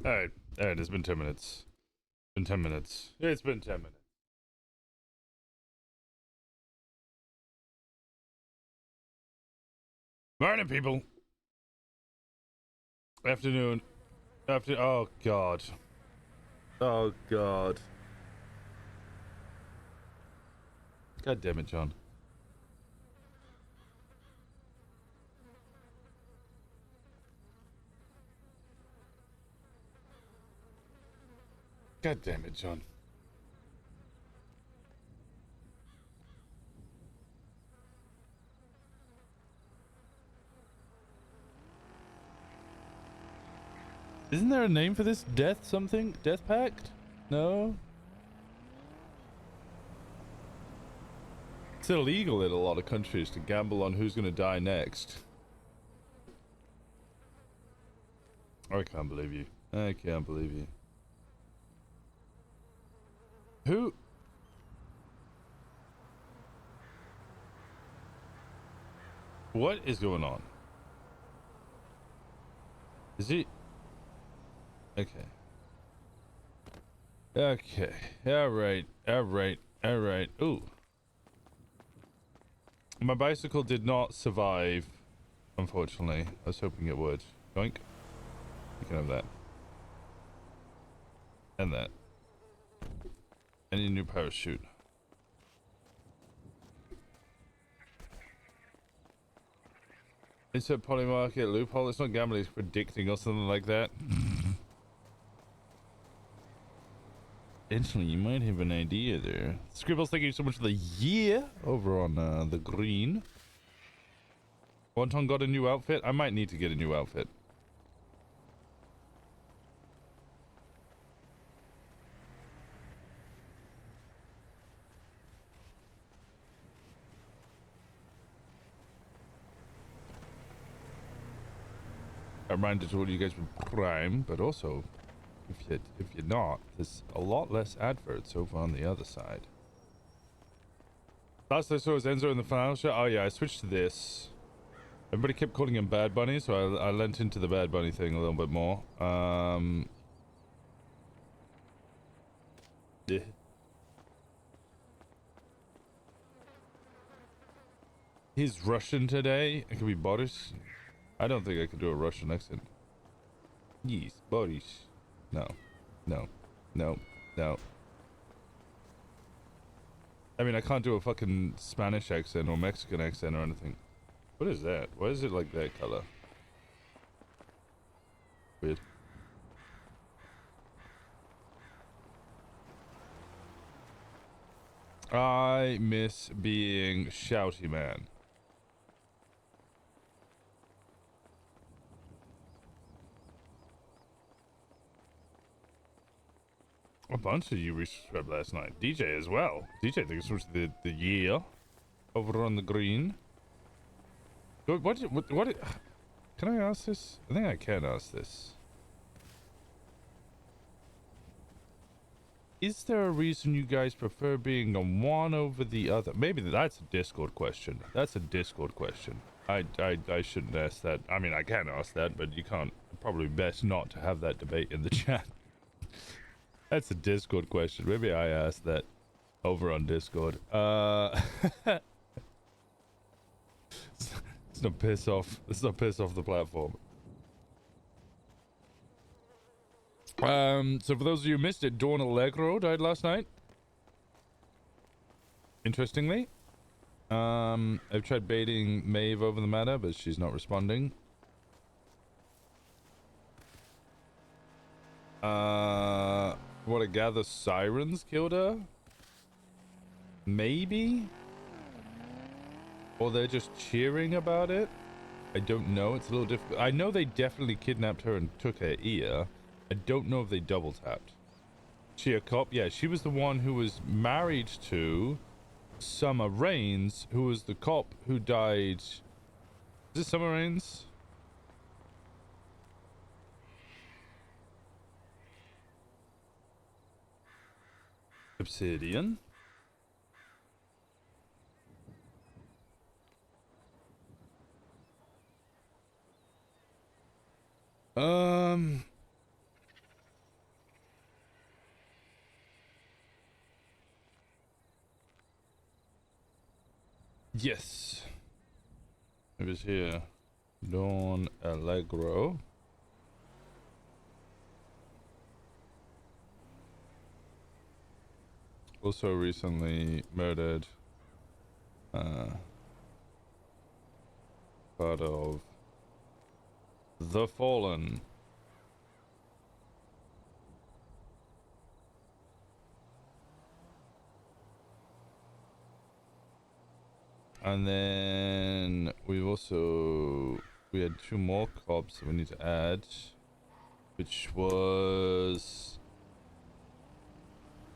Alright, alright, it's been 10 minutes. It's been 10 minutes. It's been 10 minutes. Morning, people. Afternoon. Oh, God. Oh, God. God damn it, John. God damn it, John. Isn't there a name for this? Death something? Death Pact? No? It's illegal in a lot of countries to gamble on who's gonna die next. I can't believe you. I can't believe you. Who? What is going on? Is he? Okay. Okay. Alright. Alright. Alright. Ooh. My bicycle did not survive, unfortunately. I was hoping it would. Yoink. You can have that. And that. Any new parachute. It's a polymarket loophole. It's not gambling, it's predicting or something like that. Instantly, you might have an idea there. Scribbles, thank you so much for the year over on the green. Wonton got a new outfit. I might need to get a new outfit. A reminder to all you guys with Prime, but also if you're not, there's a lot less adverts over on the other side. Last I saw was Enzo in the final show. Oh yeah, I switched to this. Everybody kept calling him Bad Bunny, so I lent into the Bad Bunny thing a little bit more. Yeah. He's Russian today. It could be Boris. I don't think I could do a Russian accent. Yes, Boris. No. No. No. No. I mean, I can't do a fucking Spanish accent or Mexican accent or anything. What is that? Why is it like that color? Weird. I miss being shouty, man. A bunch of you resubscribed last night. DJ as well. DJ, I think it's the year over on the green. What? Can I ask this? I think I can ask this. Is there a reason you guys prefer being on one over the other? Maybe that's a Discord question. That's a Discord question. I shouldn't ask that. I mean, I can ask that, but you can't. Probably best not to have that debate in the chat. That's a Discord question. Maybe I asked that over on Discord. Let's not piss off. Let's not piss off the platform. So for those of you who missed it, Dawn Allegro died last night. Interestingly. I've tried baiting Maeve over the matter, but she's not responding. What I gather, sirens killed her? Maybe? Or they're just cheering about it? I don't know. It's a little difficult. I know they definitely kidnapped her and took her ear. I don't know if they double tapped. She a cop? Yeah, she was the one who was married to Summer Rains, who was the cop who died. Is this Summer Rains? Obsidian. Yes. It was here. Don Allegro. Also recently murdered part of The Fallen. And then we had 2 more cops that we need to add, which was,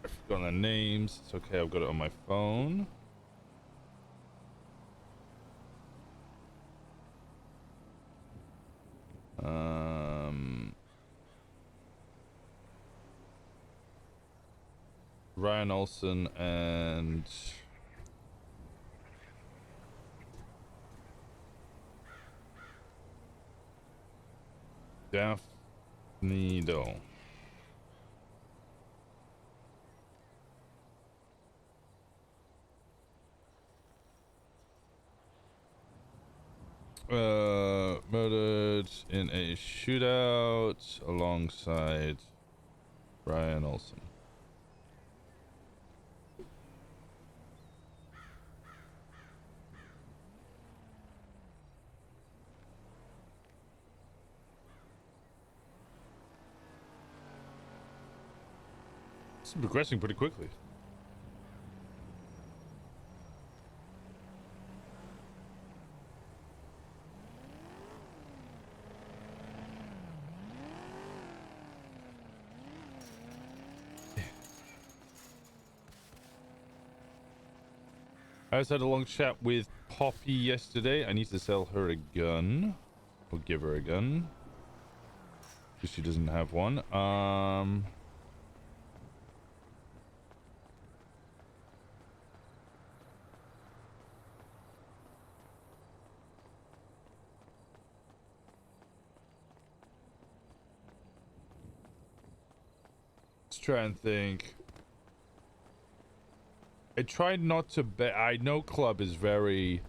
I forgot their names. It's okay, I've got it on my phone. Ryan Olsen and Daphne Doe. Murdered in a shootout alongside Ryan Olsen. It's progressing pretty quickly. I also had a long chat with Poppy yesterday. I need to sell her a gun. Or give her a gun. Because she doesn't have one. Let's try and think. I tried not to bet. I know Club is very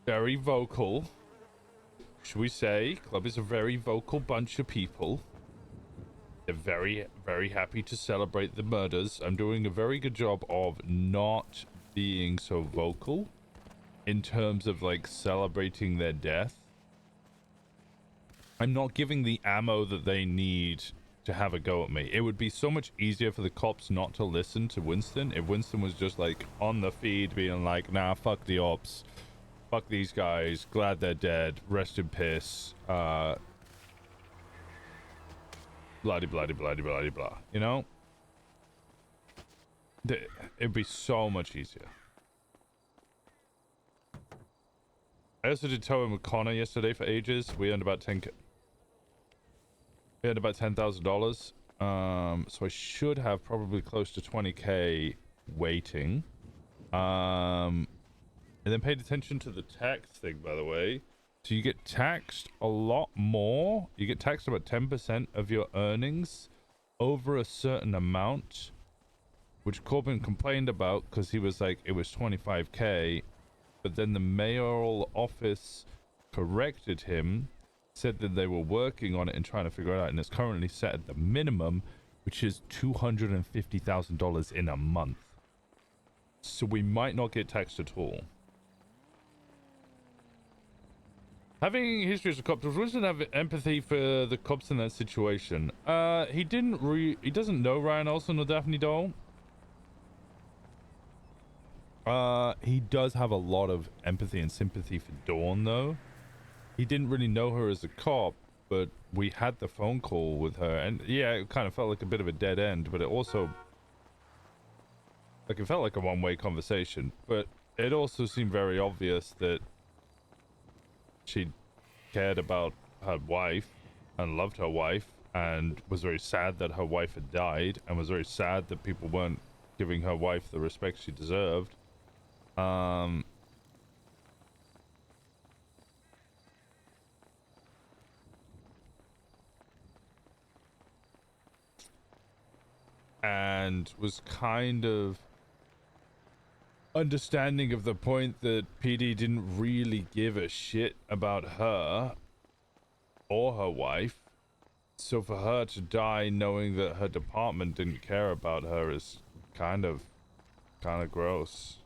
vocal. Should we say Club is a very vocal bunch of people. They're very happy to celebrate the murders. I'm doing a very good job of not being so vocal in terms of like celebrating their death. I'm not giving the ammo that they need to have a go at me. It would be so much easier for the cops not to listen to Winston if Winston was just like on the feed being like, nah, fuck the ops, fuck these guys, glad they're dead, rest in piss, bloody bloody bloody bloody blah, you know? It'd be so much easier. I also did tow him with Connor yesterday for ages. We earned about 10k. We had about $10,000. So I should have probably close to 20k waiting. And then paid attention to the tax thing, by the way. So you get taxed a lot more. You get taxed about 10% of your earnings over a certain amount, which Corbin complained about because he was like, it was 25k. But then the mayoral office corrected him, said that they were working on it and trying to figure it out, and it's currently set at the minimum, which is $250,000 in a month. So we might not get taxed at all. Having history as a cop, does Winston have empathy for the cops in that situation? He doesn't know Ryan Olsen or Daphne Doe. He does have a lot of empathy and sympathy for Dawn, though. He didn't really know her as a cop, but we had the phone call with her, and yeah, it kind of felt like a bit of a dead end, but it also, like, it felt like a one-way conversation, but it also seemed very obvious that she cared about her wife and loved her wife and was very sad that her wife had died and was very sad that people weren't giving her wife the respect she deserved. And was kind of understanding of the point that PD didn't really give a shit about her or her wife. So for her to die knowing that her department didn't care about her is kind of gross.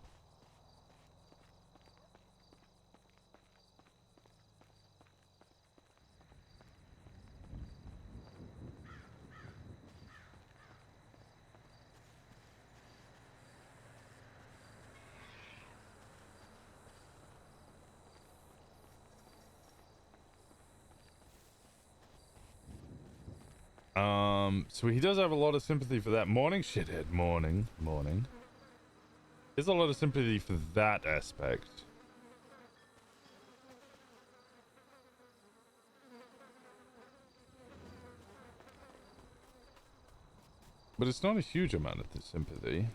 So he does have a lot of sympathy for that. Morning, shithead. Morning. There's a lot of sympathy for that aspect. But it's not a huge amount of sympathy.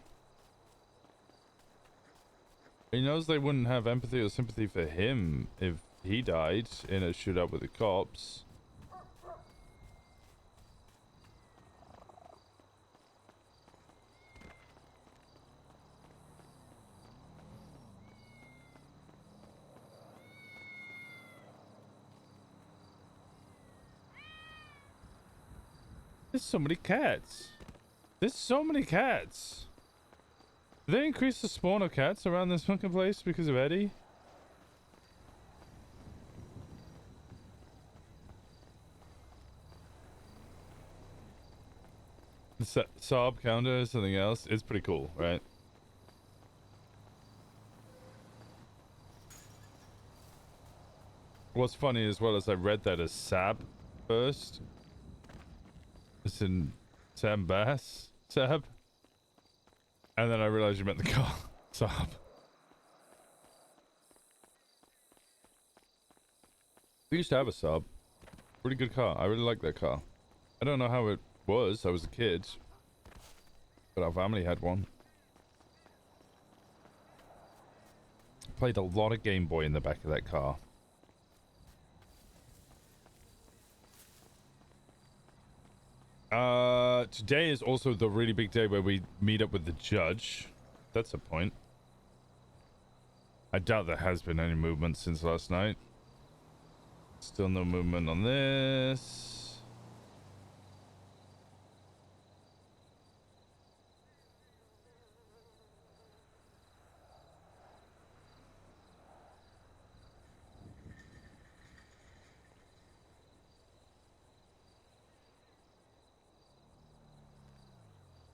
He knows they wouldn't have empathy or sympathy for him if he died in a shootout with the cops. There's so many cats. There's so many cats. Did they increase the spawn of cats around this fucking place because of Eddie? The Saab counter or something else? It's pretty cool, right? What's funny as well is I read that as Sab first. It's in Sam Bass, Sab. And then I realized you meant the car. Saab. We used to have a Saab. Pretty good car. I really like that car. I don't know how it was. I was a kid. But our family had one. Played a lot of Game Boy in the back of that car. Today is also the really big day where we meet up with the judge. That's a point. I doubt there has been any movement since last night. Still no movement on this.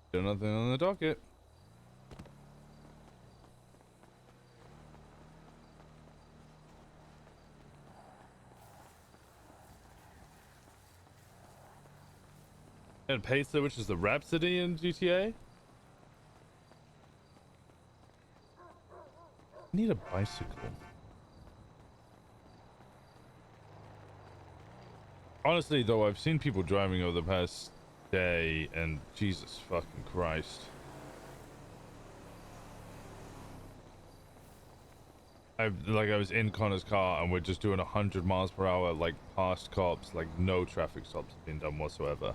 Still nothing on the docket. And Pacer, which is the Rhapsody in GTA. I need a bicycle. Honestly, though, I've seen people driving over the past day, and Jesus fucking Christ. I was in Connor's car, and we're just doing 100 miles per hour, like past cops, like no traffic stops being done whatsoever.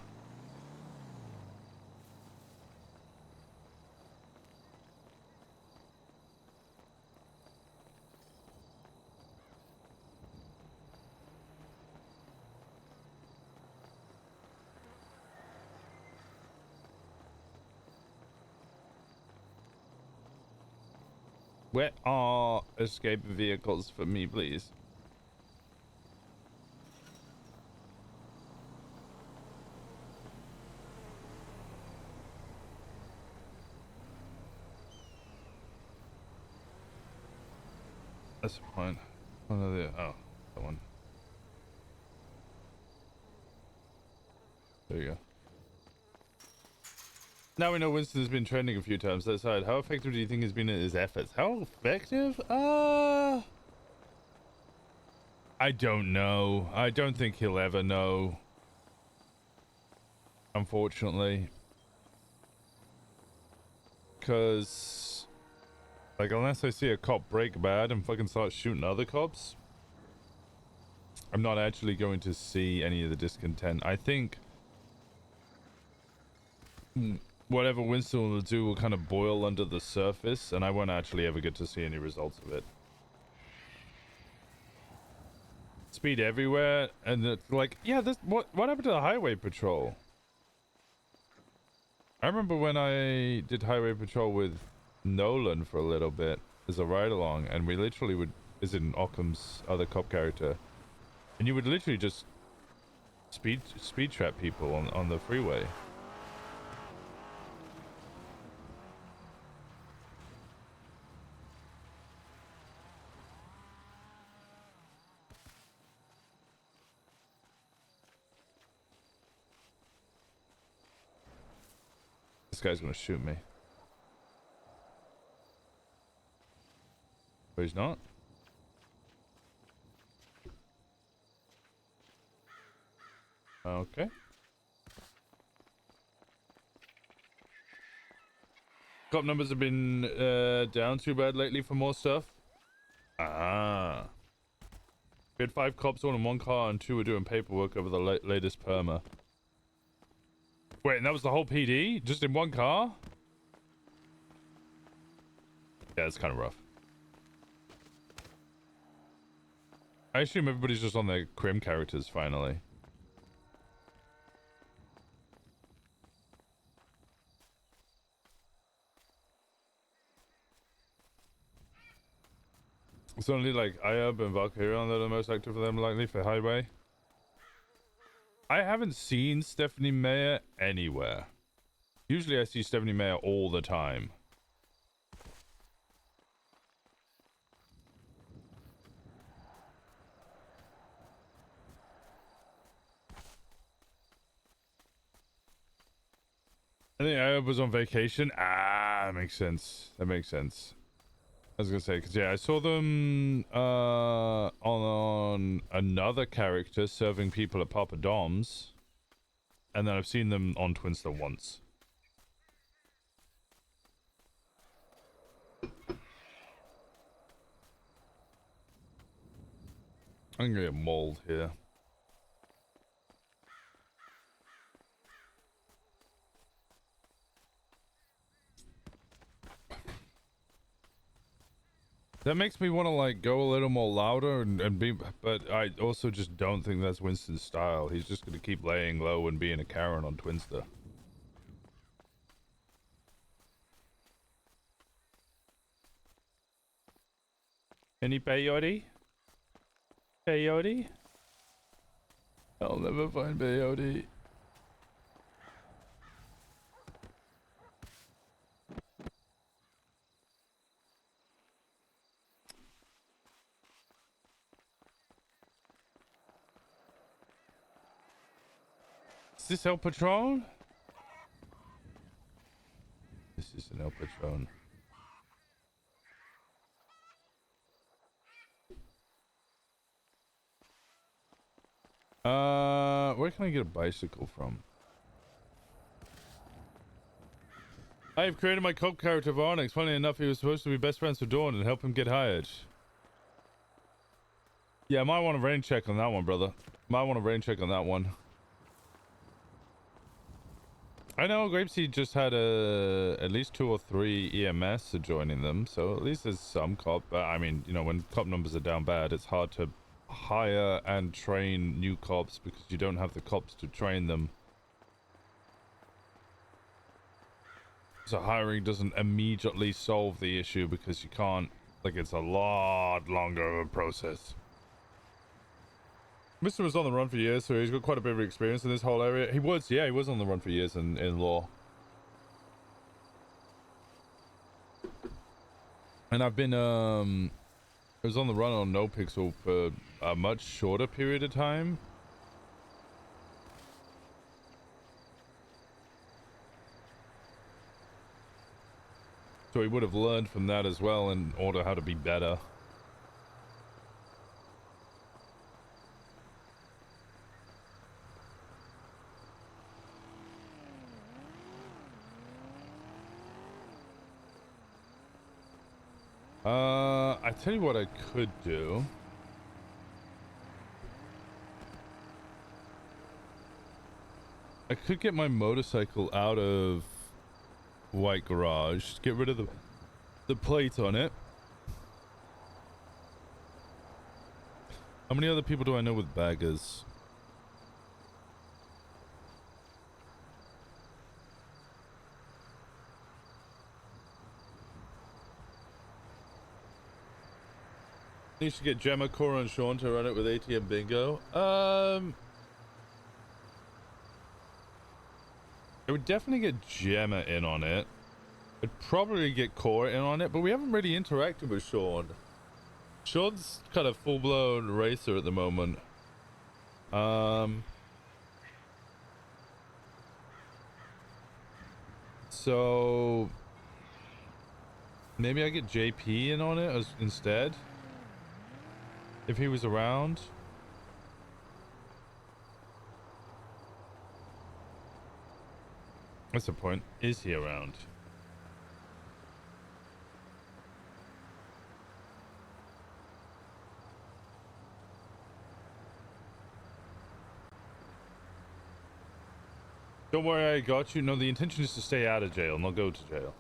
Where are escape vehicles for me, please? That's fine. Oh, that one. There you go. Now we know Winston has been trending a few times. That side, how effective do you think has been in his efforts? How effective? I don't know. I don't think he'll ever know. Unfortunately. Because, like, unless I see a cop break bad and fucking start shooting other cops, I'm not actually going to see any of the discontent. I think whatever Winston will do will kind of boil under the surface, and I won't actually ever get to see any results of it. Speed everywhere, and it's like, yeah, this what happened to the highway patrol? I remember when I did highway patrol with Nolan for a little bit as a ride along, and we literally would, as in Occam's other cop character, and you would literally just speed trap people on the freeway. This guy's gonna shoot me. But he's not. Okay. Cop numbers have been down too bad lately for more stuff. Ah. We had 5 cops all in one car and 2 were doing paperwork over the latest perma. Wait, and that was the whole PD? Just in one car? Yeah, it's kind of rough. I assume everybody's just on their crim characters finally. It's only like Ayub and Valkyrion that are the most active for them, likely for highway. I haven't seen Stephanie Meyer anywhere. Usually I see Stephanie Meyer all the time. I think Ayub was on vacation. Ah, that makes sense. That makes sense. I was gonna say, because yeah, I saw them on another character serving people at Papa Dom's, and then I've seen them on Twinster once. I'm gonna get mauled here. That makes me want to like go a little more louder and be, but I also just don't think that's Winston's style. He's just gonna keep laying low and being a Karen on Twinster. Any peyote? Peyote? I'll never find peyote. Is this El Patron? This is an El Patron. Where can I get a bicycle from? I've created my cop character of Onyx. Funny enough, he was supposed to be best friends with Dawn and help him get hired. Yeah, I might want a rain check on that one, brother. Might want a rain check on that one. I know Grapeseed just had at least 2 or 3 EMS joining them, so at least there's some cop. But I mean, you know, when cop numbers are down bad, it's hard to hire and train new cops because you don't have the cops to train them. So hiring doesn't immediately solve the issue because you can't, like, it's a lot longer of a process. Mr. was on the run for years, so he's got quite a bit of experience in this whole area. He was on the run for years in law. And I've been, I was on the run on No Pixel for a much shorter period of time. So he would have learned from that as well in order how to be better. I tell you what I could do. I could get my motorcycle out of white garage. Just get rid of the plate on it. How many other people do I know with baggers? You should get Gemma, Cora, and Sean to run it with ATM Bingo. I would definitely get Gemma in on it. I'd probably get Cora in on it, but we haven't really interacted with Sean. Sean's kind of full-blown racer at the moment. So maybe I get JP in on it instead. If he was around. What's the point? Is he around? Don't worry, I got you. No, the intention is to stay out of jail, not go to jail.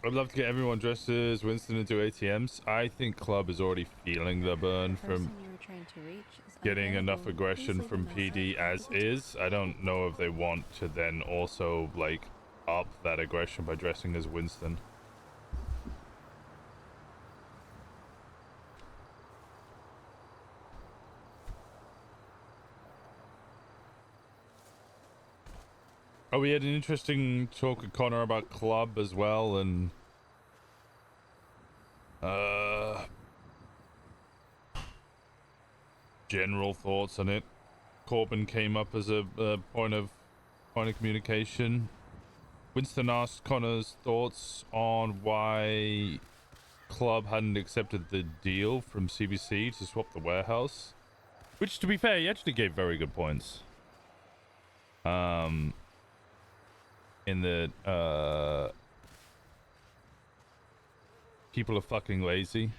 I'd love to get everyone dressed as Winston into ATMs. I think Club is already feeling the burn from getting enough aggression from PD as is. I don't know if they want to then also, like, up that aggression by dressing as Winston. Oh, we had an interesting talk with Connor about Club as well, and general thoughts on it. Corbin came up as a point of communication. Winston asked Connor's thoughts on why Club hadn't accepted the deal from CBC to swap the warehouse, which, to be fair, he actually gave very good points. In the people are fucking lazy,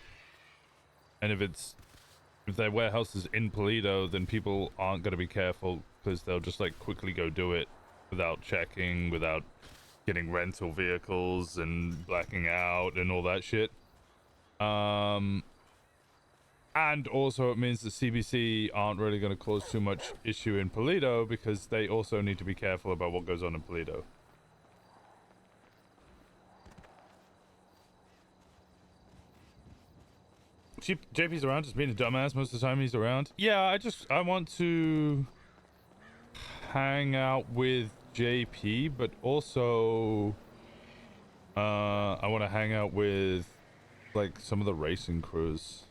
and if their warehouse is in Polito, then people aren't going to be careful because they'll just like quickly go do it without checking, without getting rental vehicles and blacking out and all that shit. And also it means that CBC aren't really going to cause too much issue in Polito because they also need to be careful about what goes on in Polito. JP's around, just being a dumbass most of the time he's around. Yeah, I want to hang out with JP, but also I want to hang out with like some of the racing crews.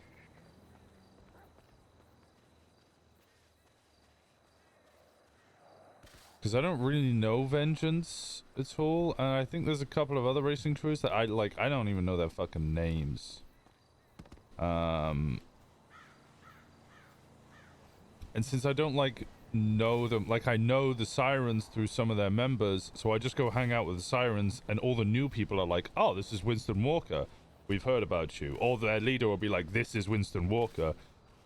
Because I don't really know Vengeance at all, and I think there's a couple of other racing crews that I don't even know their fucking names. And since I don't know them, I know the Sirens through some of their members, so I just go hang out with the Sirens, and all the new people are like, oh, this is Winston Walker, we've heard about you. Or their leader will be like, this is Winston Walker,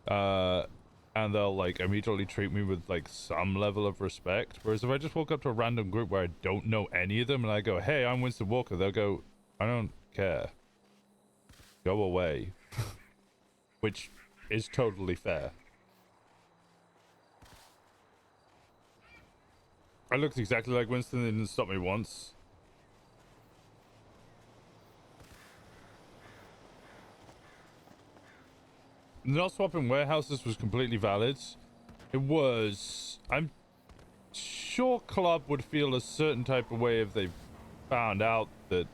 and they'll immediately treat me with some level of respect. Whereas if I just walk up to a random group where I don't know any of them and I go, hey, I'm Winston Walker, they'll go, I don't care, go away. Which is totally fair. I looked exactly like Winston, they didn't stop me once. Not swapping warehouses was completely valid. It was. I'm sure Club would feel a certain type of way if they found out that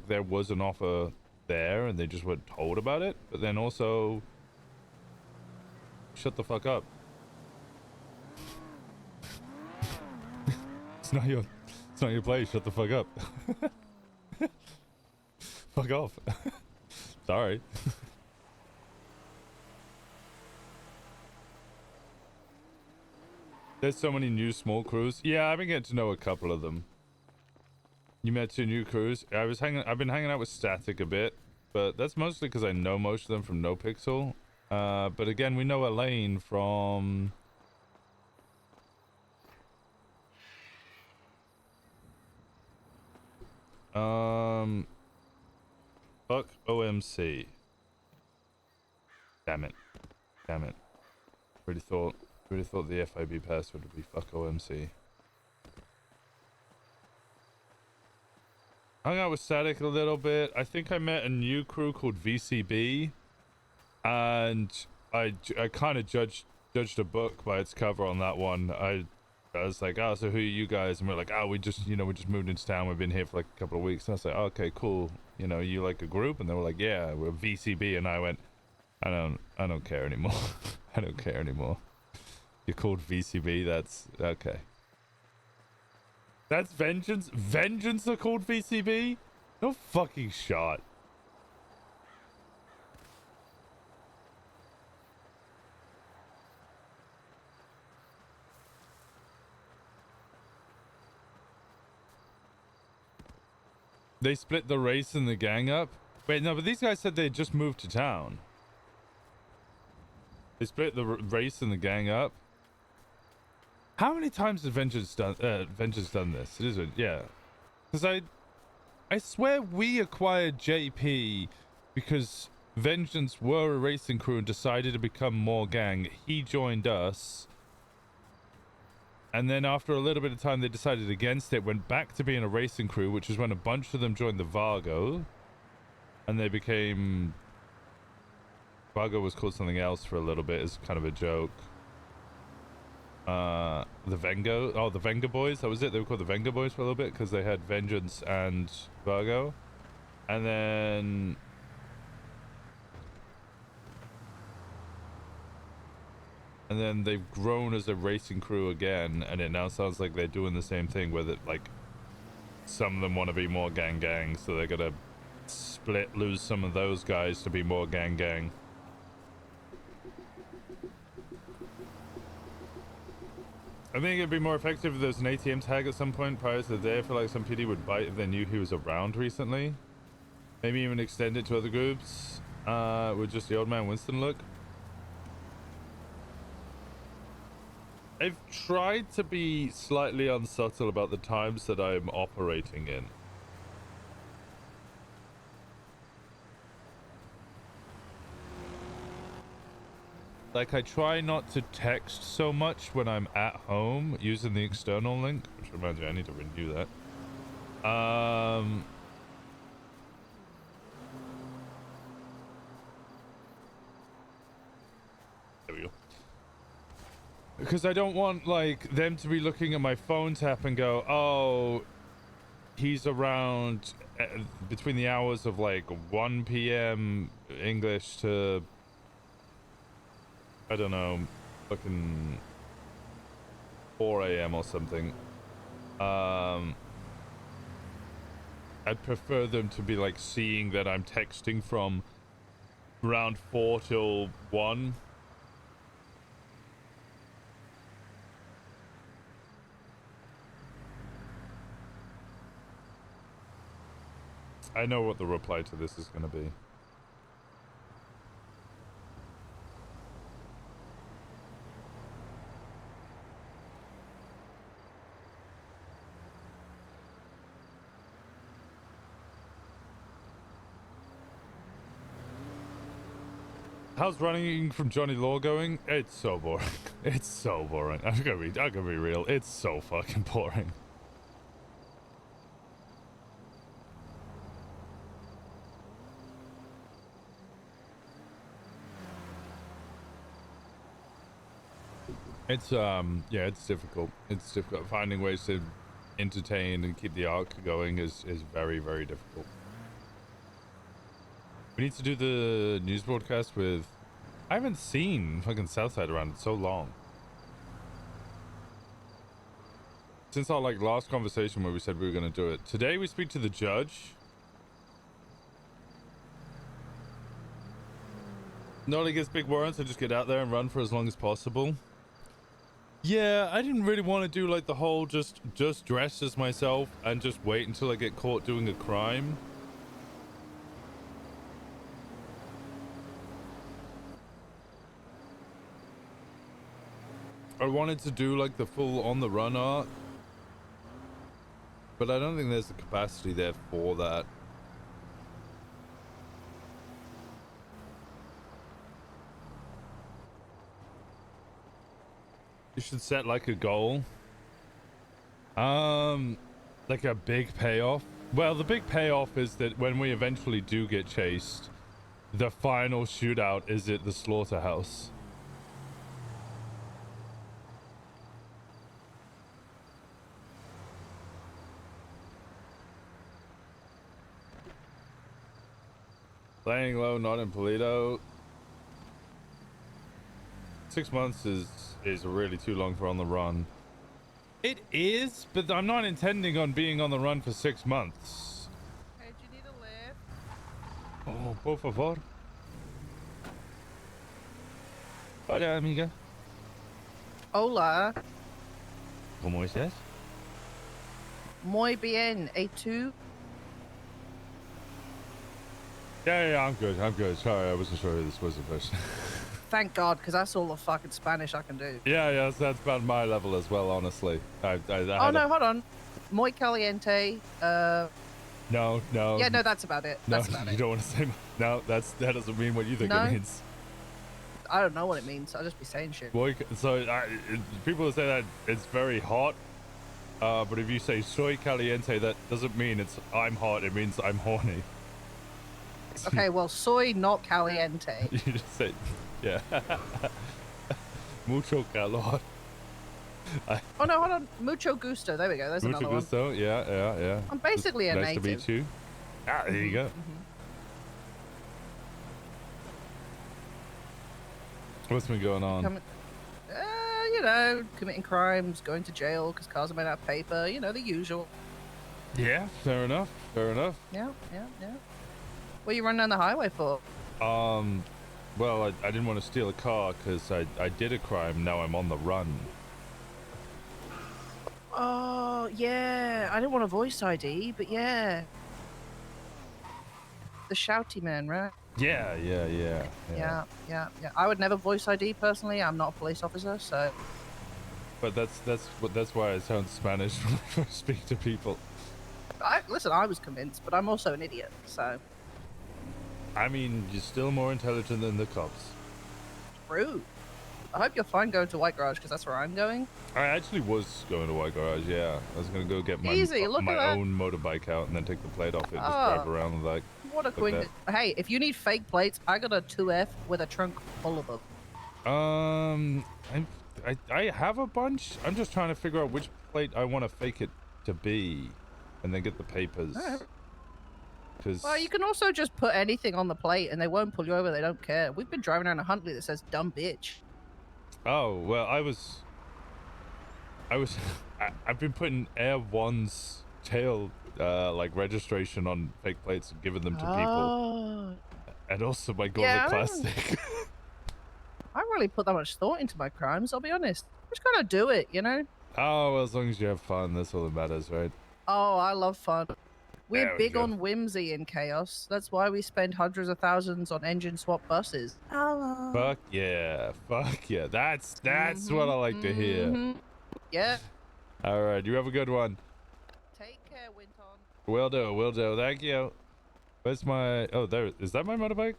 there was an offer there and they just weren't told about it. But then also, shut the fuck up. It's not your place. Shut the fuck up. Fuck off. Sorry. There's so many new small crews. Yeah, I've been getting to know a couple of them. You met 2 new crews. I've been hanging out with Static a bit, but that's mostly because I know most of them from NoPixel. But again, we know Elaine from fuck OMC. Damn it. Damn it. Really thought the FIB password would be fuck OMC. Hung out with Static a little bit. I think I met a new crew called VCB, and I kind of judged a book by its cover on that one. I was like, oh, so who are you guys? And we're like, oh, we just moved into town. We've been here for like a couple of weeks. And I was like, oh, okay, cool. You know, you like a group? And they were like, yeah, we're VCB. And I went, I don't care anymore. I don't care anymore. You're called VCB. That's okay. That's Vengeance. Vengeance are called VCB? No fucking shot. They split the race and the gang up? Wait, no, but these guys said they just moved to town. They split the race and the gang up? How many times has Vengeance done this? It isn't, yeah. Because I swear we acquired JP because Vengeance were a racing crew and decided to become more gang. He joined us. And then after a little bit of time, they decided against it, went back to being a racing crew, which is when a bunch of them joined the Vargo. And they became... Vargo was called something else for a little bit as kind of a joke. The Vengo. Oh, the Venga Boys. That was it. They were called the Venga Boys for a little bit because they had Vengeance and Vargo. And then... And then they've grown as a racing crew again, and it now sounds like they're doing the same thing where that, like, some of them want to be more gang, so they're gonna lose some of those guys to be more gang. I think it'd be more effective if there's an ATM tag at some point prior to the day. I feel like some PD would bite if they knew he was around recently. Maybe even extend it to other groups with just the old man Winston look. I've tried to be slightly unsubtle about the times that I'm operating in. Like, I try not to text so much when I'm at home using the external link, which reminds me I need to renew that. There we go. Because I don't want, like, them to be looking at my phone tap and go, oh, he's around between the hours of, like, 1 p.m. English to, I don't know, fucking 4 a.m. or something. I'd prefer them to be, like, seeing that I'm texting from around 4 till 1. I know what the reply to this is going to be. How's running from Johnny Law going? It's so boring. It's so boring. I'm gonna be real. It's so fucking boring. It's yeah, it's difficult. It's difficult. Finding ways to entertain and keep the arc going is very, very difficult. We need to do the news broadcast with... I haven't seen fucking Southside around in so long. Since our, like, last conversation where we said we were going to do it. Today we speak to the judge. Nobody gets big warrants, so just get out there and run for as long as possible. Yeah, I didn't really want to do like the whole just dress as myself and just wait until I get caught doing a crime. I wanted to do like the full on the run arc, but I don't think there's the capacity there for that. You should set like a goal. Like a big payoff. Well, the big payoff is that when we eventually do get chased, the final shootout is at the slaughterhouse. Laying low, not in Polito. 6 months is really too long for on the run. It is, but I'm not intending on being on the run for 6 months. Hey, do you need a lift? Oh, por favor. Hola, amiga. Hola. ¿Cómo estás? Muy bien. ¿Y tú? Yeah, I'm good. I'm good. Sorry, I wasn't sure who this was at first. Thank God, because that's all the fucking Spanish I can do. Yeah, that's about my level as well, honestly. Oh, no, hold on. Muy caliente. No. Yeah, no, that's about it. No, That's about you don't want to say. No, that doesn't mean what you think it means. I don't know what it means. I'll just be saying shit. People say that it's very hot. But if you say soy caliente, that doesn't mean it's I'm hot. It means I'm horny. Okay, well, soy not caliente. You just say, yeah. Mucho calor. Oh no, hold on. Mucho gusto. There we go. There's Mucho another gusto. one. Yeah. I'm basically a nice native. Nice to meet you. Ah, there you go. What's been going on? You know, committing crimes, going to jail because cars are made out of paper. You know, the usual. Yeah, fair enough. Yeah. What are you running down the highway for? Well, I didn't want to steal a car because I did a crime. Now I'm on the run. Oh, yeah. I didn't want a voice ID, but yeah. The shouty man, right? Yeah. Yeah. I would never voice ID personally. I'm not a police officer, so. But that's why I sound Spanish when I first speak to people. Listen, I was convinced, but I'm also an idiot, so. I mean, you're still more intelligent than the cops. True. I hope you're fine going to White Garage, because that's where I'm going. I actually was going to White Garage, yeah. I was going to go get my own motorbike out and then take the plate off it and just drive around like. What a coincidence. Hey, if you need fake plates, I got a 2F with a trunk full of them. I have a bunch. I'm just trying to figure out which plate I want to fake it to be and then get the papers. Well, you can also just put anything on the plate and they won't pull you over. They don't care. We've been driving around a Huntley that says dumb bitch. Oh, well, I've been putting Air One's tail, like registration on fake plates and giving them to people. And also my Gorilla Classic. I don't really put that much thought into my crimes, I'll be honest. I'm just gonna do it, you know? Oh, well, as long as you have fun, that's all that matters, right? Oh, I love fun. We're big on whimsy in Chaos. That's why we spend hundreds of thousands on engine swap buses. Fuck yeah. That's what I like to hear. Yeah. All right, you have a good one. Take care, Winton. Will do. Thank you. Where's my... Oh, there. Is that my motorbike?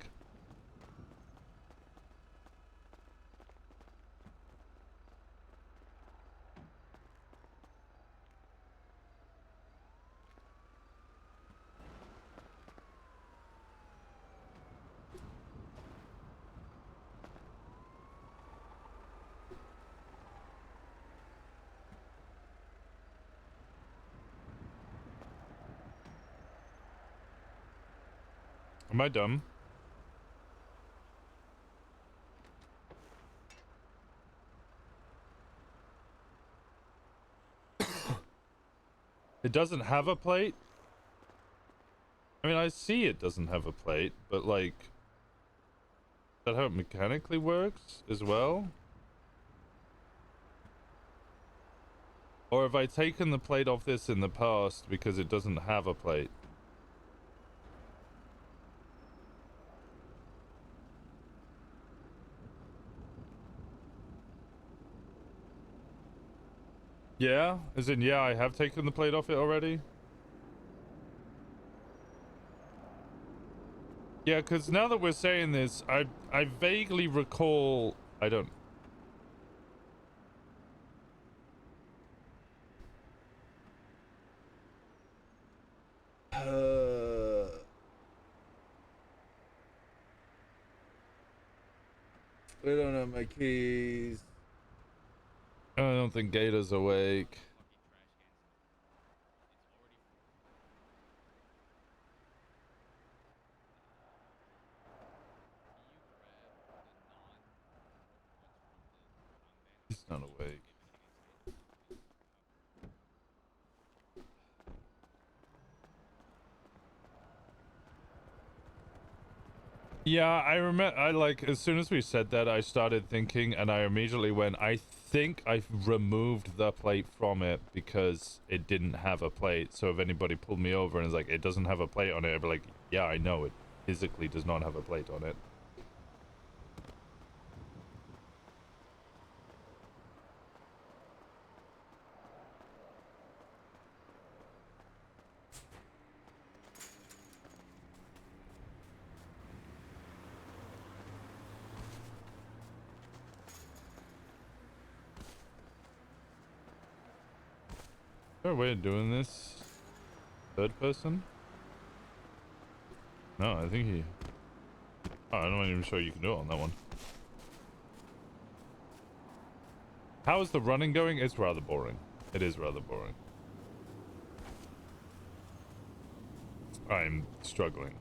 Am I dumb? It doesn't have a plate? I mean, I see it doesn't have a plate, but like... Is that how it mechanically works as well? Or have I taken the plate off this in the past because it doesn't have a plate? Yeah? As in, yeah, I have taken the plate off it already? Yeah, because now that we're saying this, I vaguely recall... I don't... I don't have my keys. I don't think Gator's awake. He's not awake. Yeah, I remember, as soon as we said that, I started thinking, and I immediately went, I think I removed the plate from it because it didn't have a plate. So if anybody pulled me over and is like, it doesn't have a plate on it, I'd be like, yeah, I know it physically does not have a plate on it. Is there a way of doing this? Third person? No, I think he... Oh, I'm not even sure you can do it on that one. How is the running going? It's rather boring. It is rather boring. I'm struggling.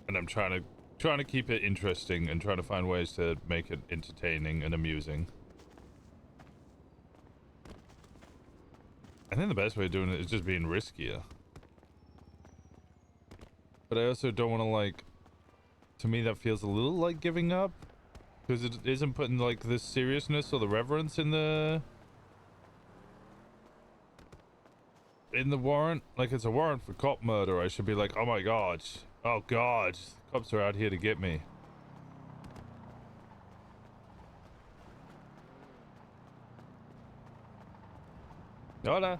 And I'm trying to keep it interesting and trying to find ways to make it entertaining and amusing. I think the best way of doing it is just being riskier. But I also don't want to, like... To me, that feels a little like giving up. Because it isn't putting, like, the seriousness or the reverence in the... In the warrant. Like, it's a warrant for cop murder. I should be like, oh my god. Oh god. Cops are out here to get me. Hola. Hello.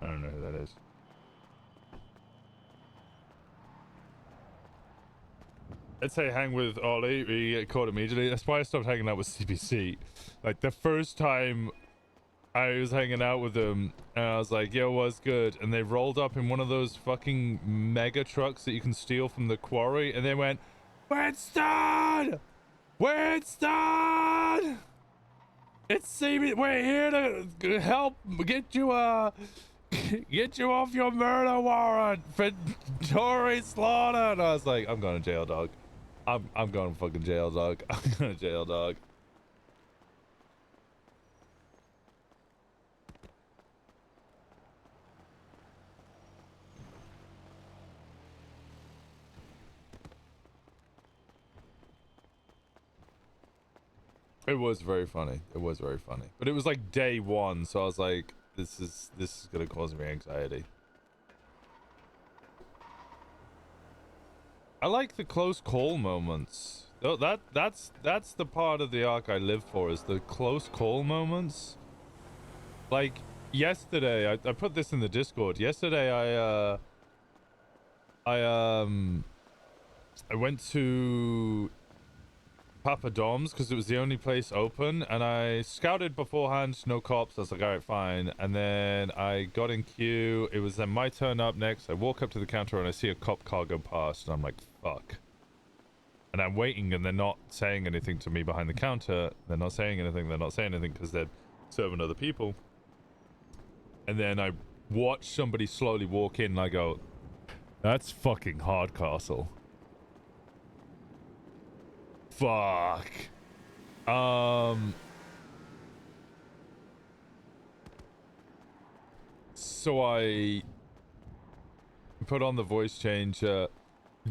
I don't know who that is. I'd say hang with Ollie. We get caught immediately. That's why I stopped hanging out with CBC. Like, the first time I was hanging out with them, and I was like, yo, what's good? And they rolled up in one of those fucking mega trucks that you can steal from the quarry, and they went, Winston! Winston! It's CBC. We're here to help get you off your murder warrant for Tory slaughter. And I was like, I'm going to jail, dog. I'm going to fucking jail, dog. I'm going to jail, dog. It was very funny. It was very funny. But it was like day one, so I was like, this is gonna cause me anxiety. I like the close call moments. Oh, that's the part of the arc I live for, is the close call moments. Like yesterday, I put this in the Discord. Yesterday I went to Papa Dom's because it was the only place open, and I scouted beforehand, no cops. I was like, all right, fine. And then I got in queue. It was then my turn up next. I walk up to the counter and I see a cop car go past, and I'm like, fuck. And I'm waiting, and they're not saying anything to me behind the counter. They're not saying anything. They're not saying anything because they're serving other people. And then I watch somebody slowly walk in, and I go, that's fucking Hardcastle. Fuck. So I put on the voice changer.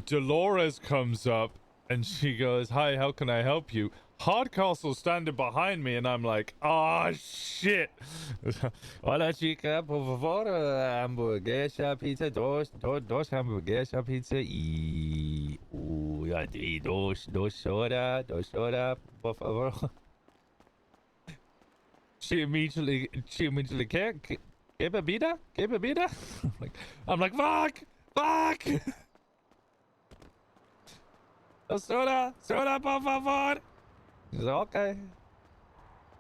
Dolores comes up And she goes, hi, how can I help you? Hardcastle standing behind me, and I'm like, oh shit. Hola chica, por favor, hamburguesa, pizza, dos hamburguesa, pizza y dos soda, por favor. She immediately, ¿qué bebida? ¿Qué bebida? I'm like, fuck. Soda, por favor. He's like, okay.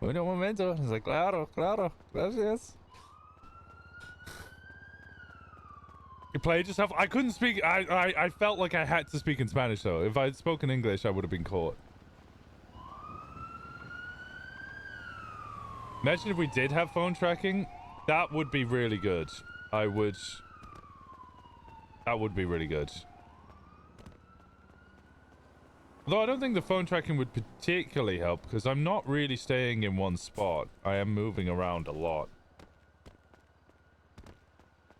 Un momento. He's like, claro, gracias. You played yourself? I couldn't speak. I felt like I had to speak in Spanish though. If I'd spoken English, I would have been caught. Imagine if we did have phone tracking. That would be really good. That would be really good. Though I don't think the phone tracking would particularly help because I'm not really staying in one spot. I am moving around a lot.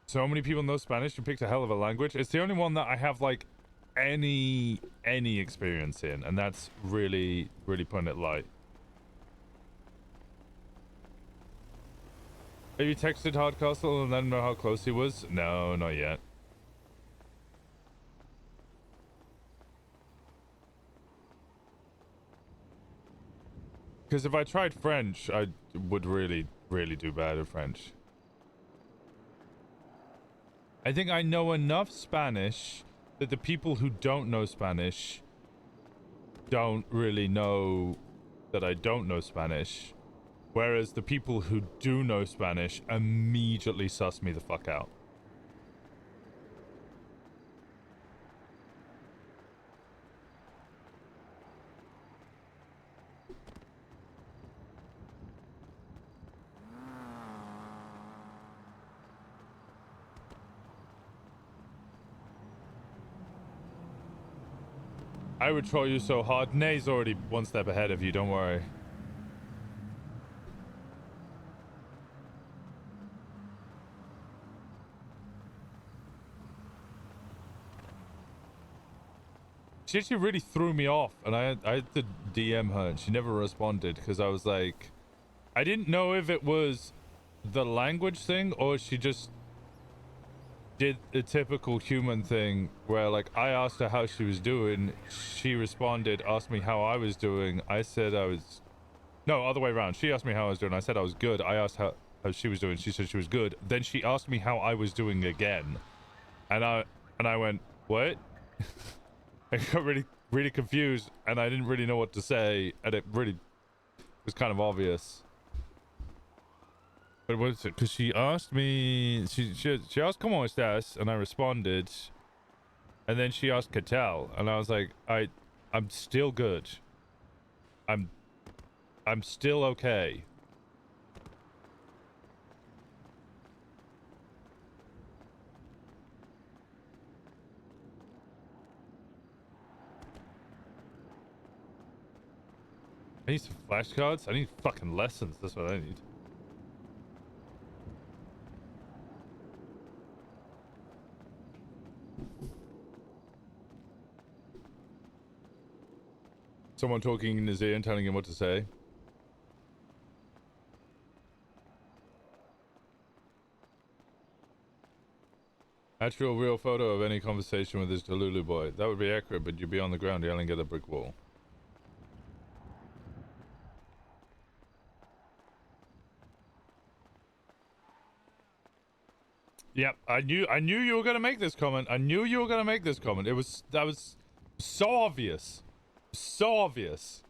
So many people know Spanish. You picked a hell of a language. It's the only one that I have like any experience in, and that's really putting it light. Have you texted Hardcastle and let him know how close he was? No, not yet. Because if I tried French, I would really do bad at French. I think I know enough Spanish that the people who don't know Spanish don't really know that I don't know Spanish. Whereas the people who do know Spanish immediately suss me the fuck out. I would troll you so hard. Nay's already one step ahead of you, don't worry. She actually really threw me off, and I had to DM her, and she never responded, because I was like... I didn't know if it was the language thing, or she just did a typical human thing, where, like, I asked her how she was doing, she responded, asked me how I was doing, I said I was... No, other way around. She asked me how I was doing, I said I was good, I asked how she was doing, she said she was good, then she asked me how I was doing again, and I went, what? I got really confused, and I didn't really know what to say, and it really was kind of obvious. But what is it? Because she asked me, she asked "Cómo estás?" and I responded, and then she asked "Catal?" and I was like, I'm still good. I'm still okay. I need some flashcards. I need fucking lessons. That's what I need. Someone talking in his ear and telling him what to say. Actual real photo of any conversation with this Delulu boy. That would be accurate, but you'd be on the ground yelling at a brick wall. Yep, I knew you were gonna make this comment. That was so obvious. So obvious.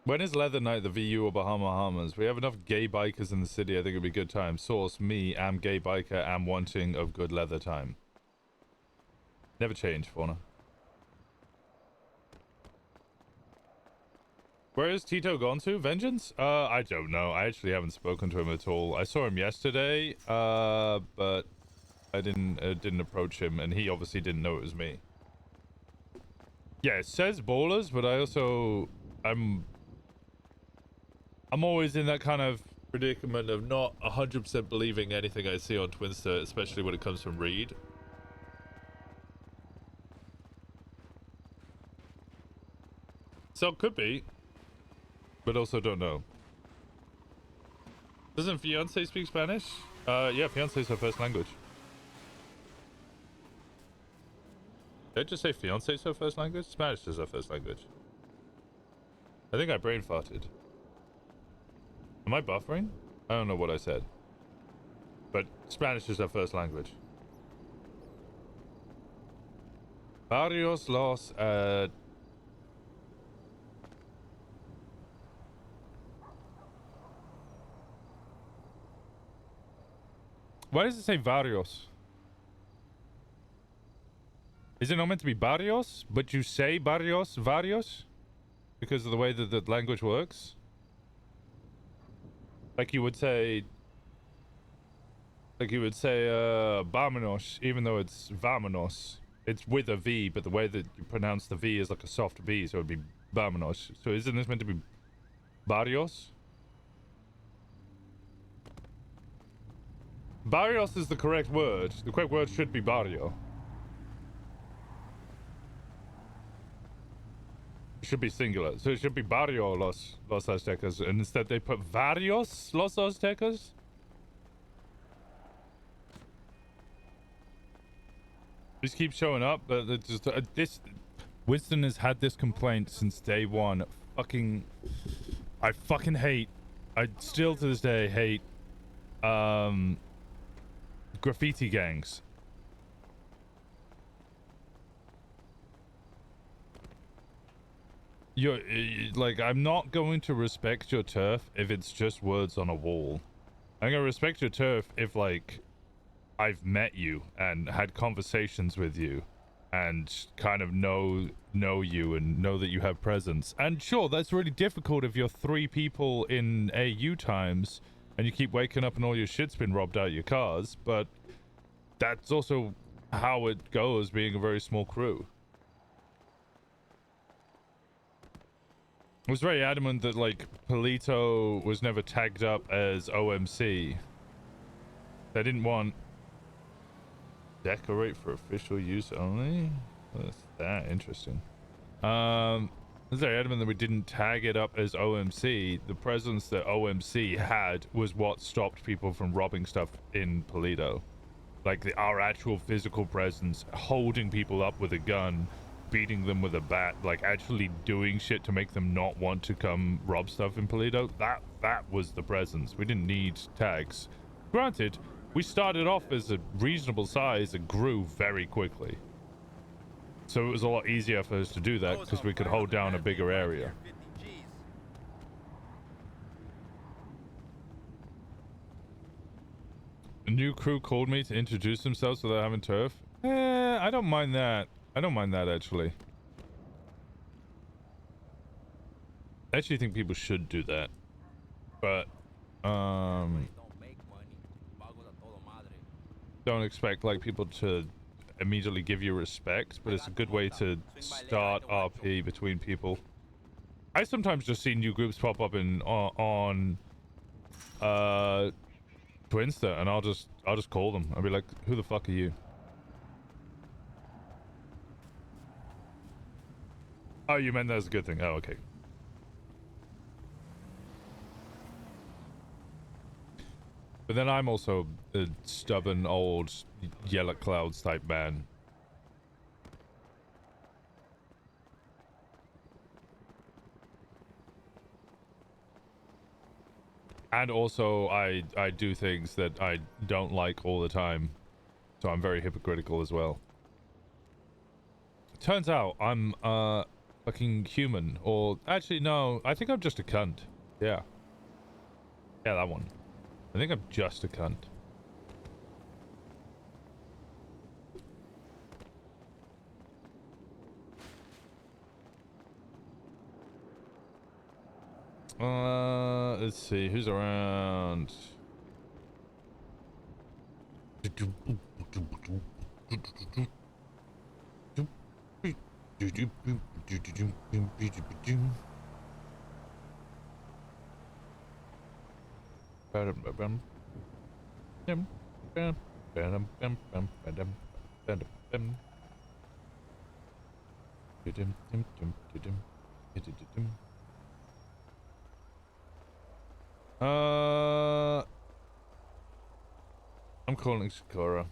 When is Leather Night the VU or Bahamas? We have enough gay bikers in the city. I think it'd be a good time. Source, me, am gay biker, am wanting of good leather time. Never change, Fauna. Where is Tito gone to? Vengeance? I don't know. I actually haven't spoken to him at all. I saw him yesterday, but I didn't approach him, and he obviously didn't know it was me. Yeah, it says ballers, but I also... I'm always in that kind of predicament of not 100% believing anything I see on Twinster, especially when it comes from Reed. So it could be, but also don't know. Doesn't fiance speak Spanish? Yeah, fiance is her first language. Did I just say fiance is her first language? Spanish is her first language. I think I brain farted. Am I buffering? I don't know what I said. But Spanish is her first language. Barrios los... Why does it say Barrios? Is it not meant to be Barrios? But you say Barrios, Varios? Because of the way that the language works? Like you would say... Vámonos, even though it's Vámonos. It's with a V, but the way that you pronounce the V is like a soft V, so it would be Vámonos. So isn't this meant to be Barrios? Barrios is the correct word. The correct word should be barrio. It should be singular. So it should be barrio los Aztecas, and instead they put varios los Aztecas? This keeps showing up, but it's just, this... Winston has had this complaint since day one. I fucking hate... I still to this day hate... graffiti gangs. You're like, I'm not going to respect your turf if it's just words on a wall. I'm gonna respect your turf if, like, I've met you and had conversations with you and kind of know you and know that you have presence. And sure, that's really difficult if you're 3 people in AU times and you keep waking up and all your shit's been robbed out of your cars, but that's also how it goes being a very small crew. I was very adamant that, like, Polito was never tagged up as OMC. They didn't want decorate for official use only? That's that interesting. I was very adamant that we didn't tag it up as OMC. The presence that OMC had was what stopped people from robbing stuff in Polito. Like, our actual physical presence, holding people up with a gun, beating them with a bat, like actually doing shit to make them not want to come rob stuff in Polito. That was the presence. We didn't need tags. Granted, we started off as a reasonable size and grew very quickly. So it was a lot easier for us to do that because we could hold down a bigger area. A new crew called me to introduce themselves without having turf. I don't mind that. I don't mind that, actually. I actually think people should do that. But, don't expect, like, people to immediately give you respect, but it's a good way to start RP between people. I sometimes just see new groups pop up on Twinster, and I'll just call them. I'll be like, who the fuck are you? Oh, you meant that as a good thing. Oh, okay. But then I'm also a stubborn old Yellow Clouds type man. And also I do things that I don't like all the time. So I'm very hypocritical as well. Turns out I'm fucking human, or actually no, I think I'm just a cunt. Yeah, that one. I think I'm just a cunt. Let's see who's around. I'm calling Sakura.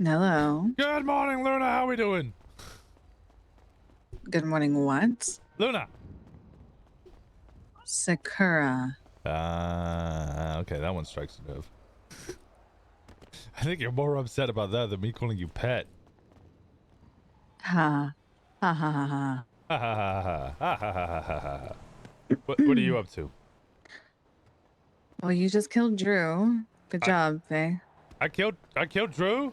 Hello. Good morning, Luna. How we doing? Good morning, what? Luna. Sakura. Okay, that one strikes a nerve. I think you're more upset about that than me calling you pet. Ha. Ha ha ha ha. Ha ha ha ha ha ha ha ha ha. What are you up to? Well, you just killed Drew. Good job, Faye. I killed Drew?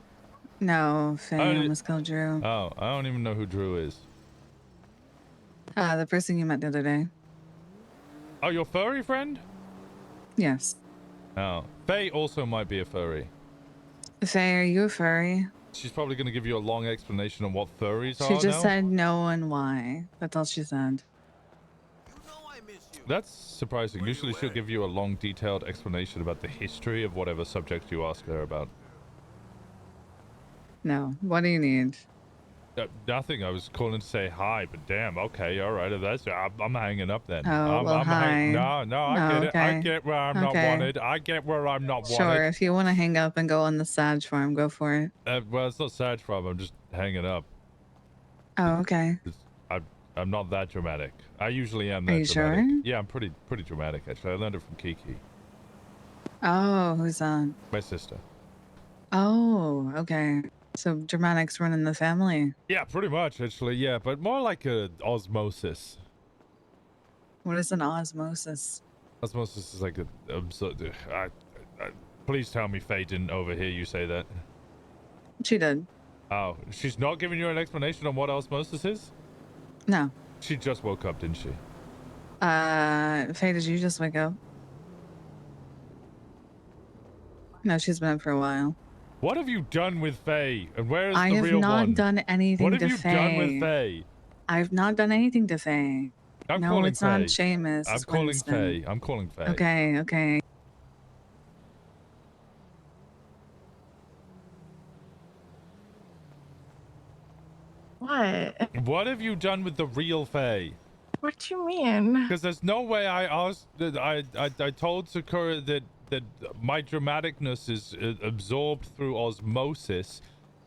No, Faye almost killed Drew. Oh, I don't even know who Drew is. The person you met the other day. Oh, your furry friend? Yes. Oh, Faye also might be a furry. Faye, are you a furry? She's probably going to give you a long explanation on what furries are. She just said no and why. That's all she said. That's surprising. Usually she'll give you a long, detailed explanation about the history of whatever subject you ask her about. No. What do you need? Nothing. I was calling to say hi, but damn. Okay, all right. If that's, I'm hanging up then. Oh, well, hi. No, I get it. Okay. I get where I'm not wanted. I get where I'm not wanted. Sure. If you want to hang up and go on the Sag farm, go for it. Well, it's not Sag farm. I'm just hanging up. Oh, okay. I'm not that dramatic. I usually am that Are you dramatic. sure? Yeah, I'm pretty dramatic actually. I learned it from Kiki, Oh, who's that? my sister. Oh, okay. So dramatics run in the family. Yeah, pretty much actually. Yeah, but more like a osmosis. What is an osmosis? Osmosis is like a. Please tell me Faye didn't overhear you say that. She did. Oh, she's not giving you an explanation on what osmosis is? No. She just woke up, didn't she? Faye, did you just wake up? No, she's been up for a while. What have you done with Faye? And where is I the have real one? not done anything What to have Faye. you done with Faye? I've not done anything to Faye. I'm no, calling it's Faye. not Seamus. I'm It's calling Winston. Faye. I'm calling Faye. Okay, okay. What? What have you done with the real Faye? What do you mean? Because there's no way I asked. I told Sakura that my dramaticness is absorbed through osmosis,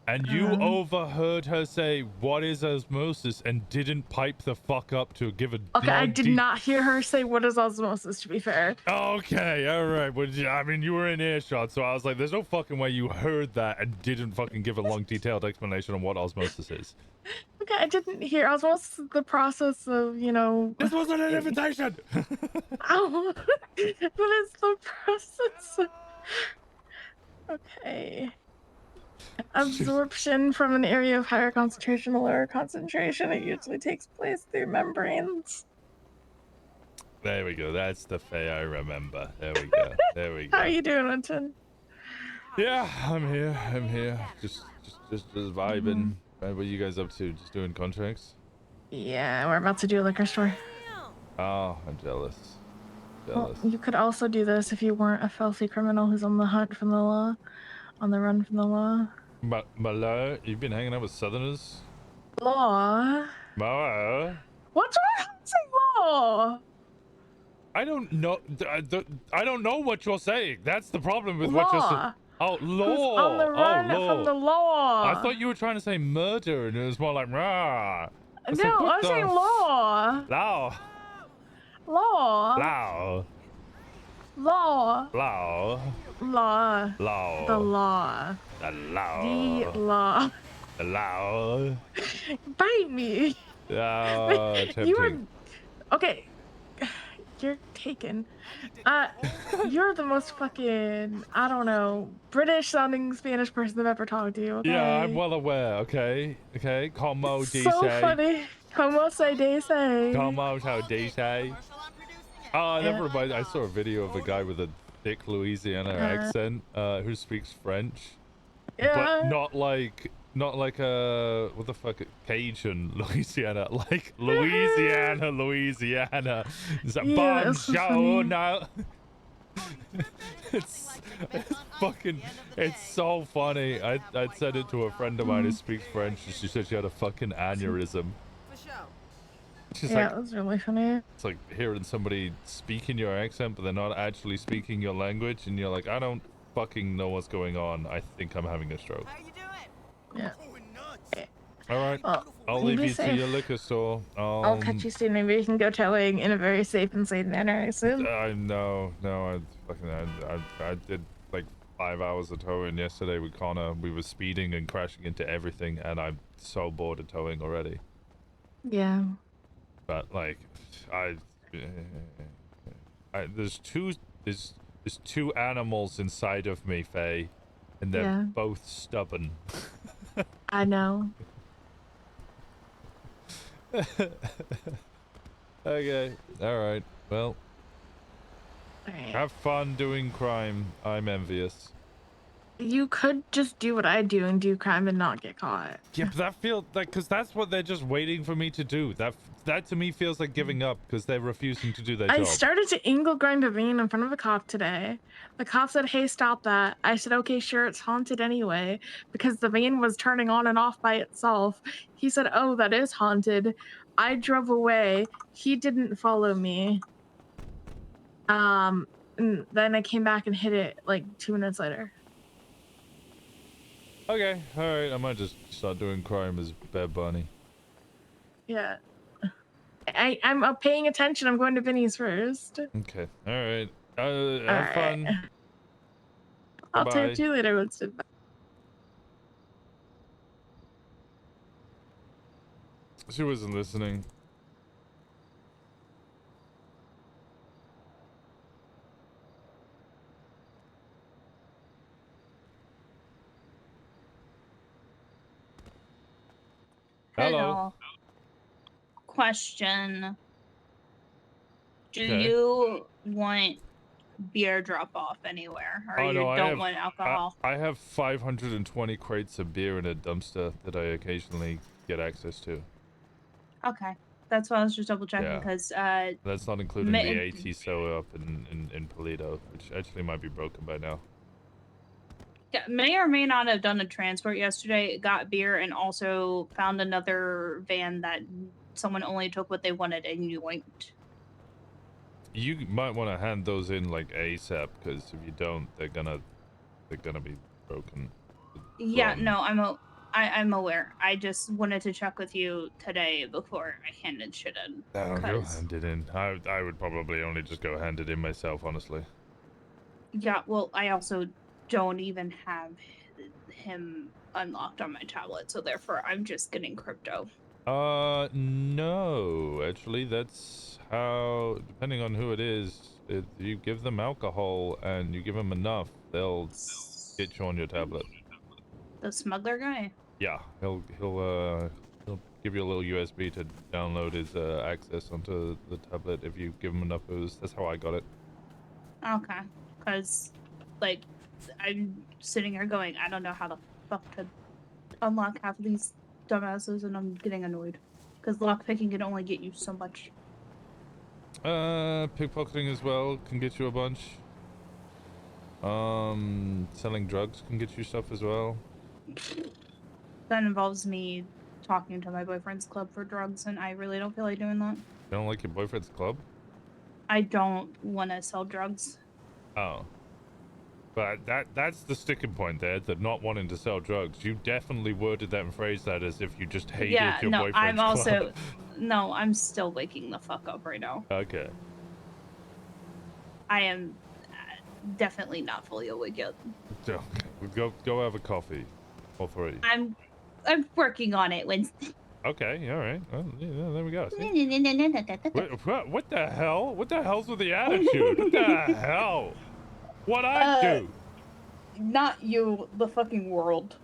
and you overheard her say, "What is osmosis?" and didn't pipe the fuck up to give a. Okay, I did not hear her say what is osmosis, to be fair. Okay, all right. Well, I mean, you were in earshot, so I was like, "There's no fucking way you heard that and didn't fucking give a long, detailed explanation on what osmosis is." Okay, I didn't hear osmosis is the process of, you know. This wasn't an invitation. Oh, what is the process? Okay. Absorption from an area of higher concentration to lower concentration. It usually takes place through membranes. There we go. That's the Faye I remember. There we go. There we go. How are you doing, Winston? Yeah, I'm here. Just vibing. Right, what are you guys up to? Just doing contracts? Yeah, we're about to do a liquor store. Oh, I'm jealous. Well, you could also do this if you weren't a filthy criminal who's on the hunt from the law, on the run from the law. Malo, you've been hanging out with Southerners? Law? Malo? What's wrong with saying law? I don't know. I don't know what you're saying. That's the problem with law. what you're saying. Oh, law. Who's on the run from the law? I thought you were trying to say murder, and it was more like rah. No, I'm saying law. Law. Law. Law. Law. Law. Law. Law. The law. The law. The law. The law. Bite me. Oh, you were okay. You're taken. You're the most fucking, I don't know, British sounding Spanish person I've ever talked to, okay? Yeah, I'm well aware, okay? Okay, como dice. So funny. Como se dice. Como how dice. Oh, I never mind. I saw a video of a guy with a thick Louisiana accent who speaks French. Yeah. But not like a what the fuck, Cajun Louisiana, like Louisiana. It's a Yeah, that's so bonjour now. it's fucking, it's so funny. I said it to a friend of mine who speaks French, and she said she had a fucking aneurysm. She's Yeah, like, it was really funny. it's like hearing somebody speaking your accent, but they're not actually speaking your language, and you're like, I don't fucking know what's going on. I think I'm having a stroke. How you doing? Yeah. All right, Well, I'll you leave be you to safe. your liquor store. I'll catch you soon. Maybe we can go towing in a very safe and safe manner soon. No, I did like 5 hours of towing yesterday with Connor. We were speeding and crashing into everything, and I'm so bored of towing already. Yeah. But like, there's two animals inside of me, Faye, and they're Yeah. both stubborn. I know. Okay, all right. Well, Alright. have fun doing crime. I'm envious. You could just do what I do and do crime and not get caught. Yeah, but that feels like, because that's what they're just waiting for me to do. That to me feels like giving up because they're refusing to do their I job. started to angle grind a vein in front of a cop today. The cop said, "Hey, stop that." I said, "Okay, sure, it's haunted anyway," because the vein was turning on and off by itself. He said, "Oh, that is haunted." I drove away. He didn't follow me. And then I came back and hit it like 2 minutes later. Okay, all right. I might just start doing crime as Bad Bunny. Yeah. I'm paying attention. I'm going to Vinny's first. Okay, all right. Have fun. I'll Bye. talk to you later, Winston. Bye. She wasn't listening. Hello. Question. Do Okay. you want beer drop off anywhere, or you don't want alcohol? I have 520 crates of beer in a dumpster that I occasionally get access to. Okay, that's why I was just double checking Yeah. because That's not including the AT sewer up in Polito, which actually might be broken by now. may or may not have done a transport yesterday, got beer, and also found another van that someone only took what they wanted and yoinked. You might want to hand those in like ASAP, because if you don't, they're gonna be broken. Yeah, no, I'm aware. I just wanted to check with you today before I handed shit in. No, go hand it in. I would probably only just go hand it in myself, honestly. Yeah, well, I also don't even have him unlocked on my tablet, so therefore I'm just getting crypto. No, actually, that's how, depending on who it is, if you give them alcohol and you give them enough, they'll get you on your tablet. The smuggler guy? Yeah, he'll give you a little USB to download his access onto the tablet if you give him enough booze. That's how I got it. Okay, because, like, I'm sitting here going, I don't know how the fuck to unlock half of these dumbasses, and I'm getting annoyed. Because lockpicking can only get you so much. Pickpocketing as well can get you a bunch. Selling drugs can get you stuff as well. That involves me talking to my boyfriend's club for drugs, and I really don't feel like doing that. You don't like your boyfriend's club? I don't want to sell drugs. Oh. But that's the sticking point there, that not wanting to sell drugs. You definitely worded that and phrased that as if you just hated your boyfriend's I'm club. also... No, I'm still waking the fuck up right now. Okay. I am definitely not fully awake yet. Okay. Go have a coffee. All three. I'm working on it, Winston. Okay, all right. Well, yeah, there we go. What the hell? What the hell's with the attitude? What the hell? What I do? Not you, the fucking world.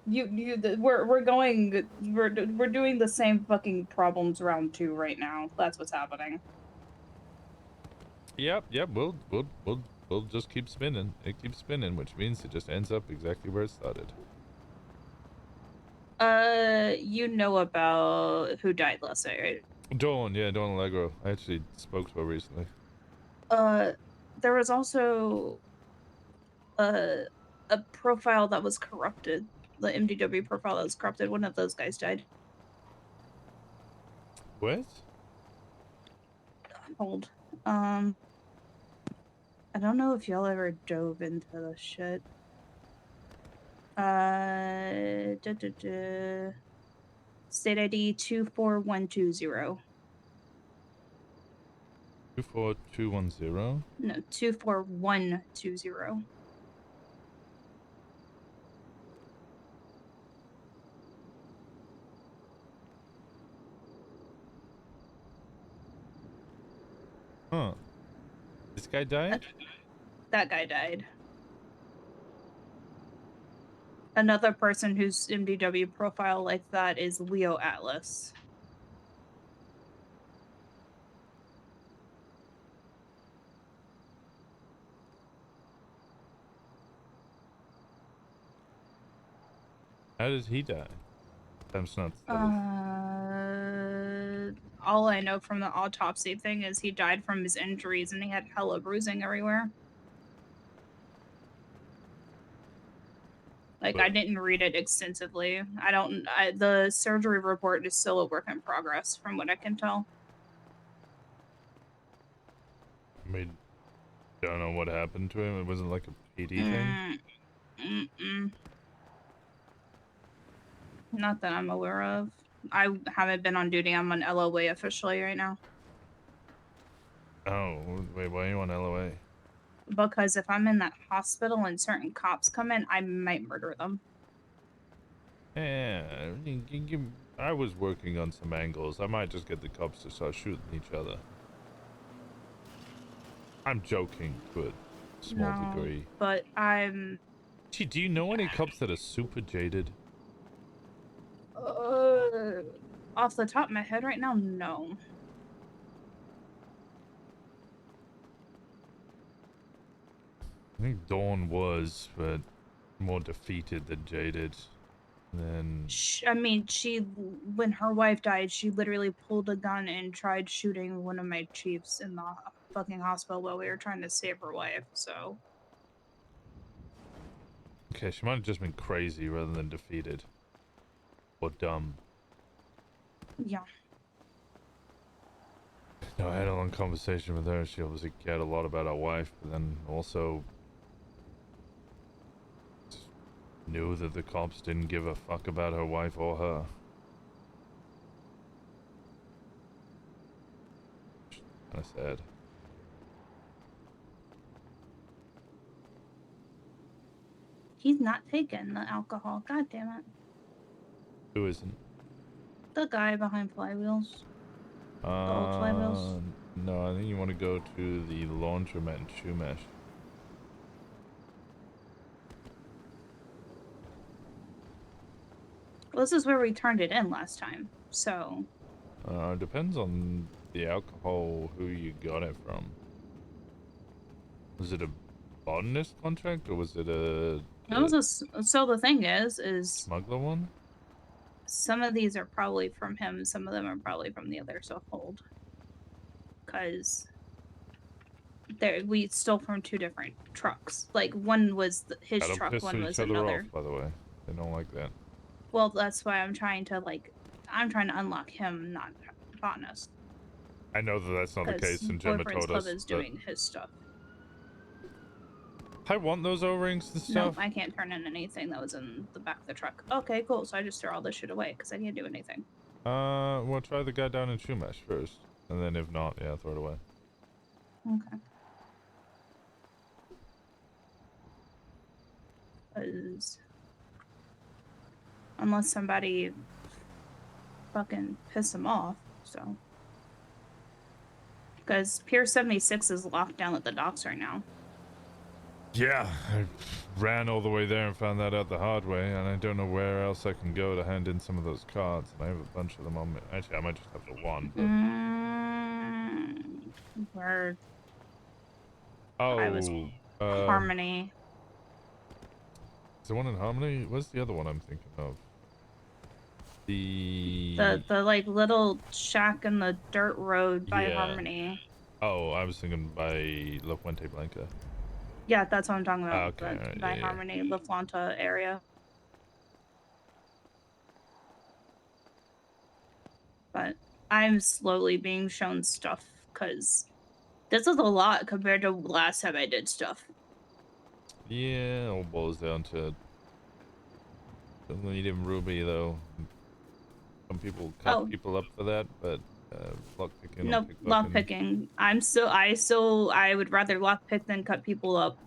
We're doing the same fucking problems round 2 right now. That's what's happening. Yep. We'll just keep spinning. It keeps spinning, which means it just ends up exactly where it started. You know about who died last night, right? Dawn Allegro. I actually spoke to her recently. there was also a profile that was corrupted. The MDW profile that was corrupted. One of those guys died. What? Hold. I don't know if y'all ever dove into the shit. State ID 24120. 24210. No, 24120. Huh. This guy died? That guy died. Another person whose MDW profile like that is Leo Atlas. How does he die? That's not. All I know from the autopsy thing is he died from his injuries and he had hella bruising everywhere. Like, I didn't read it extensively. The surgery report is still a work in progress from what I can tell. I mean, don't know what happened to him. It wasn't like a PD thing. Not that I'm aware of. I haven't been on duty. I'm on LOA officially right now. Oh, wait, why are you on LOA? Because if I'm in that hospital and certain cops come in, I might murder them. Yeah, I was working on some angles. I might just get the cops to start shooting each other. I'm joking to a small degree. But I'm... Gee, do you know any cops that are super jaded? Off the top of my head right now, no. I think Dawn was, but more defeated than jaded. And then... when her wife died, she literally pulled a gun and tried shooting one of my chiefs in the fucking hospital while we were trying to save her wife, so... Okay, she might have just been crazy rather than defeated. Or dumb. Yeah. No, I had a long conversation with her. She obviously cared a lot about her wife, but then also knew that the cops didn't give a fuck about her wife or her. Kind of sad. He's not taking the alcohol. God damn it. Who isn't? The guy behind Flywheels. The old Flywheels. No, I think you want to go to the laundromat in Shumash. Well, this is where we turned it in last time, so... Depends on the alcohol, who you got it from. Was it a botanist contract, or was it a... That was so the thing is... Smuggler one? Some of these are probably from him, some of them are probably from the other hold. Because... we stole from two different trucks. Like, one was his truck, one was another. Off, by the way. They don't like that. Well, that's why I'm trying to, I'm trying to unlock him, not botanist. I know that that's not the case, and Gemma told us is doing his stuff. I want those O-rings and stuff. No, I can't turn in anything that was in the back of the truck. Okay, cool. So I just throw all this shit away because I can't do anything. Well, try the guy down in Shumash first, and then if not, yeah, throw it away. Okay. Because unless somebody fucking piss him off, so. Because Pier 76 is locked down at the docks right now. Yeah, I ran all the way there and found that out the hard way, and I don't know where else I can go to hand in some of those cards. And I have a bunch of them on me. Actually, I might just have the one. But... Where? Oh, I was Harmony. Is the one in Harmony? What's the other one I'm thinking of? The like little shack in the dirt road by Harmony. Oh, I was thinking by La Fuente Blanca. Yeah, that's what I'm talking about. Okay, The alright, by yeah. Harmony, La Flanta area. But I'm slowly being shown stuff because this is a lot compared to last time I did stuff. Yeah, it all boils down to Needham Ruby, though. Some people cut Oh, people up for that, but lock picking or no, lock pickpocketing. picking. I would rather lock pick than cut people up.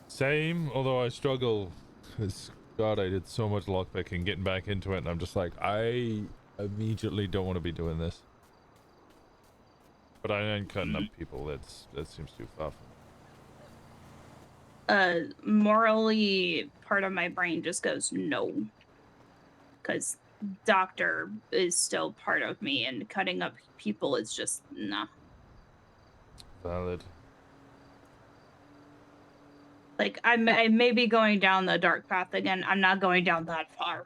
Same, although I struggle. Cause God, I did so much lockpicking, getting back into it, and I'm just like, I immediately don't want to be doing this. But I ain't cutting up people. That seems too far from me. Morally, part of my brain just goes no, because doctor is still part of me, and cutting up people is just nah. Valid. Like I may be going down the dark path again. I'm not going down that far.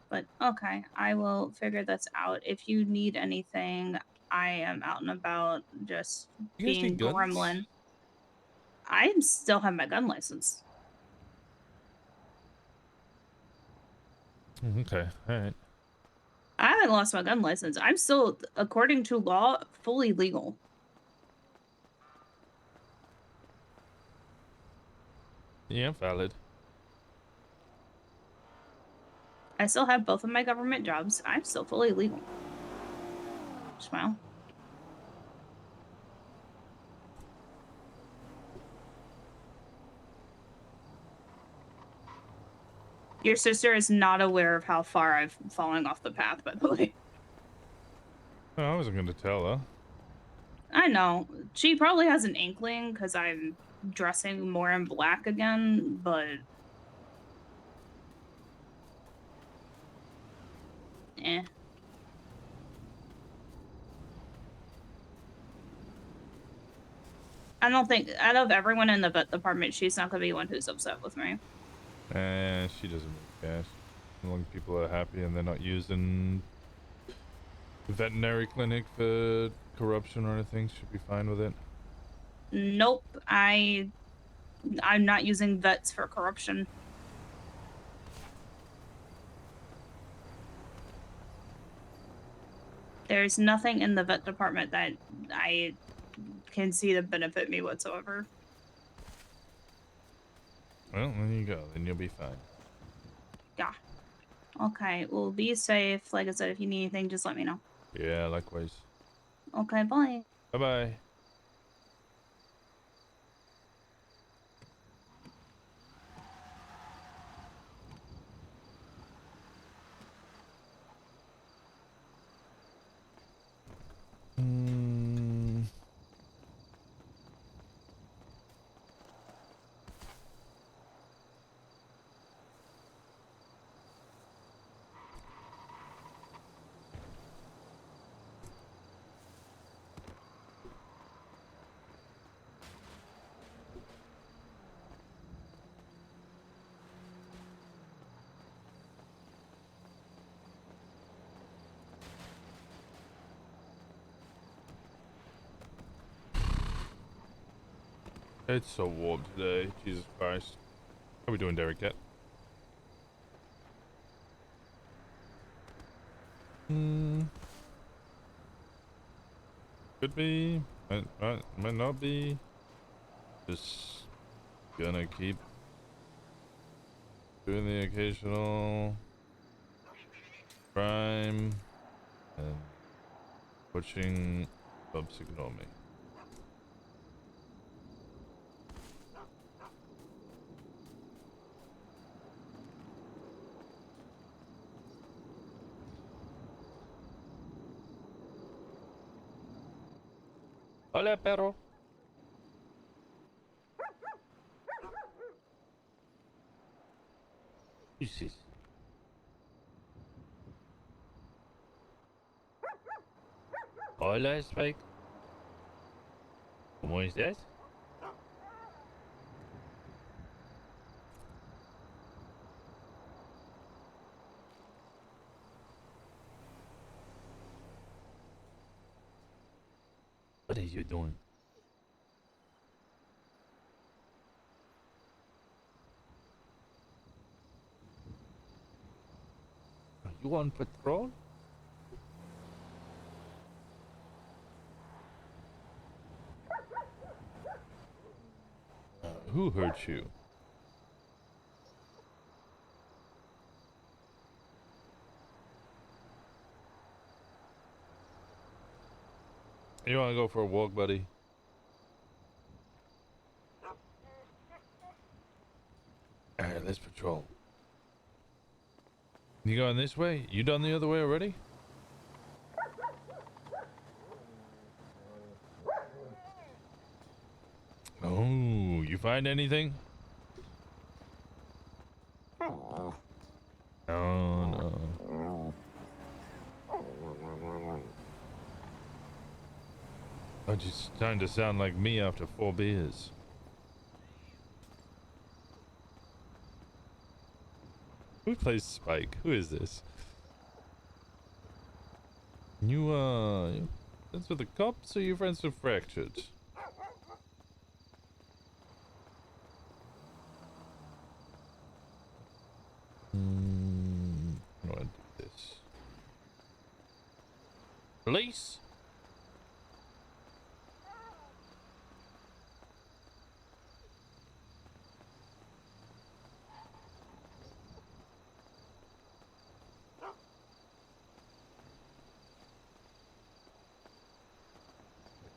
But okay, I will figure this out. If you need anything, I am out and about, just You guys being need guns? gremlin. I still have my gun license. Okay, alright. I haven't lost my gun license. I'm still, according to law, fully legal. Yeah, valid. I still have both of my government jobs. I'm still fully legal. Smile. Your sister is not aware of how far I've fallen off the path, by the way. Oh, I wasn't gonna tell her. I know. She probably has an inkling because I'm dressing more in black again, but... eh. I don't think, out of everyone in the vet department, she's not going to be one who's upset with me. She doesn't make cash. As long as people are happy and they're not using the veterinary clinic for corruption or anything, should be fine with it. Nope, I'm not using vets for corruption. There's nothing in the vet department that I can see to benefit me whatsoever. Well, there you go. Then you'll be fine. Yeah. Okay, well, be safe. Like I said, if you need anything, just let me know. Yeah, likewise. Okay, bye. Bye-bye. It's so warm today. Jesus Christ. How are we doing, Derek? Yet? Could be. Might not be. Just gonna keep doing the occasional crime and pushing subs ignore me. Hola, perro. Jesus. Hola, Spike. ¿Cómo estás? you doing? Are you on patrol? Who hurt you? You want to go for a walk, buddy? Alright, let's patrol. You going this way? You done the other way already? Oh, you find anything? Oh, no. Oh, just starting to sound like me after 4 beers. Who plays Spike? Who is this? You friends with the cops or you friends with Fractured? How do I do this? Police?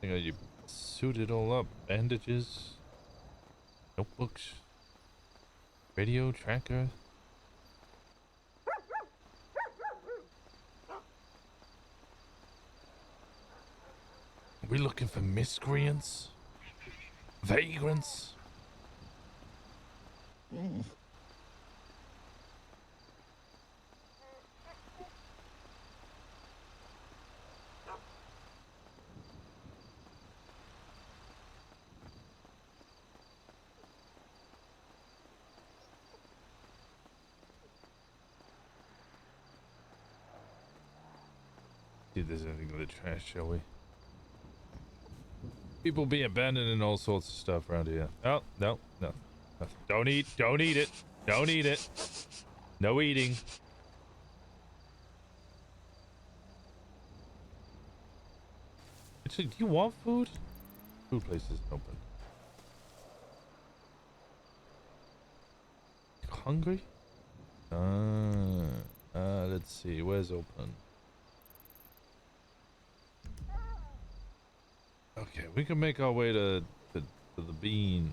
Are you suited all up? Bandages? Notebooks? Radio tracker? Are we looking for miscreants? Vagrants? See if there's anything in the trash, shall we? People be abandoning all sorts of stuff around here. Oh, no, no. Nothing. Don't eat it. Don't eat it. No eating. Actually, do you want food? Food place isn't open. You hungry? Let's see. Where's open? Okay, we can make our way to the bean.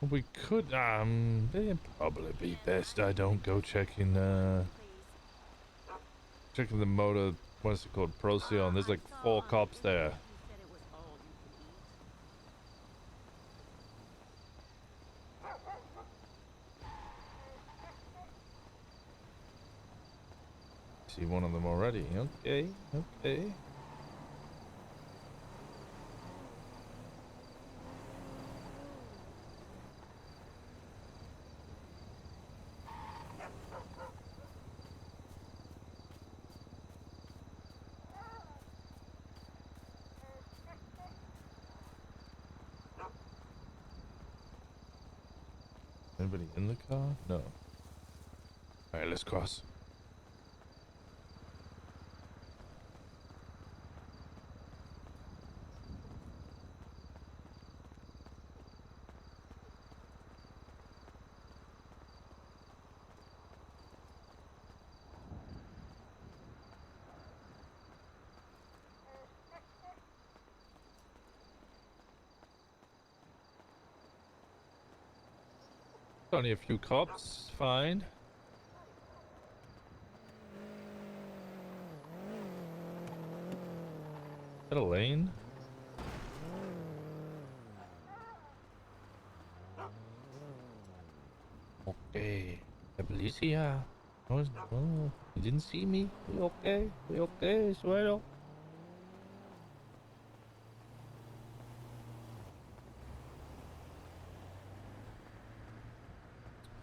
We could, it'd probably be best I don't go checking the motor, what's it called, Procyon. There's like 4 cops there. See one of them already. Okay, okay. Anybody in the car? No. Alright, let's cross. Only a few cops, fine. Is that a lane? Okay. The police here. No, no, you didn't see me. We okay? We okay, Suero?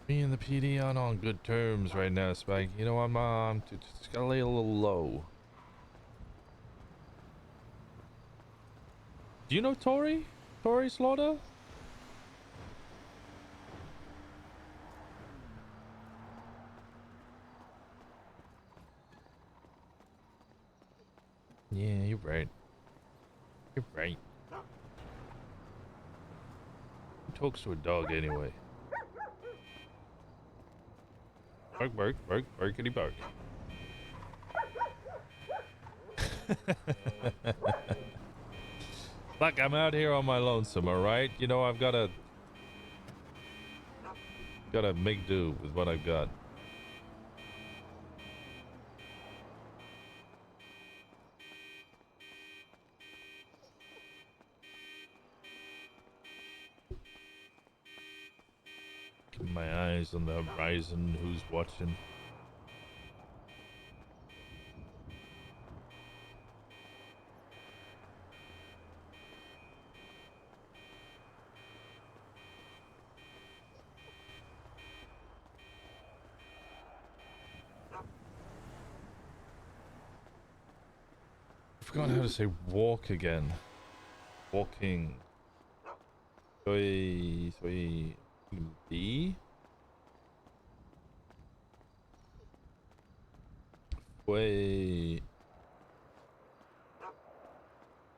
Me and the PD aren't on good terms right now, Spike. You know, I'm just gotta lay a little low. Do you know Tori? Tori Slaughter? Yeah, you're right. You're right. Who talks to a dog anyway? Bark, bark, bark, barkity bark. Look, I'm out here on my lonesome, alright? You know, I've gotta make do with what I've got. Keep my eyes on the horizon, who's watching. I forgot how to say walk again. Walking. Soy D. Fue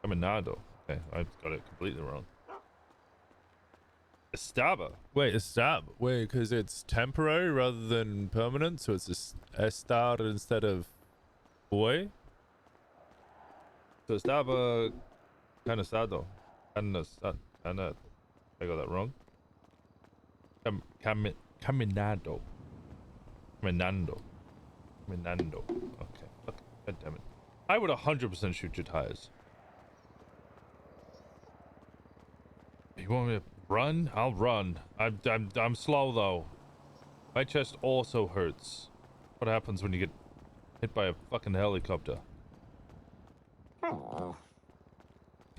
Caminado. Okay, I got it completely wrong. Estaba. Wait, estab. Wait, because it's temporary rather than permanent, so it's estar instead of fue. So estaba cansado. Cana. I got that wrong. Caminando. Caminando. Okay. God damn it. I would 100% shoot your tires. You want me to run? I'll run. I'm slow though. My chest also hurts. What happens when you get hit by a fucking helicopter?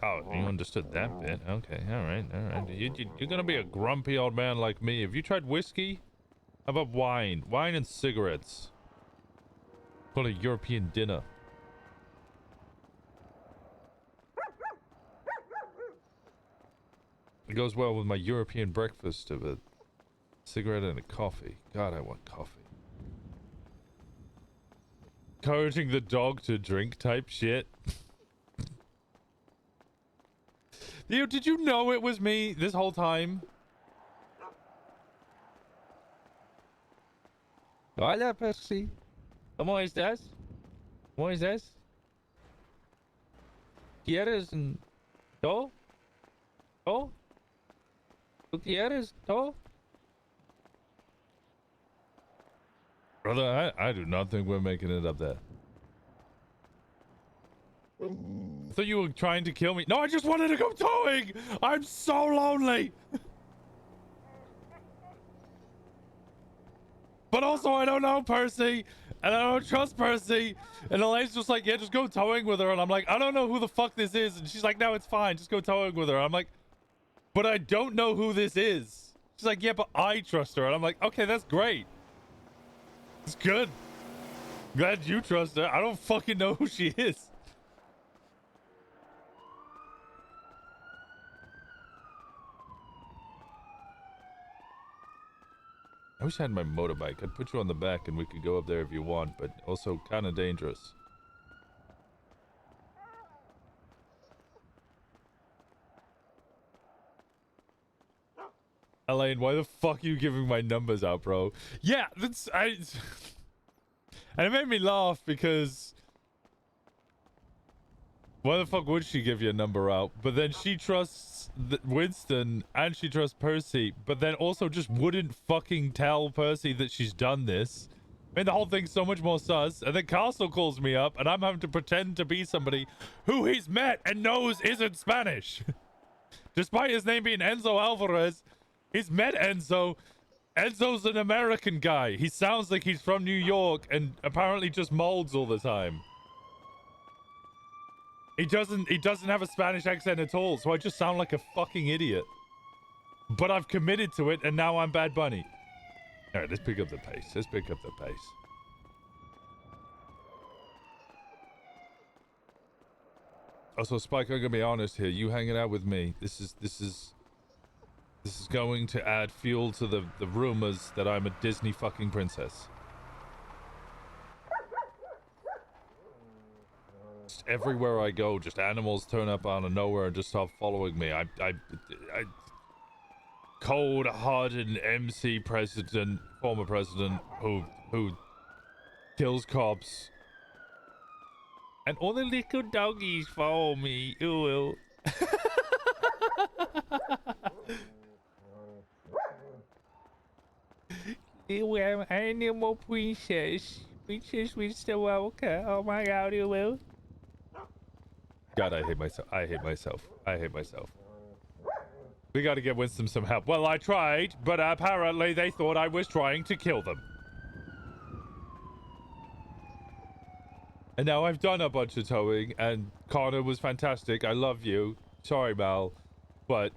Oh, you understood that bit. Okay, all right. You're gonna be a grumpy old man like me. Have you tried whiskey? How about wine? Wine and cigarettes. Call it a European dinner. It goes well with my European breakfast of a cigarette and a coffee. God, I want coffee. Encouraging the dog to drink type shit. Did you know it was me this whole time? Hola, Percy. ¿Cómo estás? ¿Cómo estás? ¿Quieres todo? ¿Todo? ¿Tú quieres todo? Brother, I do not think we're making it up there. I thought you were trying to kill me. No, I just wanted to go towing! I'm so lonely! But also, I don't know Percy, and I don't trust Percy. And Elaine's just like, yeah, just go towing with her. And I'm like, I don't know who the fuck this is. And she's like, no, it's fine. Just go towing with her. I'm like, but I don't know who this is. She's like, yeah, but I trust her. And I'm like, okay, that's great. It's good. Glad you trust her. I don't fucking know who she is. I wish I had my motorbike. I'd put you on the back and we could go up there if you want, but also kind of dangerous. Elaine, why the fuck are you giving my numbers out, bro? Yeah, and it made me laugh because why the fuck would she give you a number out? But then she trusts Winston and she trusts Percy, but then also just wouldn't fucking tell Percy that she's done this. I mean, the whole thing's so much more sus. And then Castle calls me up and I'm having to pretend to be somebody who he's met and knows isn't Spanish. Despite his name being Enzo Alvarez, he's met Enzo. Enzo's an American guy. He sounds like he's from New York and apparently just molds all the time. He doesn't have a Spanish accent at all, so I just sound like a fucking idiot. But I've committed to it, and now I'm Bad Bunny. All right, let's pick up the pace. Let's pick up the pace. Also, Spike, I'm gonna be honest here. You hanging out with me, this is going to add fuel to the rumors that I'm a Disney fucking princess. Just everywhere I go, just animals turn up out of nowhere and just start following me. I cold-hearted MC president, former president, who kills cops. And all the little doggies follow me. Ooh. You are animal princess. Princess Winston Walker. Oh my god, you will. God, I hate myself. I hate myself. I hate myself. We gotta get Winston some help. Well, I tried, but apparently they thought I was trying to kill them. And now I've done a bunch of towing, and Connor was fantastic. I love you. Sorry, Mal, but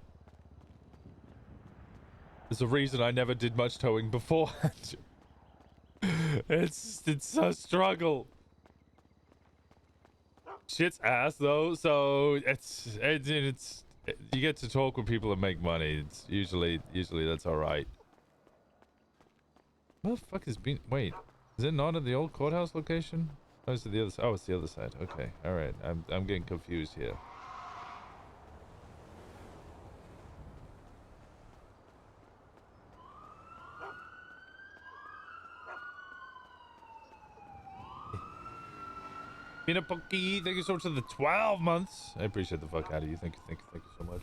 there's a reason I never did much towing beforehand. It's a struggle. Shit's ass though, so it's you get to talk with people and make money. It's usually that's all right. What the fuck is being? Wait, is it not at the old courthouse location? Oh, is it the other side? Oh, it's the other side. Okay, all right. I'm getting confused here. Peanut Punky, thank you so much for the 12 months. I appreciate the fuck out of you. Thank you so much.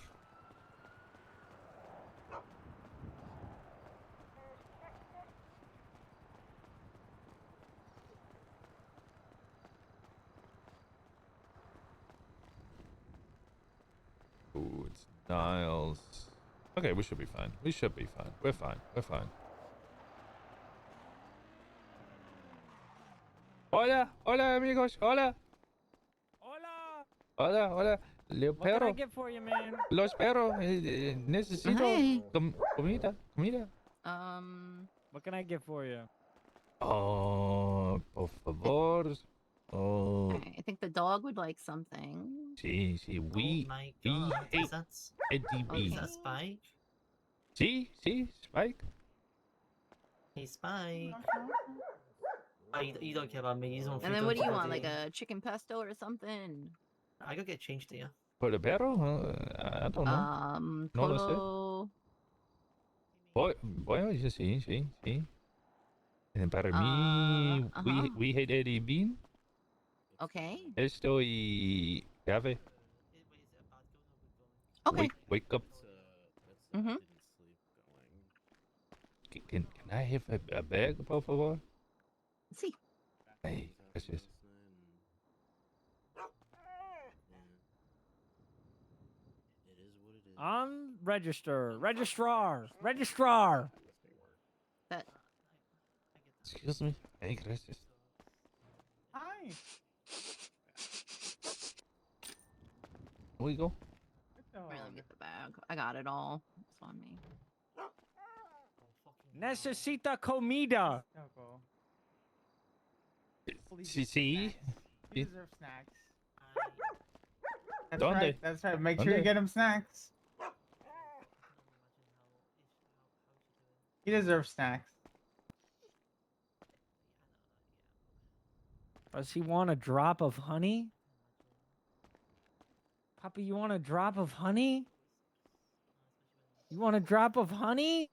Ooh, it's Niles. Okay, we should be fine. We should be fine. We're fine. We're fine. Hola, hola, amigos. Hola. Hola. Hola, hola. Leo What can I perro. get for you, man? Los perros. Necesito Hi. comida. Comida. What can I get for you? Oh, por favor. Oh, Okay, I think the dog would like something. sí, sí. We Oh my god, hate is that, Eddie Okay. is B. that Spike? Sí, sí, Spike. Hey Spike. Oh, you don't care about me, you don't And then what do you want? Like a chicken pesto or something? I go get change to you. For the perro? I don't know. No lo sé. Polo. Bueno, sí, sí, sí. And para mí, we hate Eddie Bean. Okay. Esto y café. Okay. Wake up. Mm-hmm. Can I have a bag, por favor? See. Hey, gracias. On registrar. That. Excuse me. Hey, gracias. Hi. Here we go. Right, let me get the bag. I got it all. It's on me. Necesita comida. Sí, sí. He deserves snacks. That's ¿Dónde? right. That's right. Make sure you ¿Dónde? get him snacks. He deserves snacks. Does he want a drop of honey? Puppy, you want a drop of honey? You want a drop of honey?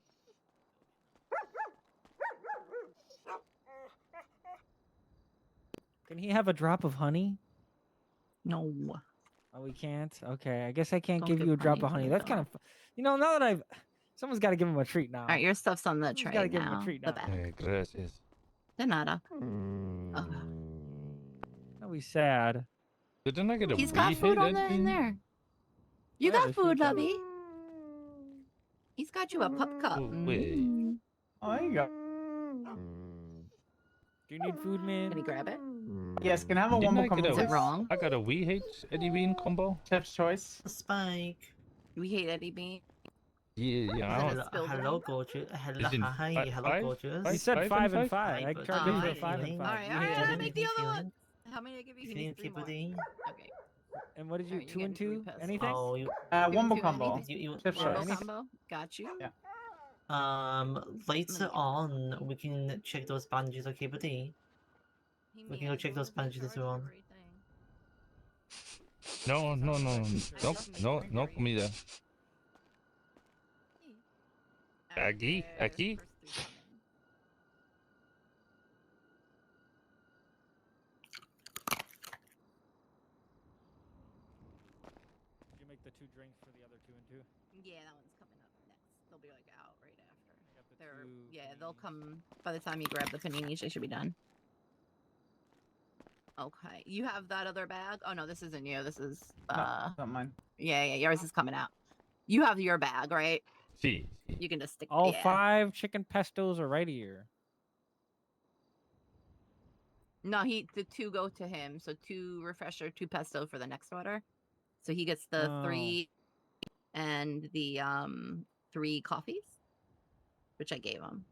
Can he have a drop of honey? No. Oh, we can't? Okay, I guess I can't Don't give give you a drop honey of to honey. the That's kind of... You know, now that I've... Someone's got to give him a treat now. All right, your stuff's on the Someone's tray gotta give him a now. treat The now. bag. Hey, gracias. De nada. That'll be sad. Didn't I get a He's got wee food hit on at in me? there. You Yeah, got the food, food cup. Lovey. He's got you a pup cup. Oh, wait. Oh, there you go. Do you need food, man? Can he grab it? Yes, can I have a Didn't one I more get a- Is it please? wrong? I got a wee hate Eddie Bean combo. Chef's choice. Spike. We hate Eddie Bean. Yeah, I don't. Hello, gorgeous. Hello, Isn't hi, hello, five? gorgeous. He said 5 and 5. Hi, I buddy. tried to How do you a 5 and feeling? 5. Alright, You alright, hit alright, it. make the other one. Feeling? How many I give you? You He feeling needs 3 more. puberty? Okay. And what did you, Alright, 2 you're and getting 2? 3 pesos. Anything? Oh, you, Wombo two combo. anything? you, Shift Yeah, Combo choice. anything. combo. Got you. Yeah. later get on, we can check those bandages, okay, buddy? We can go check those bandages later on. No, no, no, no comida. Aquí, aquí. Did you make the 2 drinks for the other 2 and 2? Yeah, that one's coming up next. They'll be like out right after. Got the They're 2 yeah, they'll paninis. come by the time you grab the paninis. They should be done. Okay, you have that other bag. Oh no, this isn't you. This is No, not mine. yeah, yours is coming out. You have your bag, right? See. You can just stick. All yeah. 5 chicken pestos are right here. No, the 2 go to him. So 2 refresher, 2 pesto for the next order. So he gets the Oh. 3 and the 3 coffees, which I gave him.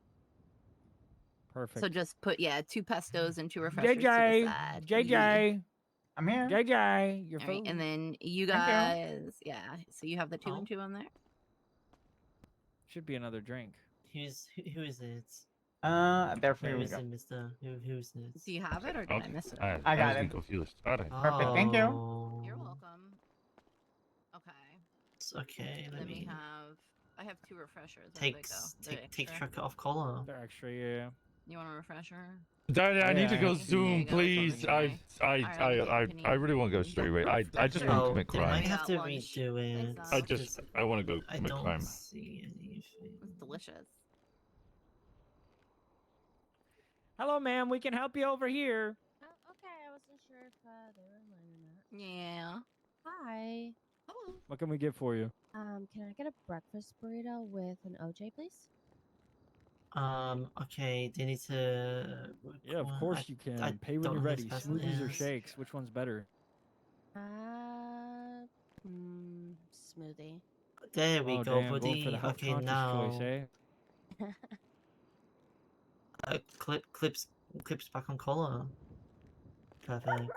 Perfect. So just put 2 pestos and 2 refreshers to the JJ, side. JJ, I'm here. JJ, your All right, food. and then you Thank guys, so you have the 2 Oh. and 2 on there. Should be another drink. Who is it? There Who we is go. it, mister? Who's it? Do you have it or did I miss it? I got was it. confused. All right. Perfect, thank you. Oh. You're welcome. Okay. Okay, Let let me me have. I have 2 refreshers. Where take they go? They're take extra. tracker off collar. They're extra, yeah. You want a refresher? Daddy, I need to Yeah, go yeah. There you soon, go, please. it's on I really want to go straight away. I just want to commit Then I crime. have to Got lunch. redo it. Thanks, I want to go I commit don't crime. see anything. It's delicious. Hello, ma'am. We can help you over here. Oh, okay. I wasn't sure if they were online or not. Yeah. Hi. Hello. What can we get for you? Can I get a breakfast burrito with an OJ, please? Okay, they need to. Yeah, of course you can. Pay when don't you're know ready. whose best Smoothies or is. shakes? Which one's better? Smoothie. There we Oh, go, damn, going for the buddy. health Okay, conscious now choice, eh? clips back on collar. Perfect.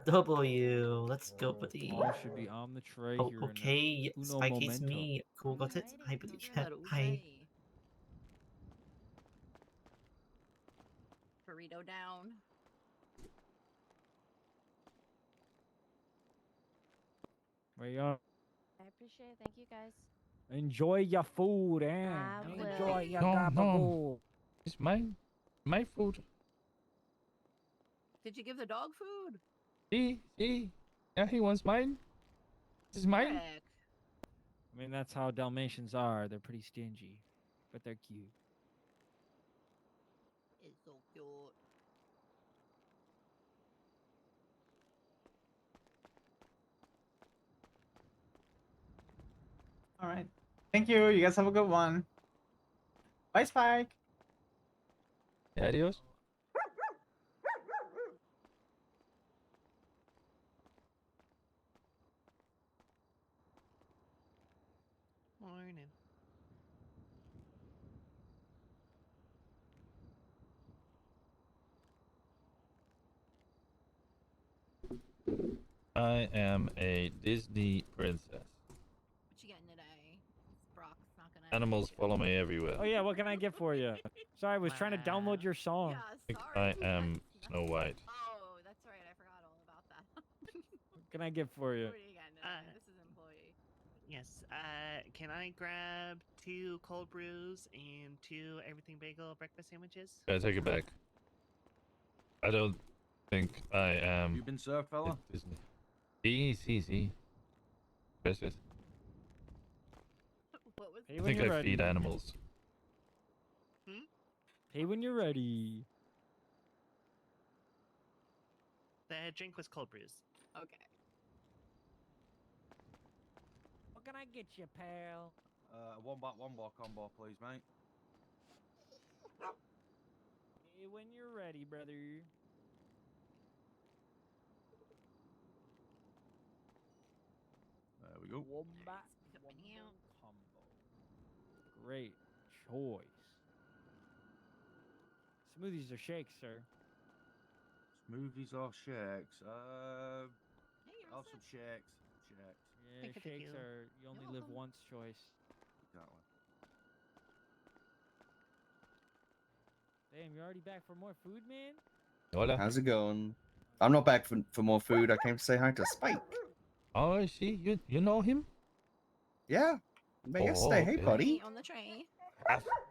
W. Let's go, buddy. All should be on the tray Oh, here. in okay. uno Spike hates momento. me. Cool, got it. Hi, buddy. Hi. Okay. Burrito down. Where you are? I appreciate it. Thank you, guys. Enjoy your food, eh? I will. Enjoy your No, gabagool. It's my food. Did you give the dog food? See. Yeah, he wants mine. This is mine. Frick. I mean, that's how Dalmatians are. They're pretty stingy, but they're cute. It's so cute. All right. Thank you. You guys have a good one. Bye, Spike. Adios. Morning. I am a Disney princess. What you getting today? Brock's not gonna. Animals follow me everywhere. Oh yeah, what can I get for you? Sorry, I was trying to download your song. Yeah, I sorry. am Snow White. Oh, that's right. I forgot all about that. What can I get for you? What are you getting today? This is employee. Yes. Can I grab 2 cold brews and 2 everything bagel breakfast sandwiches? I take it back. I don't think I am. You been served, fella? Disney. See. Yes. What was Pay I when think you're I ready. feed animals. Pay when you're ready. The drink was cold brews. Okay. What can I get you, pal? One back, one bar combo, please, mate. Pay when you're ready, brother. There we go. One back, Pick up one an out. combo. Great choice. Smoothies or shakes, sir? Smoothies or shakes? I'll have some shakes. Shakes. Yeah, Thank you, shakes thank you. are you only live once choice. Exactly. Damn, you're already back for more food, man? Hola. How's it going? I'm not back for more food. I came to say hi to Spike. Oh, I see. You know him? Yeah. But yesterday. Hey, okay. buddy. On the train.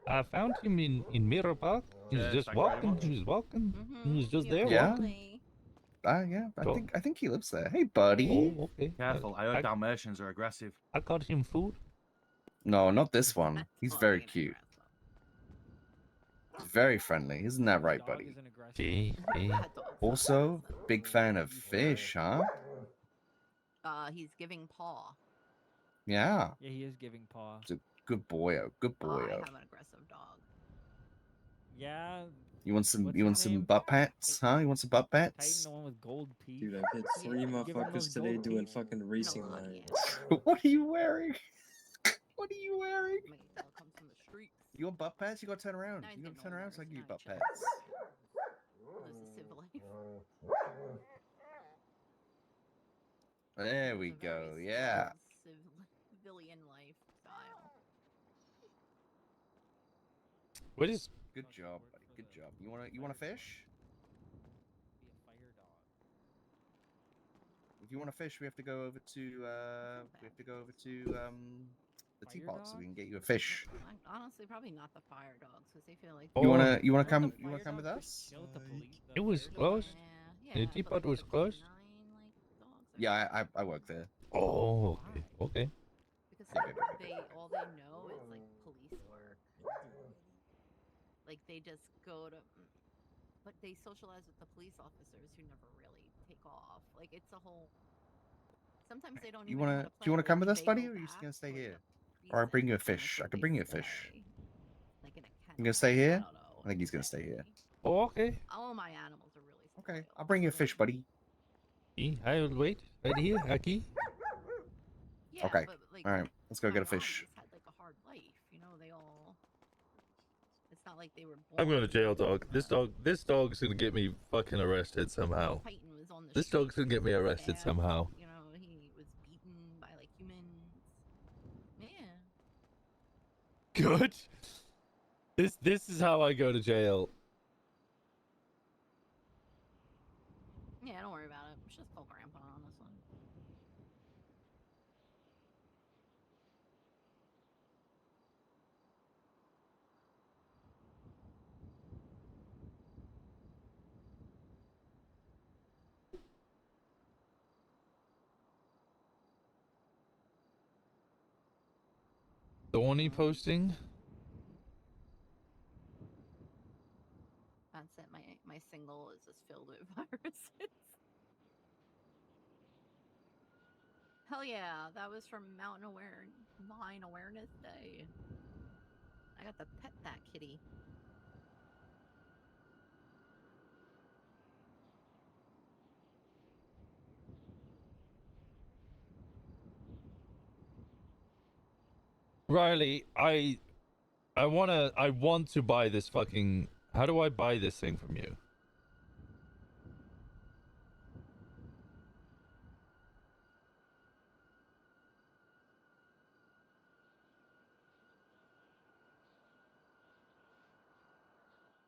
I found him in Mirror Park. He was Yes, just thank you very walking. much. He was walking. He was just there Yeah. walking. Yeah. Cool. I think he lives there. Hey, buddy. Oh, okay. Careful, I heard Dalmatians are aggressive. I got him food. No, not this one. He's very cute. He's very friendly. Isn't that right, buddy? Gee. Also, big fan of fish, huh? He's giving paw. Yeah. Yeah, he is giving paw. He's a good boyo. Good I boyo. have an aggressive dog. Yeah. You want some? What's You want his some name? butt pats? Huh? You want some butt Titan, pats? the one with gold teeth. Dude, I've hit 3 motherfuckers today doing fucking racing lines. What are you wearing? What are you wearing? My dog comes from the streets. You want butt pads? You gotta turn around. No, he's You gotta getting turn around older, so I he's can give you not butt chill. pads. Lives a civ life. There we go. Yeah. Civilian lifestyle. What is? Good job, buddy. Good job. You wanna fish? Be a fire dog. If you want to fish, we have to go over to the teapot so we can get you a fish. Honestly, probably not the fire dogs because they feel like. You wanna come with us? It was closed. The teapot was closed. Yeah, I work there. Oh, okay. Because all they know is like police work. Like they just go to, but they socialize with the police officers who never really take off. Like it's a whole. Sometimes they don't. You even know how wanna? to Do you wanna play, come like, with us, they buddy, go or are you just back gonna stay to, here? like, Or I bring you a recess fish. and I can bring you a they fish. stay, like in a You gonna stay here? I think he's gonna stay here. Oh, okay. All my animals are really. Okay, I'll bring you a fish, buddy. I'll wait right here, Aki. Yeah, Okay. but, like, All right. Let's go my get a mom fish. just had like a hard life, you know. They all. It's not like they were born. I'm going to jail, dog. This dog's gonna get me fucking arrested somehow. Titan was on the This street, dog's gonna get me arrested and, somehow. You know, he was beaten by like humans. Yeah. Good. This is how I go to jail. Yeah, don't worry about it. Just call Grandpa on this one. Thorny posting. That's it. My single is just filled with viruses. Hell yeah, that was from Mine Awareness Day. I got to pet that kitty. Riley, I want to buy this fucking. How do I buy this thing from you?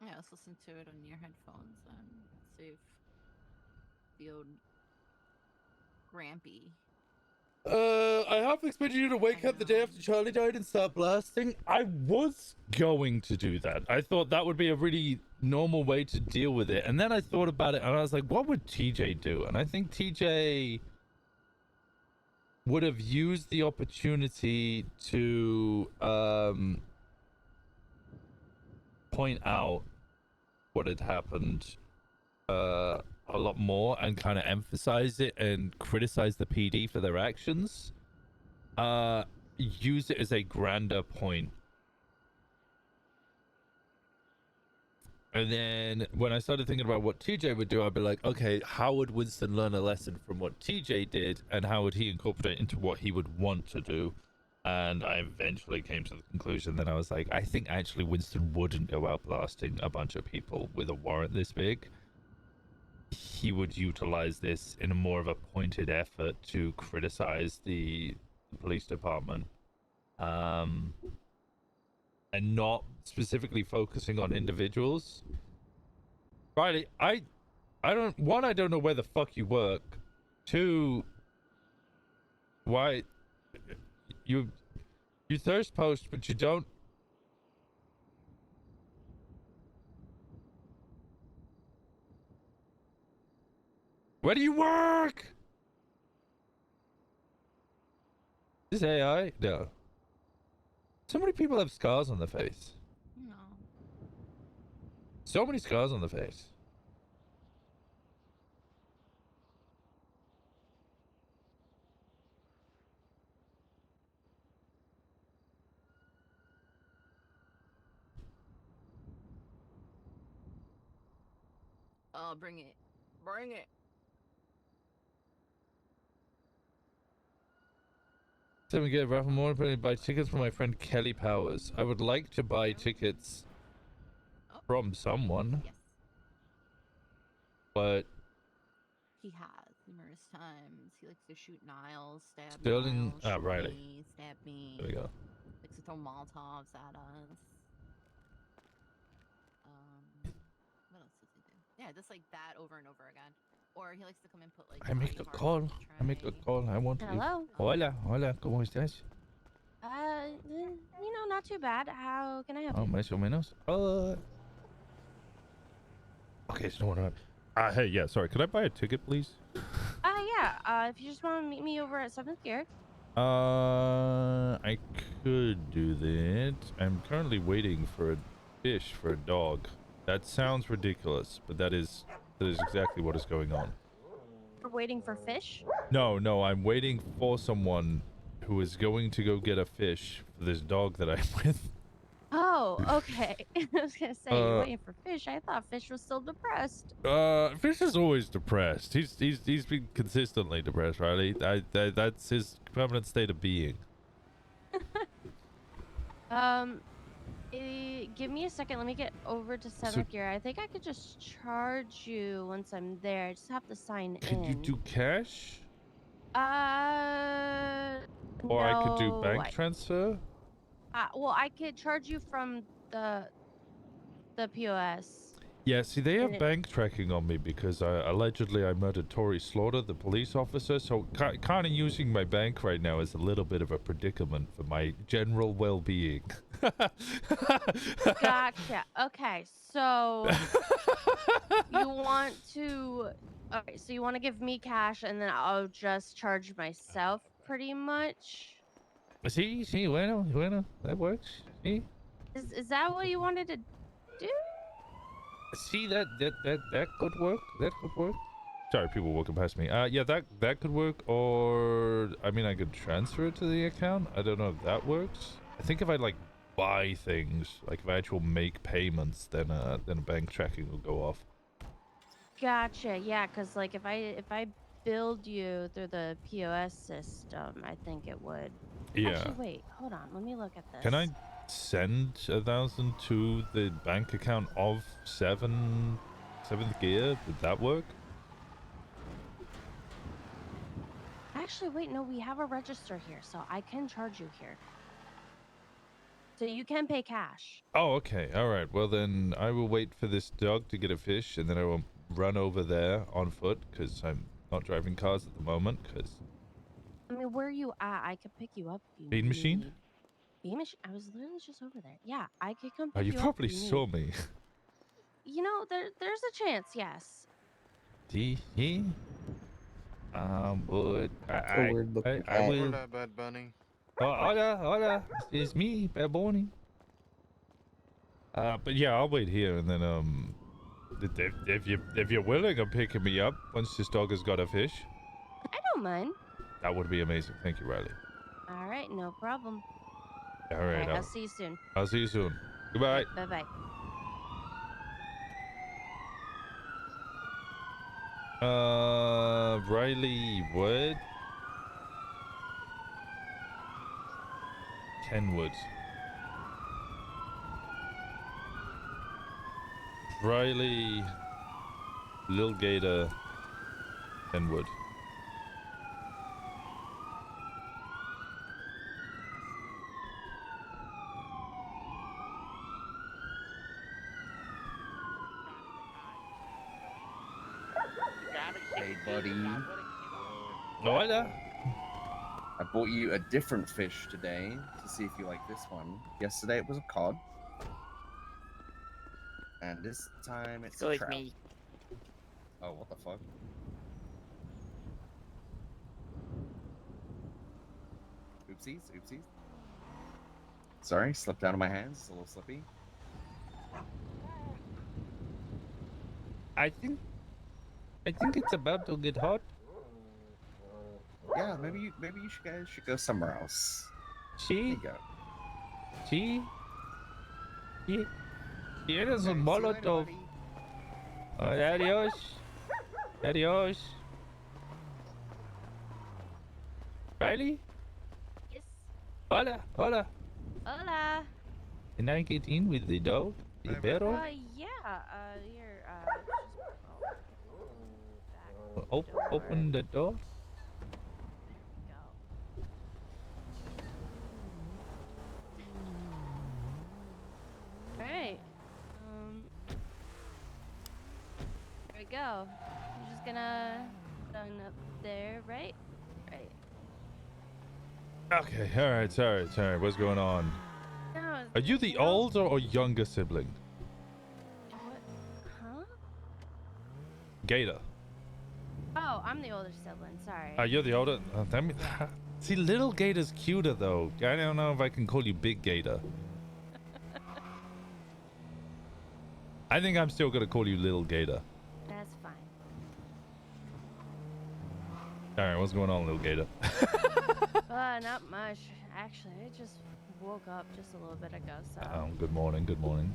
Yeah, let's listen to it on your headphones and save the old Grampy. I half expected you to wake up the day after Charlie died and start blasting. I was going to do that. I thought that would be a really normal way to deal with it. And then I thought about it and I was like, what would TJ do? And I think TJ would have used the opportunity to point out what had happened a lot more and kind of emphasize it and criticize the PD for their actions. Use it as a grander point. And then when I started thinking about what TJ would do, I'd be like, okay, how would Winston learn a lesson from what TJ did and how would he incorporate it into what he would want to do? And I eventually came to the conclusion that I was like, I think actually Winston wouldn't go out blasting a bunch of people with a warrant this big. He would utilize this in a more of a pointed effort to criticize the police department. And not specifically focusing on individuals. Riley, I don't, one, I don't know where the fuck you work. Two, why you thirst post, but you don't. Where do you work? Is this AI? No. So many people have scars on their face. No. So many scars on the face. Oh, bring it. Bring it. So we get raffle more to buy tickets for my friend Kelly Powers. I would like to buy tickets from someone. Yes. But He has numerous times. He likes to shoot Niles, stab Sterling, Niles, shoot Riley. me, stab me. There we go. Likes to throw Molotovs at us. What else does he do? Yeah, just like that over and over again. Or he likes to come and put like. I make a call. I make a call. I want to. Hello. Hola, hola, ¿cómo estás? You know, not too bad. How can I help Oh, you? más o menos. Okay, so what? Hey, yeah, sorry. Could I buy a ticket, please? Yeah. If you just want to meet me over at 7th Gear. I could do that. I'm currently waiting for a fish for a dog. That sounds ridiculous, but that is exactly what is going on. We're waiting for fish. No, I'm waiting for someone who is going to go get a fish for this dog that I'm with. Oh, okay. I was gonna say you're waiting for fish. I thought fish was still depressed. Fish is always depressed. He's been consistently depressed, Riley. That's his permanent state of being. Give me a second. Let me get over to 7th Gear. I think I could just charge you once I'm there. I just have to sign in. Could you do cash? Or No, I could do bank transfer? well, I could charge you from the POS. Yeah, see, they have bank tracking on me because allegedly I murdered Tori Slaughter, the police officer, so kind of using my bank right now is a little bit of a predicament for my general well-being. Gotcha. Okay, so you want to... Okay, so you want to give me cash and then I'll just charge myself pretty much? Sí, bueno, that works. Sí. Is that what you wanted to do? See, that could work. That could work. Sorry, people walking past me. Yeah, that could work. Or I mean, I could transfer it to the account. I don't know if that works. I think if I like buy things, like if I actually make payments, then a bank tracking will go off. Gotcha. Yeah, because like if I build you through the POS system, I think it would. Yeah. Actually, wait. Hold on. Let me look at this. Can I send 1,000 to the bank account of 7th Gear? Would that work? Actually, wait. No, we have a register here, so I can charge you here. So you can pay cash. Oh, okay. All right. Well, then I will wait for this dog to get a fish, and then I will run over there on foot because I'm not driving cars at the moment. Because I mean, where are you at? I could pick you up. If you Bean machine? need. Bean machine? I was literally just over there. Yeah, I could come Oh, pick you you probably up. if you saw need. me. You know, there's a chance. Yes. He? But I will. Hola, Bad Bunny. Oh, hola. It's me, Bad Bunny. But yeah, I'll wait here, and then if you're willing of picking me up once this dog has got a fish, I don't mind. that would be amazing. Thank you, Riley. All right, no problem. All right, I'll see you soon. I'll see you soon. Goodbye. Bye bye. Riley, what? Kenwood. Riley, Lil Gator, Kenwood. Hey, buddy. Hola. I bought you a different fish today to see if you like this one. Yesterday it was a cod. And this time it's a trout. Me. Oh, what the fuck? Oopsies, oopsies. Sorry, slipped out of my hands. It's a little slippy. I think it's about to get hot. Yeah, maybe you guys should go somewhere else. See? There See? Here is a Okay, Molotov. Adios. Adios. Riley? Yes. Hola, hola. Hola. Can I get in with the dog? The perro? Yeah. Here. Open the door. Alright. There we go. I'm just gonna done up there, right? Right. Okay, alright, sorry. What's going on? No, Are you the older or younger sibling? what? Huh? Gator. Oh, I'm the older sibling, sorry. You're the older. See, little Gator's cuter though. I don't know if I can call you Big Gator. I think I'm still gonna call you Little Gator. That's fine. Alright, what's going on, Little Gator? Not much. Actually, I just woke up just a little bit ago, so. Oh, good morning. Morning.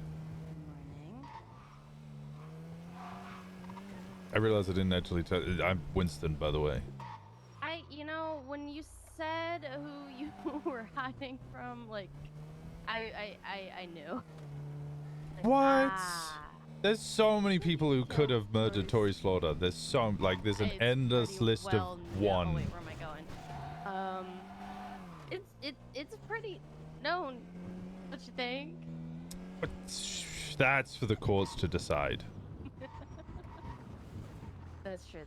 I realized I didn't actually tell. I'm Winston, by the way. When you said who you were hiding from, like, I knew. Like, What? There's so many people who could have murdered Tori Slaughter. There's an endless list of one. Oh, wait, where am I going? It's pretty known. What you think? That's for the courts to decide. That's true.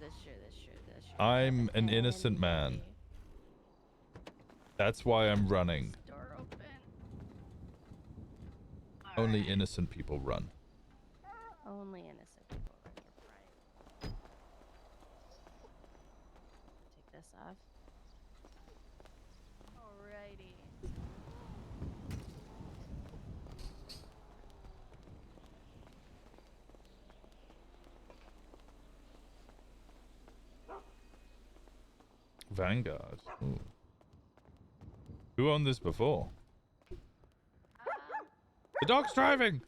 I'm an innocent man. That's why I'm running. Door open. Only innocent people run. Only innocent people, right? Take this off. Alrighty. Vanguard. Ooh. Who owned this before? The dog's driving!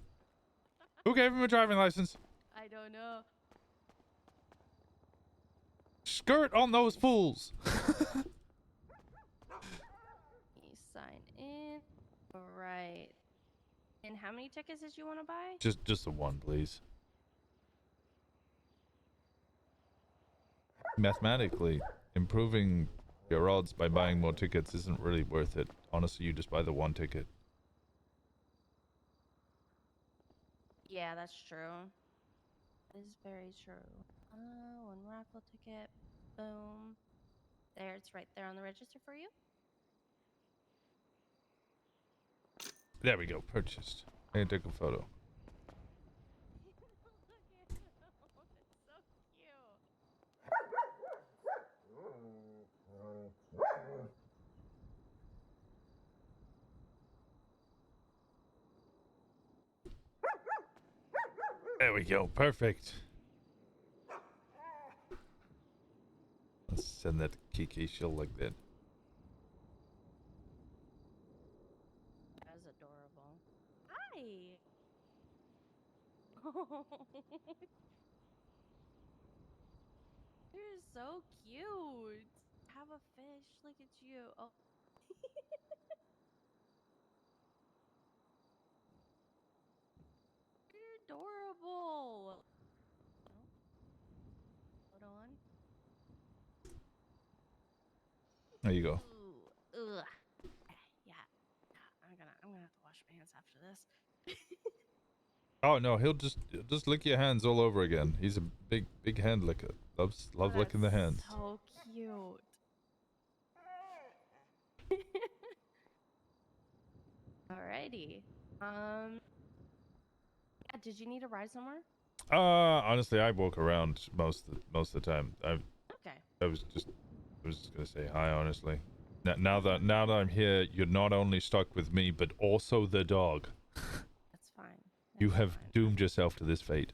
Who gave him a driving license? I don't know. Skirt on those fools! You sign in. Alright. And how many tickets did you want to buy? Just the one, please. Mathematically, improving your odds by buying more tickets isn't really worth it. Honestly, you just buy the one ticket. Yeah, that's true. That is very true. One raffle ticket. Boom. There, it's right there on the register for you. There we go, purchased. I can take a photo. There we go, perfect. Let's send that Kiki shell like that. That was adorable. Hi! You're so cute. Have a fish. Look at you. Oh. adorable. Hold on. There you go. Ooh, ugh. Yeah. I'm gonna have to wash my hands after this. Oh no, he'll just lick your hands all over again. He's a big hand licker. Loves licking the hands. So cute. Alrighty. Yeah, did you need a ride somewhere? Honestly, I walk around most of the time. Okay. I was just gonna say hi. Honestly, now that I'm here, you're not only stuck with me, but also the dog. That's fine. You have doomed yourself to this fate.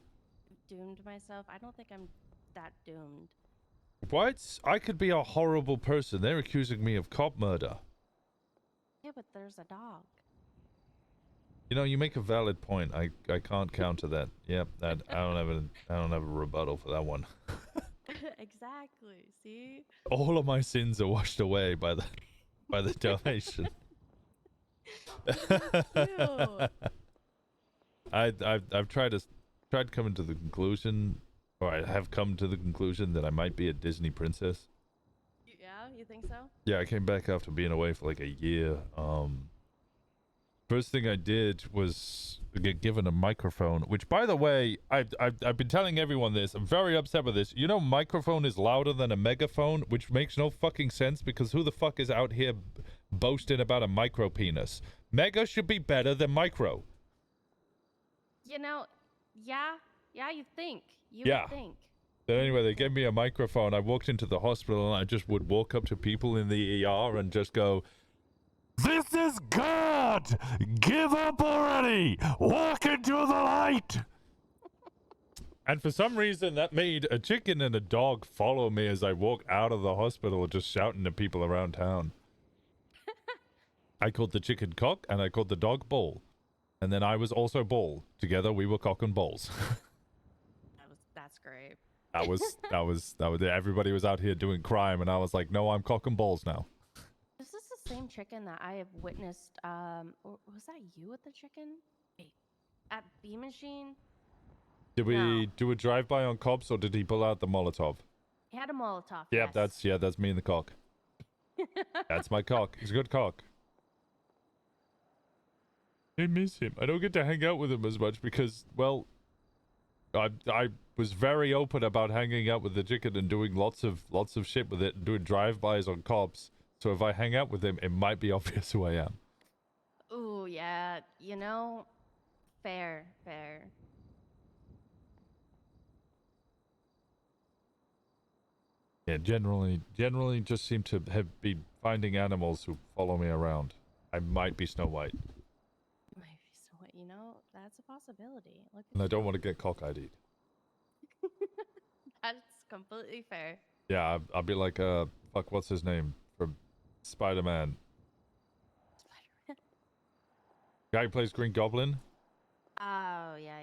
Doomed myself? I don't think I'm that doomed. What? I could be a horrible person. They're accusing me of cop murder. Yeah, but there's a dog. You know, you make a valid point. I can't counter that. Yep, that I don't have a rebuttal for that one. Exactly. See? All of my sins are washed away by the donation. I've tried coming to the conclusion, or I have come to the conclusion that I might be a Disney princess. Yeah, you think so? Yeah, I came back after being away for like a year. First thing I did was get given a microphone, which, by the way, I've been telling everyone this. I'm very upset with this. You know, microphone is louder than a megaphone, which makes no fucking sense because who the fuck is out here boasting about a micro penis? Mega should be better than micro. You know, yeah, you think. You Yeah. would think. But anyway, they gave me a microphone. I walked into the hospital and I just would walk up to people in the ER and just go, "This is God! Give up already! Walk into the light!" And for some reason, that made a chicken and a dog follow me as I walk out of the hospital, just shouting to people around town. I called the chicken Cock and I called the dog Ball. And then I was also Ball. Together, we were Cock and Balls. That's great. That was everybody was out here doing crime, and I was like, no, I'm Cock and Balls now. Is this the same chicken that I have witnessed? Or was that you with the chicken? Wait, at B Machine? Did we do a drive-by on cops, or did he pull out the Molotov? He had a Molotov. Yep, yes. that's me and the cock. That's my cock. He's a good cock. I miss him. I don't get to hang out with him as much because, well, I was very open about hanging out with the chicken and doing lots of shit with it and doing drive-bys on cops. So if I hang out with him, it might be obvious who I am. Ooh, yeah. You know, fair. Yeah, generally just seem to have been finding animals who follow me around. I might be Snow White. You know, that's a possibility. Look And I don't want to get cock ID'd. That's completely fair. Yeah, I'll be like, fuck, what's his name? From Spider-Man. Guy who plays Green Goblin? Oh, yeah.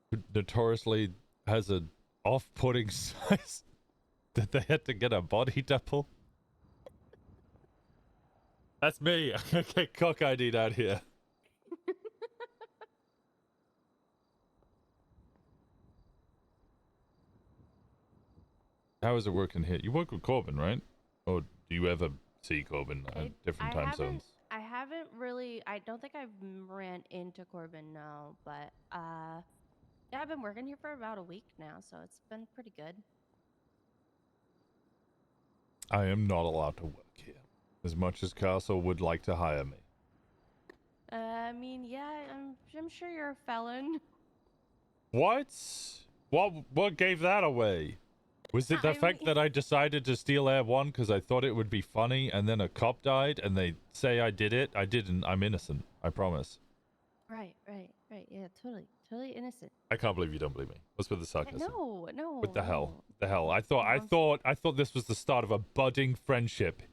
Who notoriously has an off-putting size that they had to get a body double. That's me. I'm gonna get cock ID'd out here. How is it working here? You work with Corbin, right? Or do you ever see Corbin at different time zones? I haven't really. I don't think I've ran into Corbin, no. But yeah, I've been working here for about a week now, so it's been pretty good. I am not allowed to work here, as much as Castle would like to hire me. I mean, yeah, I'm sure you're a felon. What? What gave that away? Was it the fact that I decided to steal Air 1 because I thought it would be funny, and then a cop died, and they say I did it? I didn't. I'm innocent. I promise. Right. Yeah, totally innocent. I can't believe you don't believe me. What's with the sarcasm? No. What the hell? The hell? I thought this was the start of a budding friendship,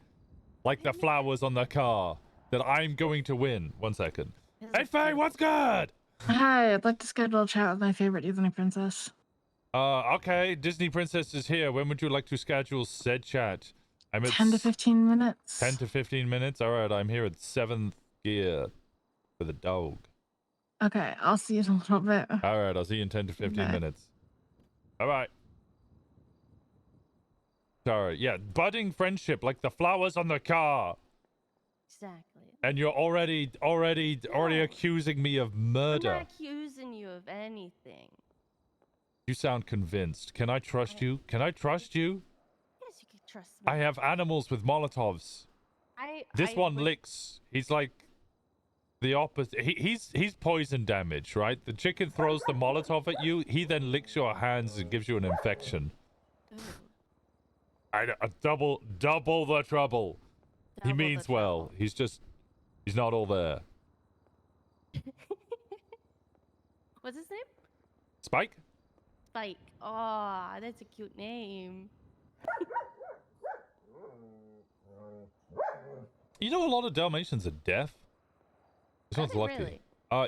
like the flowers on the car. That I'm going to win. 1 second. Hey, Faye, what's good? Hi, I'd like to schedule a chat with my favorite Disney princess. Okay, Disney Princess is here. When would you like to schedule said chat? I'm at 10 to 15 minutes. 10 to 15 minutes? Alright, I'm here at 7th gear for the dog. Okay, I'll see you in a little bit. All right, I'll see you in 10 to 15 Bye. minutes. Bye-bye. Sorry. Yeah, budding friendship like the flowers on the car. Exactly. And you're already accusing me of I'm murder. not accusing you of anything. You sound convinced. Can I trust you? Can I trust you? Yes, you can trust me. I have animals with Molotovs. This one licks. He's like the opposite. He's poison damage, right? The chicken throws the Molotov at you. He then licks your hands and gives you an infection. Double the trouble. He means well. He's not all there. What's his name? Spike? Spike. Oh, that's a cute name. You know, a lot of Dalmatians are deaf. This one's lucky. Really?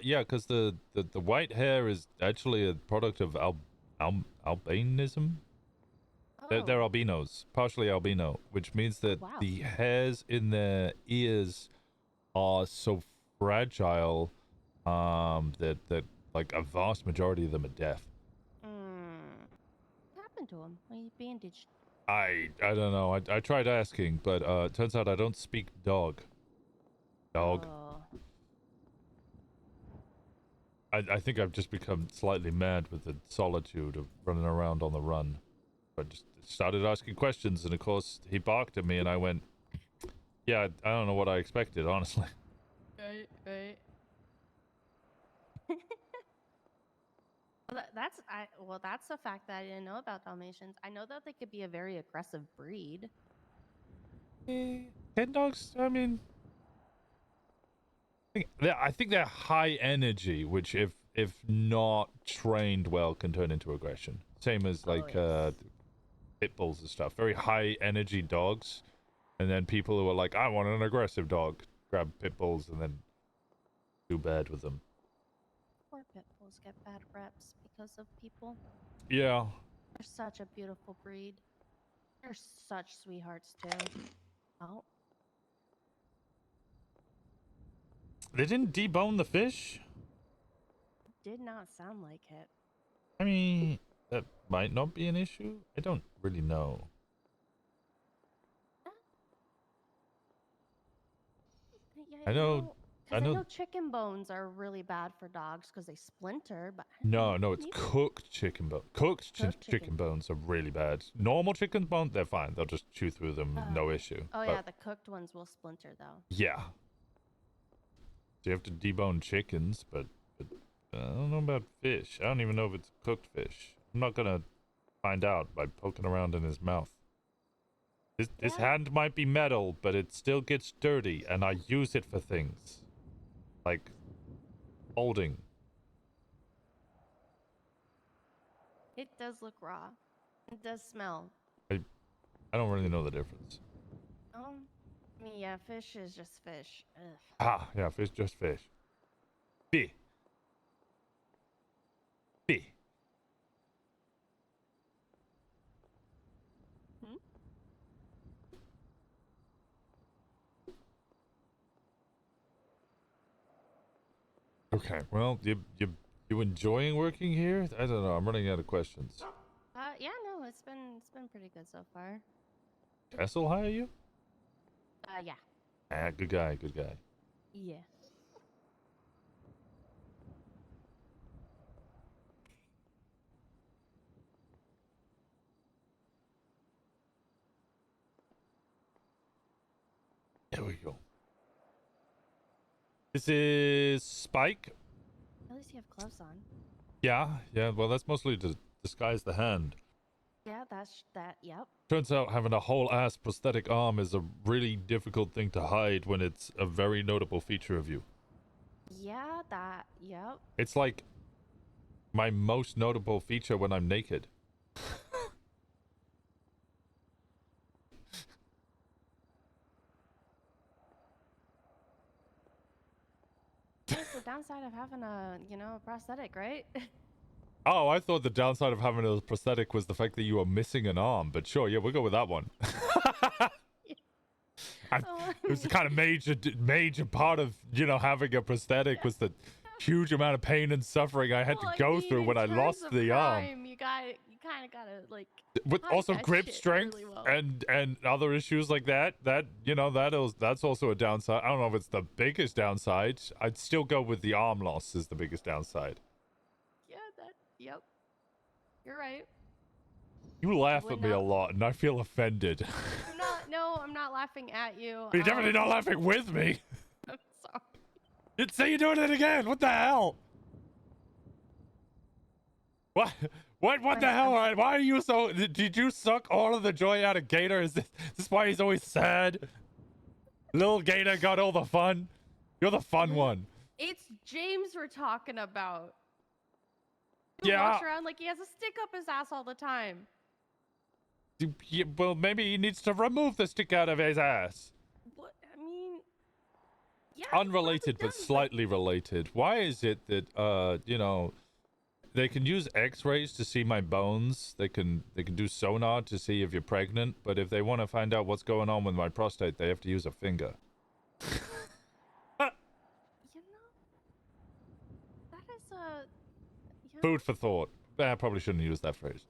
Yeah, because the white hair is actually a product of albinism. They're albinos, partially albino, which means that the hairs in their ears are so fragile that like a vast majority of them are deaf. What happened to him? He's bandaged. I don't know. I tried asking, but it turns out I don't speak dog. Oh. I think I've just become slightly mad with the solitude of running around on the run. I just started asking questions, and of course he barked at me, and I went, yeah, I don't know what I expected, honestly. Right. Well, that's a fact that I didn't know about Dalmatians. I know that they could be a very aggressive breed. Ken dogs, I mean, I think they're high energy, which if not trained well can turn into aggression. Same as like pit bulls and stuff. Very high energy dogs, and then people who are like, I want an aggressive dog, grab pit bulls and then do bad with them. Poor pit bulls get bad reps because of people. Yeah. They're such a beautiful breed. They're such sweethearts too. Oh. They didn't debone the fish? Did not sound like it. I mean, that might not be an issue. I don't really know. Yeah, I know chicken bones are really bad for dogs because they splinter, but No, it's cooked chicken bone. Chicken bones are really bad. Normal chicken bones, they're fine. They'll just chew through them, no issue. Oh yeah, the cooked ones will splinter though. Yeah. So you have to debone chickens, but I don't know about fish. I don't even know if it's cooked fish. I'm not gonna find out by poking around in his mouth. This hand might be metal, but it still gets dirty, and I use it for things. Like holding. It does look raw. It does smell. I don't really know the difference. I mean, yeah, fish is just fish. Ugh. Ah, yeah, fish, just fish. B. Okay, well, you enjoying working here? I don't know. I'm running out of questions. Yeah, no, it's been pretty good so far. Kessel hire you? Yeah. Ah, good guy. Yeah. There we go. This is Spike. At least you have gloves on. Yeah. Well, that's mostly to disguise the hand. Yeah, yep. Turns out having a whole ass prosthetic arm is a really difficult thing to hide when it's a very notable feature of you. Yeah, yep. It's like my most notable feature when I'm naked. That's the downside of having a prosthetic, right? Oh, I thought the downside of having a prosthetic was the fact that you were missing an arm, but sure, yeah, we'll go with that one. It was the kind of major part of, having a prosthetic was that huge amount of pain and suffering I had to go through when I lost the arm. You kind of gotta like. With hide also that grip shit strength really well. and other issues like that. That's also a downside. I don't know if it's the biggest downside. I'd still go with the arm loss as the biggest downside. Yeah, yep. You're right. You laugh would at me a not- lot, and I feel offended. I'm not laughing at you. You're definitely not laughing with me. I'm sorry. You'd say you're doing it again. What the hell? What? What the hell? Why are you so? Did you suck all of the joy out of Gator? Is this why he's always sad? Little Gator got all the fun. You're the fun one. It's James we're talking about. Yeah. He walks around like he has a stick up his ass all the time. Well, maybe he needs to remove the stick out of his ass. What? I mean, yeah. Unrelated, but slightly related. Why is it that they can use X-rays to see my bones? They can do sonar to see if you're pregnant, but if they want to find out what's going on with my prostate, they have to use a finger. That is a Food for thought. I probably shouldn't use that phrase.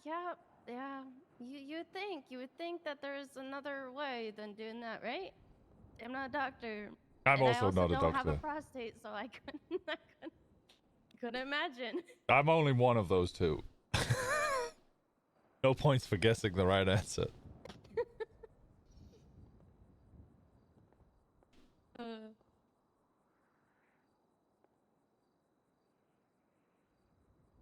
yeah. You would think that there's another way than doing that, right? I'm not a doctor. I'm and also not a I don't have a doctor. prostate, so I couldn't imagine. I'm only one of those two. No points for guessing the right answer.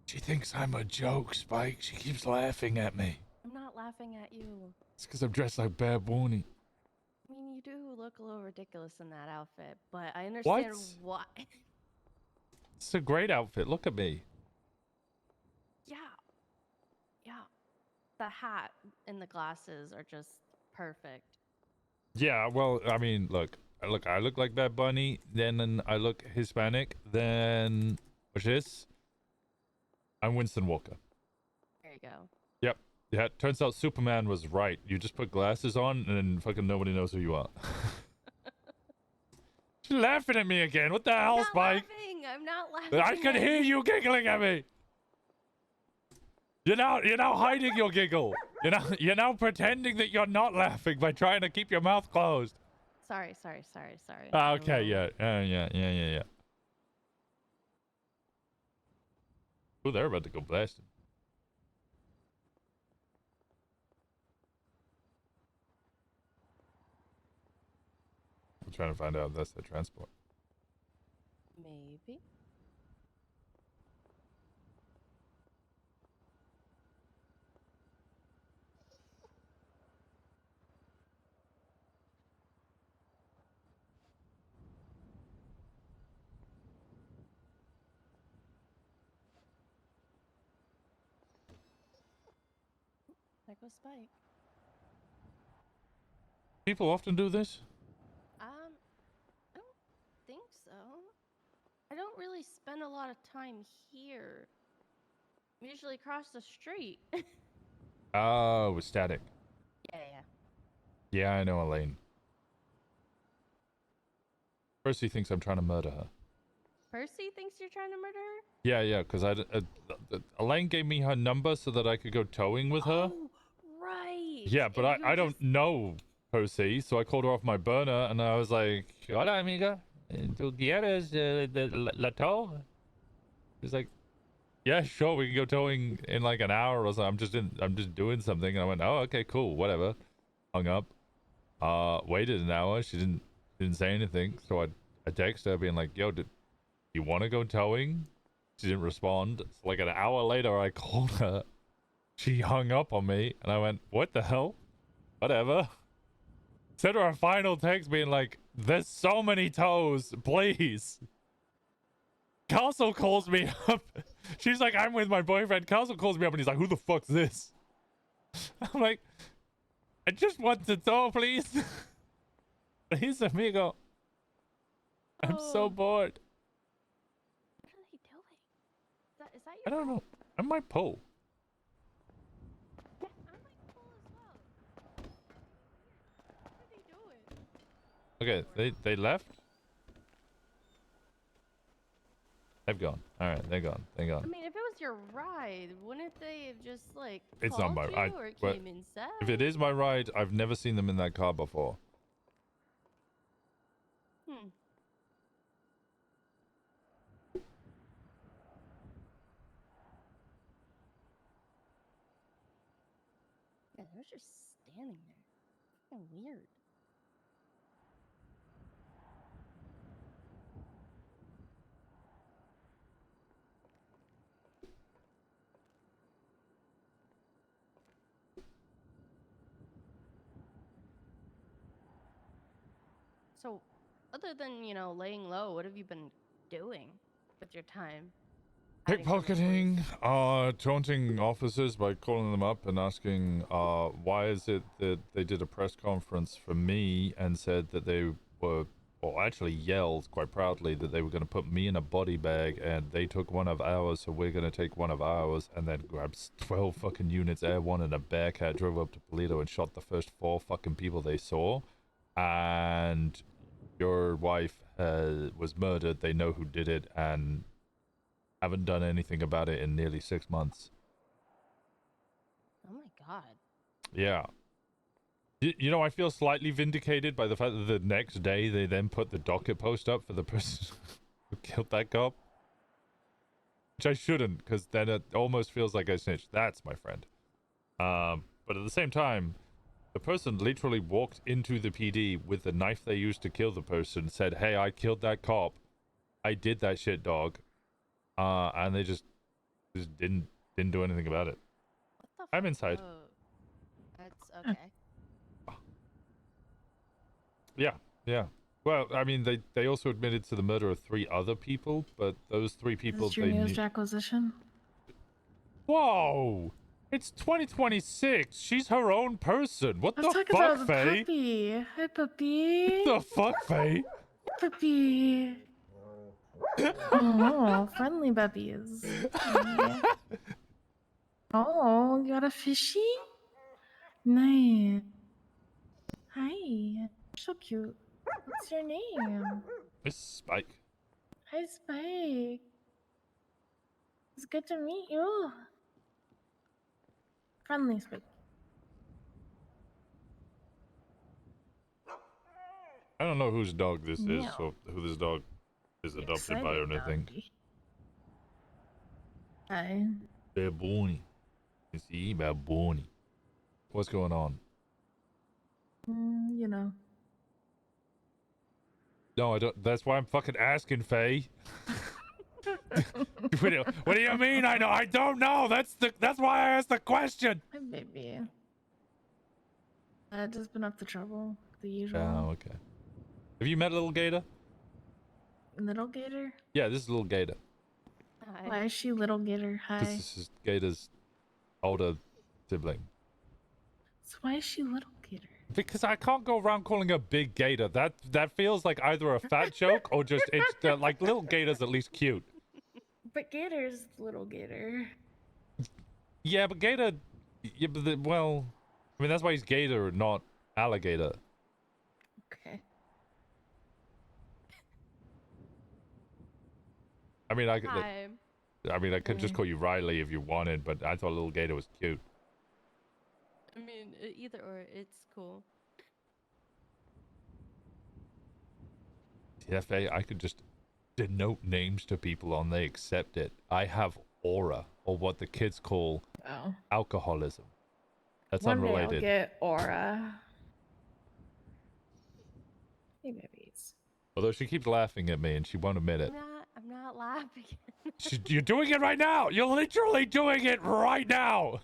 She thinks I'm a joke, Spike. She keeps laughing at me. I'm not laughing at you. It's because I'm dressed like Bad Bunny. I mean, you do look a little ridiculous in that outfit, but I understand why. It's a great outfit. Look at me. Yeah. The hat and the glasses are just perfect. Yeah, well, I mean, look, I look like Bad Bunny, then I look Hispanic, then what's this? I'm Winston Walker. There you go. Yep. Yeah, it turns out Superman was right. You just put glasses on and then fucking nobody knows who you are. She's laughing at me again. What the hell, Spike? I'm not laughing. I can hear you giggling at me. You're now hiding your giggle. You're now pretending that you're not laughing by trying to keep your mouth closed. Sorry. Okay, yeah. Oh, they're about to go blasting. I'm trying to find out if that's the transport. Maybe. There goes Spike. People often do this? I don't think so. I don't really spend a lot of time here. I'm usually across the street. Oh, with static. Yeah. Yeah, I know Elaine. Percy thinks I'm trying to murder her. Percy thinks you're trying to murder her? Yeah, because Elaine gave me her number so that I could go towing with her. Oh, right. Yeah, but I don't know Percy, so I called her off my burner, and I was like, "Hola, amiga. ¿Tú quieres la tow?" She's like, "Yeah, sure, we can go towing in like an hour or so. I'm just doing something." And I went, "Oh, okay, cool, whatever." Hung up. Waited an hour. She didn't say anything, so I texted her being like, "Yo, do you want to go towing?" She didn't respond. So like an hour later, I called her. She hung up on me, and I went, "What the hell? Whatever." Sent her a final text being like, "There's so many tows, please." Castle calls me up. She's like, "I'm with my boyfriend." Castle calls me up and he's like, "Who the fuck's this?" I'm like, "I just want to tow, please." Please, amigo. I'm so bored. What are they doing? Is that I don't know. I might pull. Okay, they left? They've gone. Alright, they're gone. They're I gone. mean, if it was your ride, wouldn't they have just like It's not called my you ride. or Well, came inside? if it is my ride, I've never seen them in that car before. Hmm. Yeah, they're just standing there. Fucking weird. So, other than, you know, laying low, what have you been doing with your time? Pickpocketing, taunting officers by calling them up and asking, why is it that they did a press conference for me and said that they were, or actually yelled quite proudly that they were going to put me in a body bag and they took one of ours, so we're going to take one of ours, and then grabbed 12 fucking units, Air One and a Bearcat, drove up to Polito and shot the first 4 fucking people they saw, and your wife was murdered. They know who did it and haven't done anything about it in nearly 6 months. Oh my god. Yeah. You know, I feel slightly vindicated by the fact that the next day they then put the docket post up for the person who killed that cop. Which I shouldn't, because then it almost feels like I snitched. That's my friend. But at the same time, the person literally walked into the PD with the knife they used to kill the person, said, hey, I killed that cop. I did that shit, dog. And they just didn't do anything about it. I'm inside. Oh, that's okay. Yeah. Well, I mean, they also admitted to the murder of 3 other people, but those 3 people Is your they newest knew. acquisition? Whoa! It's 2026. She's her own person. What Let's the talk about fuck, the Faye? puppy. Hi, puppy. What the fuck, Faye? Puppy. Oh, friendly puppies. Yeah. Oh, you got a fishy? Nice. Hi. So cute. What's your name? It's Spike. Hi, Spike. It's good to meet you. Friendly Spike. I don't know whose dog this is, Meow. so who this dog is adopted by or Excited anything. doggy. Hi. Baboni. You see, Baboni. What's going on? You know. No, I don't. That's why I'm fucking asking, Faye. What do you mean? I know. I don't know. That's why I asked the question. Hi, baby. I've just been up to trouble. The usual. Oh, okay. Have you met Little Gator? Little Gator? Yeah, this is Little Gator. Hi. Why is she Little Gator? Hi. This is Gator's older sibling. So why is she Little Gator? Because I can't go around calling her Big Gator. That feels like either a fat joke or just it's like Little Gator's at least cute. But Gator's Little Gator. Yeah, but Gator. Yeah, but well, I mean that's why he's Gator, not alligator. Okay. I mean, I Hi. could just call you Riley if you wanted, but I thought Little Gator was cute. I mean, either or, it's cool. Yeah, Faye, I could just denote names to people and they accept it. I have aura, or what the kids call alcoholism. That's One unrelated. day I'll get aura. Hey, babies. Although she keeps laughing at me and she won't admit it. I'm not laughing. You're doing it right now. You're literally doing it right now.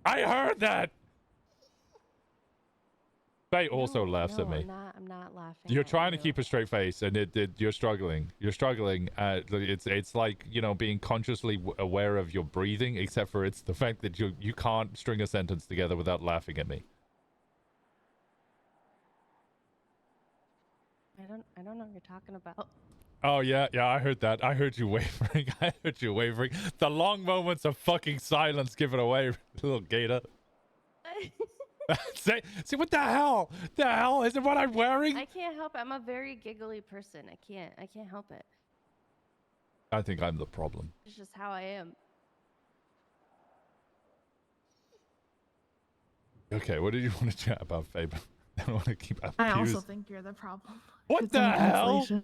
I heard that. Faye also laughs at me. I'm not laughing. You're trying to keep a straight face, and you're struggling. You're struggling. It's like, you know, being consciously aware of your breathing, except for it's the fact that you can't string a sentence together without laughing at me. I don't know what you're talking about. Oh yeah, I heard that. I heard you wavering. I heard you wavering. The long moments of fucking silence give it away, Little Gator. See what the hell? The hell is it? What I'm wearing? I can't help it. I'm a very giggly person. I can't help it. I think I'm the problem. It's just how I am. Okay, what did you want to chat about, Faber? I don't want to keep up. I also think you're the problem. What It's the in hell? translation.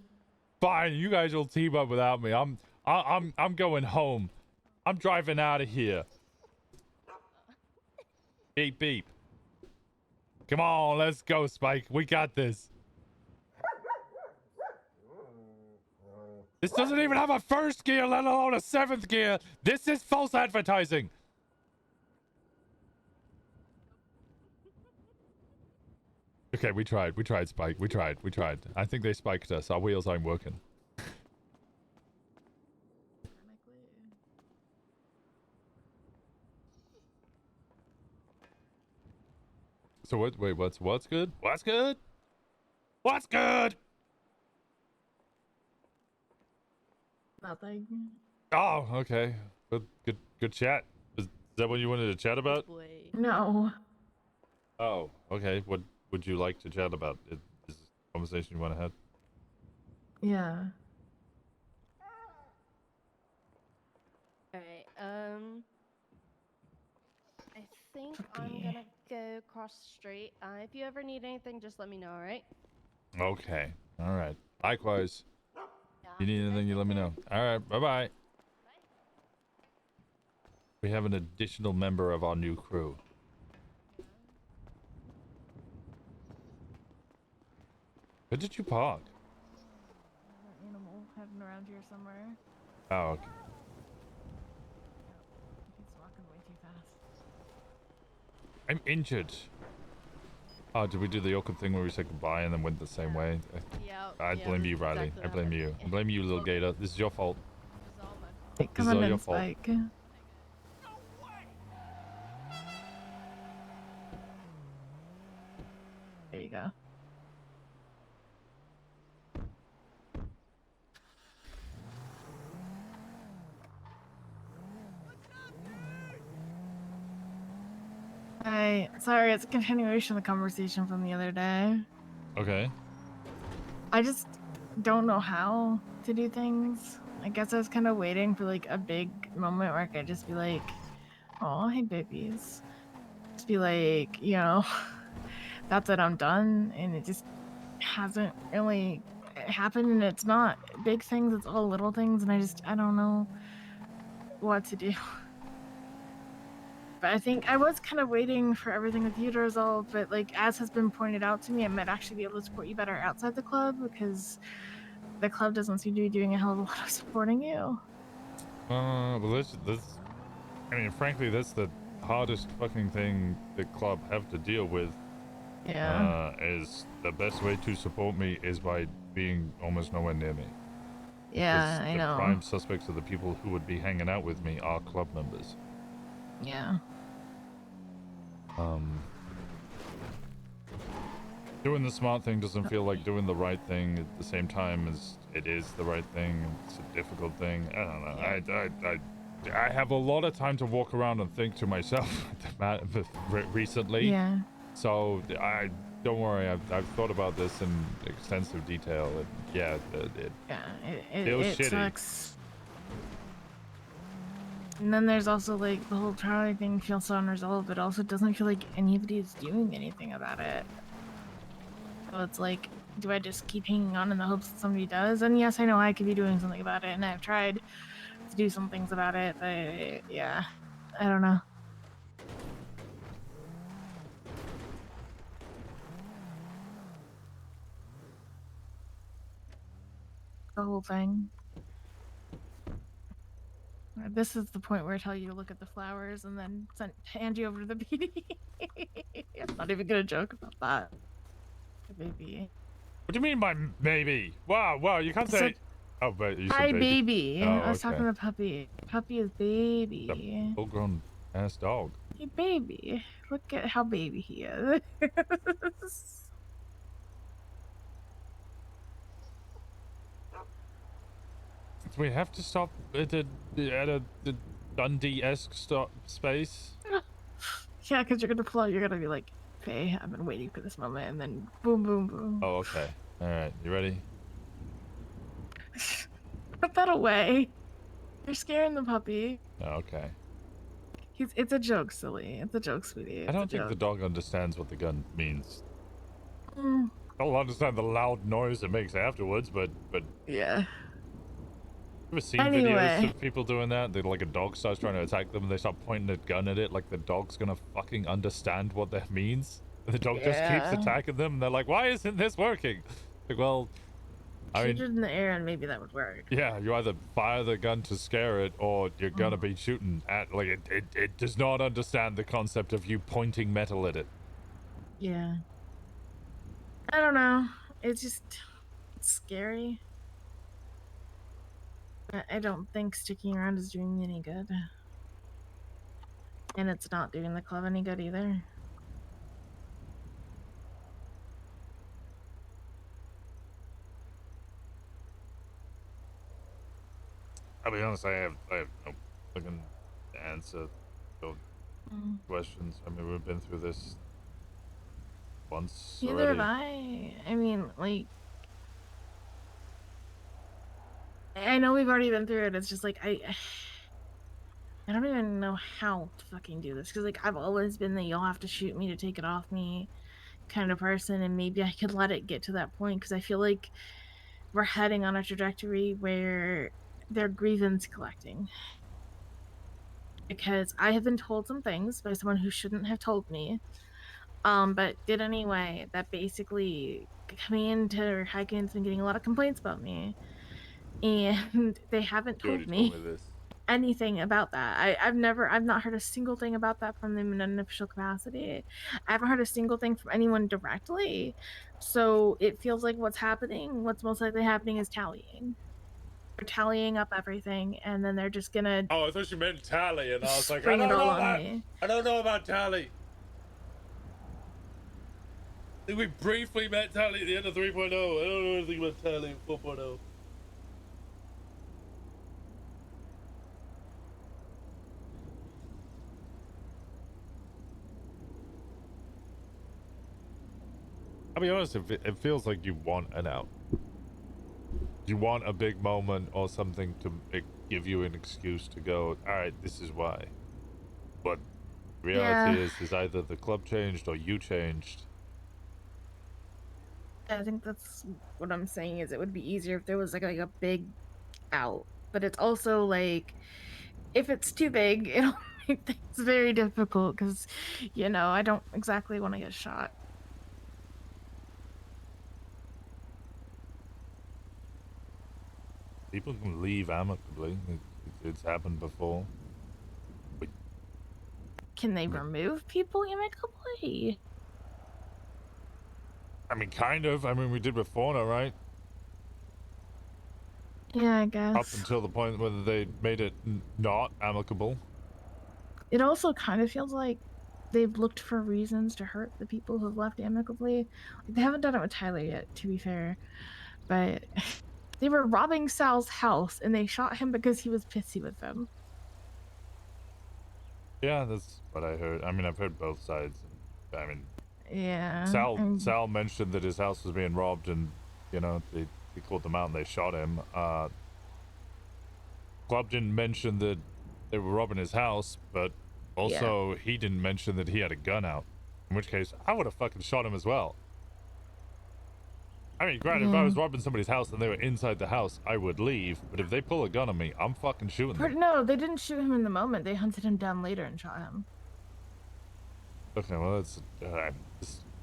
Fine, you guys will team up without me. I'm going home. I'm driving out of here. Beep beep. Come on, let's go, Spike. We got this. This doesn't even have a first gear, let alone a seventh gear. This is false advertising. Okay, we tried, Spike. We tried. I think they spiked us. Our wheels aren't working. So what? Wait, what's good? What's good? What's good? Nothing. Oh, okay. Good chat. Is that what you wanted to chat about? No. Oh, okay. What would you like to chat about? Is this a conversation you want to have? Yeah. Alright, I think I'm gonna go cross the street. If you ever need anything, just let me know, alright? Okay. All right. Likewise. If you need anything, you let me know. All right. Bye-bye. We have an additional member of our new crew. Where did you park? An animal heading around here somewhere. Oh, okay. He's walking way too fast. I'm injured. Oh, did we do the awkward thing where we said goodbye and then went the same way? I blame you, Riley. I blame you. I blame you, little gator. This is your fault. Hey, This come is on all in, your fault. Spike. There you go. Hi. Sorry, it's a continuation of the conversation from the other day. Okay. I just don't know how to do things. I guess I was kind of waiting for like a big moment where I could just be like, "Oh, hey, babies." Just be like, you know, that's it, I'm done. And it just hasn't really happened. And it's not big things, it's all little things. And I don't know what to do. But I think I was kind of waiting for everything with you to resolve, but like as has been pointed out to me, I might actually be able to support you better outside the club because the club doesn't seem to be doing a hell of a lot of supporting you. Well, this. I mean, frankly, that's the hardest fucking thing the club have to deal with. Yeah. Is the best way to support me is by being almost nowhere near me. Yeah, 'Cause I the know. prime suspects of the people who would be hanging out with me are club members. Yeah. Doing the smart thing doesn't feel like doing the right thing at the same time as it is the right thing. It's a difficult thing. I don't know. I have a lot of time to walk around and think to myself recently. Yeah. So don't worry. I've thought about this in extensive detail. And yeah, it feels It shitty. sucks. And then there's also like the whole Charlie thing feels so unresolved, but also doesn't feel like anybody is doing anything about it. So it's like, do I just keep hanging on in the hopes that somebody does? And yes, I know I could be doing something about it, and I've tried to do some things about it, but yeah, I don't know. The whole thing. This is the point where I tell you to look at the flowers and then hand you over to the PD. I'm not even gonna joke about that. Baby. What do you mean by maybe? Wow, you can't I say. said, Oh, but you said hi, baby. baby. Oh, I was okay. talking to Puppy. Puppy is baby. Full-grown ass dog. Hey, baby. Look at how baby he is. Do we have to stop at a Dundee-esque stop space? Yeah, because you're gonna pull out. You're gonna be like, Faye, I've been waiting for this moment, and then boom, boom, boom. Oh, okay. All right. You ready? Put that away. You're scaring the puppy. Oh, okay. It's a joke, silly. It's a joke, sweetie. It's I don't a think joke. the dog understands what the gun means. Mm, I'll understand the loud noise it makes afterwards, but yeah. you ever seen Anyway. videos of people doing that? They like a dog starts trying to attack them, and they start pointing a gun at it, like the dog's gonna fucking understand what that means. And the dog just keeps Yeah. attacking them, and they're like, "Why isn't this working?" Like, well, I Shoot mean, it in the air, and maybe that would work. yeah, you either fire the gun to scare it, or you're gonna be shooting at. Like, it does not understand the concept of you pointing metal at it. Yeah. I don't know. It's scary. I don't think sticking around is doing me any good. And it's not doing the club any good either. I'll be honest, I have no fucking answer to questions. I mean, we've been through this once Neither already. have I. I mean, like, I know we've already been through it. It's just like I don't even know how to fucking do this, because like I've always been the "you'll have to shoot me to take it off me" kind of person, and maybe I could let it get to that point, because I feel like we're heading on a trajectory where they're grievance collecting. Because I have been told some things by someone who shouldn't have told me, but did anyway, that basically coming into Highgate's been getting a lot of complaints about me, and they haven't You already told told me me this. anything about that. I've not heard a single thing about that from them in an official capacity. I haven't heard a single thing from anyone directly. So it feels like what's most likely happening is tallying. They're tallying up everything, and then they're just gonna Oh, I thought you meant tally, and I was like, I spring don't it all know on about, me. I don't know about tally. I think we briefly met tally at the end of 3.0. I don't know anything about tally in 4.0. I'll be honest, it feels like you want an out. You want a big moment or something to give you an excuse to go, alright, this is why. But reality is either the club changed or you changed. I think that's what I'm saying, is it would be easier if there was like a big out. But it's also like, if it's too big, it'll make things very difficult, because, I don't exactly want to get shot. People can leave amicably. It's happened before. Can they remove people amicably? I mean, kind of. I mean, we did with Fauna, right? Yeah, I guess. Up until the point where they made it not amicable. It also kind of feels like they've looked for reasons to hurt the people who have left amicably. They haven't done it with Tyler yet, to be fair. But they were robbing Sal's house, and they shot him because he was pissy with them. Yeah, that's what I heard. I mean, I've heard both sides. I mean, Yeah. Sal mentioned that his house was being robbed, and they called them out and they shot him. Club didn't mention that they were robbing his house, but also he didn't mention that he had a gun out. In which case, I would have fucking shot him as well. I mean, granted, if I was robbing somebody's house and they were inside the house, I would leave. But if they pull a gun on me, I'm fucking shooting them. No, they didn't shoot him in the moment. They hunted him down later and shot him. Okay, well, that's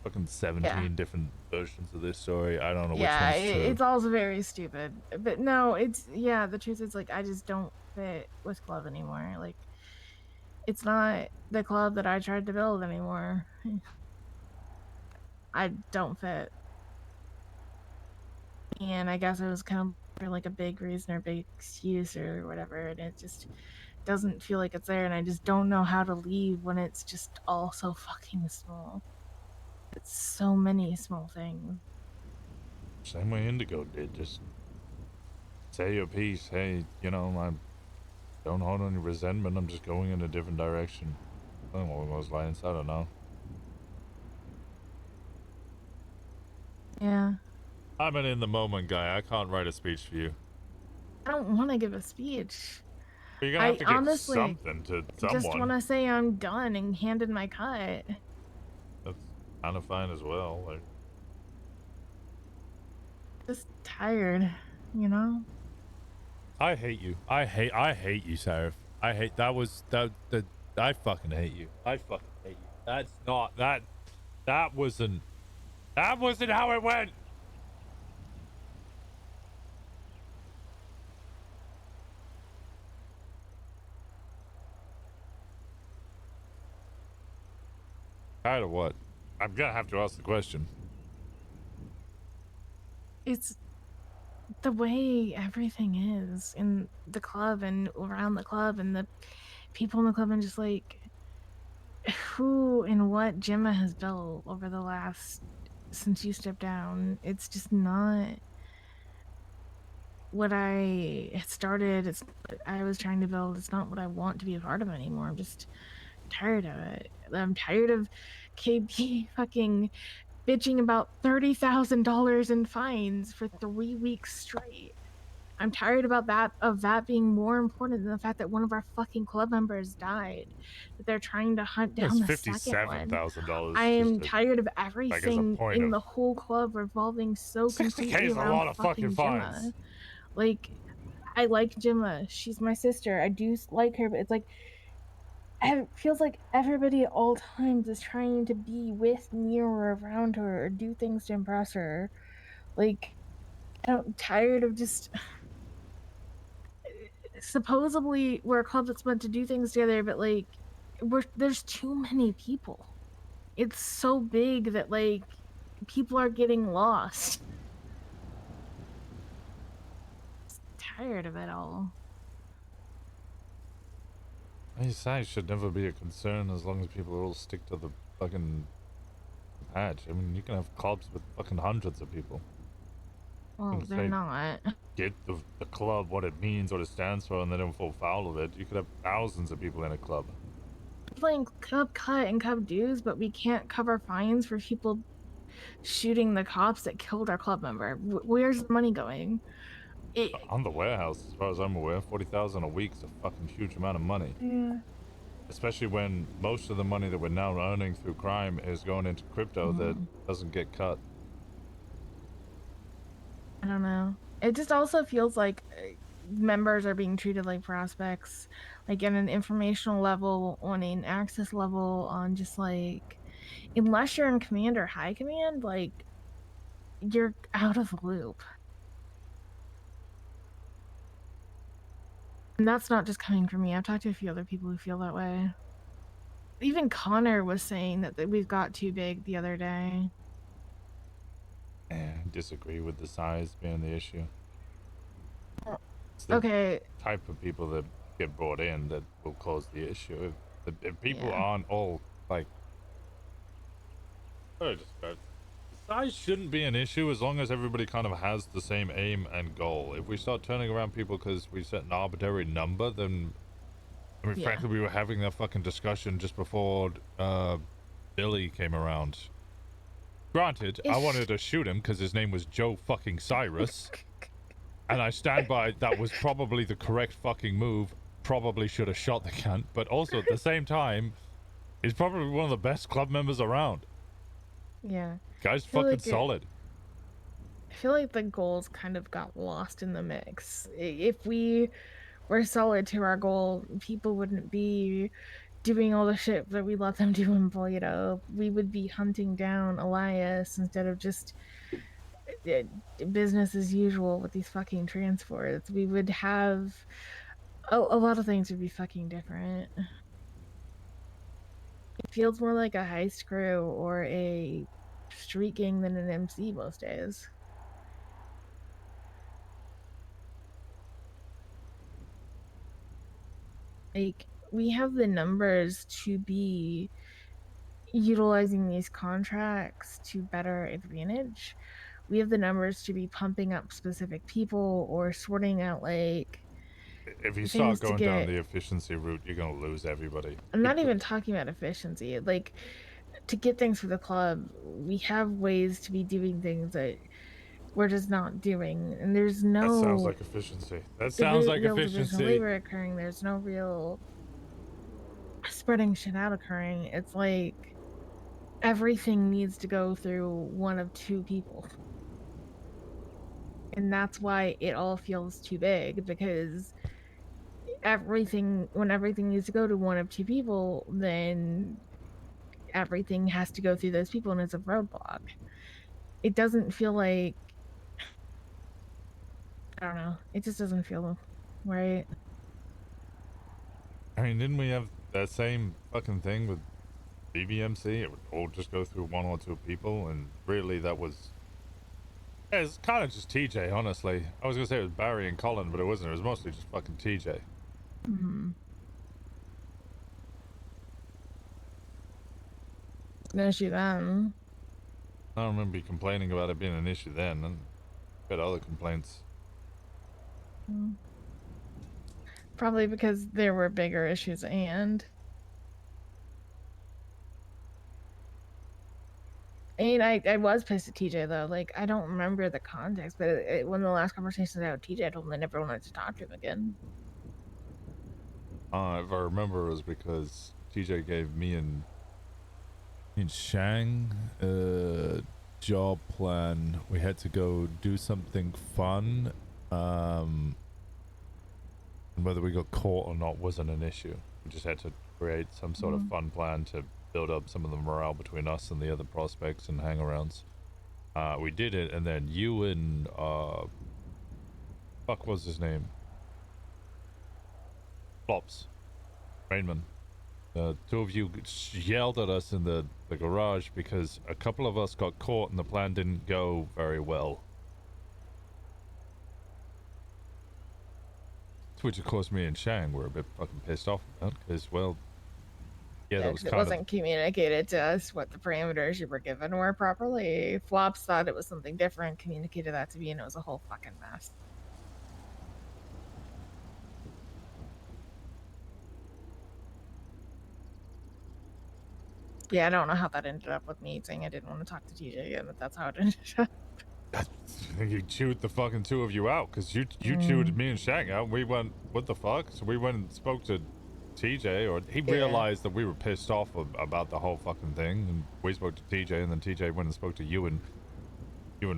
fucking 17 different versions of this story. I don't know which Yeah, one's true. it's also very stupid. But no, the truth is, like, I just don't fit with club anymore. Like, it's not the club that I tried to build anymore. I don't fit. And I guess it was kind of for like a big reason or big excuse or whatever, and it just doesn't feel like it's there, and I just don't know how to leave when it's just all so fucking small. It's so many small things. Same way Indigo did. Just say your piece. Hey, I don't hold any resentment. I'm just going in a different direction. I don't know what those lines. I don't know. I'm an in the moment guy. I can't write a speech for you. I don't want to give a speech. But you're gonna have to give honestly something to just someone. want to say I'm done and hand in my cut. That's kind of fine as well. Like, Just tired, you know? I hate you. I hate you, Sarah. I hate that I fucking hate you. I fucking hate you. That's not that wasn't how it went. Tired of what? I'm gonna have to ask the question. It's the way everything is in the club and around the club and the people in the club and just like who and what Gemma has built over the last since you stepped down. It's just not what I had started. It's what I was trying to build. It's not what I want to be a part of anymore. I'm just tired of it. I'm tired of KB fucking bitching about $30,000 in fines for 3 weeks straight. I'm tired of that being more important than the fact that one of our fucking club members died. That they're trying to hunt down the second one. $57,000. I am tired of everything point in of the whole club revolving so 60K completely is a around lot of fucking Gemma. fines. Like, I like Gemma. She's my sister. I do like her, but it's like it feels like everybody at all times is trying to be with, near, or around her, or do things to impress her. Like, I'm tired of just. Supposedly, we're a club that's meant to do things together, but like, there's too many people. It's so big that like, people are getting lost. Tired of it all. I say it should never be a concern as long as people all stick to the fucking patch. I mean, you can have clubs with fucking hundreds of people. Well, they're not. Get the club what it means, what it stands for, and they don't fall foul of it. You could have thousands of people in a club. Playing club cut and club dues, but we can't cover fines for people shooting the cops that killed our club member. Where's the money going? On the warehouse, as far as I'm aware, 40,000 a week is a fucking huge amount of money. Yeah. Especially when most of the money that we're now earning through crime is going into crypto that doesn't get cut. I don't know. It just also feels like members are being treated like prospects, like at an informational level, on an access level, on just like, unless you're in command or high command, like, you're out of the loop. And that's not just coming from me. I've talked to a few other people who feel that way. Even Connor was saying that we've got too big the other day. I disagree with the size being the issue. It's the Okay. type of people that get brought in that will cause the issue. If people Yeah. aren't all like, the size shouldn't be an issue as long as everybody kind of has the same aim and goal. If we start turning around people because we set an arbitrary number, then I mean, frankly, we were having that fucking discussion just before Billy came around. Granted, I wanted to shoot him because his name was Joe fucking Cyrus. And I stand by that was probably the correct fucking move. Probably should have shot the cunt. But also at the same time, he's probably one of the best club members around. Yeah. Guy's feel fucking like solid. I feel like the goals kind of got lost in the mix. If we were solid to our goal, people wouldn't be doing all the shit that we let them do in Polito. We would be hunting down Elias instead of just business as usual with these fucking transports. We would have a lot of things would be fucking different. It feels more like a heist crew or a street gang than an MC most days. Like, we have the numbers to be utilizing these contracts to better advantage. We have the numbers to be pumping up specific people or sorting out, like, If you things start to going down get. the efficiency route, you're gonna lose everybody. I'm not even talking about efficiency. Like, to get things for the club, we have ways to be doing things that we're just not doing, and there's That sounds no like efficiency. That sounds like real division of efficiency. labor occurring. There's no real spreading shit out occurring. It's like everything needs to go through one of two people. And that's why it all feels too big, because when everything needs to go to one of two people, then everything has to go through those people and it's a roadblock. It doesn't feel like, I don't know, it just doesn't feel right. I mean, didn't we have that same fucking thing with BBMC? It would all just go through one or two people, and really that was... Yeah, it's kind of just TJ, honestly. I was gonna say it was Barry and Colin, but it wasn't. It was mostly just fucking TJ. Mm-hmm. An issue then. I don't remember you complaining about it being an issue then, and had other complaints. Probably because there were bigger issues and I was pissed at TJ though. Like, I don't remember the context, but when the last conversation I had with TJ, I told him I never wanted to talk to him again. If I remember, it was because TJ gave me and Shang a job plan. We had to go do something fun, and whether we got caught or not wasn't an issue. We just had to create some sort of fun plan to build up some of the morale between us and the other prospects and hang-arounds. We did it, and then you and fuck was his name? Flops. Rainman. The two of you yelled at us in the garage because a couple of us got caught and the plan didn't go very well. Which of course me and Shang were a bit fucking pissed off about, because, well, yeah, that was it kind wasn't communicated to us what the parameters you were given were properly. Flops thought it was something different, communicated that to me, and it was a whole fucking mess. Yeah, I don't know how that ended up with me saying I didn't want to talk to TJ again, but that's how it ended up. You chewed the fucking two of you out, because you chewed me and Shang out. We went, what the fuck? So we went and spoke to TJ, or he realized that we were pissed off about the whole fucking thing, and we spoke to TJ, and then TJ went and spoke to you and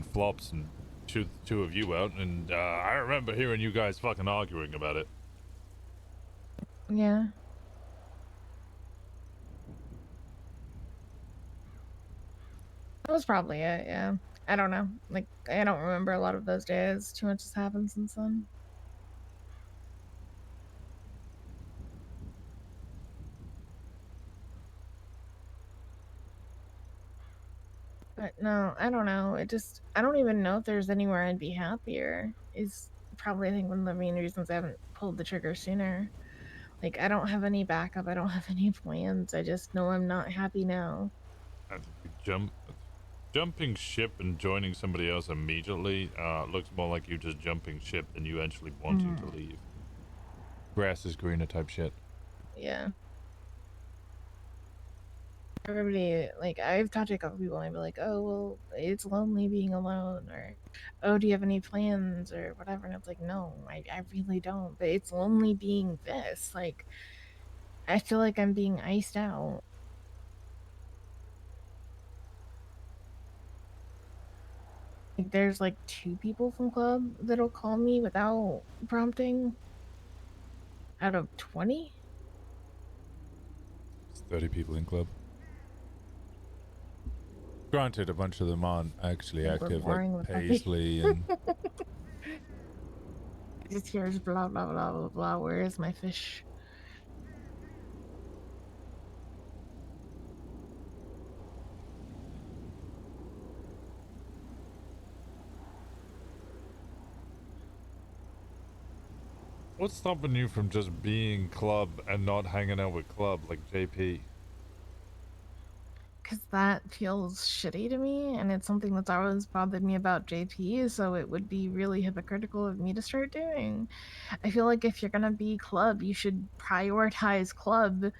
Flops and chewed the two of you out, and I remember hearing you guys fucking arguing about it. Yeah. That was probably it, yeah. I don't know. Like, I don't remember a lot of those days. Too much has happened since then. But no, I don't know. I don't even know if there's anywhere I'd be happier. Is probably, I think, one of the main reasons I haven't pulled the trigger sooner. Like, I don't have any backup. I don't have any plans. I just know I'm not happy now. I think jumping ship and joining somebody else immediately looks more like you just jumping ship than you actually wanting to leave. Grass is greener type shit. Yeah. Everybody, like, I've talked to a couple people and I'd be like, oh, well, it's lonely being alone, or, oh, do you have any plans, or whatever, and it's like, no, I really don't, but it's lonely being this, like, I feel like I'm being iced out. Like, there's like 2 people from club that'll call me without prompting out of 20. It's 30 people in club. Granted, a bunch of them aren't actually active, like Paisley and... Just hears blah, blah, blah, blah, blah, where is my fish? What's stopping you from just being club and not hanging out with club like JP? Because that feels shitty to me, and it's something that's always bothered me about JP, so it would be really hypocritical of me to start doing. I feel like if you're gonna be club, you should prioritize club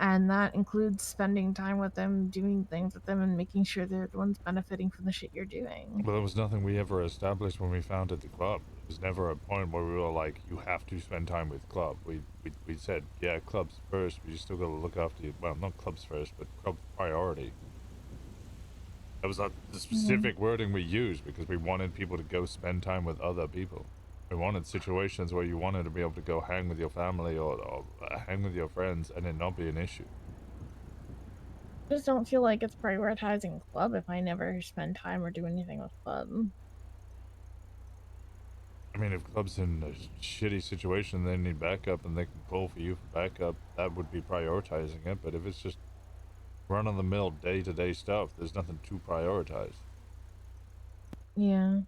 And that includes spending time with them, doing things with them, and making sure they're the ones benefiting from the shit you're doing. But there was nothing we ever established when we founded the club. There was never a point where we were like, you have to spend time with club. We said, yeah, clubs first, but you still gotta look after you. Well, not clubs first, but club priority. That was not the specific wording we used because we wanted people to go spend time with other people. We wanted situations where you wanted to be able to go hang with your family or hang with your friends and it not be an issue. I just don't feel like it's prioritizing club if I never spend time or do anything with club. I mean, if club's in a shitty situation, they need backup and they can call for you for backup, that would be prioritizing it. But if it's just run-of-the-mill day-to-day stuff, there's nothing to prioritize. Yeah,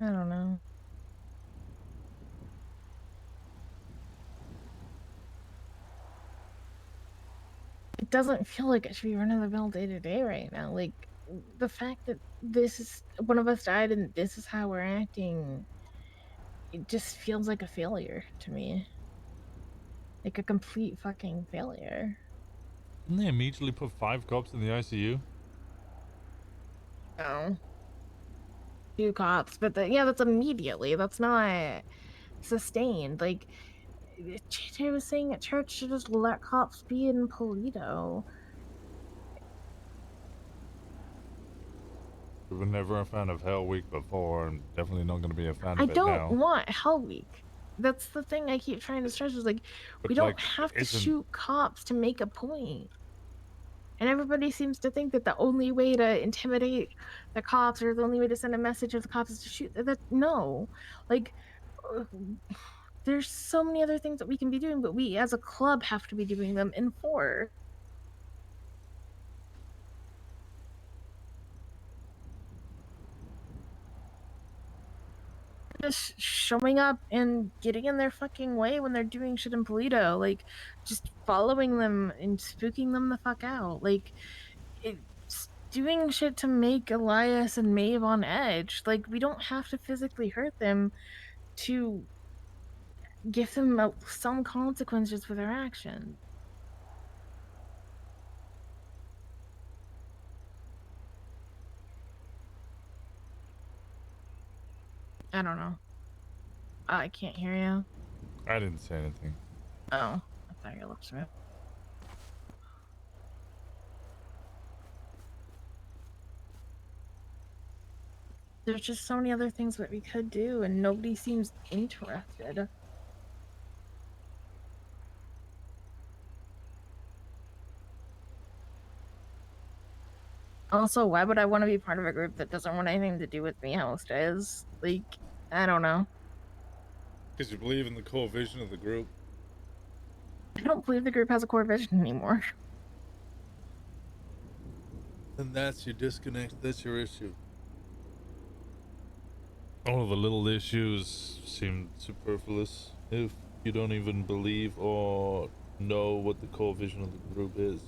I don't know. It doesn't feel like it should be running the mill day to day right now. Like, the fact that this is one of us died and this is how we're acting, it just feels like a failure to me. Like a complete fucking failure. Didn't they immediately put 5 cops in the ICU? No. 2 cops, but yeah, that's immediately. That's not sustained. Like, JJ was saying at church to just let cops be in Polito. We were never a fan of Hell Week before, and definitely not going to be a fan I of it don't now. want Hell Week. That's the thing I keep trying to stress is like, But, we don't like, have to isn't- shoot cops to make a point. And everybody seems to think that the only way to intimidate the cops or the only way to send a message to the cops is to shoot. That no, like, uh, there's so many other things that we can be doing, but we as a club have to be doing them in force. Just showing up and getting in their fucking way when they're doing shit in Polito, like just following them and spooking them the fuck out, like it's doing shit to make Elias and Maeve on edge. Like, we don't have to physically hurt them to give them some consequences for their actions. I don't know. I can't hear you. I didn't say anything. Oh, I thought your lips were. There's just so many other things that we could do, and nobody seems interested. Also, why would I want to be part of a group that doesn't want anything to do with me most days? Like, I don't know. Because you believe in the core vision of the group. I don't believe the group has a core vision anymore. And that's your disconnect, that's your issue. All of the little issues seem superfluous if you don't even believe or know what the core vision of the group is.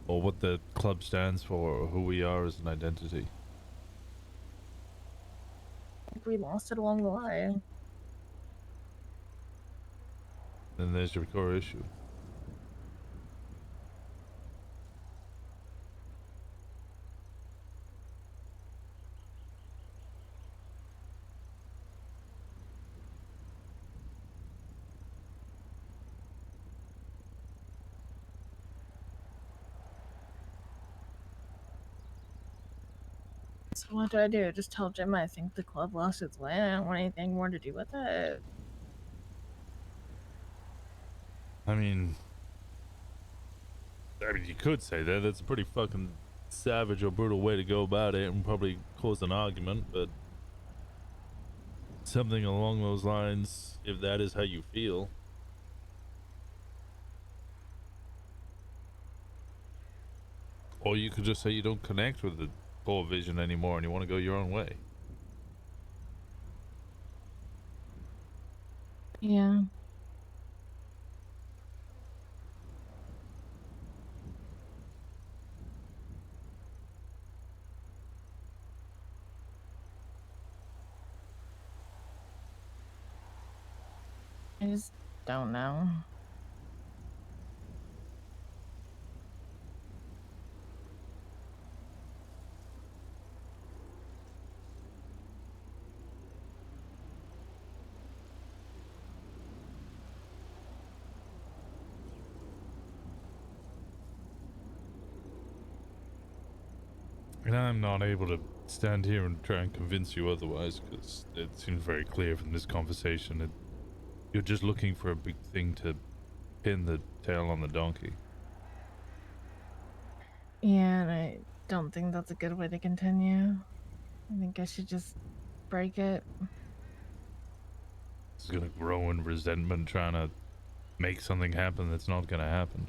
Or what the club stands for, or who we are as an identity. We lost it along the way. Then there's your core issue. So what do I do? Just tell Jim I think the club lost its way. I don't want anything more to do with it. I mean, you could say that. That's a pretty fucking savage or brutal way to go about it and probably cause an argument, but something along those lines, if that is how you feel. Or you could just say you don't connect with the core vision anymore and you want to go your own way. Yeah. I just don't know. And I'm not able to stand here and try and convince you otherwise, because it seems very clear from this conversation that you're just looking for a big thing to pin the tail on the donkey. Yeah, and I don't think that's a good way to continue. I think I should just break it. It's gonna grow in resentment trying to make something happen that's not gonna happen.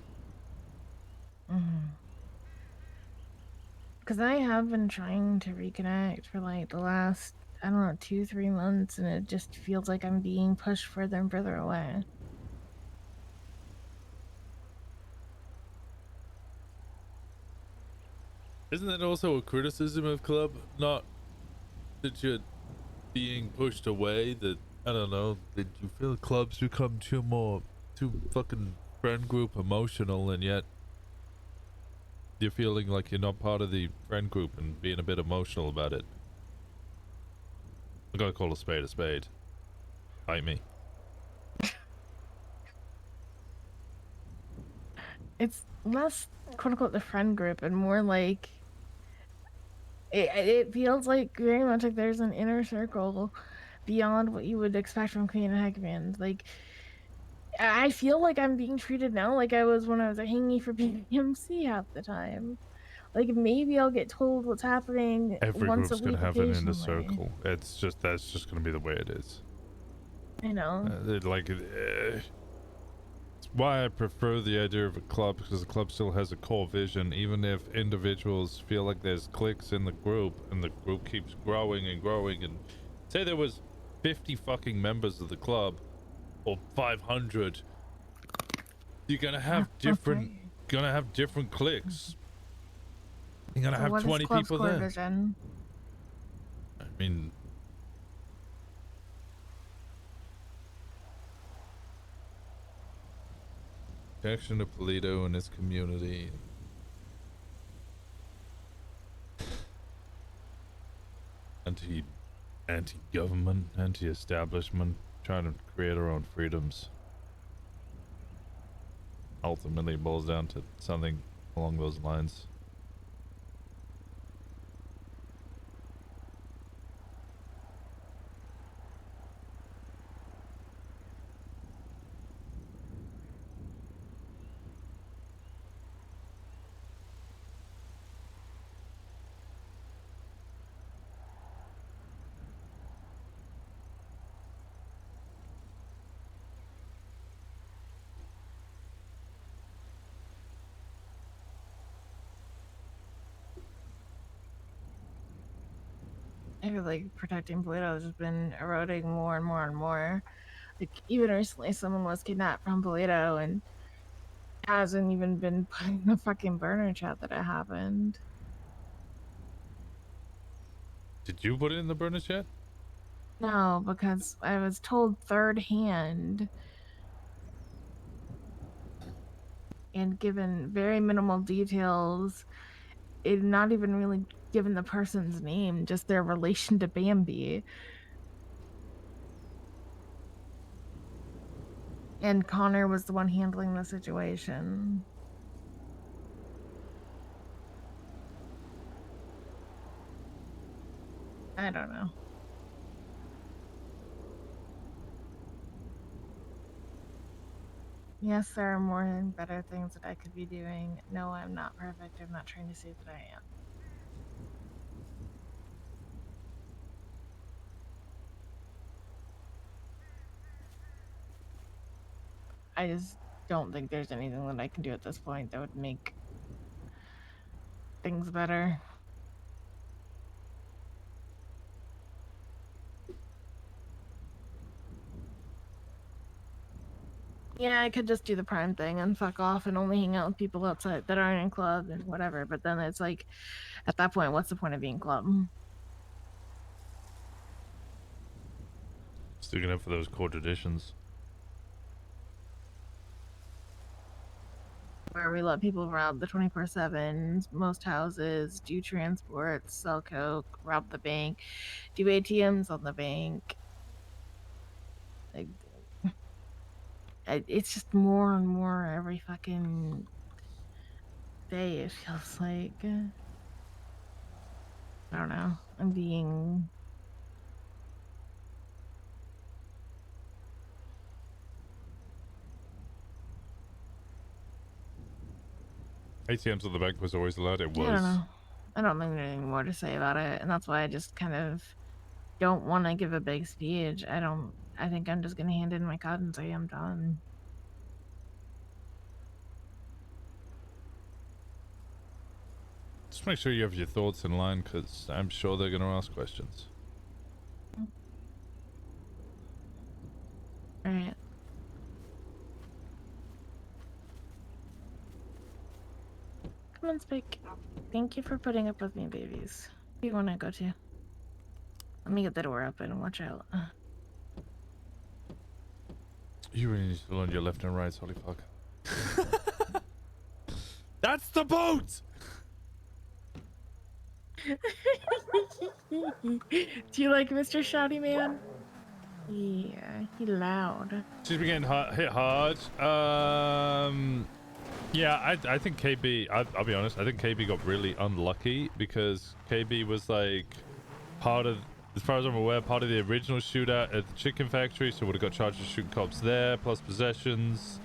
Because I have been trying to reconnect for like the last, I don't know, 2-3 months, and it just feels like I'm being pushed further and further away. Isn't that also a criticism of club? Not that you're being pushed away, that, I don't know, that you feel clubs become too fucking friend group emotional, and yet you're feeling like you're not part of the friend group and being a bit emotional about it. I gotta call a spade a spade. Fight me. It's less quote unquote the friend group and more like it feels like very much like there's an inner circle beyond what you would expect from Queen and Heckman. Like I feel like I'm being treated now like I was when I was a hangy for PMC half the time. Like maybe I'll get told what's happening Every once a group's gonna week have an inner occasionally. circle. That's just gonna be the way it is. I know. It's why I prefer the idea of a club, because the club still has a core vision, even if individuals feel like there's cliques in the group and the group keeps growing and growing. And say there was 50 fucking members of the club, or 500, you're gonna have different cliques. You're gonna So have what is 20 Club's people core there. vision? I mean, protection to Polito and his community. Anti-government, anti-establishment, trying to create our own freedoms. Ultimately it boils down to something along those lines. I feel like protecting Polito has just been eroding more and more and more. Like even recently someone was kidnapped from Polito and hasn't even been put in the fucking burner chat that it happened. Did you put it in the burner chat? No, because I was told third hand and given very minimal details. It not even really given the person's name, just their relation to Bambi. And Connor was the one handling the situation. I don't know. Yes, there are more and better things that I could be doing. No, I'm not perfect. I'm not trying to say that I am. I just don't think there's anything that I can do at this point that would make things better. Yeah, I could just do the prime thing and fuck off and only hang out with people outside that aren't in club and whatever. But then it's like, at that point, what's the point of being club? Sticking up for those core traditions. Where we let people rob the 24/7, most houses, do transports, sell coke, rob the bank, do ATMs on the bank. Like, it's just more and more every fucking day, it feels like. I don't know. I'm being. ATMs at the bank was always allowed. It I don't was. know. I don't think there's anything more to say about it, and that's why I just kind of don't want to give a big speech. I don't. I think I'm just gonna hand in my card and say I'm done. Just make sure you have your thoughts in line, because I'm sure they're going to ask questions. All right. Come on, Spike. Thank you for putting up with me, babies. Where do you want to go to? Let me get the door open and watch out. You really need to learn your left and right, holy fuck. That's the boat! Do you like Mr. Shouty Man? Yeah, he loud. She's been getting hit hard. Yeah, I think KB, I'll be honest, I think KB got really unlucky because KB was like part of, as far as I'm aware, part of the original shootout at the chicken factory, so would have got charged with shooting cops there, plus possessions.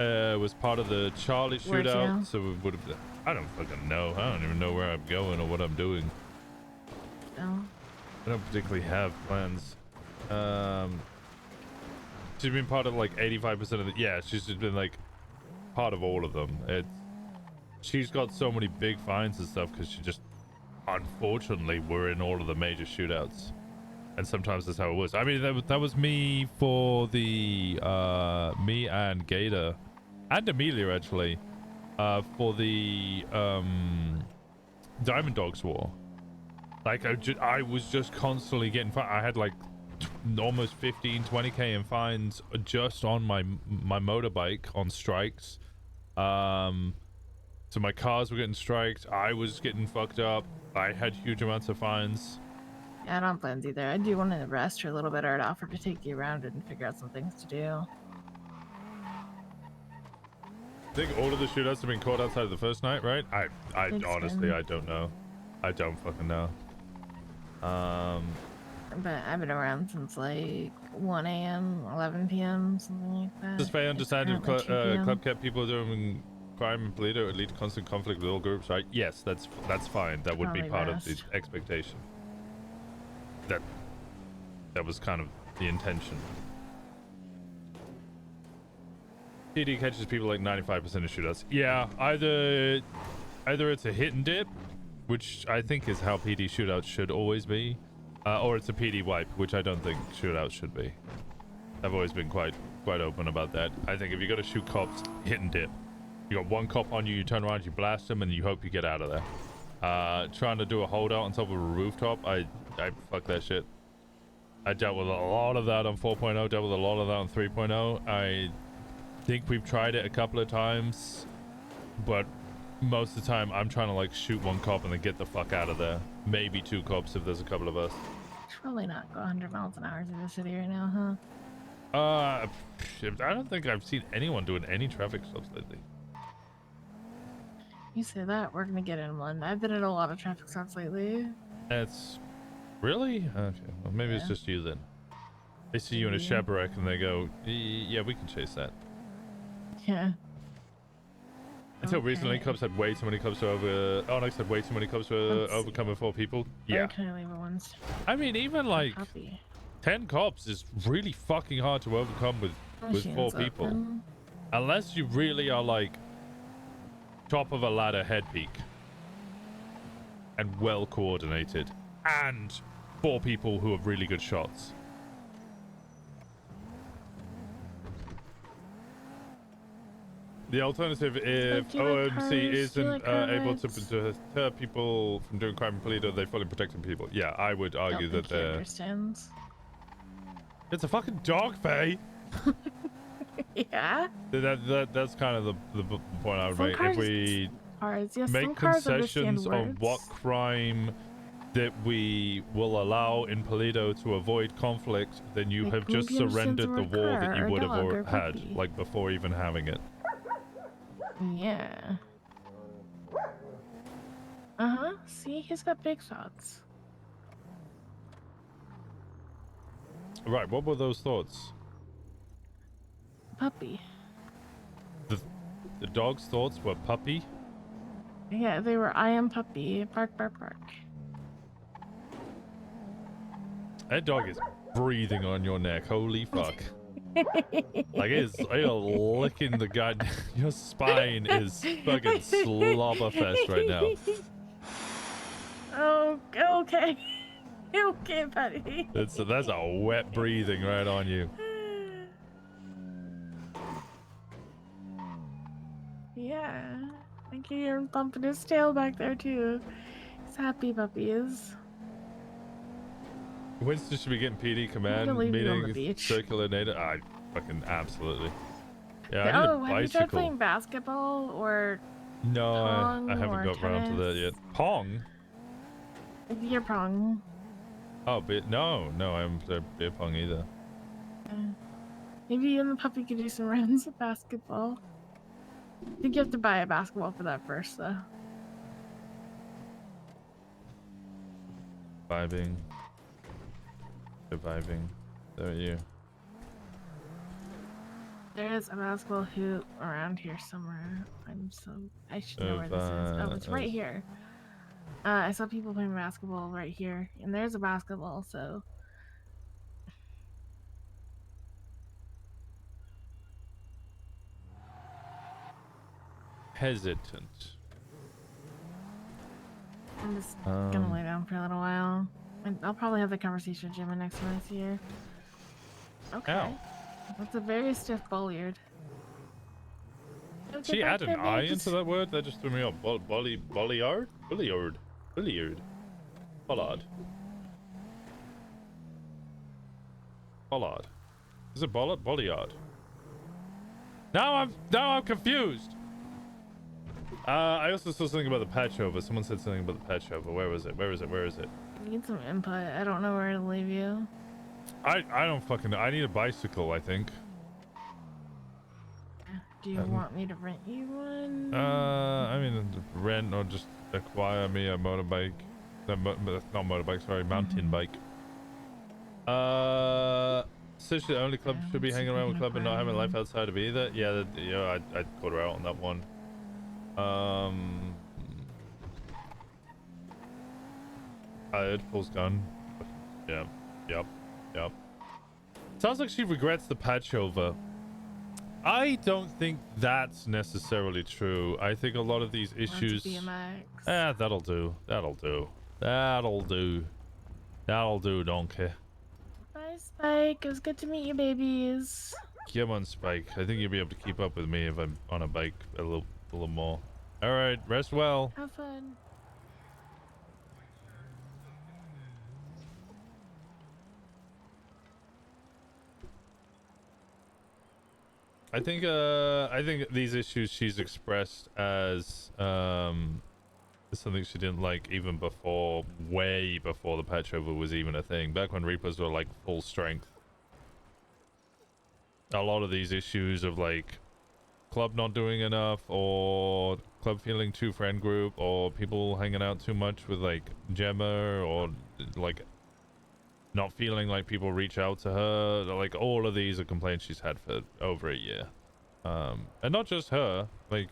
Was part of the Charlie shootout, so we would have, I don't fucking know. I don't even know where I'm going or what I'm doing. Oh. I don't particularly have plans. She's been part of like 85% of the, yeah, she's just been like part of all of them. She's got so many big finds and stuff because she just, unfortunately, were in all of the major shootouts. And sometimes that's how it was. I mean, that was me for the, me and Gator, and Amelia actually, for the, Diamond Dogs War. Like, I was just constantly getting fined. I had like almost 15, 20k in fines just on my motorbike on strikes. So my cars were getting striked. I was getting fucked up. I had huge amounts of fines. Yeah, I don't have plans either. I do want to rest for a little bit, or I'd offer to take you around and figure out some things to do. I think all of the shootouts have been caught outside of the first night, right? I honestly, I don't know. I don't fucking know. But I've been around since like 1 a.m., 11 p.m., something like that. Does Faye understand if currently 2 p.m. club kept people doing crime and Polito would lead to constant conflict with all groups, right? Yes, that's fine. That would be Probably part of the best. expectation. That was kind of the intention. PD catches people like 95% of shootouts. Yeah, either it's a hit and dip, which I think is how PD shootouts should always be, or it's a PD wipe, which I don't think shootouts should be. I've always been quite open about that. I think if you got to shoot cops, hit and dip. You got one cop on you, you turn around, you blast him, and you hope you get out of there. Trying to do a holdout on top of a rooftop, I fuck that shit. I dealt with a lot of that on 4.0, dealt with a lot of that on 3.0. I think we've tried it a couple of times, but most of the time I'm trying to like shoot one cop and then get the fuck out of there. Maybe two cops if there's a couple of us. Should probably not go 100 miles an hour through the city right now, huh? I don't think I've seen anyone doing any traffic stops lately. You say that, we're gonna get in one. I've been in a lot of traffic stops lately. That's really okay. Well, maybe it's just you then. They see you in a Chevrolet and they go, "Yeah, we can chase that." Yeah. Until recently, cops had way too many cops to Onyx had way too many cops to overcome 4 people. Yeah. Where can I leave it once? I mean, even like 10 cops is really fucking hard to overcome with 4 people. Open. Unless you really are like top of a ladder head peak and well coordinated and 4 people who have really good shots. The alternative, if OMC isn't able to deter people from doing crime and Polito, they fully protecting people. Yeah, I would argue that they're... understands. It's a fucking dog, Faye! Yeah? That's kind of the point I would make. If we make concessions on what crime that we will allow in Polito to avoid conflict, then you have just surrendered the war that you would have had, like before even having it. Yeah. Uh-huh. See, he's got big thoughts. Right, what were those thoughts? Puppy. The dog's thoughts were puppy? Yeah, they were I am puppy. Bark, bark, bark. That dog is breathing on your neck. Holy fuck. Like, it is licking the god. Your spine is fucking slobberfest right now. Oh, okay. Okay, buddy. That's a wet breathing right on you. Yeah. I can hear him bumping his tail back there, too. He's happy puppies. Winston should be getting PD command gonna leave you on the meeting beach. circulated. I fucking absolutely. Yeah, I need a Oh, have you tried bicycle. playing basketball or No, pong I haven't or got around to that tennis? yet. Pong? Beer pong? Oh, no, I haven't played beer pong either. Maybe you and the puppy could do some rounds of basketball. I think you have to buy a basketball for that first, though. Vibing. Surviving. There you. There is a basketball hoop around here somewhere. I should know where this is. Oh, it's right here. I saw people playing basketball right here, and there's a basketball, so. Hesitant. I'm just gonna lay down for a little while. And I'll probably have the conversation with Jim next time I see her. Okay. Ow. That's a very stiff bolliard. Did she add an I into that word? That just threw me off. Bolliard? Bollard? Bollard. Bollard. Is it Bollard? Bolliard. Now I'm confused. I also saw something about the patch over. Someone said something about the patch over. Where was it? Where is it? Where is it? I need some input. I don't know where to leave you. I don't fucking know. I need a bicycle, I think. Do you want me to rent you one? I mean, rent or just acquire me a motorbike. Not motorbike, sorry, mountain bike. Essentially, the only club should be hanging around with club and not having life outside of either. Yeah, I'd call her out on that one. Paul's gone. Yeah, yep. Sounds like she regrets the patch over. I don't think that's necessarily true. I think a lot of these issues. That'll do. Donkey. Bye, Spike. It was good to meet you, babies. Come on, Spike. I think you'll be able to keep up with me if I'm on a bike a little more. All right, rest well. Have fun. I think these issues she's expressed as something she didn't like even before, way before the patch over was even a thing. Back when Reapers were like full strength. A lot of these issues of like club not doing enough, or club feeling too friend group, or people hanging out too much with like Gemma, or like not feeling like people reach out to her. Like, all of these are complaints she's had for over a year. And not just her, like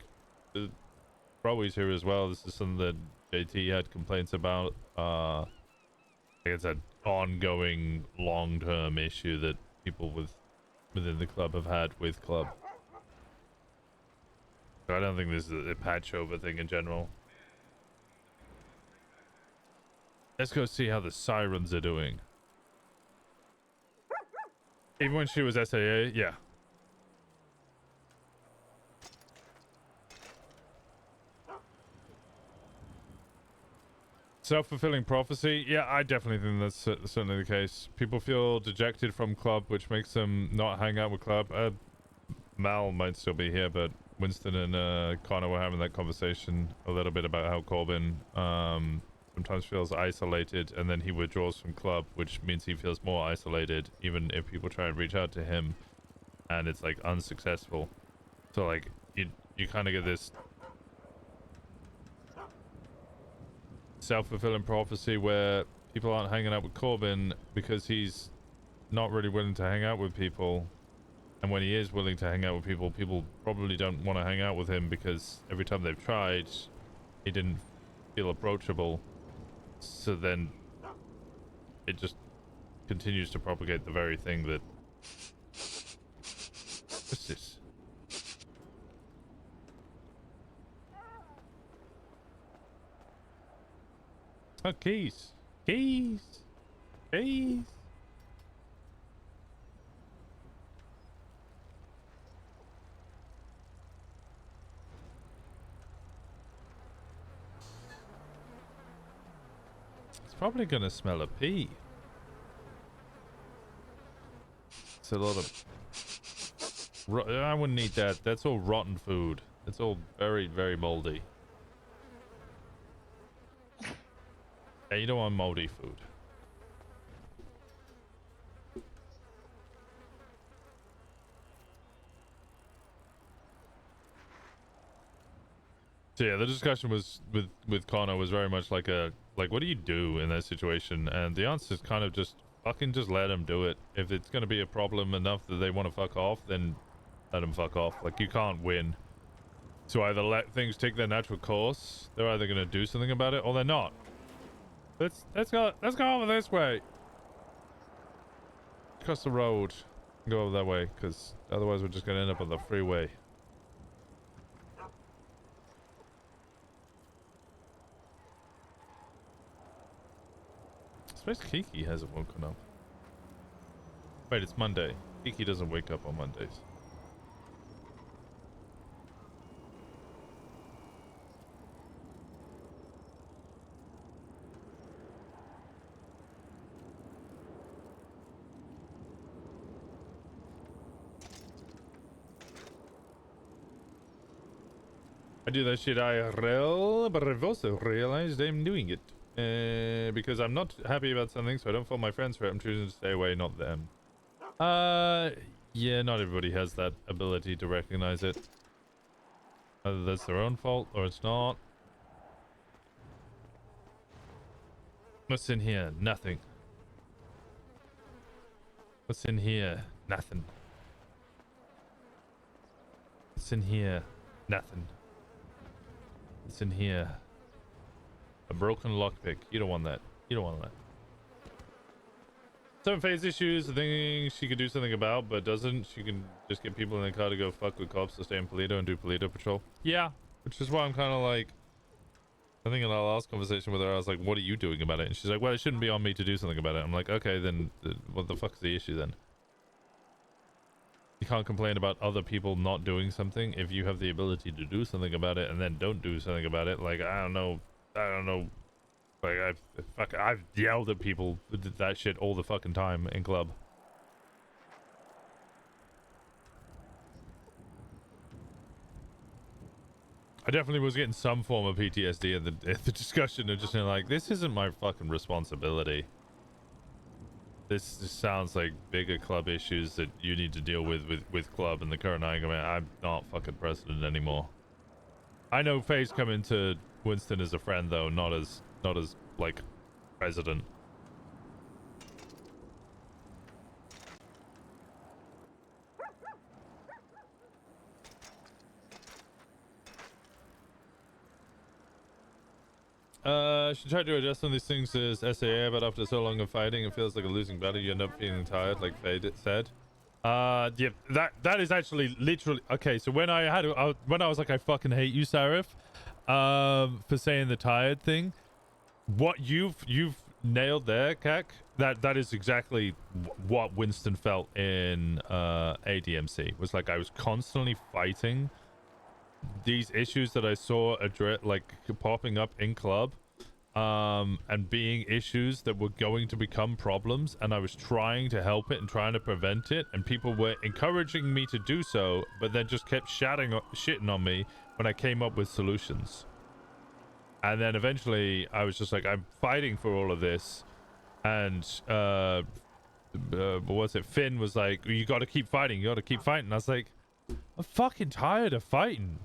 Browy's here as well. This is something that JT had complaints about. It's an ongoing long-term issue that people within the club have had with club. So I don't think this is a patch over thing in general. Let's go see how the sirens are doing. Even when she was SAA, yeah. Self-fulfilling prophecy? Yeah, I definitely think that's certainly the case. People feel dejected from club, which makes them not hang out with club. Mal might still be here, but Winston and Connor were having that conversation a little bit about how Corbin sometimes feels isolated, and then he withdraws from club, which means he feels more isolated even if people try and reach out to him, and it's like unsuccessful. So like you kind of get this self-fulfilling prophecy where people aren't hanging out with Corbin because he's not really willing to hang out with people. And when he is willing to hang out with people, people probably don't want to hang out with him because every time they've tried, he didn't feel approachable. So then it just continues to propagate the very thing that... What's this? Oh, keys. Keys. Keys. It's probably gonna smell of pee. It's a lot of... I wouldn't eat that. That's all rotten food. It's all very, very moldy. Yeah, you don't want moldy food. So yeah, the discussion was with Connor was very much like a what do you do in that situation? And the answer is kind of just fucking just let them do it. If it's gonna be a problem enough that they want to fuck off, then let them fuck off. Like, you can't win. So either let things take their natural course. They're either gonna do something about it or they're not. Let's go over this way. Across the road. Go over that way, because otherwise we're just gonna end up on the freeway. I suppose Kiki hasn't woken up. Wait, it's Monday. Kiki doesn't wake up on Mondays. I do that shit IRL, but I've also realized I'm doing it. Because I'm not happy about something, so I don't fault my friends for it. I'm choosing to stay away, not them. Yeah, not everybody has that ability to recognize it. Either that's their own fault, or it's not. What's in here? Nothing. What's in here? Nothing. What's in here? Nothing. What's in here? A broken lockpick. You don't want that. You don't want that. 7-phase issues, a thing she could do something about, but doesn't. She can just get people in the car to go fuck with cops to stay in Polito and do Polito patrol. Yeah, which is why I'm kind of like... I think in our last conversation with her, I was like, what are you doing about it? And she's like, well, it shouldn't be on me to do something about it. I'm like, okay, then what the fuck's the issue then? You can't complain about other people not doing something if you have the ability to do something about it and then don't do something about it. Like, I don't know. Like, I've yelled at people who did that shit all the fucking time in club. I definitely was getting some form of PTSD in the discussion of just like, this isn't my fucking responsibility. This just sounds like bigger club issues that you need to deal with club and the current argument. I'm not fucking president anymore. I know Faye's coming to Winston as a friend though, not as like president. She tried to adjust some of these things as SAA, but after so long of fighting, it feels like a losing battle. You end up feeling tired, like Faye said. Yeah, that is actually literally okay. So when I was like, I fucking hate you, Sarif, for saying the tired thing. What you've nailed there, Kak. That is exactly what Winston felt in ADMC. Was like I was constantly fighting these issues that I saw like popping up in club, and being issues that were going to become problems, and I was trying to help it and trying to prevent it, and people were encouraging me to do so, but then just kept shitting on me when I came up with solutions. And then eventually I was just like, I'm fighting for all of this, and what was it? Finn was like, you got to keep fighting. You got to keep fighting. And I was like, I'm fucking tired of fighting.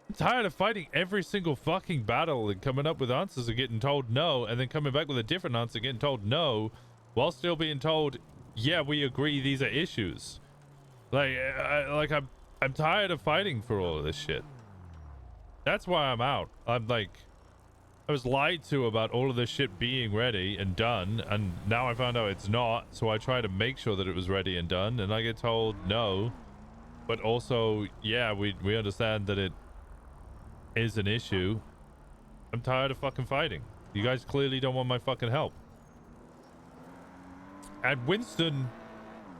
I'm tired of fighting every single fucking battle and coming up with answers and getting told no, and then coming back with a different answer, getting told no, while still being told yeah, we agree these are issues. Like, I'm tired of fighting for all of this shit. That's why I'm out. I'm like, I was lied to about all of this shit being ready and done, and now I found out it's not, so I try to make sure that it was ready and done, and I get told no. But also, yeah, we understand that it is an issue. I'm tired of fucking fighting. You guys clearly don't want my fucking help. And Winston,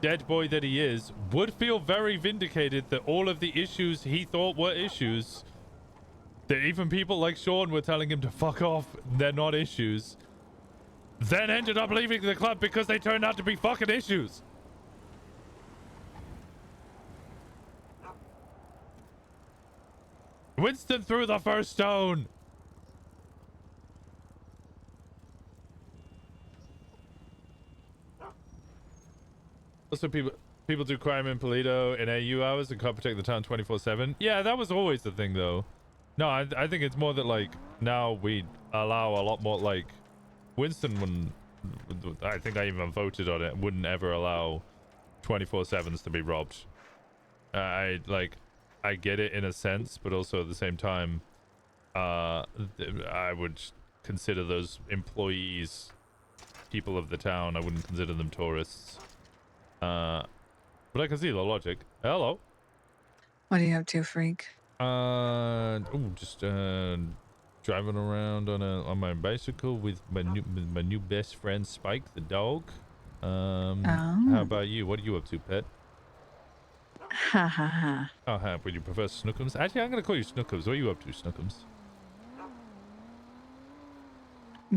dead boy that he is, would feel very vindicated that all of the issues he thought were issues, that even people like Sean were telling him to fuck off, they're not issues, then ended up leaving the club because they turned out to be fucking issues. Winston threw the first stone. Also, people do crime in Polito in AU hours and can't protect the town 24/7. Yeah, that was always the thing, though. No, I think it's more that, like, now we allow a lot more, like, Winston wouldn't, I think I even voted on it, wouldn't ever allow 24/7s to be robbed. I get it in a sense, but also at the same time, I would consider those employees people of the town. I wouldn't consider them tourists. But I can see the logic. Hello. What are you up to, freak? Just driving around on my bicycle with my new best friend Spike the dog. How about you? What are you up to, pet? Ha ha ha. Oh, would you prefer Snookums? Actually, I'm gonna call you Snookums. What are you up to, Snookums?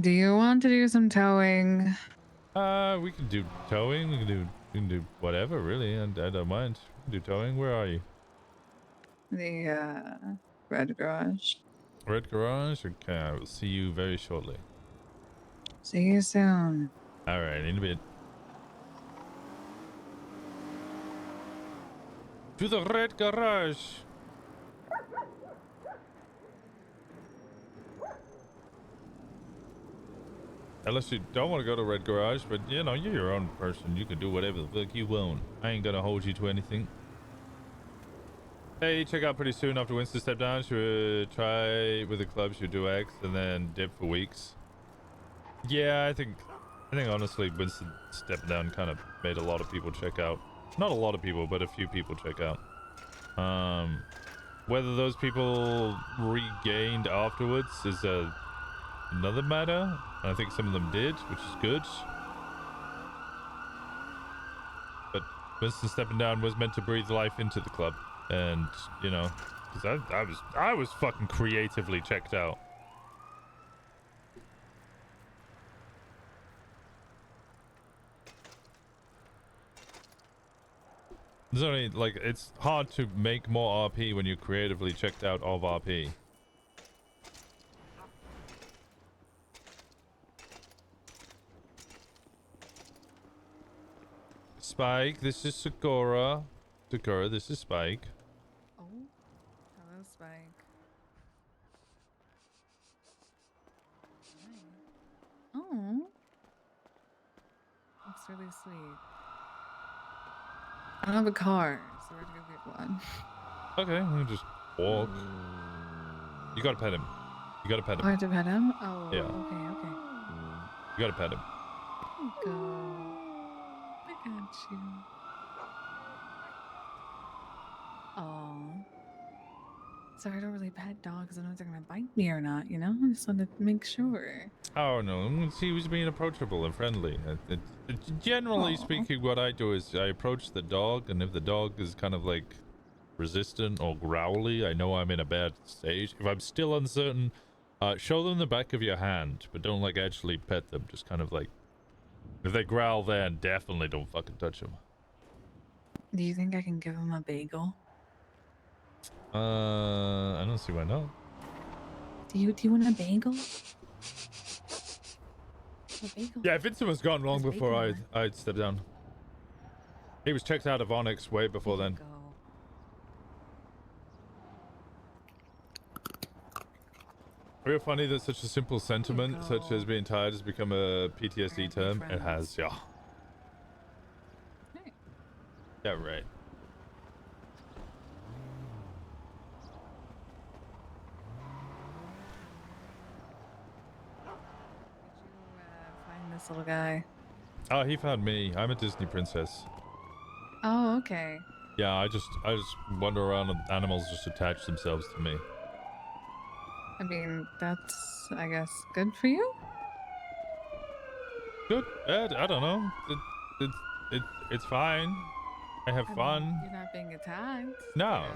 Do you want to do some towing? We can do towing. We can do whatever, really. I don't mind. We can do towing. Where are you? The red garage. Red garage? Okay, I will see you very shortly. See you soon. Alright, in a bit. To the red garage! Unless you don't want to go to red garage, but you know, you're your own person. You can do whatever the fuck you want. I ain't gonna hold you to anything. Hey, check out pretty soon after Winston stepped down. Should try with the club, should do X and then dip for weeks. Yeah, I think honestly Winston stepping down kind of made a lot of people check out. Not a lot of people, but a few people check out. Whether those people regained afterwards is another matter. I think some of them did, which is good. But Winston stepping down was meant to breathe life into the club. And, you know, because I was fucking creatively checked out. There's only, like, it's hard to make more RP when you're creatively checked out of RP. Spike, this is Sakura. Sakura, this is Spike. Oh, hello, Spike. Oh, that's really sweet. I don't have a car, so we're gonna go get one. Okay, we can just walk. You gotta pet him. You gotta pet him. Oh, I have to pet him? Oh, yeah. Okay. You gotta pet him. There you go. I got you. Oh. Sorry, I don't really pet dogs. I don't know if they're gonna bite me or not, you know? I just wanted to make sure. Oh no, he was being approachable and friendly. Generally speaking, what I do is I approach the dog, and if the dog is kind of like resistant or growly, I know I'm in a bad stage. If I'm still uncertain, show them the back of your hand, but don't like actually pet them. Just kind of like, if they growl, then definitely don't fucking touch them. Do you think I can give him a bagel? I don't see why not. Do you want a bagel? Yeah, Vincent was gone long before I'd stepped down. He was checked out of Onyx way before then. Real funny that such a simple sentiment, such as being tired, has become a PTSD term. It has, yeah. Yeah, right. Find this little guy. Oh, he found me. I'm a Disney princess. Oh, okay. Yeah, I just wander around and animals just attach themselves to me. I mean, that's, I guess, good for you? Good, bad, I don't know. It's fine. I have I mean, fun. you're not being attacked. No.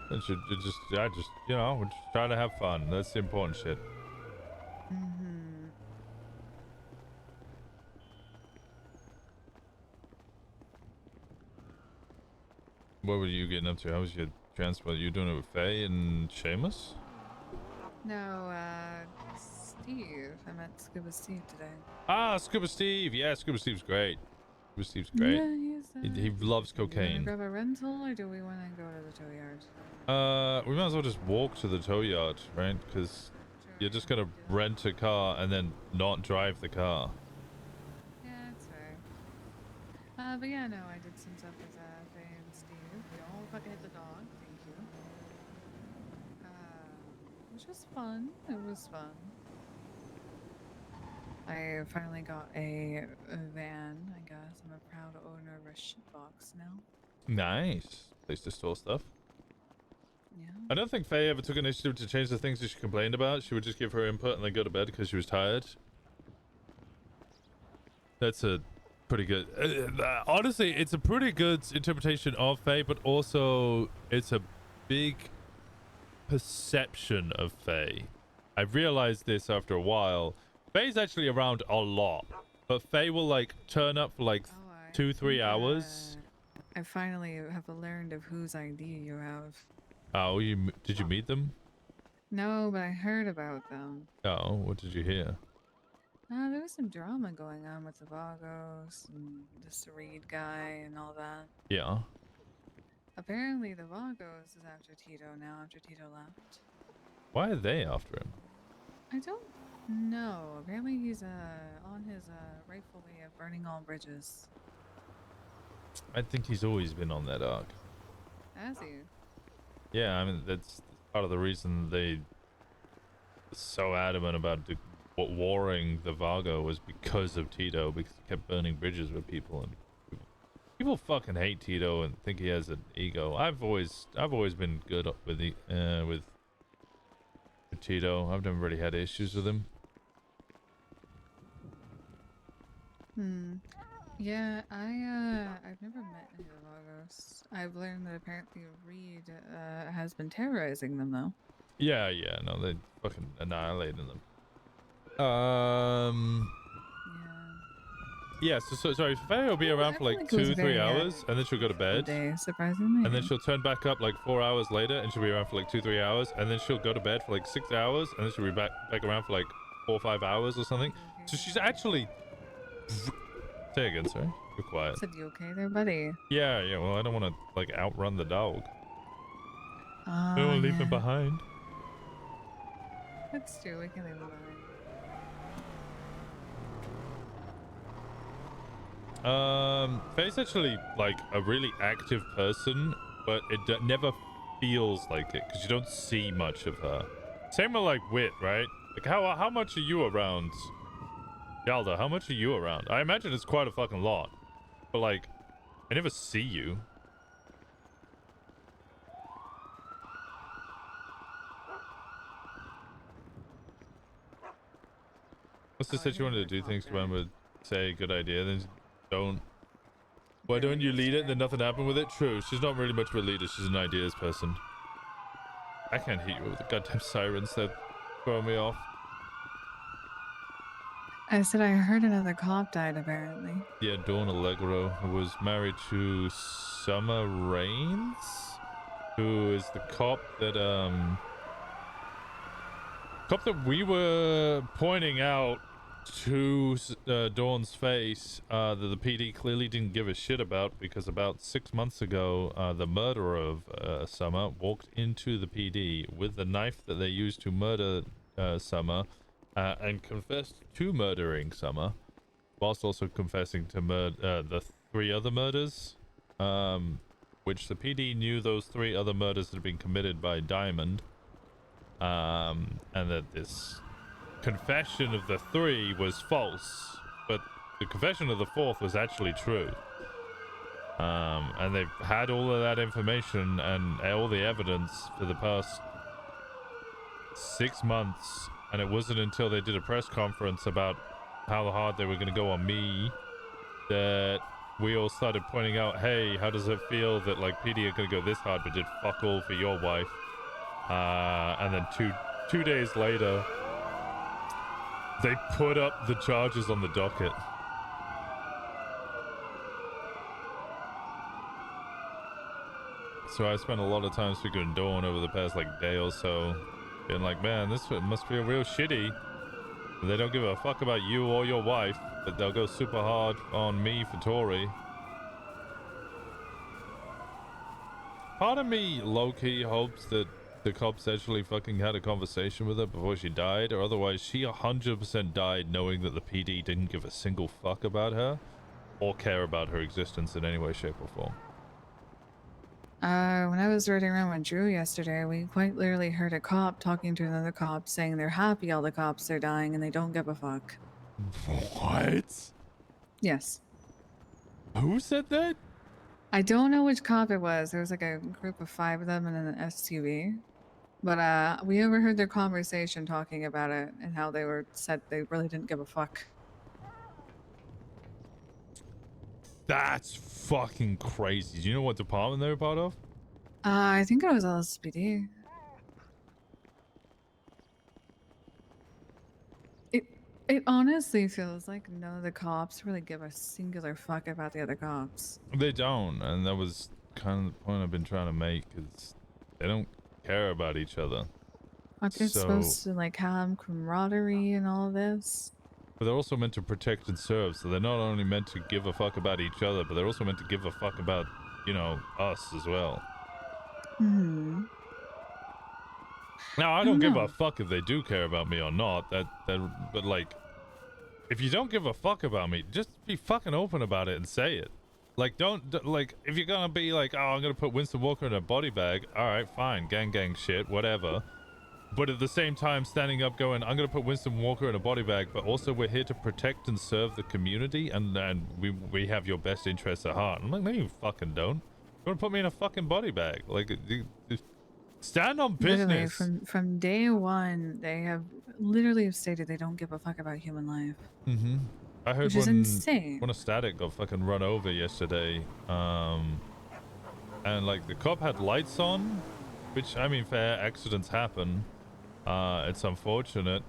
You know, I just, you know, we're just trying to have fun. That's the important shit. What were you getting up to? How was your transport? You doing it with Faye and Seamus? No, Steve. I met Scuba Steve today. Ah, Scuba Steve. Yeah, Scuba Steve's great. Scuba Steve's great. Yeah, he's, he loves Do you want to cocaine. grab a rental, or do we want to go to the tow yard? We might as well just walk to the tow yard, right? Because you're just gonna rent a car and then not drive the car. Yeah, that's fair. But yeah, no, I did some stuff with Faye and Steve. Don't fucking hit the dog. Thank you. Which was fun. It was fun. I finally got a van, I guess. I'm a proud owner of a shitbox now. Nice. Place to store stuff. Yeah. I don't think Faye ever took initiative to change the things that she complained about. She would just give her input and then go to bed because she was tired. That's a pretty good... honestly, it's a pretty good interpretation of Faye, but also it's a big perception of Faye. I realized this after a while. Faye's actually around a lot, but Faye will like turn up for like 2-3 hours. I finally have learned of whose ID you have. Oh, did you meet them? No, but I heard about them. Oh, what did you hear? There was some drama going on with the Vagos and this Reed guy and all that. Yeah. Apparently the Vagos is after Tito now, after Tito left. Why are they after him? I don't know. Apparently he's on his rightful way of burning all bridges. I think he's always been on that arc. Has he? Yeah, I mean, that's part of the reason they were so adamant about warring the Vago was because of Tito, because he kept burning bridges with people, and people fucking hate Tito and think he has an ego. I've always been good with with Tito. I've never really had issues with him. Yeah, I've never met any of the Vagos. I've learned that apparently Reed has been terrorizing them though. Yeah, no, they fucking annihilated them. Yeah, so sorry, Faye will be around for like 2-3 hours, and then she'll go to bed. Day, surprisingly. And then she'll turn back up like 4 hours later, and she'll be around for like 2-3 hours, and then she'll go to bed for like 6 hours, and then she'll be back around for like 4 or 5 hours or something. So she's actually... Say again, sorry. You're quiet. Said you okay there, buddy? Yeah, well, I don't want to like outrun the dog. I don't want to leave him behind. That's true, we can leave him behind. Faye's actually like a really active person, but it never feels like it because you don't see much of her. Same with like Wit, right? Like how much are you around? Yalda, how much are you around? I imagine it's quite a fucking lot, but like I never see you. What's the said you wanted to do things, Gwen would say good idea, then don't. Why don't you lead it and then nothing happened with it? True, she's not really much of a leader, she's an ideas person. I can't hit you with the goddamn sirens that throw me off. I said I heard another cop died apparently. Yeah, Dawn Allegro, who was married to Summer Rains, who is the cop that we were pointing out to Dawn's face that the PD clearly didn't give a shit about, because about 6 months ago the murderer of Summer walked into the PD with the knife that they used to murder Summer and confessed to murdering Summer, whilst also confessing to the 3 other murders, which the PD knew those 3 other murders had been committed by Diamond, and that this confession of the 3 was false, but the confession of the 4th was actually true. And they've had all of that information and all the evidence for the past 6 months, and it wasn't until they did a press conference about how hard they were going to go on me that we all started pointing out, hey, how does it feel that like PD are going to go this hard but did fuck all for your wife? And then two days later, they put up the charges on the docket. So I spent a lot of time speaking to Dawn over the past like day or so, being like, man, this must feel real shitty. They don't give a fuck about you or your wife, but they'll go super hard on me for Tori. Part of me low-key hopes that the cops actually fucking had a conversation with her before she died, or otherwise she 100% died knowing that the PD didn't give a single fuck about her or care about her existence in any way, shape, or form. When I was riding around with Drew yesterday, we quite literally heard a cop talking to another cop saying they're happy all the cops are dying and they don't give a fuck. What? Yes. Who said that? I don't know which cop it was. There was like a group of 5 of them in an SUV. But we overheard their conversation talking about it and how they said they really didn't give a fuck. That's fucking crazy. Do you know what department they were part of? I think it was LSPD. It honestly feels like none of the cops really give a singular fuck about the other cops. They don't, and that was kind of the point I've been trying to make, is they don't care about each other. Aren't they supposed to like have camaraderie and all of this? But they're also meant to protect and serve, so they're not only meant to give a fuck about each other, but they're also meant to give a fuck about, you know, us as well. Hmm. Now, I don't give a fuck if they do care about me or not, but like, if you don't give a fuck about me, just be fucking open about it and say it. Like, like, if you're gonna be like, oh, I'm gonna put Winston Walker in a body bag, alright, fine, gang shit, whatever. But at the same time, standing up going, I'm gonna put Winston Walker in a body bag, but also we're here to protect and serve the community, and we have your best interests at heart. I'm like, no, you fucking don't. You wanna put me in a fucking body bag? Like, stand on business. Literally, from day one, they have literally stated they don't give a fuck about human life. Mm-hmm. I heard Which is insane. when a static got fucking run over yesterday, and like the cop had lights on, which, I mean, fair, accidents happen. It's unfortunate.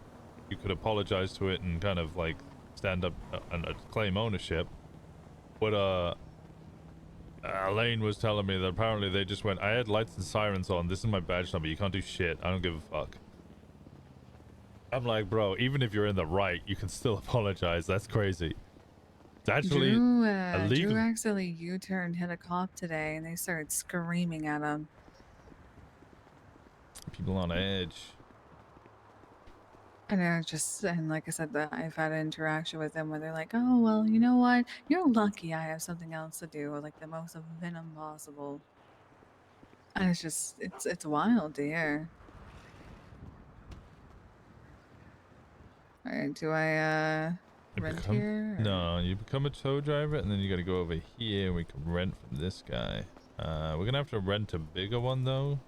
You could apologize to it and kind of like stand up and claim ownership. But Elaine was telling me that apparently they just went, I had lights and sirens on, this is my badge number, you can't do shit, I don't give a fuck. I'm like, bro, even if you're in the right, you can still apologize. That's crazy. It's actually illegal. Drew accidentally U-turned, hit a cop today, and they started screaming at him. People on edge. And like I said, I've had an interaction with them where they're like, oh, well, you know what? You're lucky I have something else to do, with like the most venom possible. And it's just, it's wild to hear. Alright, do I, rent here? Or? No, you become a tow driver, and then you gotta go over here, and we can rent from this guy. We're gonna have to rent a bigger one, though.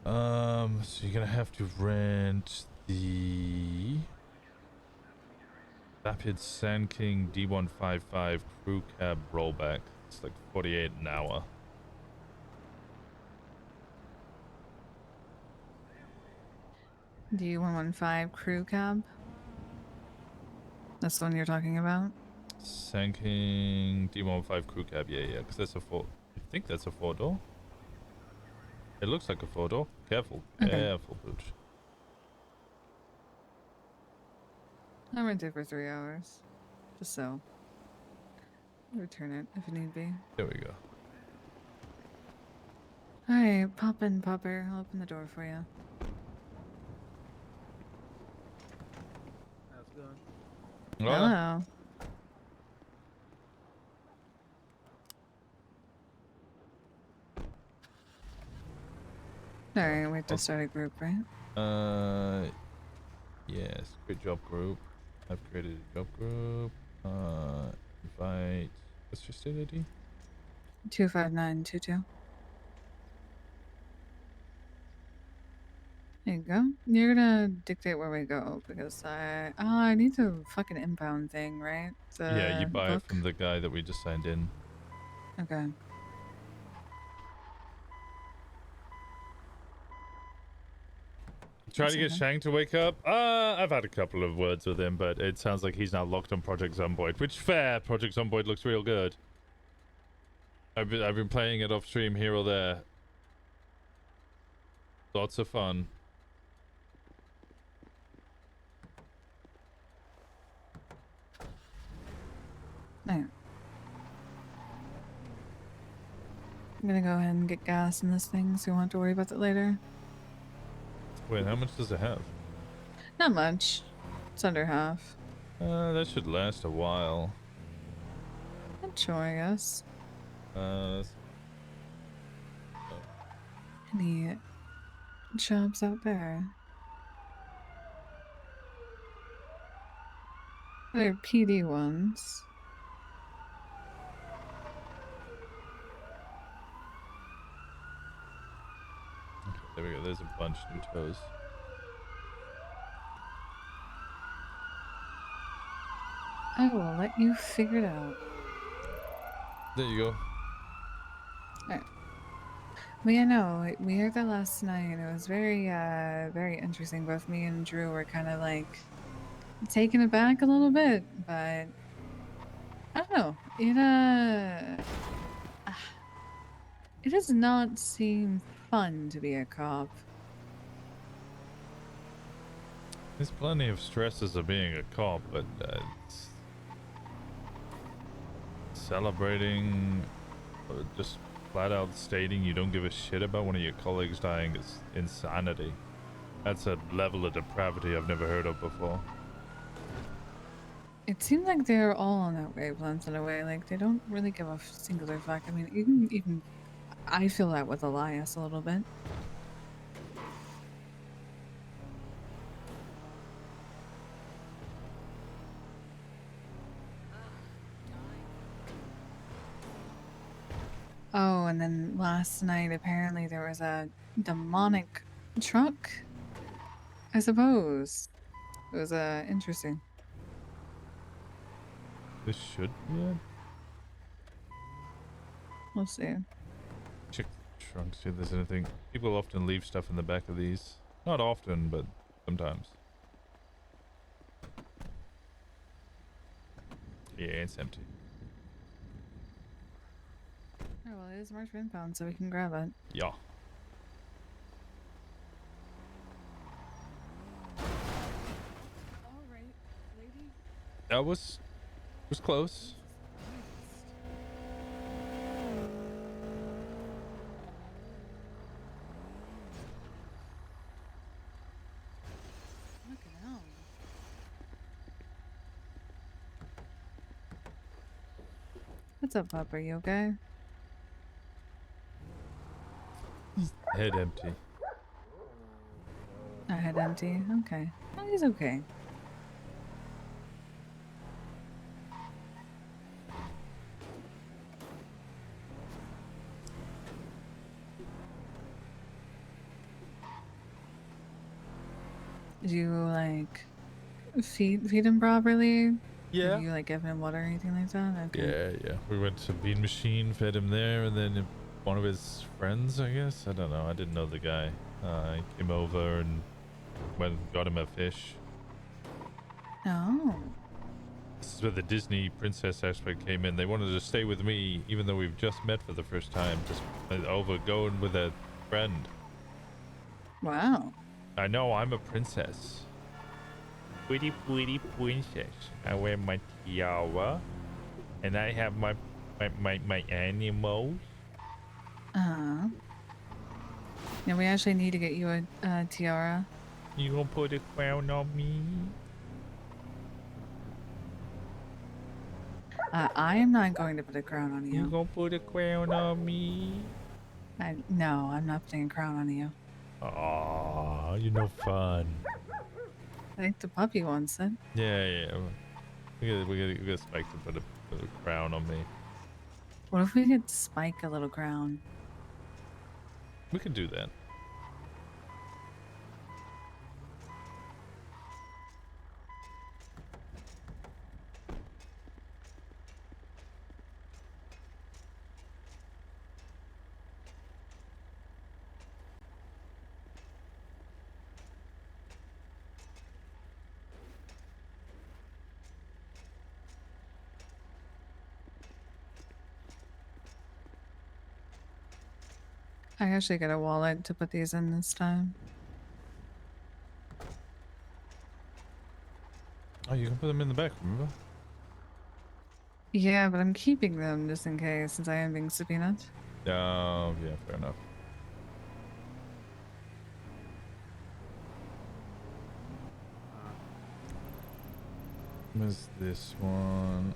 So you're gonna have to rent the Rapid Sand King D155 crew cab rollback. It's like 48 an hour. D115 crew cab? That's the one you're talking about? Sand King D115 crew cab, yeah, because that's a I think that's a 4-door. It looks like a 4-door. Careful. Okay. Careful, Booch. I'll rent it for 3 hours. Just so. Return it if need be. There we go. Alright, pop in, Popper. I'll open the door for you. How's it going? Hello. Alright, we have to start a group, right? Yes. Great job, group. I've created a job group. Invite. What's your state ID? 25922. There you go. You're gonna dictate where we go because I need the fucking inbound thing, right? Yeah, you The buy it book. from the guy that we just signed in. Okay. Try to get Shang to wake up. I've had a couple of words with him, but it sounds like he's now locked on Project Zomboid. Which fair, Project Zomboid looks real good. I've been playing it off stream here or there. Lots of fun. There. I'm gonna go ahead and get gas in this thing, so you won't have to worry about that later. Wait, how much does it have? Not much. It's under half. That should last a while. Not sure, I guess. Any jobs out there? They're PD ones. Okay, there we go. There's a bunch in toes. I will let you figure it out. There you go. Alright. Well, yeah, no, we heard that last night, and it was very, very interesting. Both me and Drew were kind of like taken aback a little bit, but I don't know. It does not seem fun to be a cop. There's plenty of stresses of being a cop, but it's celebrating, or just flat out stating you don't give a shit about one of your colleagues dying is insanity. That's a level of depravity I've never heard of before. It seems like they're all on that wavelength in a way. Like, they don't really give a singular fuck. I mean, even I feel that with Elias a little bit. Oh, and then last night apparently there was a demonic truck. I suppose. It was interesting. This should be it. We'll see. Check the trunk, see if there's anything. People often leave stuff in the back of these. Not often, but sometimes. Yeah, it's empty. Oh, well, it is marked for inbound, so we can grab it. Yeah. Alright, lady. That was close. Fucking hell. What's up, Pop? Are you okay? Head empty. I had empty. Okay. Oh, he's okay. Did you like feed him properly? Yeah. Did you like give him water or anything like that? Okay. Yeah. We went to Bean Machine, fed him there, and then one of his friends, I guess. I don't know. I didn't know the guy. He came over and went and got him a fish. Oh. This is where the Disney princess aspect came in. They wanted to stay with me, even though we've just met for the first time. Just over going with a friend. Wow. I know, I'm a princess. Pretty princess. I wear my tiara, and I have my animals. Uh-huh. Yeah, we actually need to get you a tiara. You gonna put a crown on me? I am not going to put a crown on You you. gonna put a crown on me? No, I'm not putting a crown on you. Aw, you're no fun. I think the puppy wants it. Yeah. We gotta Spike to put a crown on me. What if we could Spike a little crown? We could do that. I actually got a wallet to put these in this time. Oh, you can put them in the back, remember? Yeah, but I'm keeping them just in case, since I am being subpoenaed. Oh, yeah, fair enough. Where's this one?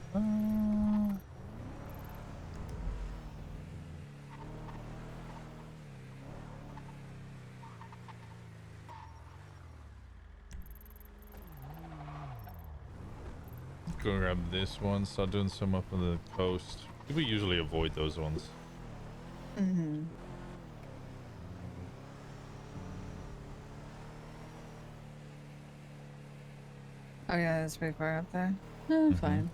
Go grab this one. Start doing some up on the coast. We usually avoid those ones. Mm-hmm. Oh yeah, that's pretty far up there. No, fine.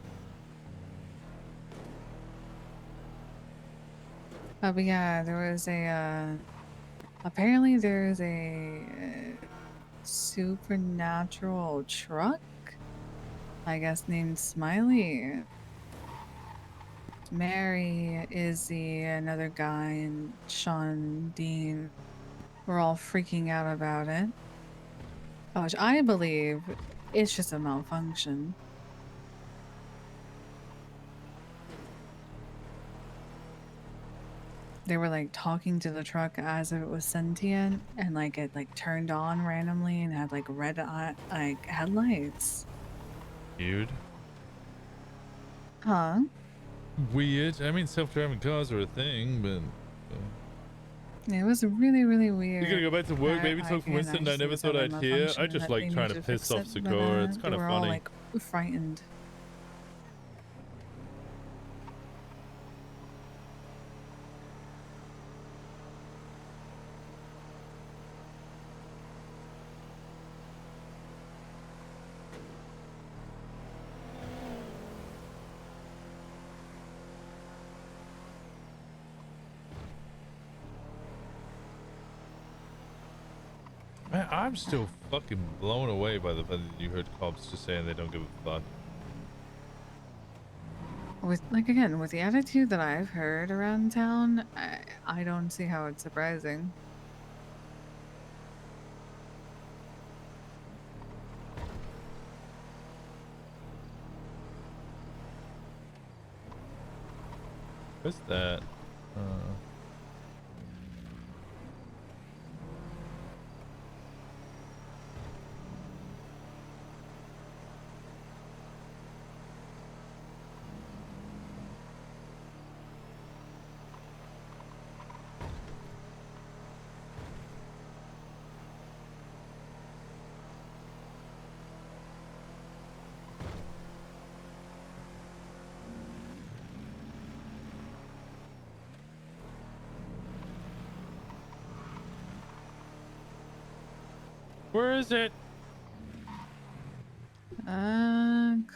Oh, but yeah, there was a, apparently there's a supernatural truck, I guess, named Smiley. Mary, Izzy, another guy, and Sean Dean were all freaking out about it. Which I believe it's just a malfunction. They were like talking to the truck as if it was sentient, and like it like turned on randomly and had like red like headlights. Weird. Huh? Weird. I mean, self-driving cars are a thing, but It was really, really weird. you gotta go back to work. Maybe I- talk from again, Winston. I just never think it's thought had a I'd hear. malfunction I and just that like they trying need to to piss fix off it, but, Sakura. It's they kind of were funny. all like frightened. Man, I'm still fucking blown away by the fact that you heard cops just saying they don't give a fuck. With like again, with the attitude that I've heard around town, I don't see how it's surprising. What's that? Where is it?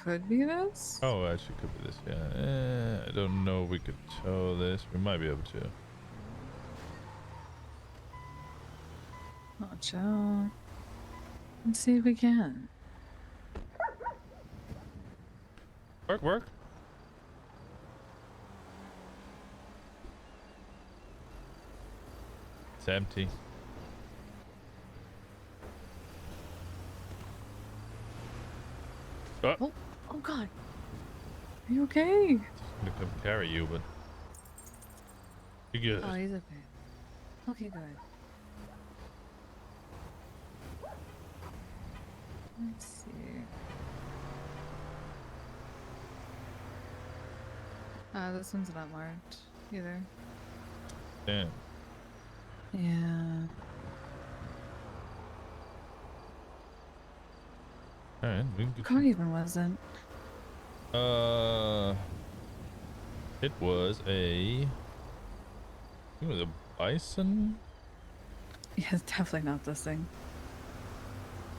Could be this? Oh, actually, could be this. Yeah. I don't know. If we could tow this. We might be able to. Watch out. Let's see if we can. Work. It's empty. Oh God. Are you okay? I'm gonna come carry you, but you're good. Oh, he's okay. Okay, good. Let's see. This one's not marked either. Damn. Yeah. All right, we can What get car you. even was it? It was a. I think it was a bison. Yeah, it's definitely not this thing.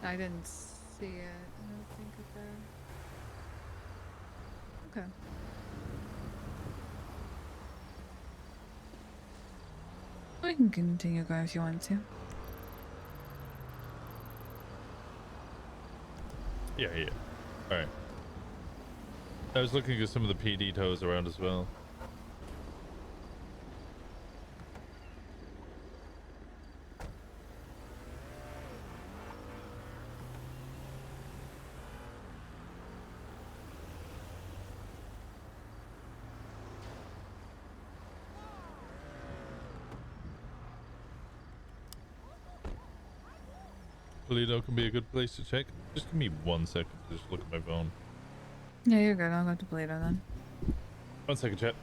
I didn't see it. I don't think of that. Okay. We can continue going if you want to. Yeah. All right. I was looking at some of the PD tows around as well. Toledo can be a good place to check. Just give me 1 second to just look at my phone. Yeah, you're good. I'll go to Toledo then. 1 second, chat.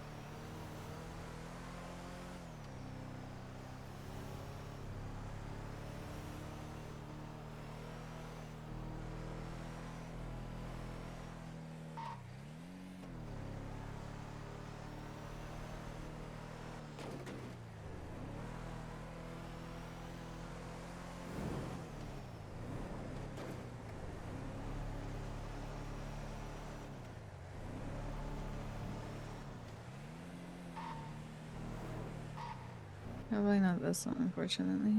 Probably not this one, unfortunately.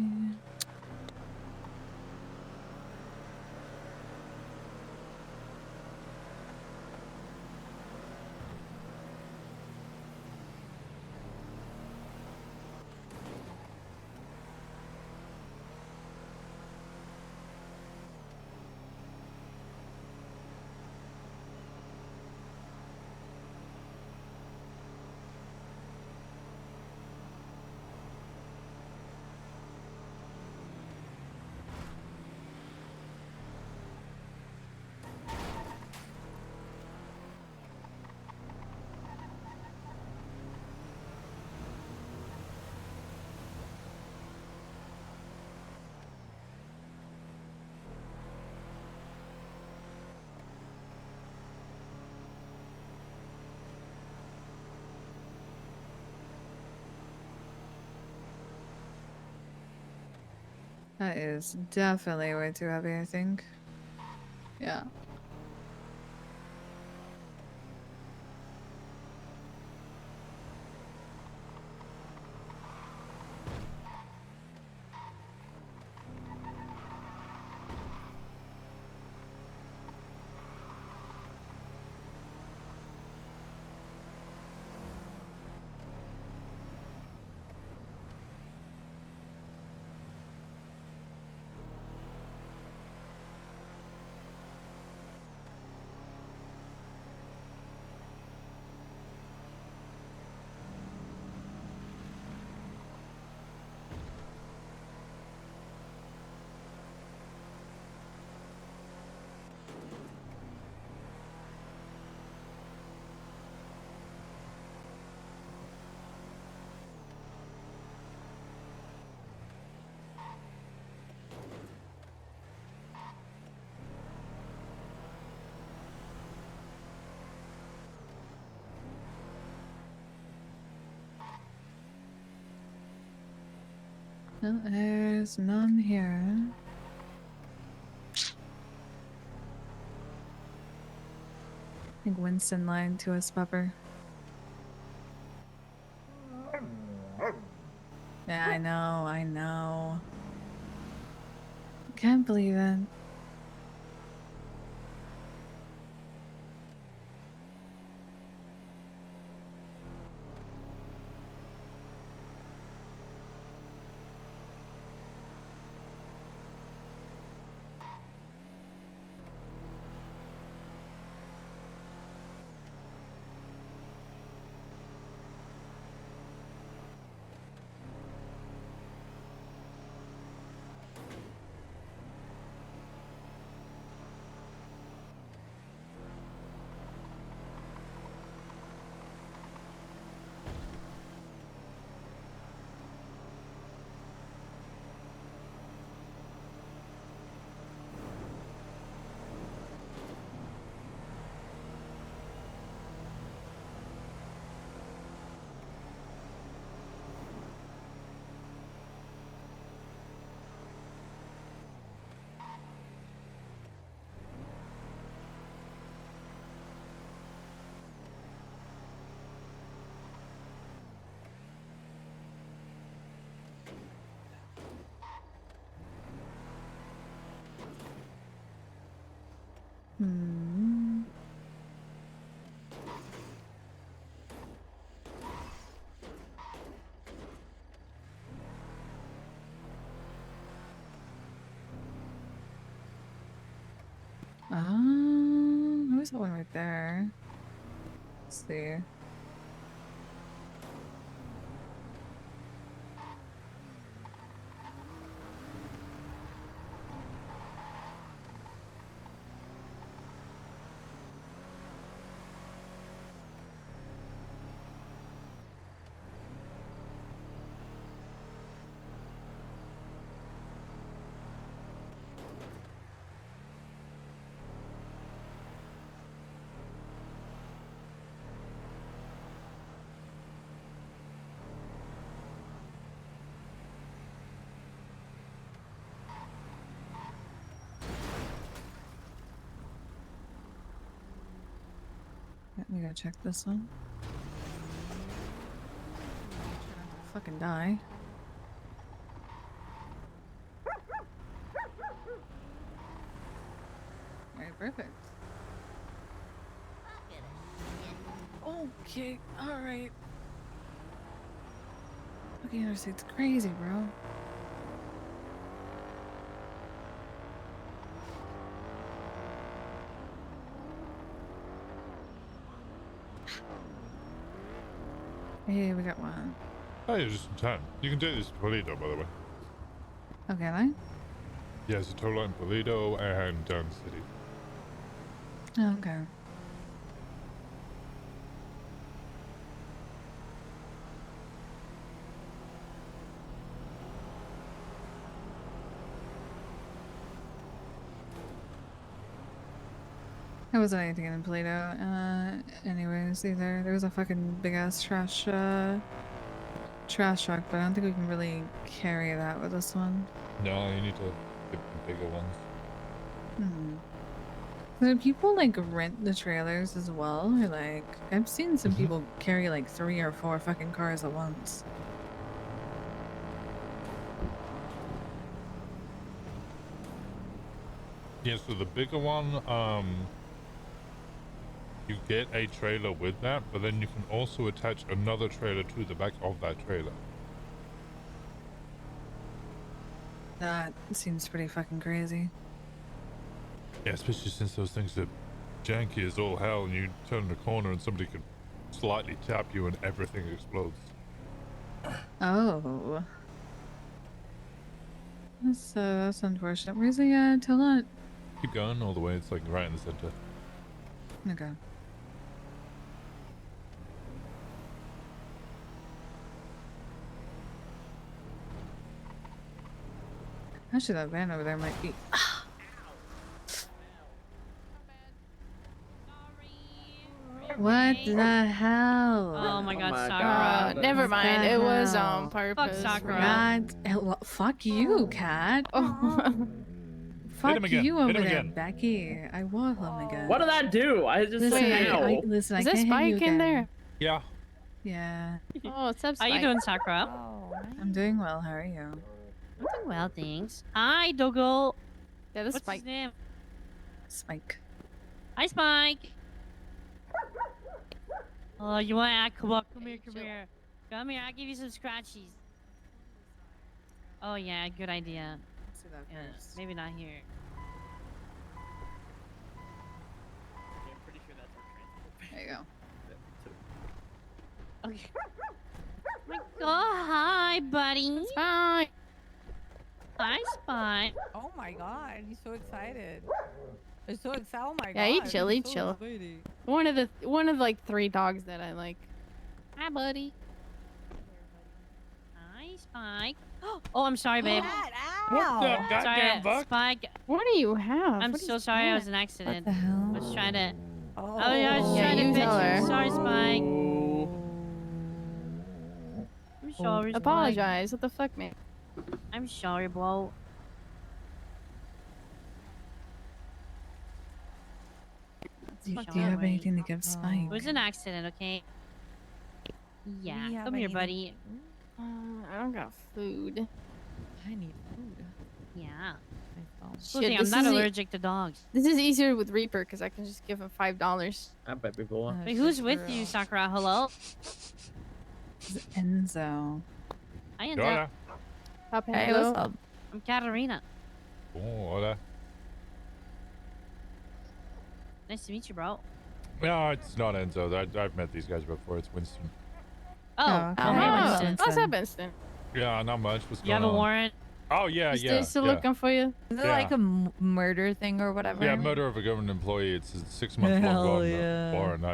That is definitely way too heavy, I think. Yeah. No, there's none here. I think Winston lied to us, Pepper. Yeah, I know. Can't believe it. Hmm. There's that one right there. Let's see. Let me go check this one. Fucking die. Alright, perfect. Okay, alright. Okay, interstate's crazy, bro. Hey, we got one. Oh, you're just in time. You can take this to Polito, by the way. Okay, I? Yeah, it's a total in Polito and down city. Oh, okay. There wasn't anything in Polito. Anyways, either. There was a fucking big ass trash truck, but I don't think we can really carry that with this one. No, you need to get the bigger ones. So do people like rent the trailers as well? Or like, I've seen some people carry like 3 or 4 fucking cars at once. Yeah, so the bigger one, you get a trailer with that, but then you can also attach another trailer to the back of that trailer. That seems pretty fucking crazy. Yeah, especially since those things are janky as all hell, and you turn the corner and somebody could slightly tap you and everything explodes. Oh. That's unfortunate. Where's the toilet? Keep going all the way, it's like right in the center. Okay. Actually, that van over there might be. What the hell? Oh my god, Sakura. God. Never What mind. the It was hell? on purpose. Fuck Sakura. Fuck you, cat. Fuck again. you Hit over him there, again. Becky. I will him again. What did I do? I just Listen, said I ow. listen, Is I there can't hit you Spike in again. there? Yeah. Yeah. Oh, what's up, How Spike? you doing, Sakura? I'm doing well. How are you? I'm doing well, thanks. Hi, Doggle. Yeah, this What's Spike. his name? Spike. Hi, Spike. Oh, you want to act? Come here, come here. Come here, I'll give you some scratchies. Oh, yeah, good idea. Let's do that Yeah, first. maybe not here. I'm pretty sure that's our transport. There you go. Okay. My God, hi, buddy. Spike. Hi, Spike. Oh my god, he's so excited. He's so excited. Oh my god. Yeah, he chill, he he's so chill. excited. One of like 3 dogs that I like. Hi, buddy. Hi, Spike. Oh, I'm sorry, babe. What the Sorry, goddamn fuck? Spike. What do you have? I'm What so is sorry. I that? was an accident. What the hell? I was trying to. Oh, I was Yeah, trying to you fit tell you. her. Sorry, Spike. I'm sorry, Spike. Apologize. What the fuck, man? I'm sorry, bro. Do you have anything to give Spike? It was an accident, okay? Yeah, We have come here, anything- buddy. I don't got food. I need food. Yeah. Shit, I'm this not is allergic to dogs. This is easier with Reaper because I can just give him $5. I bet people. Wait, who's with you, Sakura? Hello? It's Enzo. Hi, Enzo. Hola. Hey, what's up? I'm Katarina. Oh, hola. Nice to meet you, bro. No, it's not Enzo. I've met these guys before. It's Winston. Oh, okay. hey, Winston. What's up, Winston? Yeah, not much. What's You going have a on? warrant? Oh, yeah, Is yeah. they still yeah. looking for you? Is it Yeah. like a murder thing or whatever? Yeah, murder of a government employee. It's a 6-month Hell long yeah. warrant.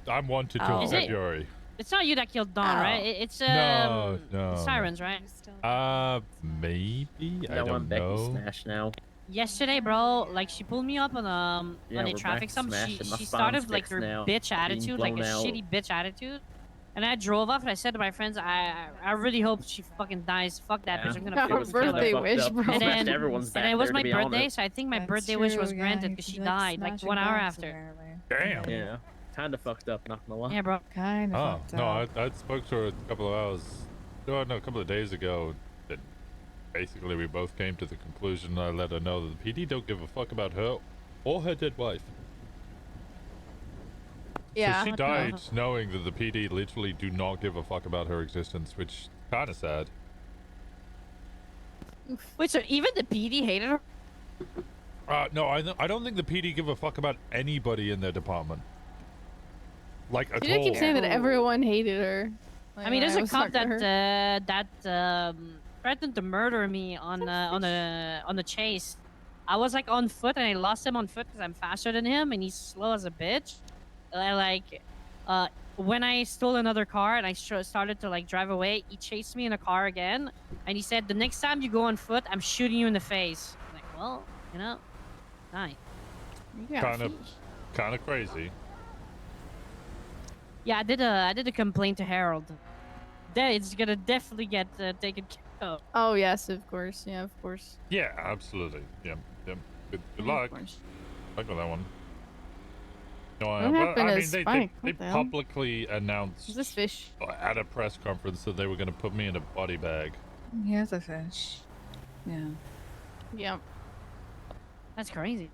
I'm wanted till Is it- February. It's not you that killed Dawn, Oh. right? It's No. it's sirens, right? Maybe. I That one don't Becky know. smashed now. Yesterday, bro, like she pulled me up on Yeah, on a we're traffic back stop. smashing. My She spawn's started like fixed her now, bitch being attitude, like a blown out. shitty bitch attitude. And I drove off and I said to my friends, I really hope she fucking dies. Fuck that bitch. I'm gonna Her fucking kill her. birthday wish, bro. And Smashed then, everyone's and back it was there, my to be birthday, honest. so I think my That's birthday wish was true, yeah, granted you because could she be, like, died like smashing 1 hour bags, after. apparently. Damn. Yeah, kind of fucked up. Not gonna lie. Yeah, bro. Kind of Oh, fucked no, up. I spoke to her a couple of hours. No, a couple of days ago. That basically we both came to the conclusion. I let her know that the PD don't give a fuck about her or her dead wife. Yeah. So she died knowing that the PD literally do not give a fuck about her existence, which kind of sad. Wait, so even the PD hated her? No, I don't think the PD give a fuck about anybody in their department. Like at You all. keep saying that everyone hated her. I mean, there's a cop that that threatened to murder me on the chase. I was like on foot and I lost him on foot because I'm faster than him and he's slow as a bitch. When I stole another car and I started to like drive away, he chased me in a car again and he said, "The next time you go on foot, I'm shooting you in the face." I'm like, well, you know, nice. Kind of crazy. Yeah, I did a complaint to Harold. It's gonna definitely get taken care of. Oh yes, of course. Yeah, of course. Yeah, absolutely. Yeah. Good Yeah, of luck. course. Luck with that one. No, What well, happened I to mean, they Spike? What the hell? publicly announced Is this fish? at a press conference that they were going to put me in a body bag. He has a fish. Yeah. Yeah. That's crazy.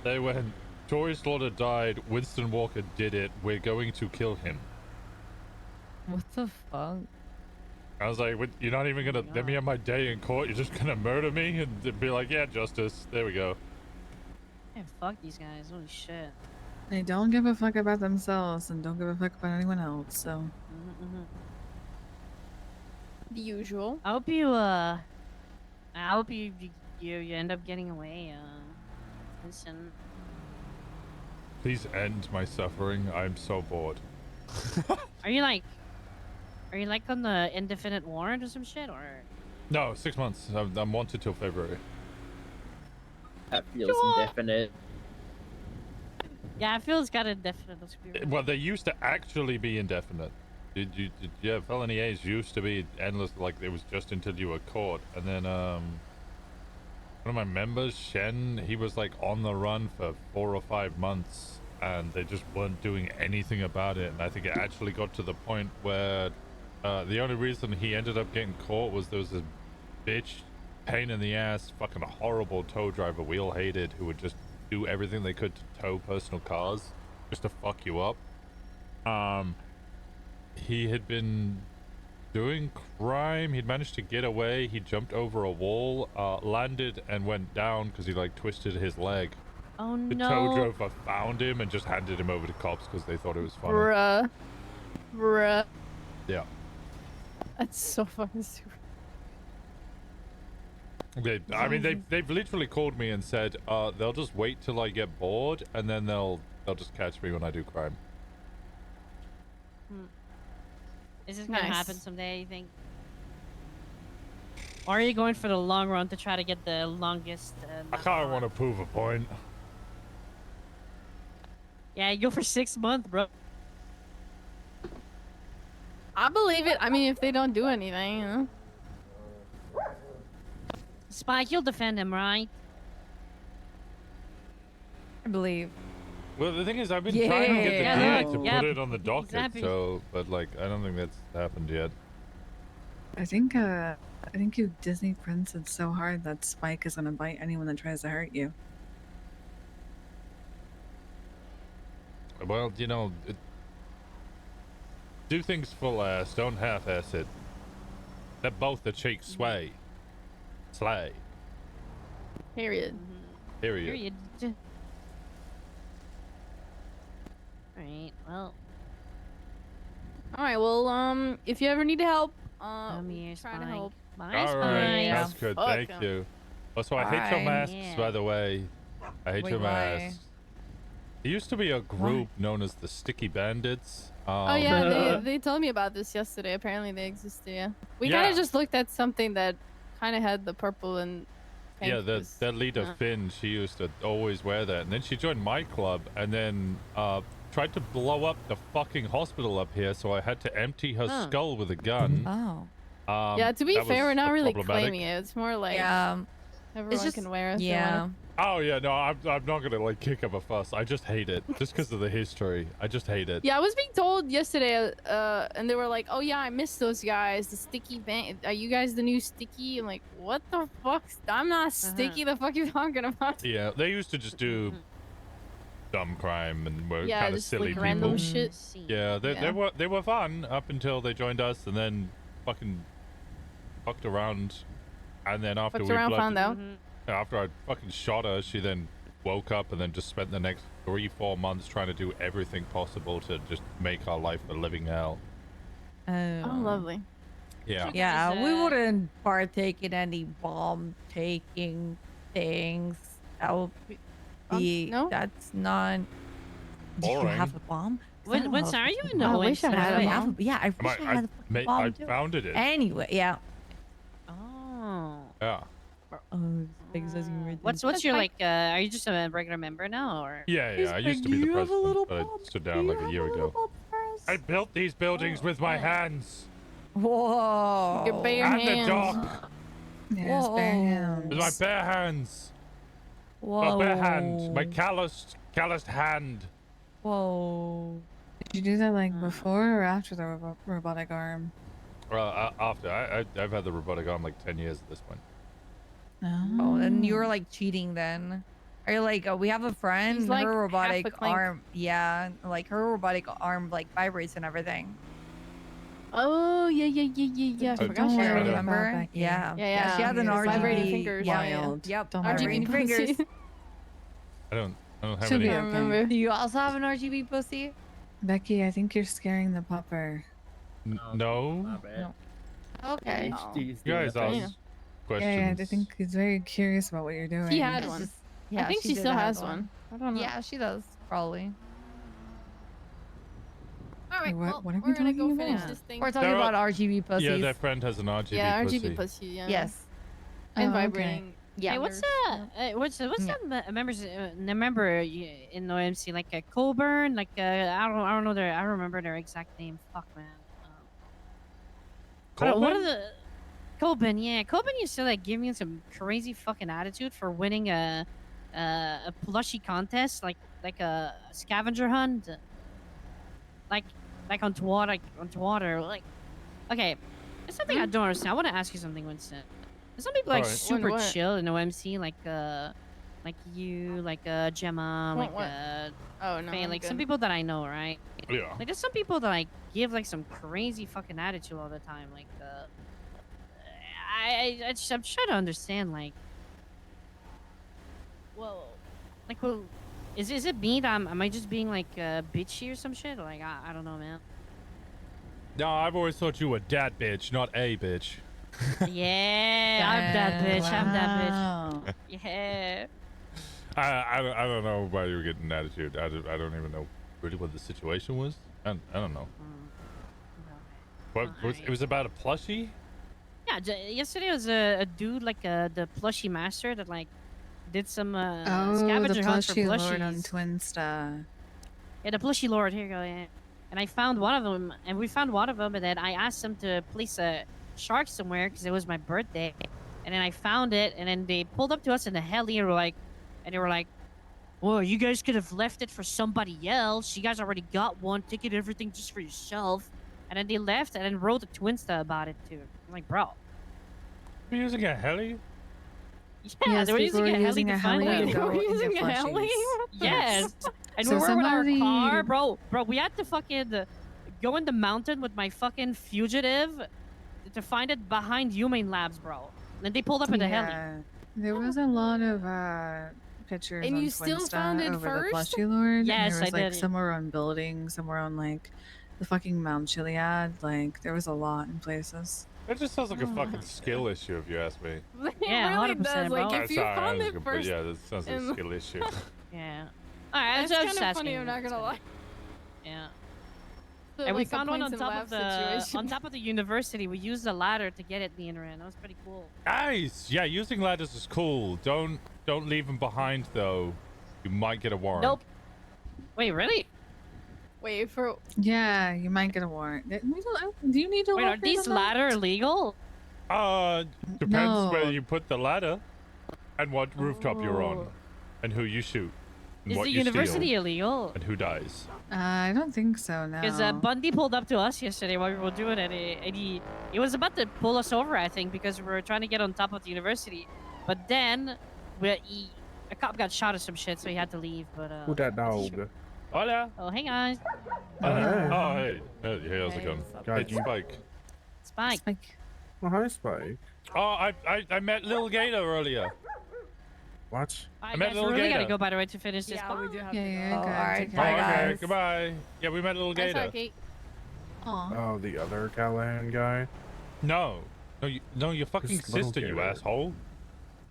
They went, Tori Slaughter died, Winston Walker did it, we're going to kill him. What the fuck? I was like, you're not even going to let me have my day in court, you're just going to murder me? And they'd be like, yeah, justice, there we go. Man, fuck these guys. Holy shit. They don't give a fuck about themselves and don't give a fuck about anyone else, so. The usual. I hope you end up getting away, Winston. Please end my suffering, I'm so bored. Are you like on the indefinite warrant or some shit, or? No, 6 months, I'm wanted till February. That feels indefinite. Yeah, I feel it's got indefinite. Let's be real. Well, they used to actually be indefinite. Yeah, felony A's used to be endless, like it was just until you were caught. And then one of my members, Shen, he was like on the run for 4 or 5 months and they just weren't doing anything about it. And I think it actually got to the point where the only reason he ended up getting caught was there was this bitch, pain in the ass, fucking horrible tow driver we all hated, who would just do everything they could to tow personal cars just to fuck you up. He had been doing crime. He'd managed to get away. He jumped over a wall, landed and went down because he like twisted his leg. Oh The no. tow driver found him and just handed him over to cops because they thought it was funny. Bruh. Yeah. That's so fucking stupid. I mean, they've literally called me and said they'll just wait till I get bored and then they'll just catch me when I do crime. Is this gonna Nice. happen someday, you think? Or are you going for the long run to try to get the longest? I kind of want to prove a point. Yeah, you go for 6 months, bro. I believe it. I mean, if they don't do anything, you know? Spike, you'll defend him, right? I believe. Well, the thing is, I've been trying to get the Yeah, DA to yeah, put it on the docket, exactly. so, but like, I don't think that's happened yet. I think you Disney princed so hard that Spike is gonna bite anyone that tries to hurt you. Well, you know, do things full ass, don't half ass it. They're both the cheek sway. Slay. Period. Period. Alright, well. All right. Well, if you ever need help, Come here, trying to Spike. help. Bye, All Spike. right, that's good. Fuck Thank 'em. you. Also, I hate your Alright. masks, by the way. I hate Wait, your why? masks. There used to be a group known as the Sticky Bandits. Oh yeah, they told me about this yesterday. Apparently they existed. Yeah. We kind Yeah. of just looked at something that kind of had the purple and pink. Yeah, was- that leader Finn, she used to always wear that, and then she joined my club, and then tried to blow up the fucking hospital up here, so I had to empty her Huh. skull with a gun. Oh. Um, Yeah. To be that fair, was we're not really problematic. claiming it. It's more like Yeah. everyone just- can wear it. if they yeah. want. Oh yeah, no, I'm not gonna like kick up a fuss. I just hate it, just because of the history. I just hate it. Yeah, I was being told yesterday, and they were like, "Oh yeah, I miss those guys. The Sticky Band. Are you guys the new Sticky?" I'm like, "What the fuck? I'm not Sticky. The fuck you talking about?" Yeah, they used to just do dumb crime and were Yeah, kind of just, silly like, people. random shit. Yeah, they Yeah. they were fun up until they joined us, and then fucking fucked around, and then after Fucked we around, blood- found out. after I fucking shot her, she then woke up and then just spent the next 3-4 months trying to do everything possible to just make our life a living hell. Oh, lovely. Yeah. Yeah, we wouldn't partake in any bomb taking things. That would be no? That's not. Do you Boring. have a bomb? 'Cause I don't Winston, have are a you fucking in the bomb. Winston? I By the have way? yeah, I wish I had a fucking bomb I too. founded it. Anyway, yeah. Oh. Yeah. What's your like? Are you just a regular member now, or? Yeah. I used to be the president, but I stood down like a year ago. I built these buildings with my hands. Whoa. Your bare and hands. the dock. Yes, bare hands. With my bare hands. Whoa. My bare hand. My calloused hand. Whoa. Did you do that like before or after the robotic arm? After. I've had the robotic arm like 10 years at this point. Oh, then you were like cheating then. Are you like, we have a friend, He's, like, her half a robotic clank. arm, yeah, like her robotic arm like vibrates and everything. Oh yeah. I forgot. Don't she worry had about it. Remember? Becky. Yeah. Yeah. She has an It's RGB. vibrating fingers. Wild. Yep. Don't Vibrating worry. fingers. I don't have She'll any. be okay. Do you also have an RGB pussy? Becky, I think you're scaring the pupper. No. Okay. You guys ask Yeah, questions. I think he's very curious about what you're doing. She had one. I think she did still have has one. I don't know. Yeah, she does probably. All right. What well, are we we're gonna go talking finish about? this thing. We're talking They're all- about RGB pussies. Yeah, their friend has an RGB Yeah, pussy. RGB pussy. Yeah. Yes. And Oh, okay. vibrating. Yeah. Hey, what's that members member in OMC like a Colburn, like I don't know I don't remember their exact name. Fuck man. What are the Colburn? Yeah, Colburn used to like give me some crazy fucking attitude for winning a plushie contest, like a scavenger hunt, like onto water. Like, okay, there's something I don't understand. I want to ask you something, Winston. There's some people like Alright. super What? chill in OMC, like you, like Gemma, What, like Oh no. Faye, I'm like some good. people that I know, right? Yeah. Like there's some people that like give like some crazy fucking attitude all the time. Like I'm trying to understand like, well, is it me that am I just being like bitchy or some shit? Like I don't know, man. No, I've always thought you were that bitch, not a bitch. Yeah, I'm that bitch. I'm that Wow. bitch. Yeah. I don't know why you were getting an attitude. I don't even know really what the situation was. I don't know. It was about a plushie? Yeah, yesterday was a dude like the plushie master that like did some Oh, the scavenger hunt for plushie plushies. lord on Twinsta. Yeah, the plushie lord. Here you go. Yeah, and I found one of them, and we found one of them, and then I asked them to place a shark somewhere because it was my birthday, and then I found it, and then they pulled up to us in the heli, and they were like, "Well, you guys could have left it for somebody else. You guys already got one ticket, everything just for yourself." And then they left and then wrote to Winston about it too. I'm like, bro. We're using a heli? Yeah, Yes, they were people using a heli to find to them. go and using get a heli? plushies. Yes. And So we were with our somebody- car, bro. Bro, we had to fucking go in the mountain with my fucking fugitive to find it behind Humane Labs, bro. And they pulled up in the heli. Yeah, there was a lot of pictures And on you still Twinsta found it over first? the plushie lord. Yes, and there was I like did. somewhere on buildings, somewhere on like the fucking Mount Chiliad. Like there was a lot in places. That just sounds like a fucking skill issue, if you ask me. It Yeah, really 100%, does. Like bro. if you Sorry, found I was it gonna first, yeah, that sounds like a in- skill issue. Yeah. Alright, it's that's kind just of funny. asking. I'm not gonna lie. Yeah. So, And we like, a found one points on and top of laugh the situation. university. We used a ladder to get it, Leonard. That was pretty cool. Nice. Yeah, using ladders is cool. Don't leave them behind though. You might get a warrant. Nope. Wait, really? Wait for. Yeah, you might get a warrant. Do you need to? Wait, are these ladders illegal? Depends where No. you put the ladder, and what rooftop you're on, and who you shoot, and Is what the you university steal, illegal? and who dies. I don't think so. No. Because Bundy pulled up to us yesterday while we were doing it, and he was about to pull us over, I think, because we were trying to get on top of the university. But then, a cop got shot or some shit, so he had to leave. But Who that dog? Hola. Oh, hey guys. Oh, hey. Hey, how's it going? God, It's you- Spike. Spike. Oh, hi, Spike. Oh, I met Lil Gator earlier. What? I met Guys, Lil we really Gator. gotta go, by the way, to finish this. Yeah, we do have Yeah, to yeah, go. good. Alright, Take bye care. Okay, guys. goodbye. Yeah, we met Lil I Gator. saw Kate. Aw. Oh, the other Callahan guy? No, your fucking This little sister, you Gator. asshole.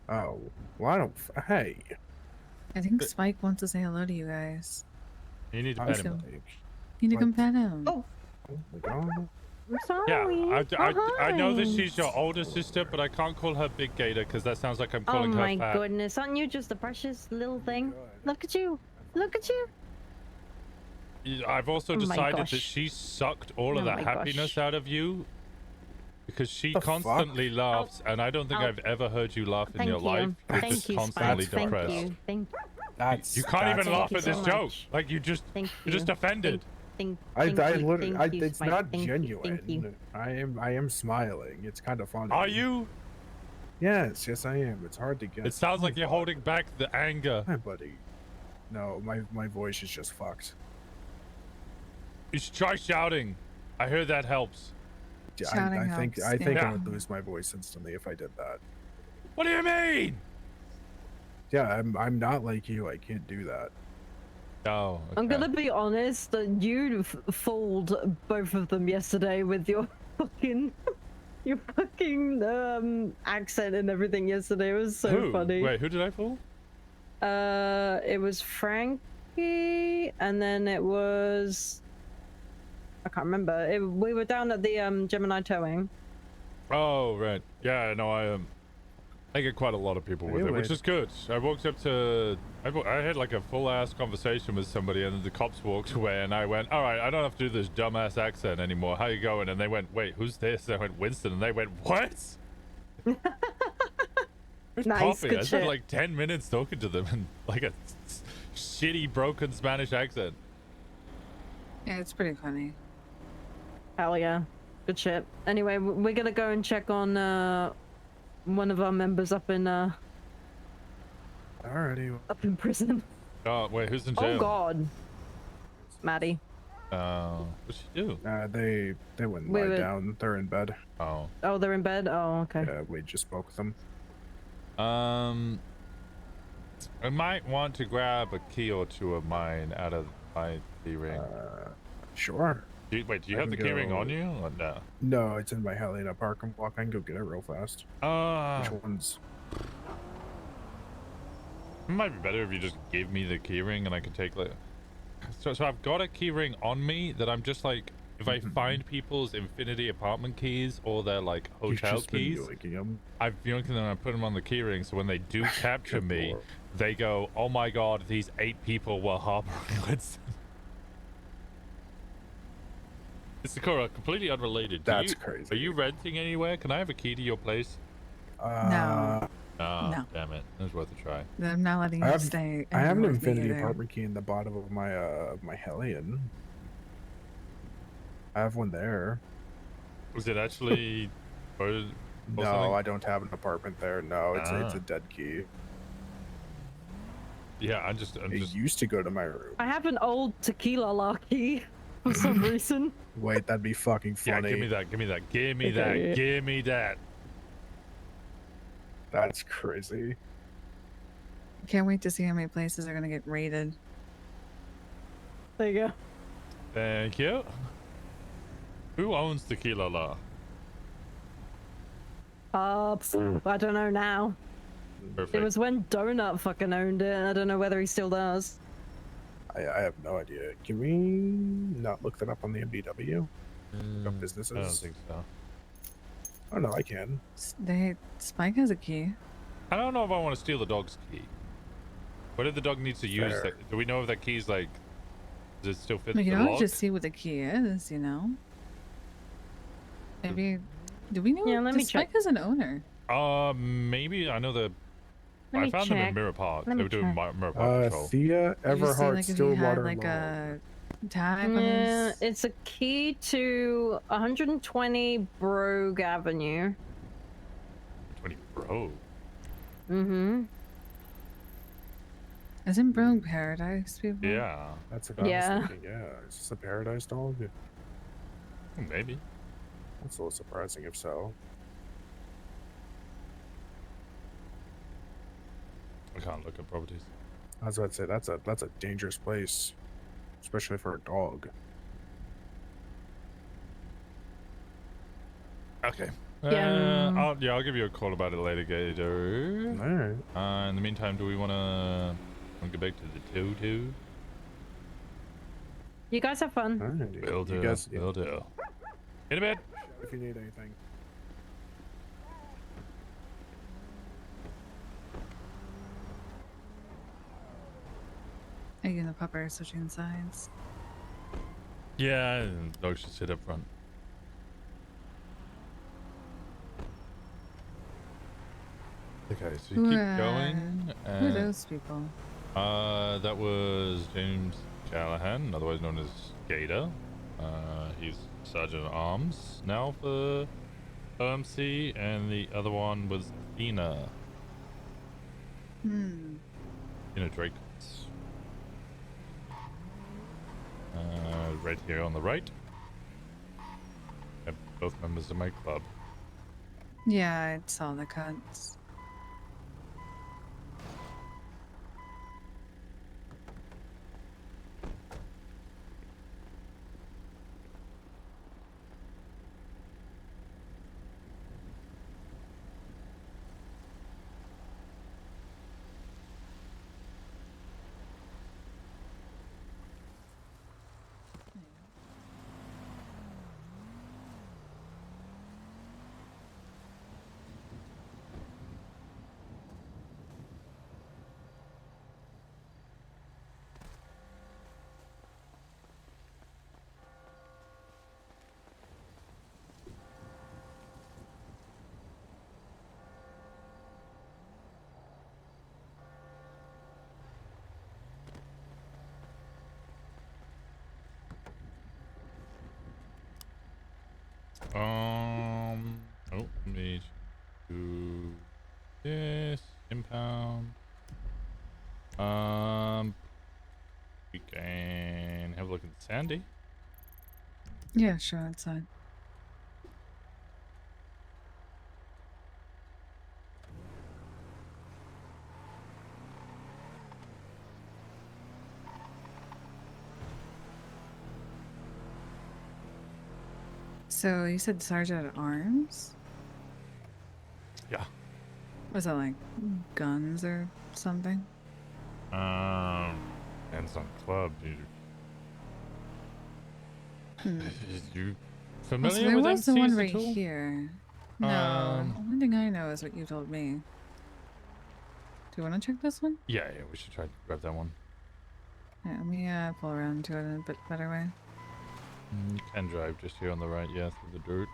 Oh, well, I don't. Hey. I think Spike wants to say hello to you guys. You need to Hi, pet him. Spike. You need to come pet him. Oh my god. I'm sorry. Yeah, I know that she's your older sister, but I can't call her Big Gator because that sounds like I'm Oh calling my her fat. goodness, aren't you just a precious little thing? Look at you. Look at you. I've also Oh my decided that gosh. she sucked all of Oh that my happiness gosh. out of you because she The fuck? constantly laughs, and I don't think Oh. I've ever heard you laugh in Thank your you. life. You're Thank just you, constantly Spike. Thank depressed. you. Thank That's. You can't even that's- laugh you at this so joke. much. Like you're just you. offended. Thank you, it's Spike. not Thank you, genuine. thank you. I am smiling. It's kind of funny. Are you? Yes, I am. It's hard to get. It sounds like you're holding back the anger. Hi, buddy. No, my voice is just fucked. You should try shouting. I heard that helps. I Shouting think helps, I think yeah. I would lose my voice instantly if I did that. What do you mean? Yeah, I'm not like you. I can't do that. No. I'm gonna be honest that you fooled both of them yesterday with your fucking accent and everything yesterday. It was so Who? funny. Wait, who did I fool? It was Frankie, and then it was I can't remember. We were down at the Gemini towing. Oh, right. Yeah, no, I get quite a lot of people with it, which Anyway. is good. I walked up to... I had like a full-ass conversation with somebody, and then the cops walked away, and I went, all right, I don't have to do this dumbass accent anymore. How you going? And they went, wait, who's this? And I went, Winston. And they went, what? Where's Nice, Poppy? good I spent shit. like 10 minutes talking to them in like a shitty, broken Spanish accent. Yeah, it's pretty funny. Hell yeah, good shit. Anyway, we're gonna go and check on one of our members up in Alrighty. prison. Oh, wait, who's in jail? Oh god, Maddie. What'd she do? They wouldn't Wait, lie wait. down. They're in bed. Oh. Oh, they're in bed. Oh, okay. Yeah, we just spoke with them. I might want to grab a key or two of mine out of my key ring. Sure. Wait, do you I have the can key ring go- on you or no? No, it's in my heli in a parking block. I can go get it real fast. Which ones? It might be better if you just give me the key ring and I can take like. So I've got a key ring on me that I'm just like, if I find people's infinity apartment keys or their like You've hotel just been keys, yoinking 'em. I've yoinked them and I put them on the key ring. So when they do capture me, they go, "Oh my God, these 8 people were harboring Winston." It's completely unrelated. That's crazy. Are you renting anywhere? Can I have a key to your place? No. Oh, No. damn it. It was worth a try. I'm not letting I you have, stay. I have an anywhere with me infinity either. apartment key in the bottom of my my Hellion. I have one there. Was it actually? No, I don't have an apartment there. No, it's Ah. a dead key. Yeah, I'm just. It used to go to my room. I have an old tequila locky for some reason. Wait, that'd be fucking funny. Yeah, give me that. Give me that. Give me that. Okay. Give me that. That's crazy. Can't wait to see how many places are gonna get raided. There you go. Thank you. Who owns Tequila Law? I don't know now. Perfect. It was when Donut fucking owned it. I don't know whether he still does. I have no idea. Can we not look that up on the MDW? Look up businesses? I don't think so. Oh no, I can. Spike has a key. I don't know if I want to steal the dog's key. What if the dog needs to use Fair. that? Do we know if that key's like? Does it still fit We the can always lock? just see what the key is, you know. Maybe. Do we know? Yeah, let me Spike check. has an owner. Maybe I know the. Let I me found them in check. Mirror Park. Let They me were doing check. Mirror Park patrol. Thea Did you see, Everhart like, if he Stillwater had like Loan. a tag on Yeah, his... it's a key to 120 Brogue Avenue. 20 Bro. Mm-hmm. Isn't Brogue Paradise, people? Yeah. That's what I Yeah. was thinking. Yeah, is this a paradise dog? Maybe. That's a little surprising if so. I can't look at properties. I was about to say that's a dangerous place, especially for a dog. Okay. Yeah. I'll give you a call about it later, Gator. All right. In the meantime, do we wanna get back to the Tutu? You guys have fun. All right. Will do. You guys, Will do. In a bit. if you need anything. Are you and the pup are switching sides? Yeah, and the dog should sit up front. Okay, so you keep going. Who are those people? That was James Callahan, otherwise known as Gator. He's Sergeant at Arms now for OMC, and the other one was Ina. Ina Drake. Right here on the right. They're both members of my club. Yeah, I saw the cuts. Oh, let me do this. Impound. We can have a look at Sandy. Yeah, sure, outside. So you said Sergeant at Arms? Yeah. Was it like guns or something? Hands on club, dude. You familiar there with was the MCs one at right all? here. No, the only thing I know is what you told me. Do you want to check this one? Yeah, we should try to grab that one. Yeah, let me pull around to it in a bit better way. You can drive just here on the right, yeah, through the dirt.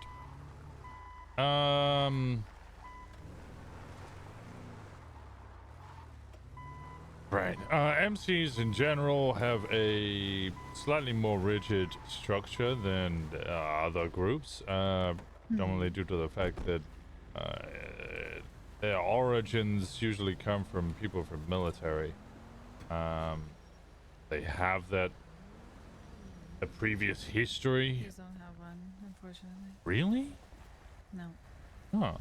Right. MCs in general have a slightly more rigid structure than other groups, predominantly due to the fact that their origins usually come from people from military. They have that a previous history. Please don't have one, unfortunately. Really? No. Huh.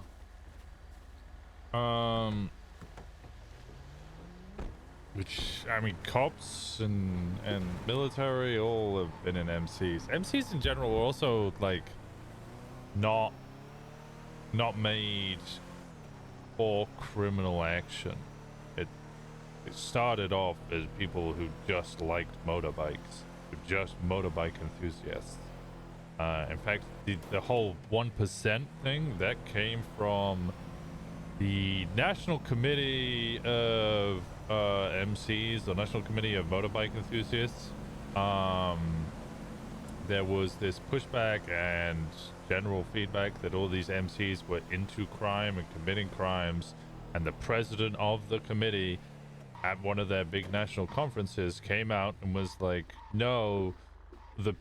Which, I mean, cops and military all have been in MCs. MCs in general are also, like, not made for criminal action. It started off as people who just liked motorbikes, who just motorbike enthusiasts. In fact, the whole 1% thing, that came from the National Committee of MCs, the National Committee of Motorbike Enthusiasts. There was this pushback and general feedback that all these MCs were into crime and committing crimes, and the president of the committee at one of their big national conferences came out and was like, no, the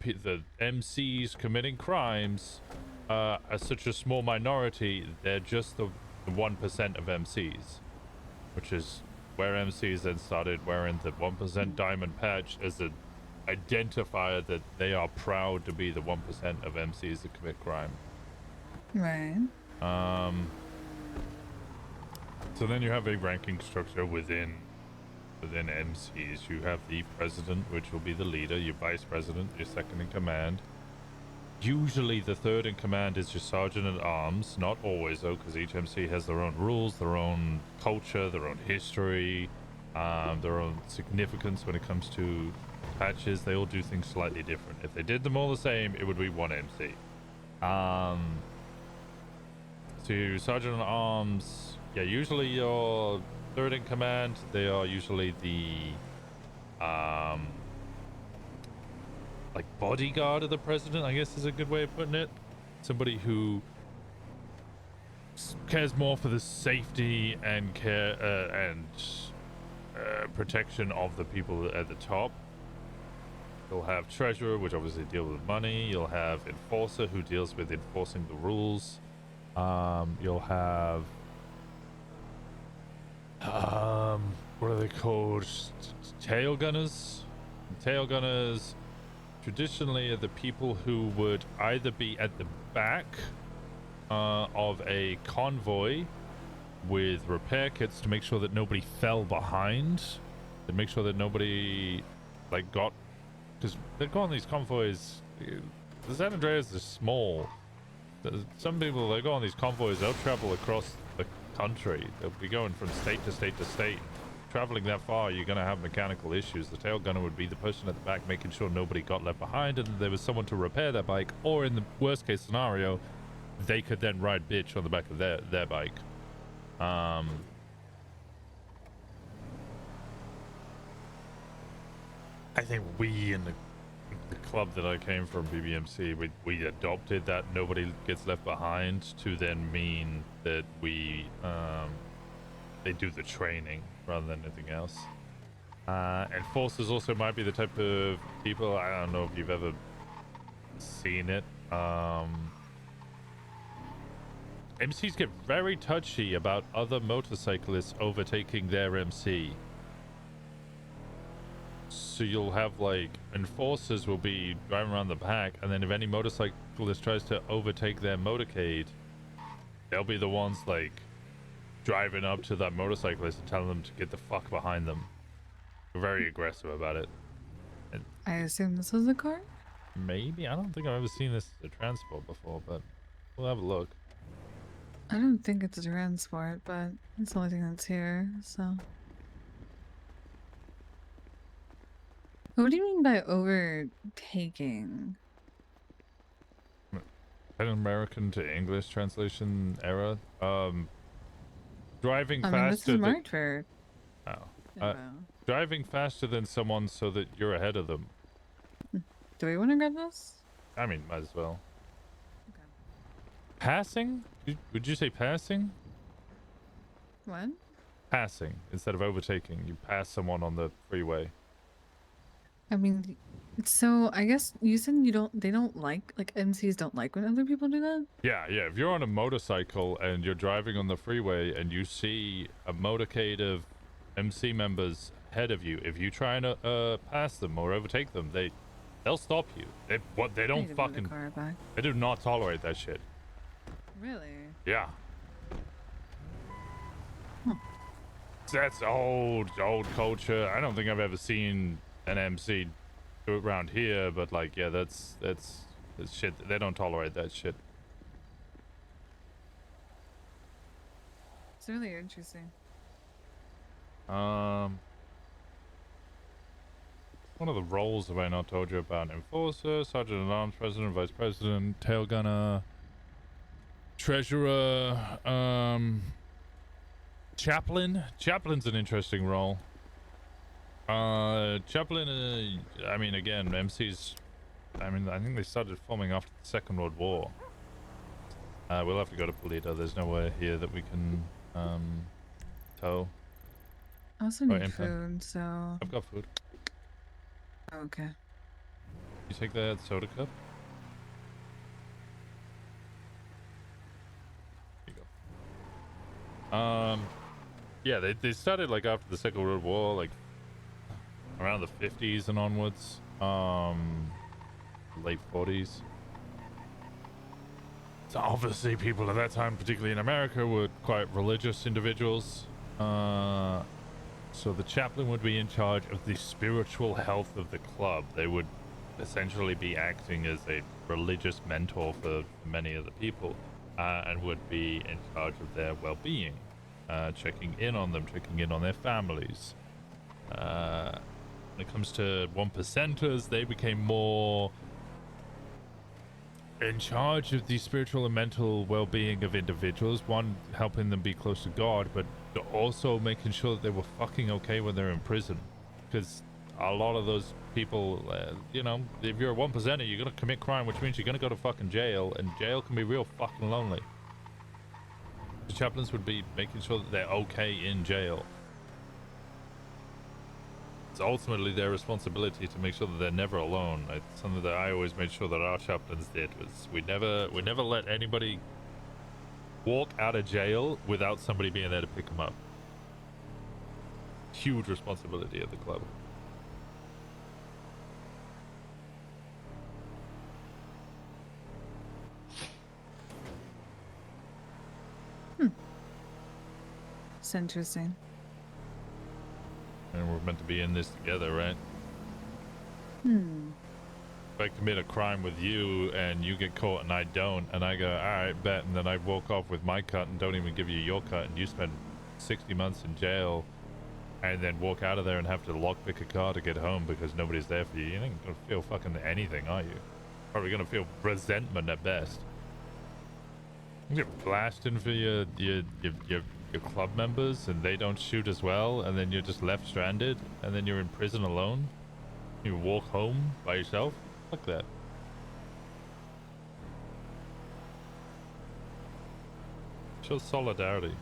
MCs committing crimes are such a small minority, they're just the 1% of MCs, which is where MCs then started wearing the 1% diamond patch as an identifier that they are proud to be the 1% of MCs that commit crime. Right. So then you have a ranking structure within MCs. You have the president, which will be the leader, your vice president, your second in command. Usually the third in command is your sergeant at arms. Not always though, because each MC has their own rules, their own culture, their own history, their own significance when it comes to patches. They all do things slightly different. If they did them all the same, it would be one MC. So your sergeant at arms, yeah, usually your third in command, they are usually the like bodyguard of the president, I guess is a good way of putting it. Somebody who cares more for the safety and protection of the people at the top. You'll have treasurer, which obviously deals with money. You'll have enforcer, who deals with enforcing the rules. You'll have what are they called? Tail gunners. Tail gunners traditionally are the people who would either be at the back of a convoy with repair kits to make sure that nobody fell behind, to make sure that nobody like got, because they go on these convoys. The San Andreas is small. Some people, they go on these convoys, they'll travel across the country. They'll be going from state to state to state. Traveling that far, you're going to have mechanical issues. The tail gunner would be the person at the back making sure nobody got left behind and there was someone to repair their bike, or in the worst case scenario, they could then ride bitch on the back of their bike. I think we in the club that I came from, BBMC, we adopted that nobody gets left behind to then mean that we they do the training rather than anything else. Enforcers also might be the type of people, I don't know if you've ever seen it. MCs get very touchy about other motorcyclists overtaking their MC. So you'll have like enforcers will be driving around the back, and then if any motorcyclist tries to overtake their motorcade, they'll be the ones like driving up to that motorcyclist and telling them to get the fuck behind them. They're very aggressive about it. And I assume this was a car? maybe, I don't think I've ever seen this as a transport before, but we'll have a look. I don't think it's a transport, but it's the only thing that's here, so. What do you mean by overtaking? An American to English translation error. Driving I mean, this faster is than... Martford. Oh. Driving faster than someone so that you're ahead of them. Do we want to grab this? I mean, might as well. Passing? Would you say passing? What? passing instead of overtaking. You pass someone on the freeway. I mean, so I guess you said they don't like MCs don't like when other people do that? Yeah, yeah. If you're on a motorcycle and you're driving on the freeway and you see a motorcade of MC members ahead of you, if you try and pass them or overtake them, they'll stop you. They don't need to move the fucking car back. they do not tolerate that shit. Really? Yeah. That's old culture. I don't think I've ever seen an MC do it around here, but like, yeah, that's shit. They don't tolerate that shit. It's really interesting. One of the roles have I not told you about? Enforcer, Sergeant at Arms, President, Vice President, Tail Gunner, Treasurer, Chaplain. Chaplain's an interesting role. Chaplain, I mean, again, MCs, I mean, I think they started forming after the Second World War. We'll have to go to Polito. There's nowhere here that we can, tow. I also Or need implant. food, so. I've got food. Okay. You take that soda cup? There you go. Yeah, they started like after the Second World War, like around the 50s and onwards. Late 40s. So obviously people at that time, particularly in America, were quite religious individuals. So the chaplain would be in charge of the spiritual health of the club. They would essentially be acting as a religious mentor for many of the people, and would be in charge of their well-being, checking in on them, checking in on their families. When it comes to 1%ers, they became more in charge of the spiritual and mental well-being of individuals. One, helping them be close to God, but also making sure that they were fucking okay when they're in prison. Because a lot of those people, you know, if you're a 1%er, you're gonna commit crime, which means you're gonna go to fucking jail, and jail can be real fucking lonely. The chaplains would be making sure that they're okay in jail. It's ultimately their responsibility to make sure that they're never alone. It's something that I always made sure that our chaplains did, was we never let anybody walk out of jail without somebody being there to pick them up. Huge responsibility of the club. It's interesting. And we're meant to be in this together, right? If I commit a crime with you and you get caught and I don't, and I go, all right, bet, and then I walk off with my cut and don't even give you your cut, and you spend 60 months in jail, and then walk out of there and have to lockpick a car to get home because nobody's there for you, you ain't gonna feel fucking anything, are you? Probably gonna feel resentment at best. You're blasting for your club members and they don't shoot as well, and then you're just left stranded, and then you're in prison alone. You walk home by yourself. Fuck that. Show solidarity.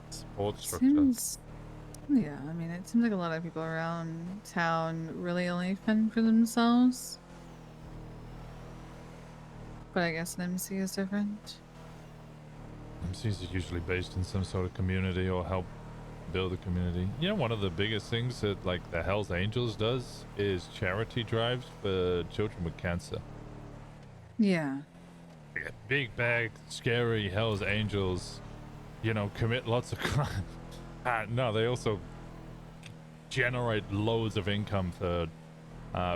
Support structure. Yeah, I mean, it seems like a lot of people around town really only fend for themselves. But I guess an MC is different. MCs are usually based in some sort of community or help build a community. You know, one of the biggest things that like the Hells Angels does is charity drives for children with cancer. Yeah. Like a big bag, scary Hells Angels, you know, commit lots of crime. No, they also generate loads of income for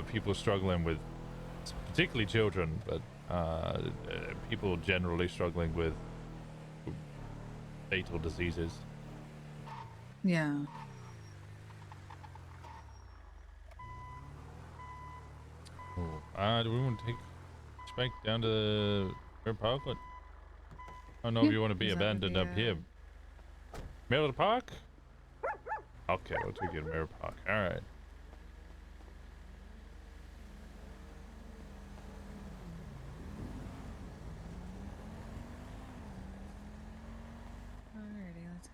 people struggling with, particularly children, but people generally struggling with fatal diseases. Yeah. Do we want to take Spank down to the Mirror Park? But I don't know if you want to be is that where abandoned the, up here. Mirror Park? Okay, we'll take you to Mirror Park. Alright.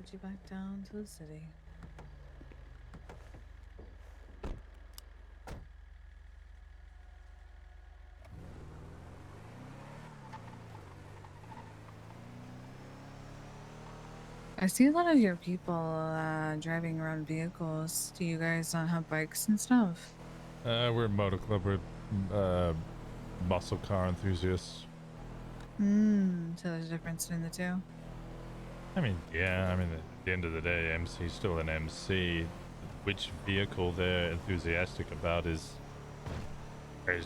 get you back down to the city. I see a lot of your people driving around vehicles. Do you guys not have bikes and stuff? We're a motor club. We're muscle car enthusiasts. So there's a difference between the two. I mean, yeah. I mean, at the end of the day, MC's still an MC. Which vehicle they're enthusiastic about is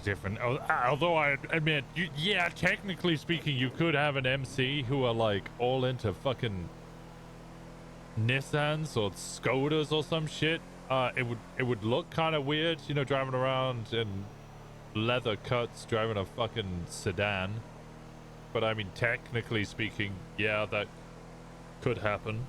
different. Although I admit, yeah, technically speaking, you could have an MC who are like all into fucking Nissans or Skodas or some shit. It would look kind of weird, you know, driving around in leather cuts, driving a fucking sedan. But I mean, technically speaking, yeah, that could happen.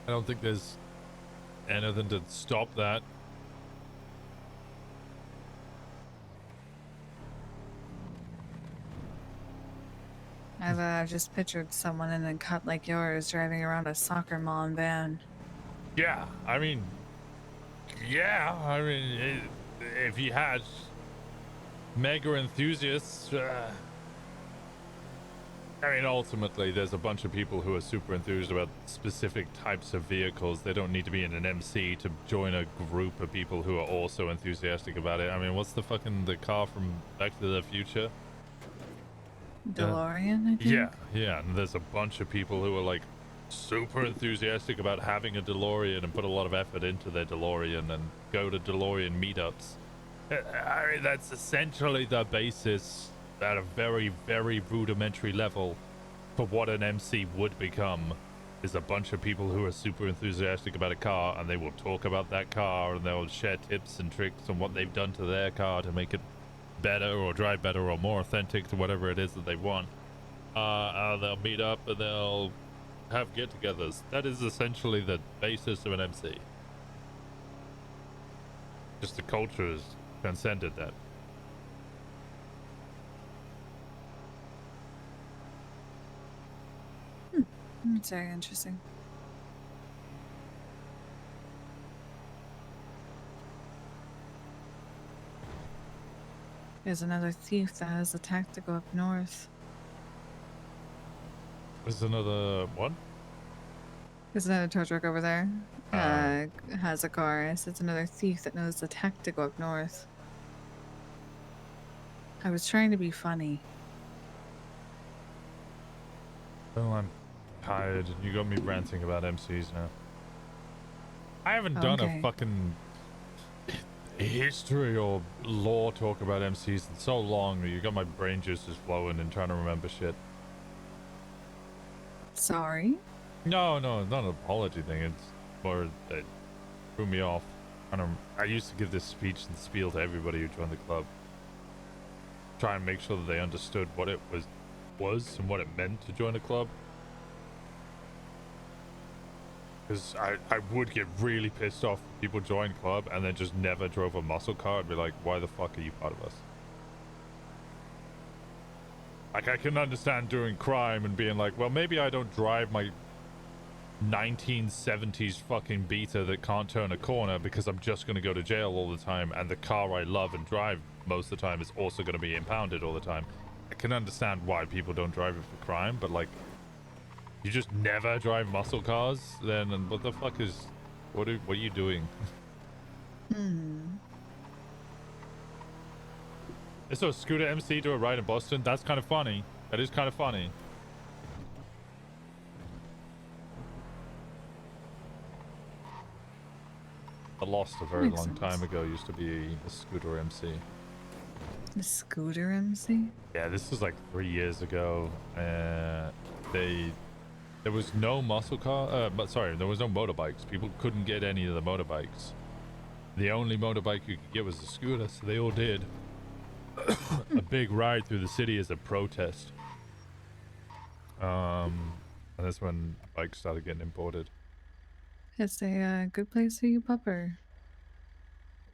I don't think there's anything to stop that. I've just pictured someone in a cut like yours driving around a soccer mom van. Yeah, I mean, if you had mega enthusiasts, I mean, ultimately, there's a bunch of people who are super enthused about specific types of vehicles. They don't need to be in an MC to join a group of people who are also enthusiastic about it. I mean, what's the car from Back to the Future? DeLorean, I think? Yeah, and there's a bunch of people who are like super enthusiastic about having a DeLorean and put a lot of effort into their DeLorean and go to DeLorean meetups. I mean, that's essentially the basis at a very, very rudimentary level for what an MC would become, is a bunch of people who are super enthusiastic about a car, and they will talk about that car and they'll share tips and tricks on what they've done to their car to make it better or drive better or more authentic to whatever it is that they want. They'll meet up and they'll have get-togethers. That is essentially the basis of an MC. Just the culture has transcended that. It's very interesting. There's another thief that has attacked to go up north. There's another one? There's another tow truck over there. Has a car. It's another thief that knows the tech to go up north. I was trying to be funny. Well, I'm tired. You got me ranting about MCs now. I haven't done a fucking history or lore talk about MCs in so long that you got my brain juices flowing and trying to remember shit. Sorry? No, it's not an apology thing. It's more that threw me off. I used to give this speech and spiel to everybody who joined the club. Try and make sure that they understood what it was and what it meant to join a club. Because I would get really pissed off when people join club and then just never drove a muscle car. I'd be like, why the fuck are you part of us? Like, I can understand doing crime and being like, well, maybe I don't drive my 1970s fucking Beta that can't turn a corner because I'm just going to go to jail all the time, and the car I love and drive most of the time is also going to be impounded all the time. I can understand why people don't drive it for crime, but like, you just never drive muscle cars, then what the fuck is... What are you doing? So Scooter MC do a ride in Boston? That's kind of funny. That is kind of funny. I lost a very long time ago. Used to be a Scooter MC. The Scooter MC? Yeah, this was like 3 years ago. There was no muscle car, there was no motorbikes. People couldn't get any of the motorbikes. The only motorbike you could get was a scooter, so they all did a big ride through the city as a protest. And that's when bikes started getting imported. It's a good place for you, pupper.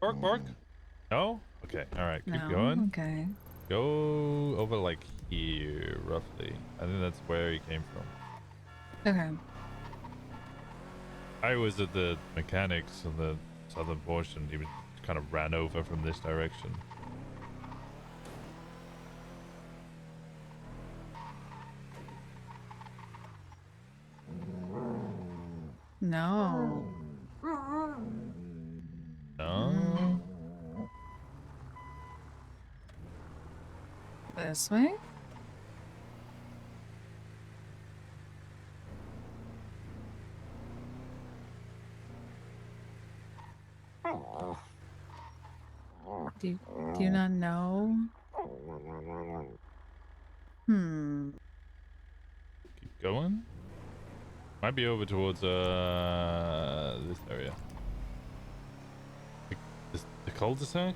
Bark, bark. No? Okay, alright, keep No? going. Okay. Go over like here, roughly. I think that's where he came from. Okay. I was at the mechanics on the southern portion. He kind of ran over from this direction. No. No. This way? Do you not know? Hmm. Keep going. Might be over towards this area. The cul-de-sac?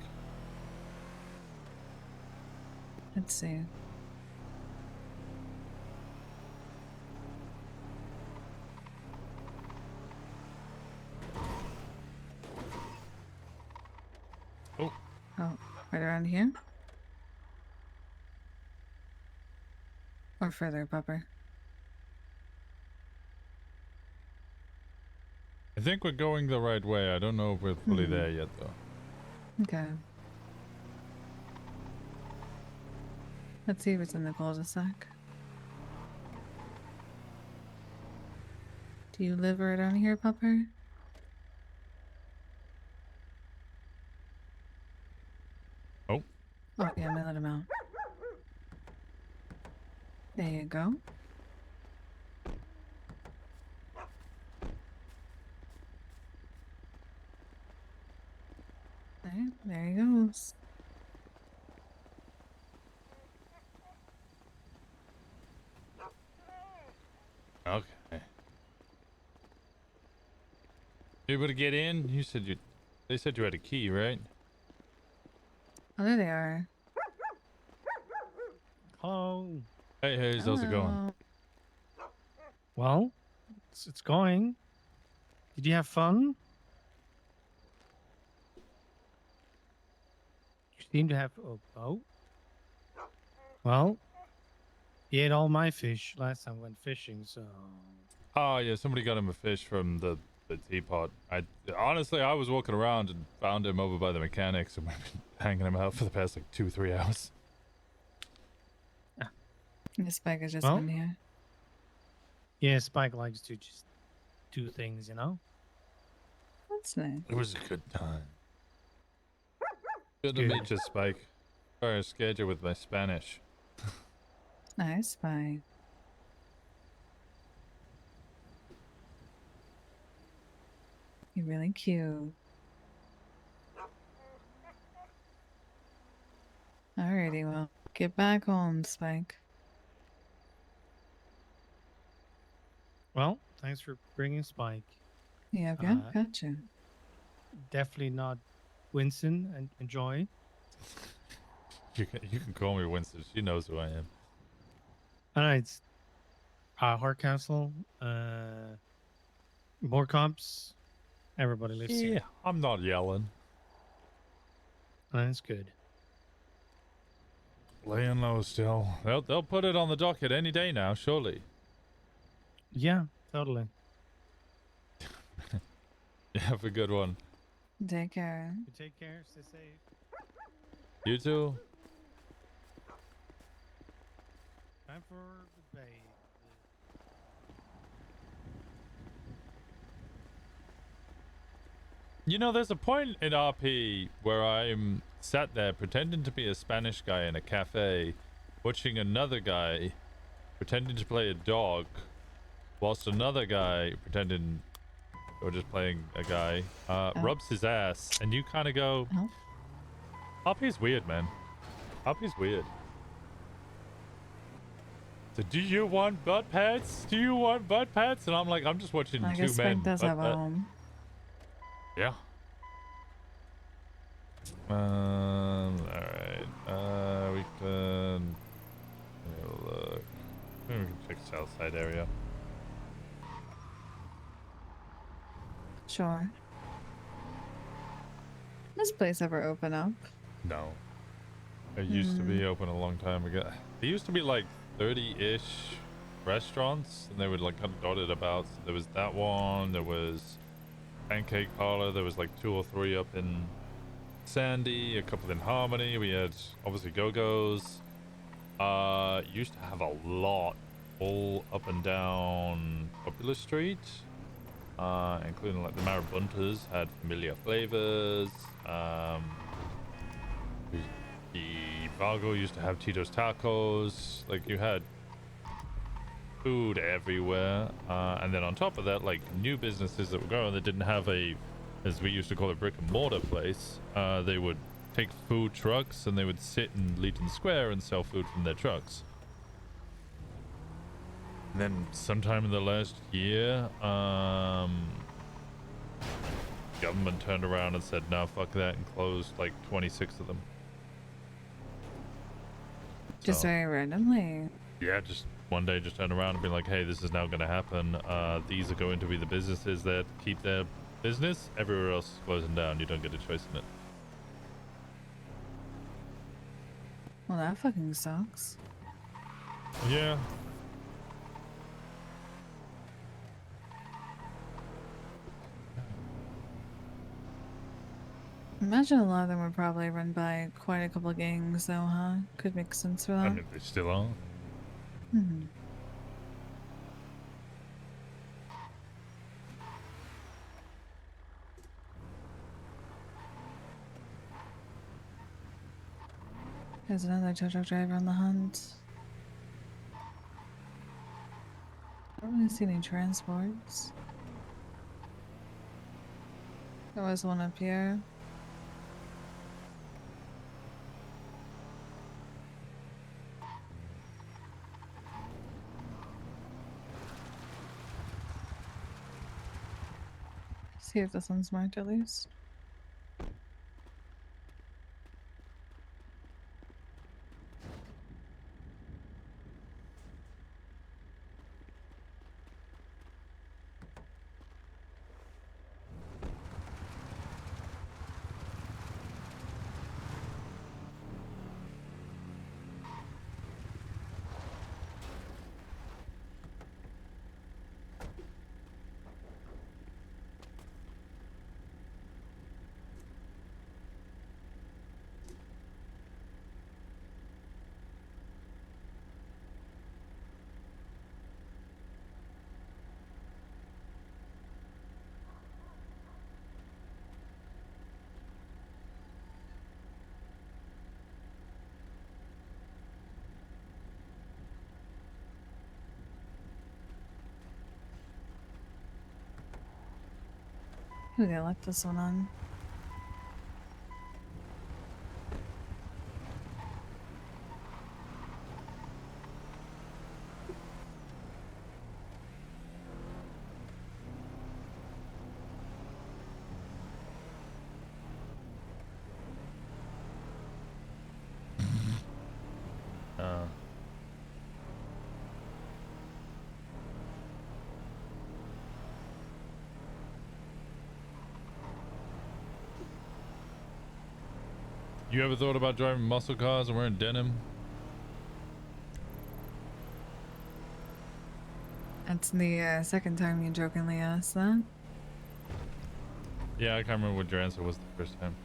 Let's see. Oh. Oh, right around here? Or further, Pupper? I think we're going the right way. I don't know if we're fully there yet, though. Okay. Let's see if it's in the cul-de-sac. Do you live right around here, Pupper? Oh. Oh, yeah, I'm gonna let him out. There you go. There he goes. Okay. You able to get in? You said you... They said you had a key, right? Oh, there they are. Hello. Hey, hey, how's it going? Well, it's going. Did you have fun? You seem to have a boat. Well, he ate all my fish last time I went fishing, so... Oh, yeah, somebody got him a fish from the teapot. Honestly, I was walking around and found him over by the mechanics, and we've been hanging him out for the past, like, 2-3 hours. The Spike has just Well, been here. Yeah, Spike likes to just do things, you know? That's nice. It was a good time. Good to meet you, Spike. Sorry I scared you with my Spanish. Nice, Spike. You're really cute. Alrighty, well, get back home, Spike. Well, thanks for bringing Spike. Yeah, gotcha. Definitely not Winston and Joy. You can call me Winston. She knows who I am. Alright, it's Hardcastle, more cops. Everybody lives Yeah, here. I'm not yelling. That's good. Laying low still. They'll put it on the docket any day now, surely. Yeah, totally. You have a good one. Take care. You take care, stay safe. You too. Time for the bay. You know, there's a point in RP where I'm sat there pretending to be a Spanish guy in a cafe, watching another guy pretending to play a dog, whilst another guy pretending, or just playing a guy, rubs his ass, and you kind of go, RP's weird, man. RP's weird. So, do you want butt pads? Do you want butt pads? And I'm like, I'm just watching I two guess men. Spike does butt have a pat- home. Yeah. Alright. We can look. Maybe we can check south side area. Sure. This place ever open up? No. It used to be open a long time ago. It used to be like 30-ish restaurants, and they would like kind of dotted about. So there was that one, there was Pancake Parlor, there was like 2 or 3 up in Sandy, a couple in Harmony. We had obviously Go-Go's. Used to have a lot all up and down Popular Street, including like the Marabuntas had Familiar Flavors. The Vago used to have Tito's Tacos. Like, you had food everywhere. And then on top of that, like, new businesses that were growing that didn't have a, as we used to call it, brick and mortar place. They would take food trucks and they would sit in Legion Square and sell food from their trucks. And then sometime in the last year, government turned around and said, no, fuck that, and closed like 26 of them. Just So, very randomly. yeah, just one day just turn around and be like, hey, this is now going to happen. These are going to be the businesses that keep their business. Everywhere else is closing down. You don't get a choice in it. Well, that fucking sucks. Yeah. Imagine a lot of them were probably run by quite a couple of gangs, though, huh? Could make sense for that. I mean, they still are. Hmm. There's another tow truck driver on the hunt. I don't really see any transports. There was one up here. See if this one's marked at least. Who they left this one on? You ever thought about driving muscle cars and wearing denim? That's the second time you jokingly asked that. Yeah, I can't remember what your answer was the first time.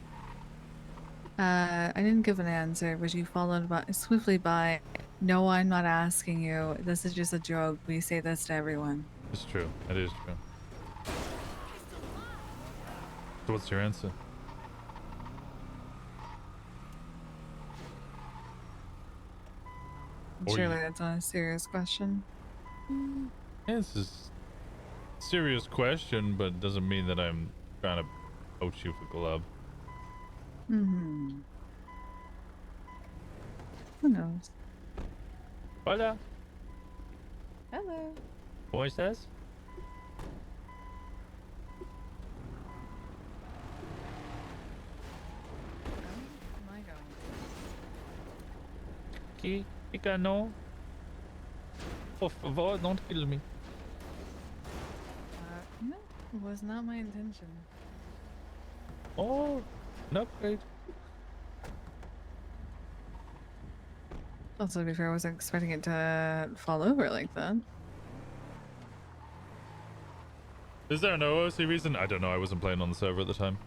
I didn't give an answer, but you followed swiftly by, no, I'm not asking you. This is just a joke. We say this to everyone. It's true. It is true. So what's your answer? Surely that's not a serious question. Yeah, this is a serious question, but it doesn't mean that I'm trying to poach you for glove. Mm-hmm. Who knows? Hola. Hello. ¿Cómo estás? My God. Chica, no. Por favor, don't kill me. No, it was not my intention. Oh, An upgrade. Also, to be fair, I wasn't expecting it to fall over like that. Is there an OOC reason? I don't know. I wasn't playing on the server at the time.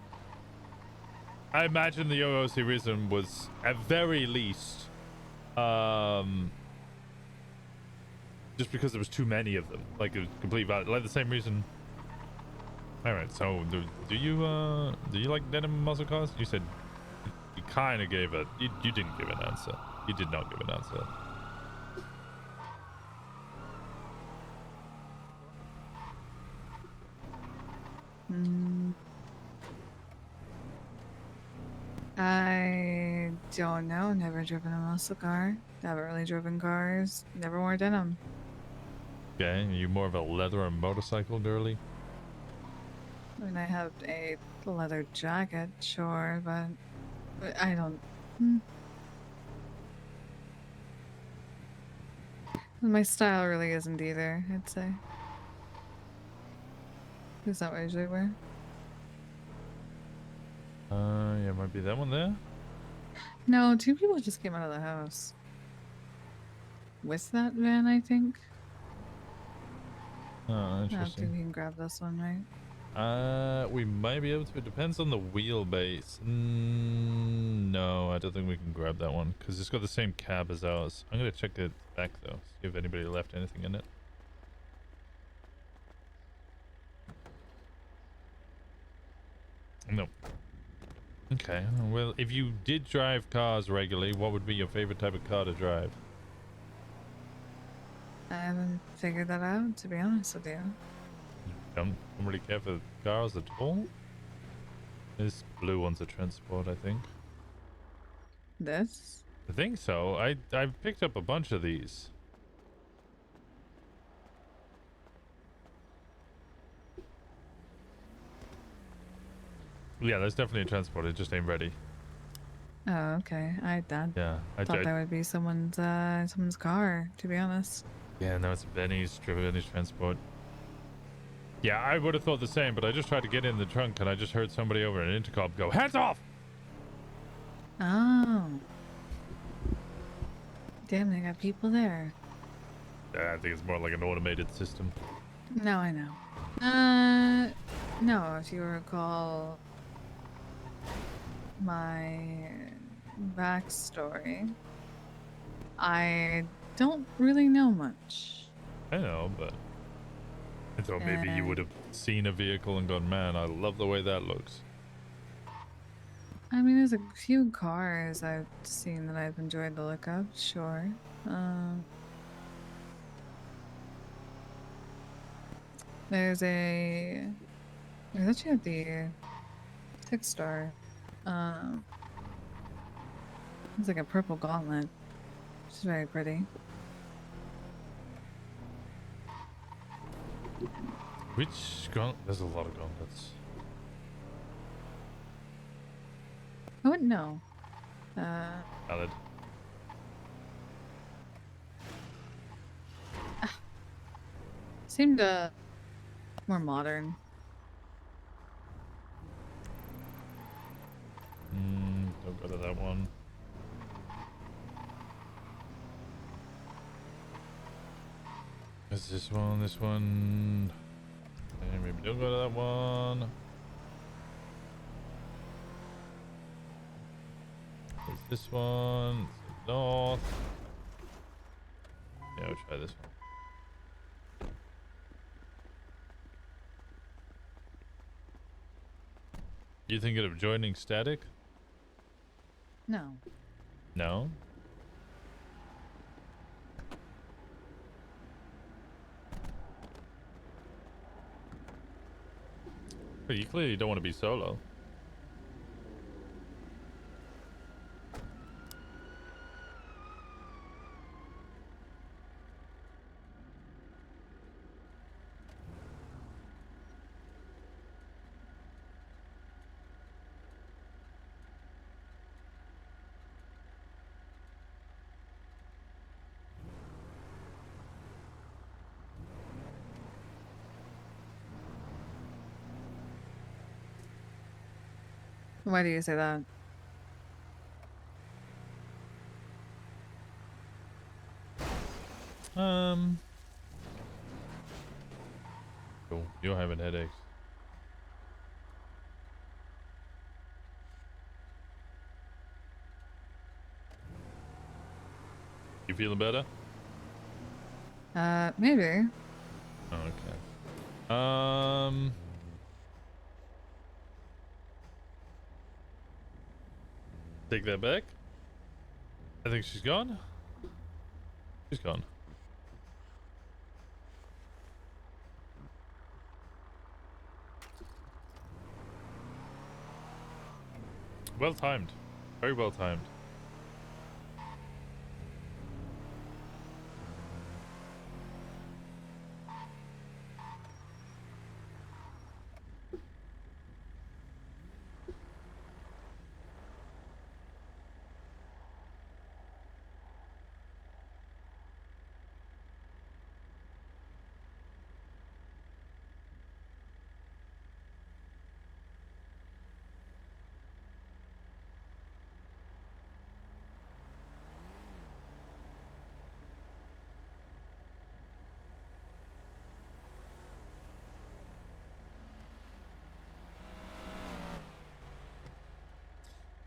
I imagine the OOC reason was, at very least, just because there was too many of them. Like, it was complete valid. Like the same reason. Alright, so do you like denim muscle cars? You said you kind of gave a... You didn't give an answer. You did not give an answer. I don't know. Never driven a muscle car. Haven't really driven cars. Never wore denim. Okay, are you more of a leather and motorcycle girly? I mean, I have a leather jacket, sure, but I don't. My style really isn't either, I'd say. Is that what I usually wear? Yeah, might be that one there. No, 2 people just came out of the house. With that van, I think. Oh, I don't interesting. think you can grab this one, right? We might be able to. It depends on the wheelbase. No, I don't think we can grab that one because it's got the same cab as ours. I'm gonna check it back though, see if anybody left anything in it. No. Okay. Well, if you did drive cars regularly, what would be your favorite type of car to drive? I haven't figured that out, to be honest with you. Don't really care for cars at all. This blue one's a transport, I think. This? I think so. I've picked up a bunch of these. Yeah, that's definitely a transport. It just ain't ready. Oh, okay. I thought I that would be someone's car, to be honest. Yeah, no, it's Benny's transport. Yeah, I would have thought the same, but I just tried to get in the trunk and I just heard somebody over an intercom go, "Hands off!" Oh. Damn, they got people there. I think it's more like an automated system. No, I know. No, if you recall my backstory, I don't really know much. I know, but I thought maybe you would have seen a vehicle and gone, "Man, I love the way that looks." I mean, there's a few cars I've seen that I've enjoyed the look of, sure. There's actually at the Tech Star. It's like a purple gauntlet. It's very pretty. Which gauntlet? There's a lot of gauntlets. I wouldn't know. Valid. Seemed more modern. Don't go to that one. Is this one? This one? Okay, maybe don't go to that one. There's this one. It's north. Yeah, we'll try this one. You thinking of joining Static? No. No? But you clearly don't want to be solo. Why do you say that? Cool. You're having headaches. You feeling better? Maybe. Okay. Take that back. I think she's gone. She's gone. Well timed. Very well timed.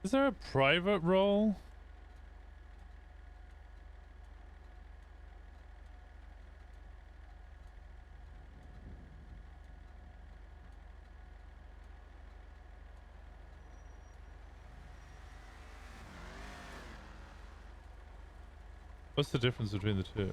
Is there a private role? What's the difference between the two?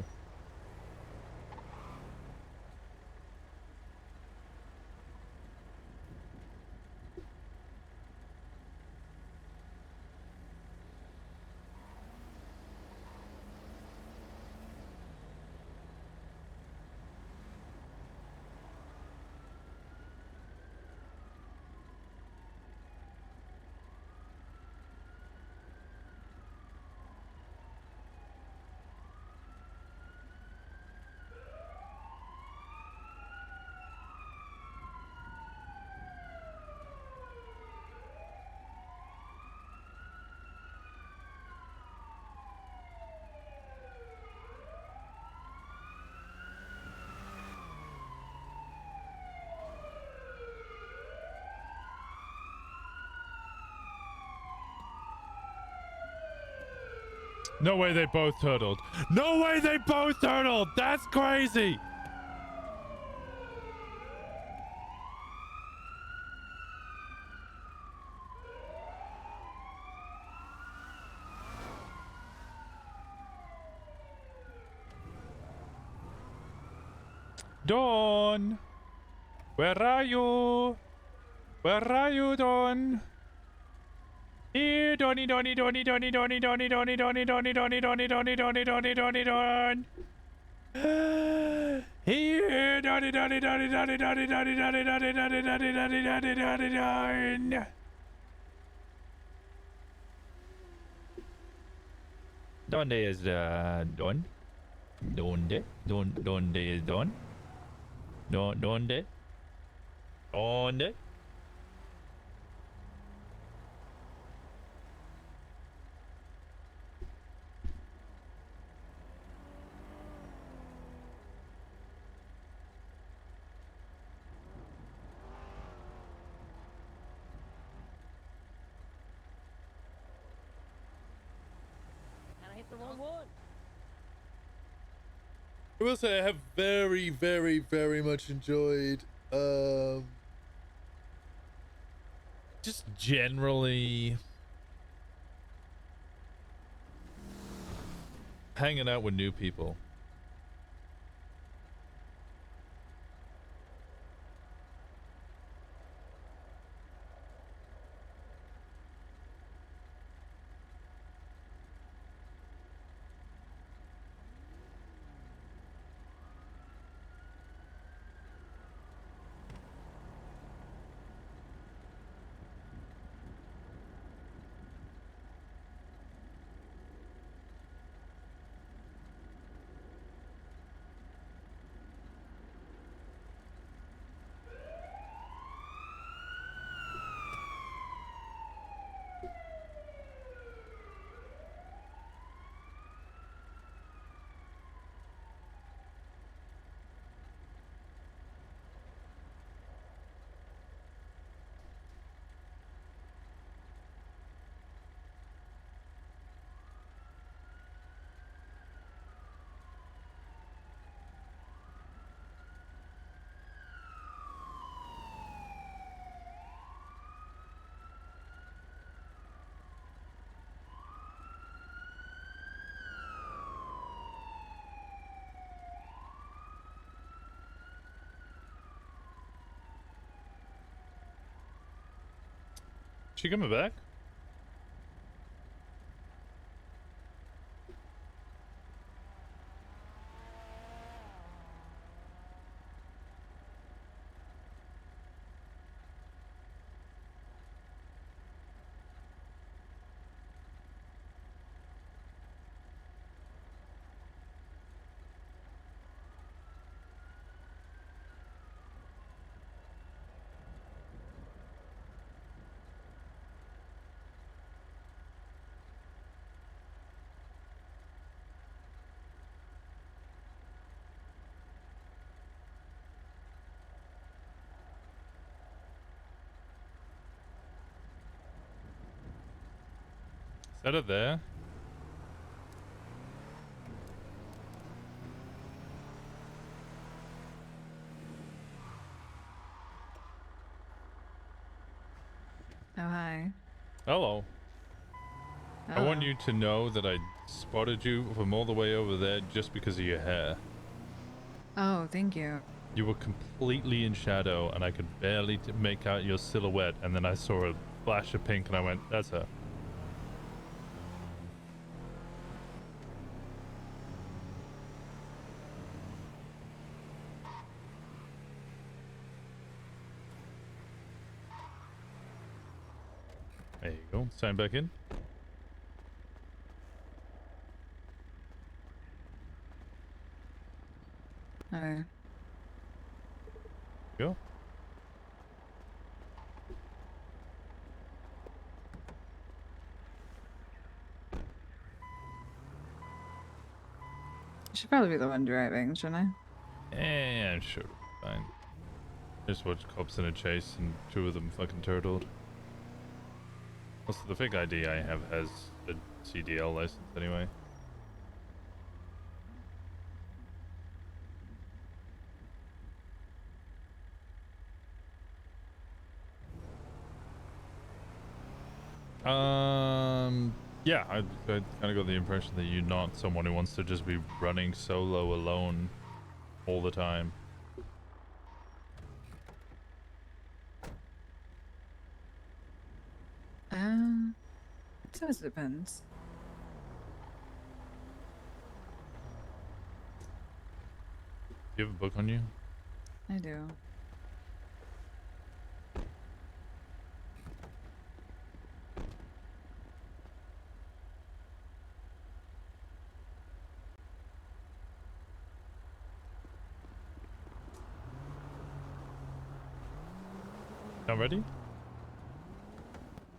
No way they both turtled. No way they both turtled! That's crazy! Dawn! Where are you? Where are you, Dawn? Here, Donny, Donny, Donny, Donny, Donny, Donny, Donny, Donny, Donny, Donny, Donny, Donny, Donny, Donny, Donny, Don. Here, Donny, Donny, Donny, Donny, Donny, Donny, Donny, Donny, Donny, Donny, Donny, Donny, Donny, Don. ¿Dónde es Don? ¿Dónde? ¿Dónde es Don? ¿Dónde? ¿Dónde? And I hit the wrong one. I will say I have very, very, very much enjoyed just generally hanging out with new people. she coming back? Is that it there? Oh, hi. Hello. I want Hello. you to know that I spotted you from all the way over there just because of your hair. Oh, thank you. You were completely in shadow and I could barely make out your silhouette, and then I saw a flash of pink and I went, that's her. There you go. Sign back in. Okay. Go. I should probably be the one driving, shouldn't I? And sure, fine. Just watch cops in a chase and two of them fucking turtled. Also, the fake ID I have has a CDL license anyway. Yeah, I kind of got the impression that you're not someone who wants to just be running solo alone all the time. So it depends. Do you have a book on you? I do. Not ready?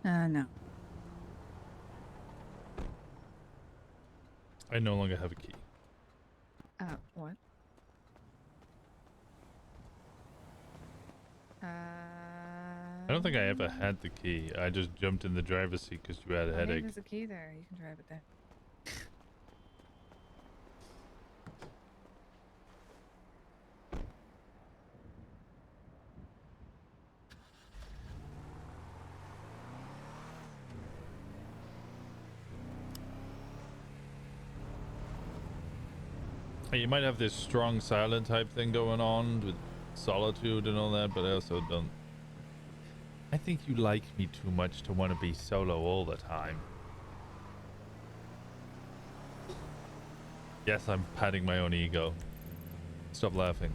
No. I no longer have a key. What? I don't think I ever had the key. I just jumped in the driver's seat because you had a headache. There's a key there. You can drive it there. Hey, you might have this strong silent type thing going on with solitude and all that, but I also don't. I think you like me too much to want to be solo all the time. Yes, I'm patting my own ego. Stop laughing.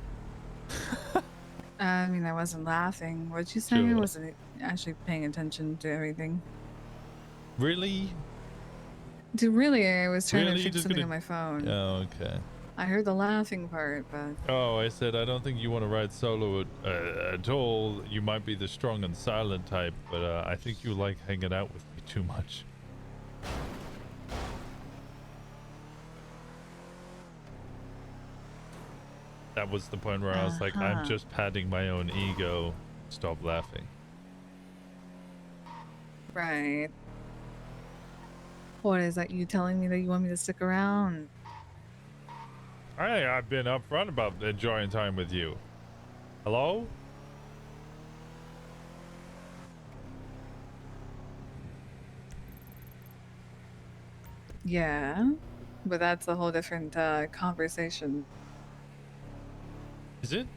I mean, I wasn't laughing. What'd you say? I Sure. wasn't actually paying attention to everything. Really? Dude, really, I was trying Really? to You fix just something gonna- on my phone. Oh, okay. I heard the laughing part, but Oh, I said I don't think you want to ride solo at all. You might be the strong and silent type, but I think you like hanging out with me too much. That was the point where I was like, I'm just patting my own ego. Stop laughing. right. What is that? You telling me that you want me to stick around? I've been upfront about enjoying time with you. Hello? Yeah, but that's a whole different conversation. Is it?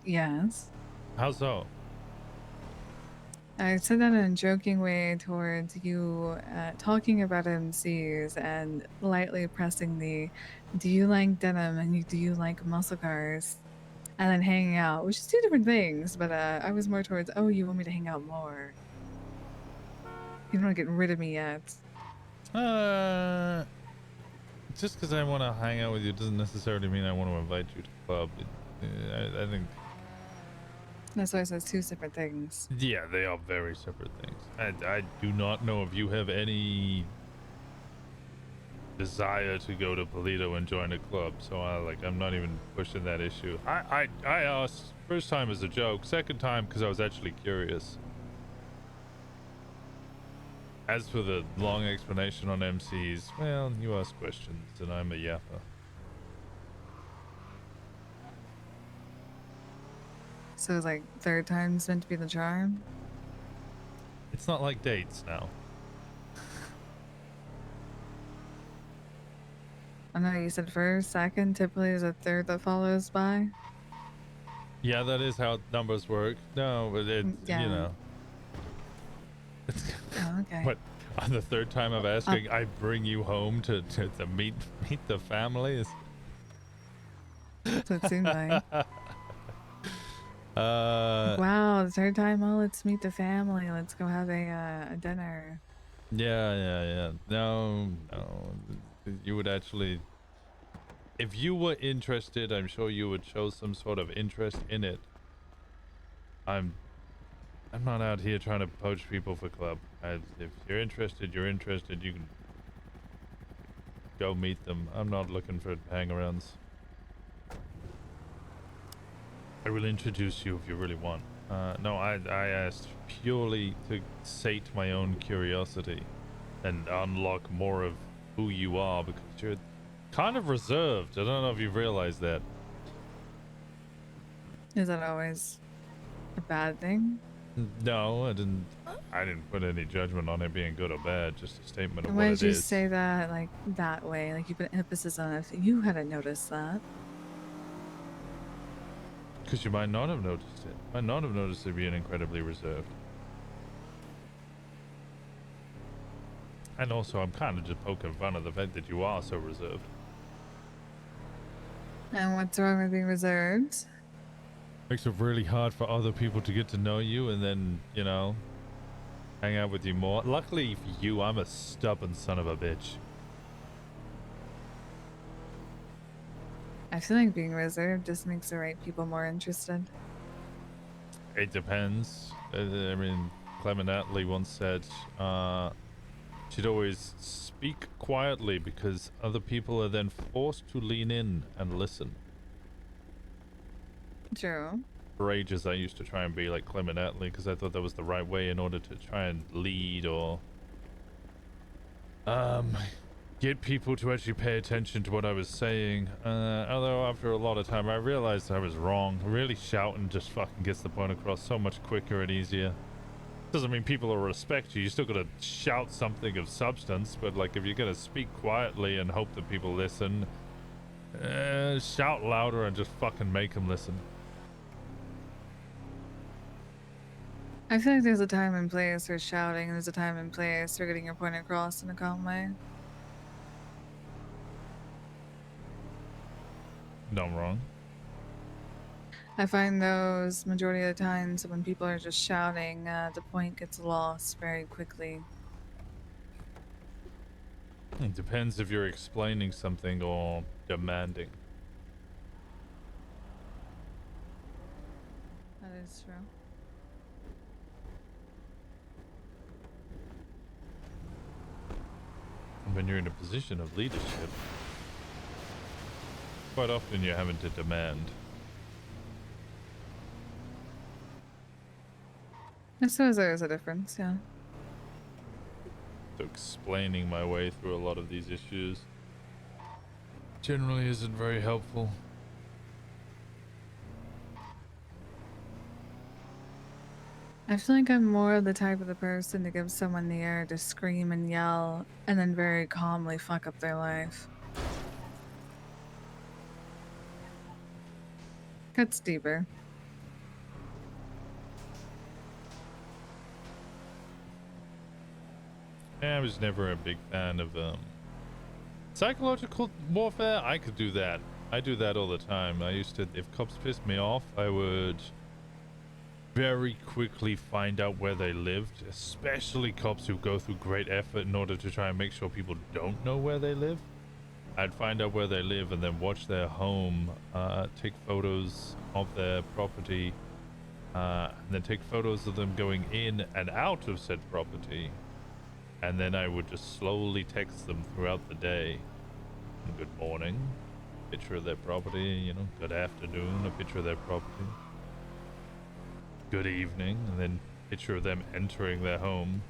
Yes. How so? I said that in a joking way towards you talking about MCs and lightly pressing the do you like denim and do you like muscle cars and then hanging out, which is two different things, but I was more towards, oh, you want me to hang out more. You don't want to get rid of me yet. Just because I want to hang out with you doesn't necessarily mean I want to invite you to the club. I think. That's why I said it's two separate things. Yeah, they are very separate things. I do not know if you have any desire to go to Polito and join a club, so I'm not even pushing that issue. I asked first time as a joke, second time because I was actually curious. As for the long explanation on MCs, well, you ask questions and I'm a yapper. So it's like third time's meant to be the charm? It's not like dates now. I know you said first, second, typically is a third that follows by. Yeah, that is how numbers work. No, but it's, Yeah. you know. Oh, okay. What, on the third time of asking, I bring you home to meet the families? That's what it seemed like. Uh, Wow, the third time, oh, let's meet the family. Let's go have a dinner. yeah. No. You would actually, if you were interested, I'm sure you would show some sort of interest in it. I'm not out here trying to poach people for club. If you're interested, you're interested. You can go meet them. I'm not looking for hang-arounds. I will introduce you if you really want. No, I asked purely to sate my own curiosity and unlock more of who you are, because you're kind of reserved. I don't know if you've realized that. Is that always a bad thing? No, I didn't put any judgment on it being good or bad, just a statement of And what why it did you is. say that like that way? Like you put emphasis on it. You hadn't noticed that. Because you might not have noticed it. Might not have noticed it being incredibly reserved. And also, I'm kind of just poking fun of the fact that you are so reserved. And what's wrong with being reserved? Makes it really hard for other people to get to know you and then, you know, hang out with you more. Luckily for you, I'm a stubborn son of a bitch. I feel like being reserved just makes the right people more interested. It depends. I mean, Clement Attlee once said, she'd always speak quietly because other people are then forced to lean in and listen. True. For ages, I used to try and be like Clement Attlee because I thought that was the right way in order to try and lead or get people to actually pay attention to what I was saying. Although after a lot of time, I realized I was wrong. Really shouting just fucking gets the point across so much quicker and easier. Doesn't mean people will respect you. You still gotta shout something of substance, but like if you're gonna speak quietly and hope that people listen, shout louder and just fucking make them listen. I feel like there's a time and place for shouting, and there's a time and place for getting your point across in a calm way. No, I'm wrong. I find those majority of the times when people are just shouting, the point gets lost very quickly. It depends if you're explaining something or demanding. That is true. When you're in a position of leadership, quite often you're having to demand. I suppose there is a difference, yeah. So explaining my way through a lot of these issues generally isn't very helpful. I feel like I'm more of the type of the person to give someone the air to scream and yell and then very calmly fuck up their life. Cuts deeper. I was never a big fan of psychological warfare. I could do that. I do that all the time. I used to, if cops pissed me off, I would very quickly find out where they lived, especially cops who go through great effort in order to try and make sure people don't know where they live. I'd find out where they live and then watch their home, take photos of their property, and then take photos of them going in and out of said property. And then I would just slowly text them throughout the day. Good morning, picture of their property, you know, good afternoon, a picture of their property. Good evening, and then picture of them entering their home.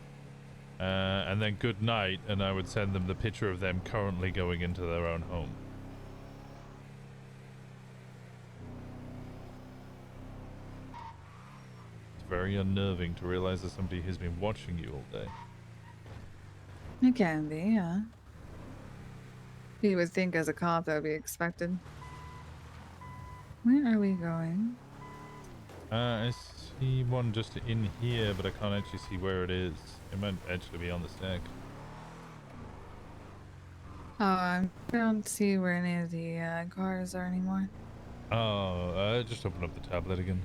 And then good night, and I would send them the picture of them currently going into their own home. It's very unnerving to realize that somebody has been watching you all day. It can be, yeah. You would think as a cop that would be expected. Where are we going? I see one just in here, but I can't actually see where it is. It might actually be on the stack. Oh, I don't see where any of the cars are anymore. Oh, just open up the tablet again.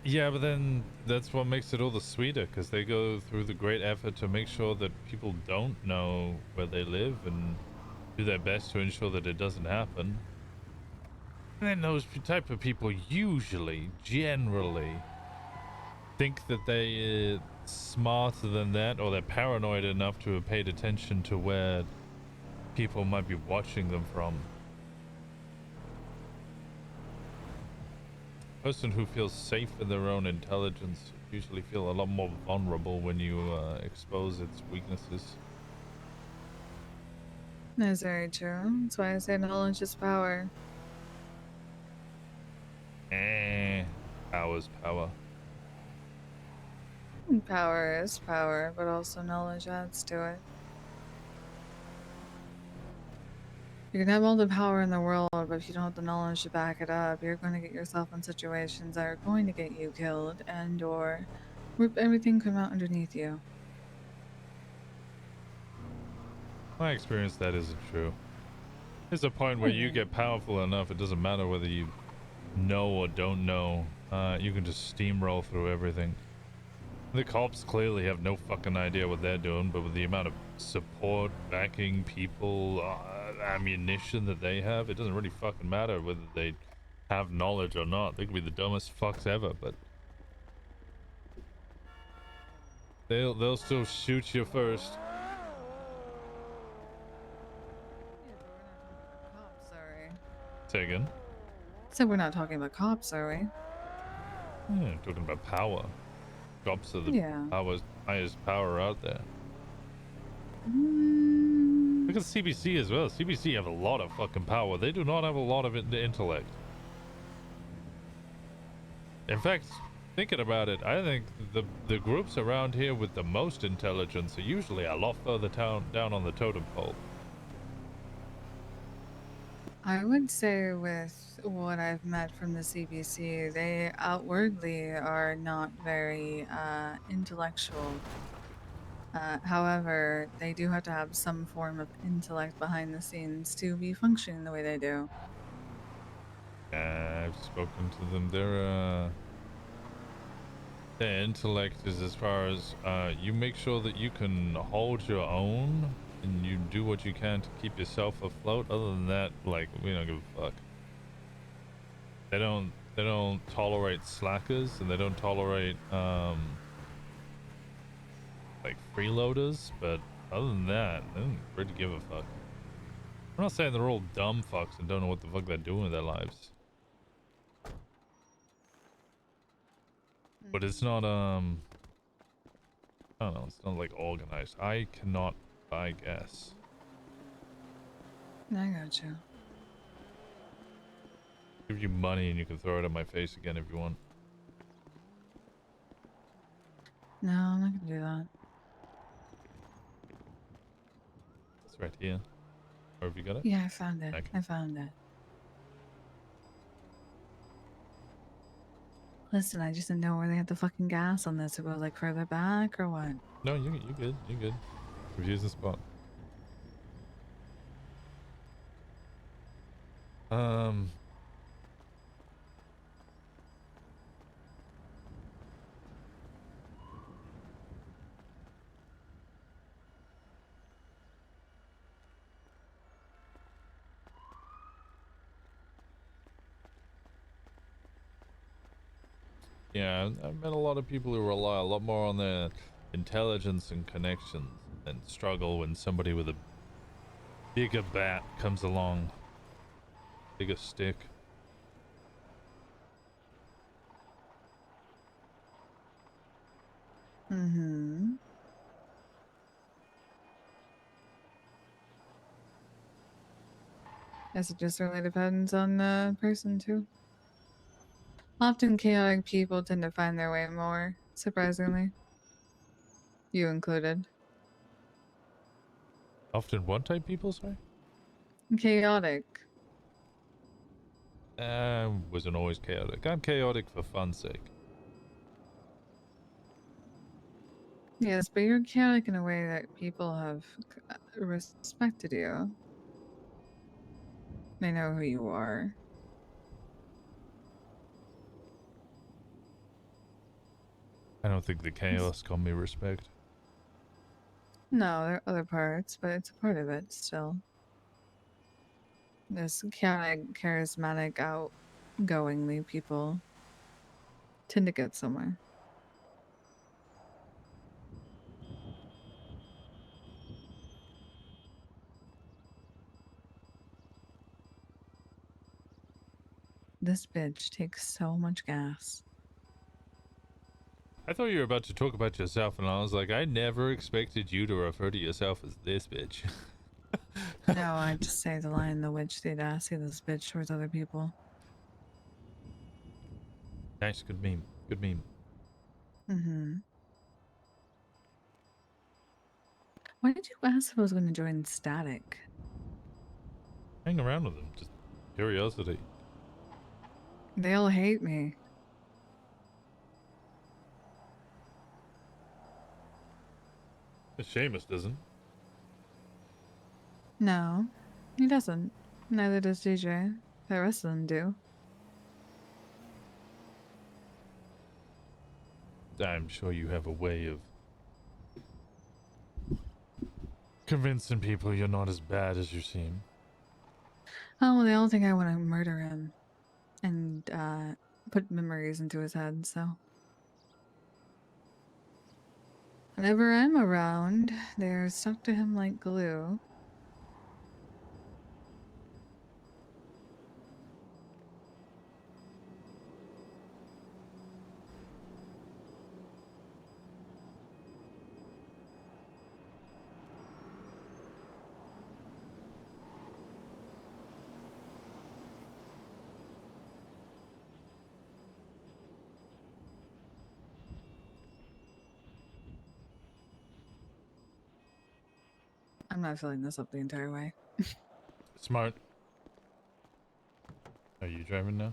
Yeah, but then that's what makes it all the sweeter, because they go through the great effort to make sure that people don't know where they live and do their best to ensure that it doesn't happen. And then those type of people usually, generally, think that they're smarter than that, or they're paranoid enough to have paid attention to where people might be watching them from. A person who feels safe in their own intelligence usually feel a lot more vulnerable when you expose its weaknesses. That's very true. That's why I say knowledge is power. Power's power. And power is power, but also knowledge adds to it. You can have all the power in the world, but if you don't have the knowledge to back it up, you're going to get yourself in situations that are going to get you killed, and or everything come out underneath you. My experience, that isn't true. There's a point where you get powerful enough, it doesn't matter whether you know or don't know. You can just steamroll through everything. The cops clearly have no fucking idea what they're doing, but with the amount of support, backing, people, ammunition that they have, it doesn't really fucking matter whether they have knowledge or not. They could be the dumbest fucks ever, but they'll still shoot you first. Sorry. Say again? So we're not talking about cops, are we? Yeah, talking about power. Cops are the highest power out there. Look at CBC as well. CBC have a lot of fucking power. They do not have a lot of intellect. In fact, thinking about it, I think the groups around here with the most intelligence are usually a lot further down on the totem pole. I would say with what I've met from the CBC, they outwardly are not very intellectual. However, they do have to have some form of intellect behind the scenes to be functioning the way they do. I've spoken to them. Their intellect is as far as you make sure that you can hold your own and you do what you can to keep yourself afloat. Other than that, like, we don't give a fuck. They don't tolerate slackers, and they don't tolerate like freeloaders, but other than that, they don't really give a fuck. I'm not saying they're all dumb fucks and don't know what the fuck they're doing with their lives. But it's not I don't know, it's not like organized. I cannot buy gas. I got you. Give you money and you can throw it at my face again if you want. No, I'm not gonna do that. It's right here. Or have you got it? Yeah, I found it. Okay. I found it. Listen, I just didn't know where they had the fucking gas on this. It was like further back or what? No, you good. You good. Reviews the spot. Yeah, I've met a lot of people who rely a lot more on their intelligence and connections and struggle when somebody with a bigger bat comes along. Bigger stick. Mm-hmm. Guess it just really depends on the person too. Often chaotic people tend to find their way more, surprisingly. You included. Often what type people, sorry? Chaotic. Wasn't always chaotic. I'm chaotic for fun's sake. Yes, but you're chaotic in a way that people have respected you. They know who you are. I don't think the chaos got me respect. No, there are other parts, but it's a part of it still. This chaotic, charismatic, outgoingly people tend to get somewhere. This bitch takes so much gas. I thought you were about to talk about yourself, and I was like, I never expected you to refer to yourself as this bitch. No, I just say the line, the witch, the audacity of this bitch towards other people. Nice, good meme. Good meme. Mm-hmm. Why did you ask if I was going to join Static? Hang around with them, just curiosity. They all hate me. Seamus doesn't. No, he doesn't. Neither does DJ. The rest of them do. I'm sure you have a way of convincing people you're not as bad as you seem. Oh, well, they all think I want to murder him and put memories into his head, so. Whenever I'm around, they're stuck to him like glue. I'm not filling this up the entire way. Smart. Are you driving now?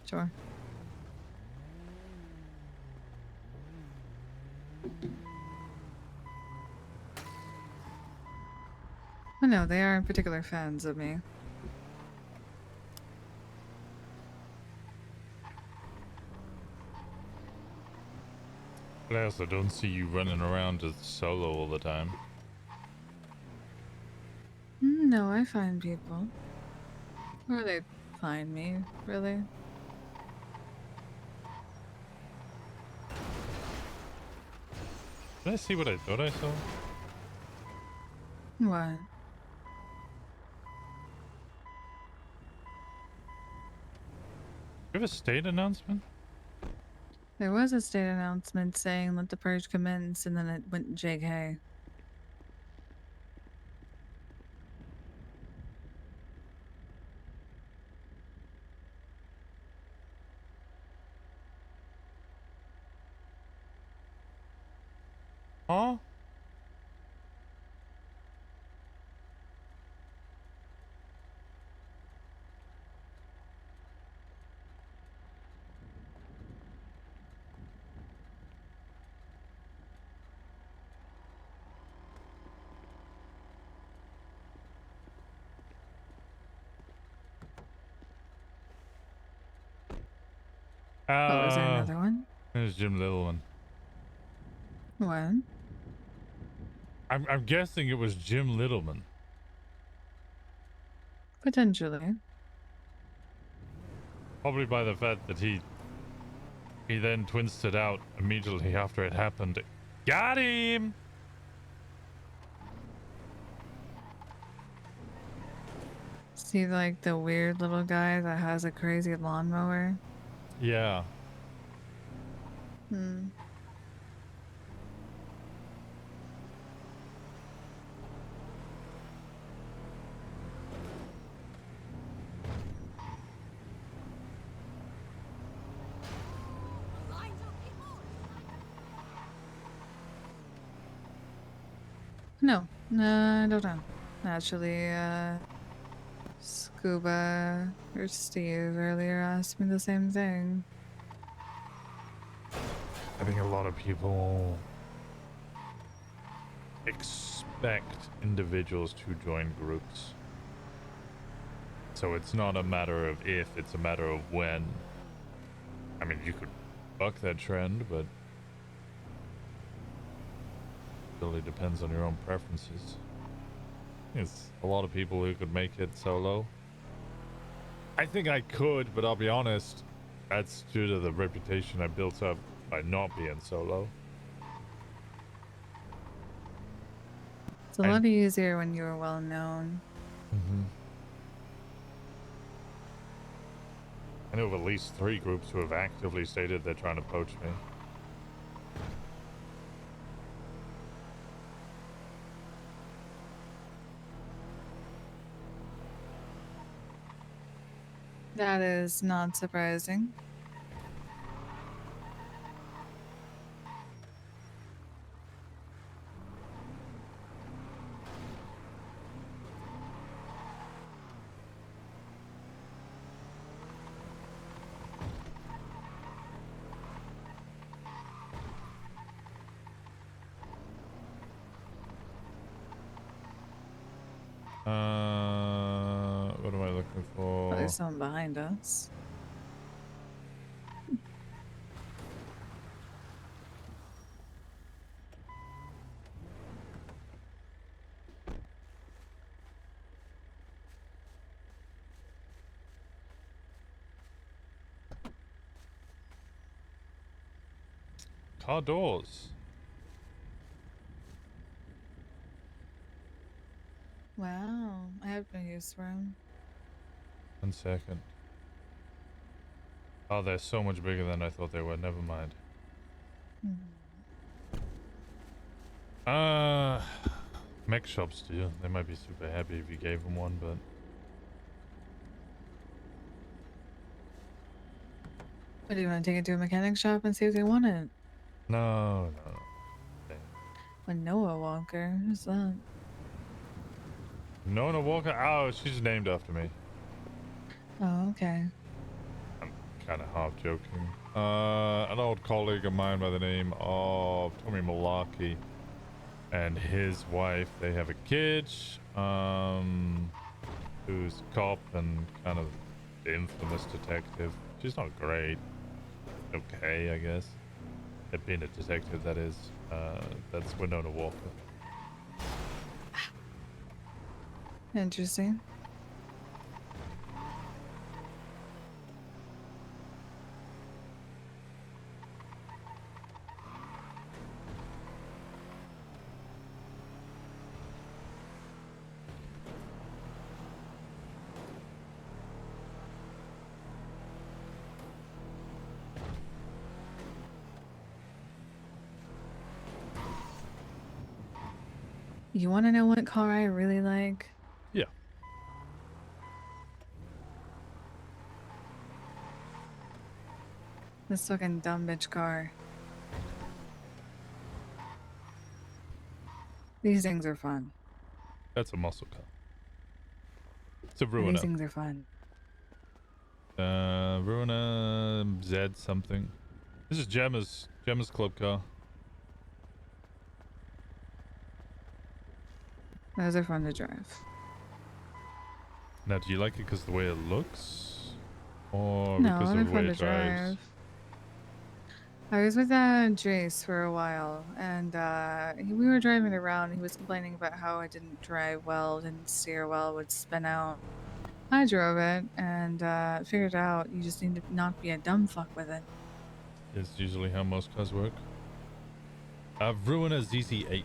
Sure. Oh no, they are particular fans of me. But I also don't see you running around just solo all the time. No, I find people. Or they find me, really. Did I see what I thought I saw? What? You have a state announcement? There was a state announcement saying let the purge commence, and then it went JK. Huh? Oh, is there another one? There's Jim Littleman. What? I'm guessing it was Jim Littleman. Potentially. Probably by the fact that he then twinsed it out immediately after it happened. Got him! See, like the weird little guy that has a crazy lawnmower? Yeah. Hmm. No, I don't know. Actually, Scuba or Steve earlier asked me the same thing. I think a lot of people expect individuals to join groups. So it's not a matter of if, it's a matter of when. I mean, you could buck that trend, but it really depends on your own preferences. There's a lot of people who could make it solo. I think I could, but I'll be honest, that's due to the reputation I built up by not being solo. It's a lot easier when you're well known. I know of at least 3 groups who have actively stated they're trying to poach me. That is not surprising. What am I looking for? Oh, there's someone behind us. Car doors. Wow, I have no use for him. 1 second. Oh, they're so much bigger than I thought they were. Never mind. Mech shops do. They might be super happy if you gave them one, but What, do you want to take it to a mechanic shop and see if they want it? no. A Noah Walker, who's that? Nona Walker? Oh, she's named after me. Oh, okay. I'm kind of half joking. An old colleague of mine by the name of Tommy Malaki and his wife, they have a kid, who's a cop and kind of the infamous detective. She's not great. Okay, I guess. At being a detective, that is. That's Winona Walker. Interesting. You want to know what car I really like? Yeah. This fucking dumb bitch car. These things are fun. That's a muscle car. It's a These Ruiner. things are fun. Ruiner Z something. This is Gemma's club car. Those are fun to drive. Now, do you like it because of the way it looks? Or No, because they're of the way fun it to drives? drive. I was with Jace for a while, and we were driving around. He was complaining about how I didn't drive well, didn't steer well, would spin out. I drove it and figured out you just need to not be a dumb fuck with it. It's usually how most cars work. I've ruined a ZZ8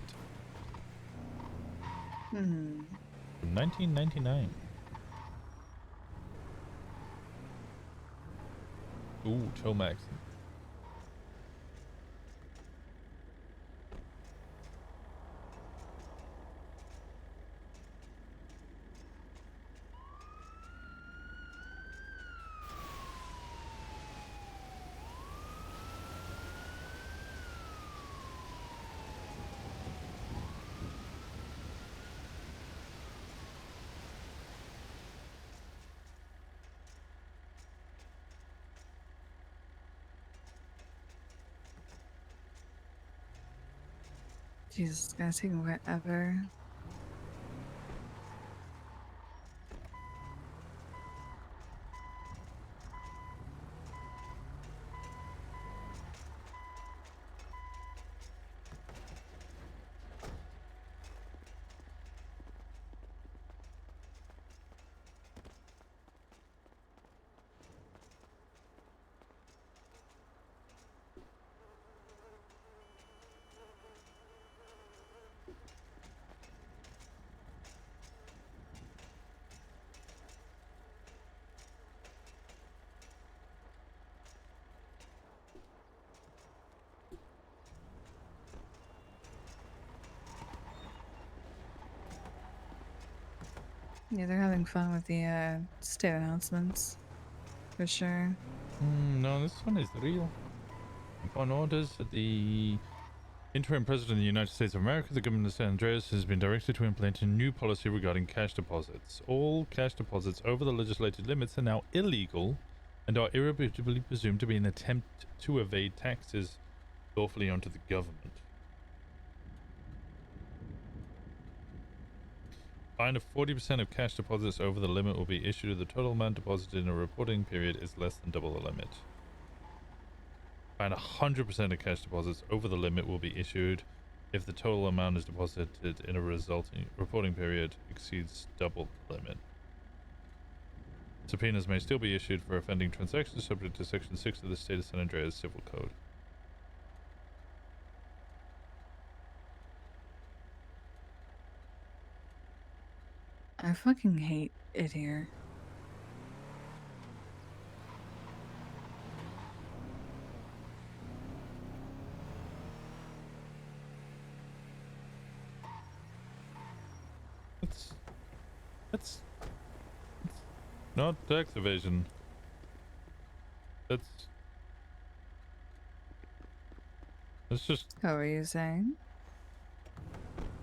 Hmm. from 1999. Ooh, Chomax. Jesus, it's gonna take forever. Yeah, they're having fun with the state announcements, for sure. No, this one is real. Upon orders of the interim president of the United States of America, the government of San Andreas has been directed to implement a new policy regarding cash deposits. All cash deposits over the legislated limits are now illegal and are irrefutably presumed to be an attempt to evade taxes lawfully onto the government. Fine of 40% of cash deposits over the limit will be issued if the total amount deposited in a reporting period is less than double the limit. Fine 100% of cash deposits over the limit will be issued if the total amount is deposited in a resulting reporting period exceeds double the limit. Subpoenas may still be issued for offending transactions subject to Section 6 of the State of San Andreas Civil Code. I fucking hate it here. That's not tax evasion. That's just... What were you saying?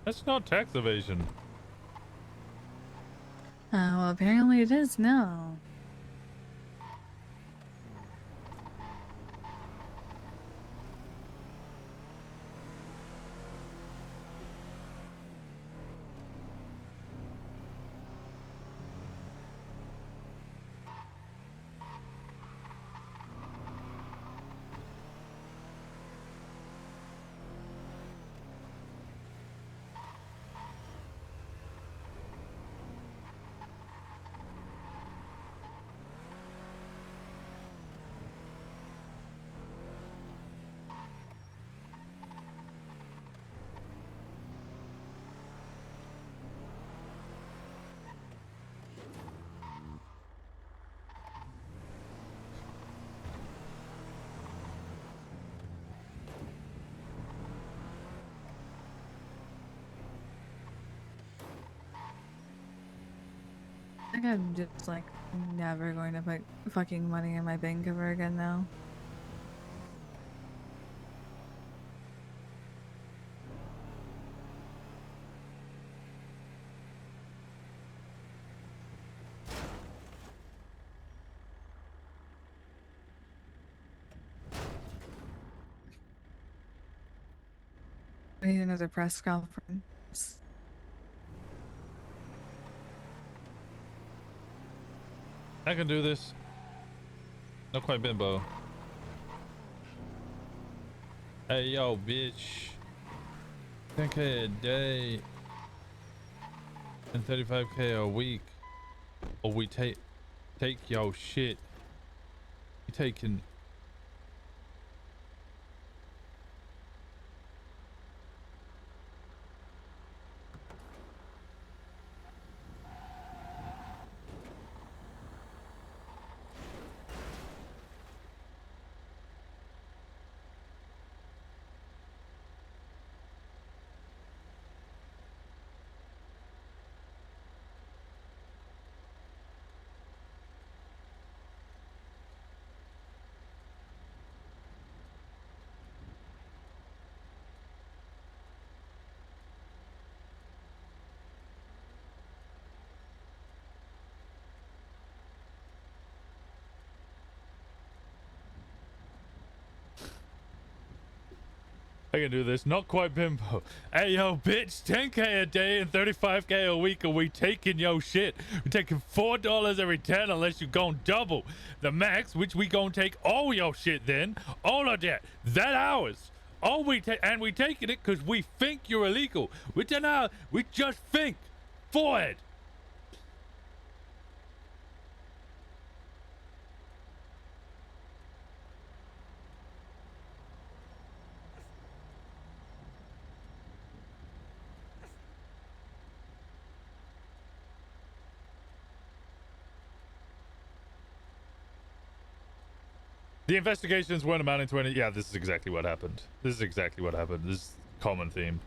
That's not tax evasion. Well, apparently it is now. I think I'm just like never going to put fucking money in my bank ever again now. I need another press conference. I can do this. Not quite bimbo. Hey, yo, bitch. 10K a day and 35K a week. Or we take yo shit. You taking... I can do this. Not quite bimbo. Hey, yo, bitch. 10K a day and 35K a week, and we taking yo shit. We taking $4 every 10 unless you gon' double the max, which we gon' take all your shit then. All of that. That hours. All we take, and we taking it because we think you're illegal. We just think. Forward. The investigations weren't amounting to any... Yeah, this is exactly what happened. This is exactly what happened. This is common theme.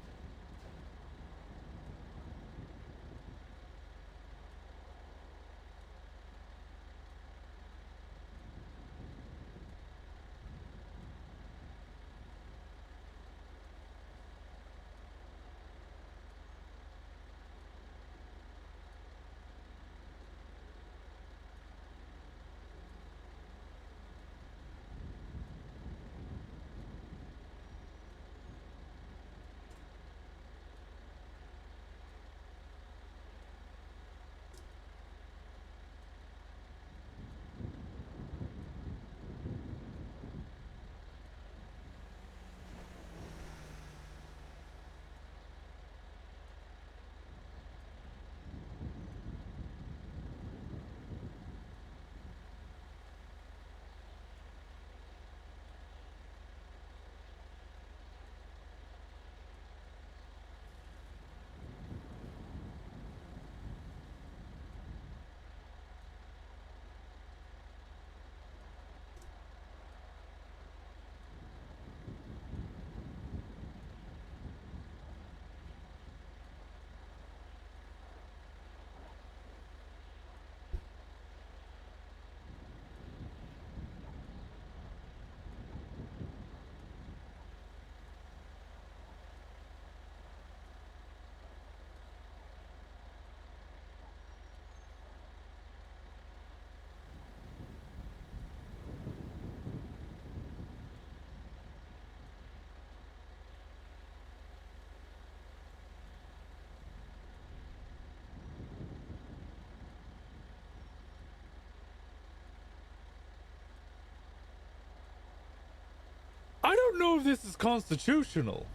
I don't know if this is constitutional.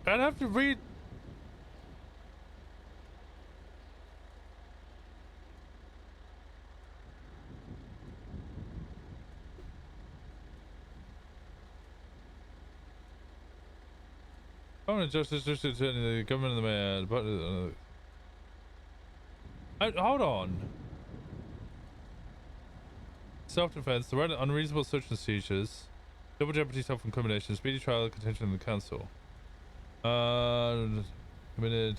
I'd have to read... I want to justice the government of the man, but hold on. Self-defense, the right to unreasonable search and seizures, double jeopardy, self-incrimination, speedy trial, contention in the council. Committed.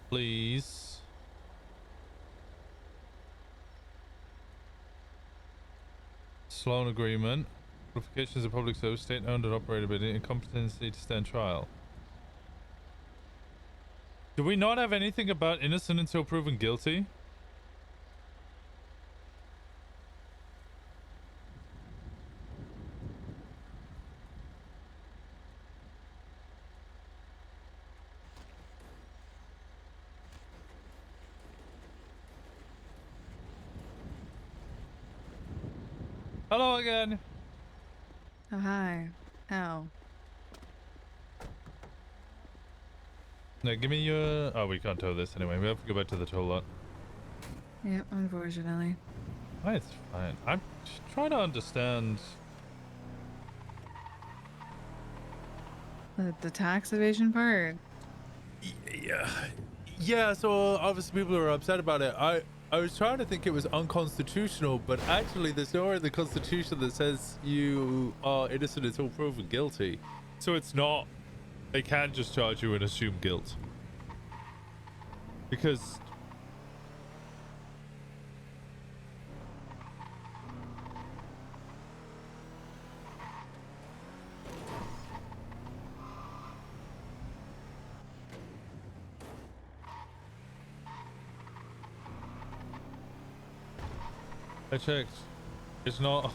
Please. Sloan agreement. Qualifications of public service, state-owned and operated, but incompetency to stand trial. Do we not have anything about innocent until proven guilty? Hello again. Oh, hi. How? No, give me your... Oh, we can't tow this anyway. We have to go back to the tow lot. Yep, unfortunately. Oh, it's fine. I'm just trying to understand... The tax evasion part? Yeah. Yeah, so obviously people are upset about it. I was trying to think it was unconstitutional, but actually there's nowhere in the Constitution that says you are innocent until proven guilty. So it's not... They can't just charge you and assume guilt. Because... I checked. It's not...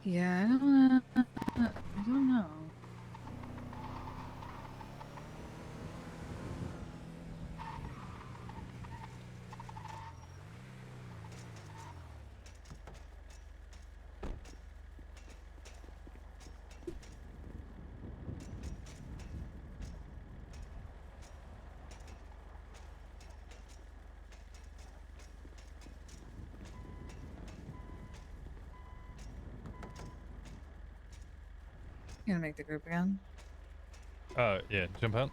Yeah, I don't know. You gonna make the group again? Yeah, jump out.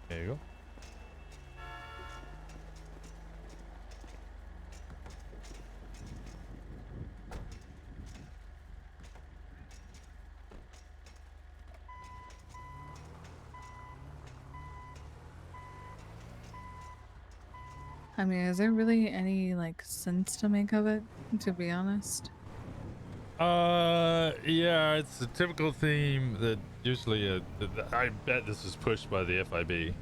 There you go. I mean, is there really any, like, sense to make of it, to be honest? Yeah, it's a typical theme that usually, I bet this is pushed by the FIB.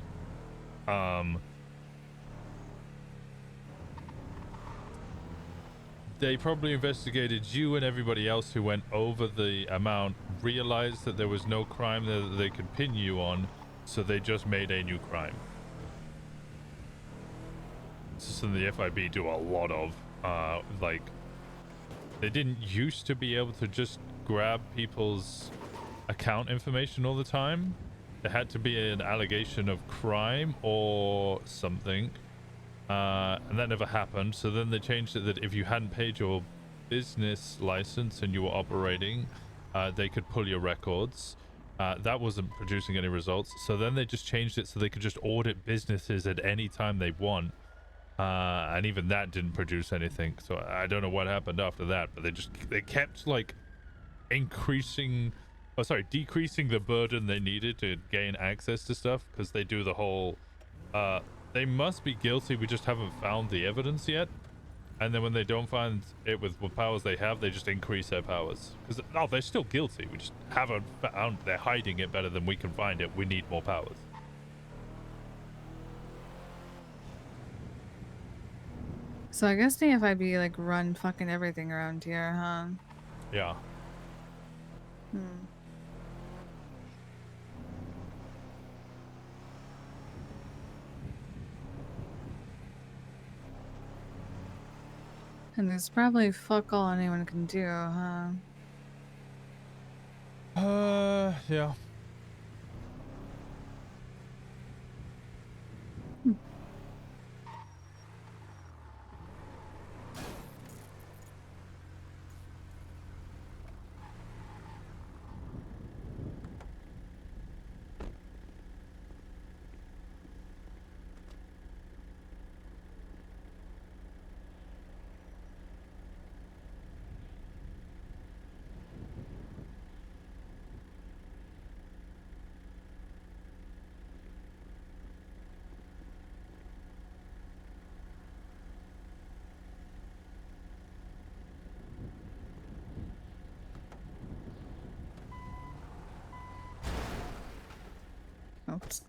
They probably investigated you and everybody else who went over the amount, realized that there was no crime there that they could pin you on, so they just made a new crime. This is something the FIB do a lot of. Like, they didn't used to be able to just grab people's account information all the time. There had to be an allegation of crime or something. And that never happened. So then they changed it that if you hadn't paid your business license and you were operating, they could pull your records. That wasn't producing any results. So then they just changed it so they could just audit businesses at any time they want. And even that didn't produce anything. So I don't know what happened after that, but they kept like decreasing the burden they needed to gain access to stuff, because they do the whole they must be guilty, we just haven't found the evidence yet. And then when they don't find it with what powers they have, they just increase their powers. Because, no, they're still guilty. We just haven't found, they're hiding it better than we can find it. We need more powers. So I guess the FIB, like, run fucking everything around here, huh? Yeah. Hmm. And there's probably fuck all anyone can do, huh? Yeah. Oops.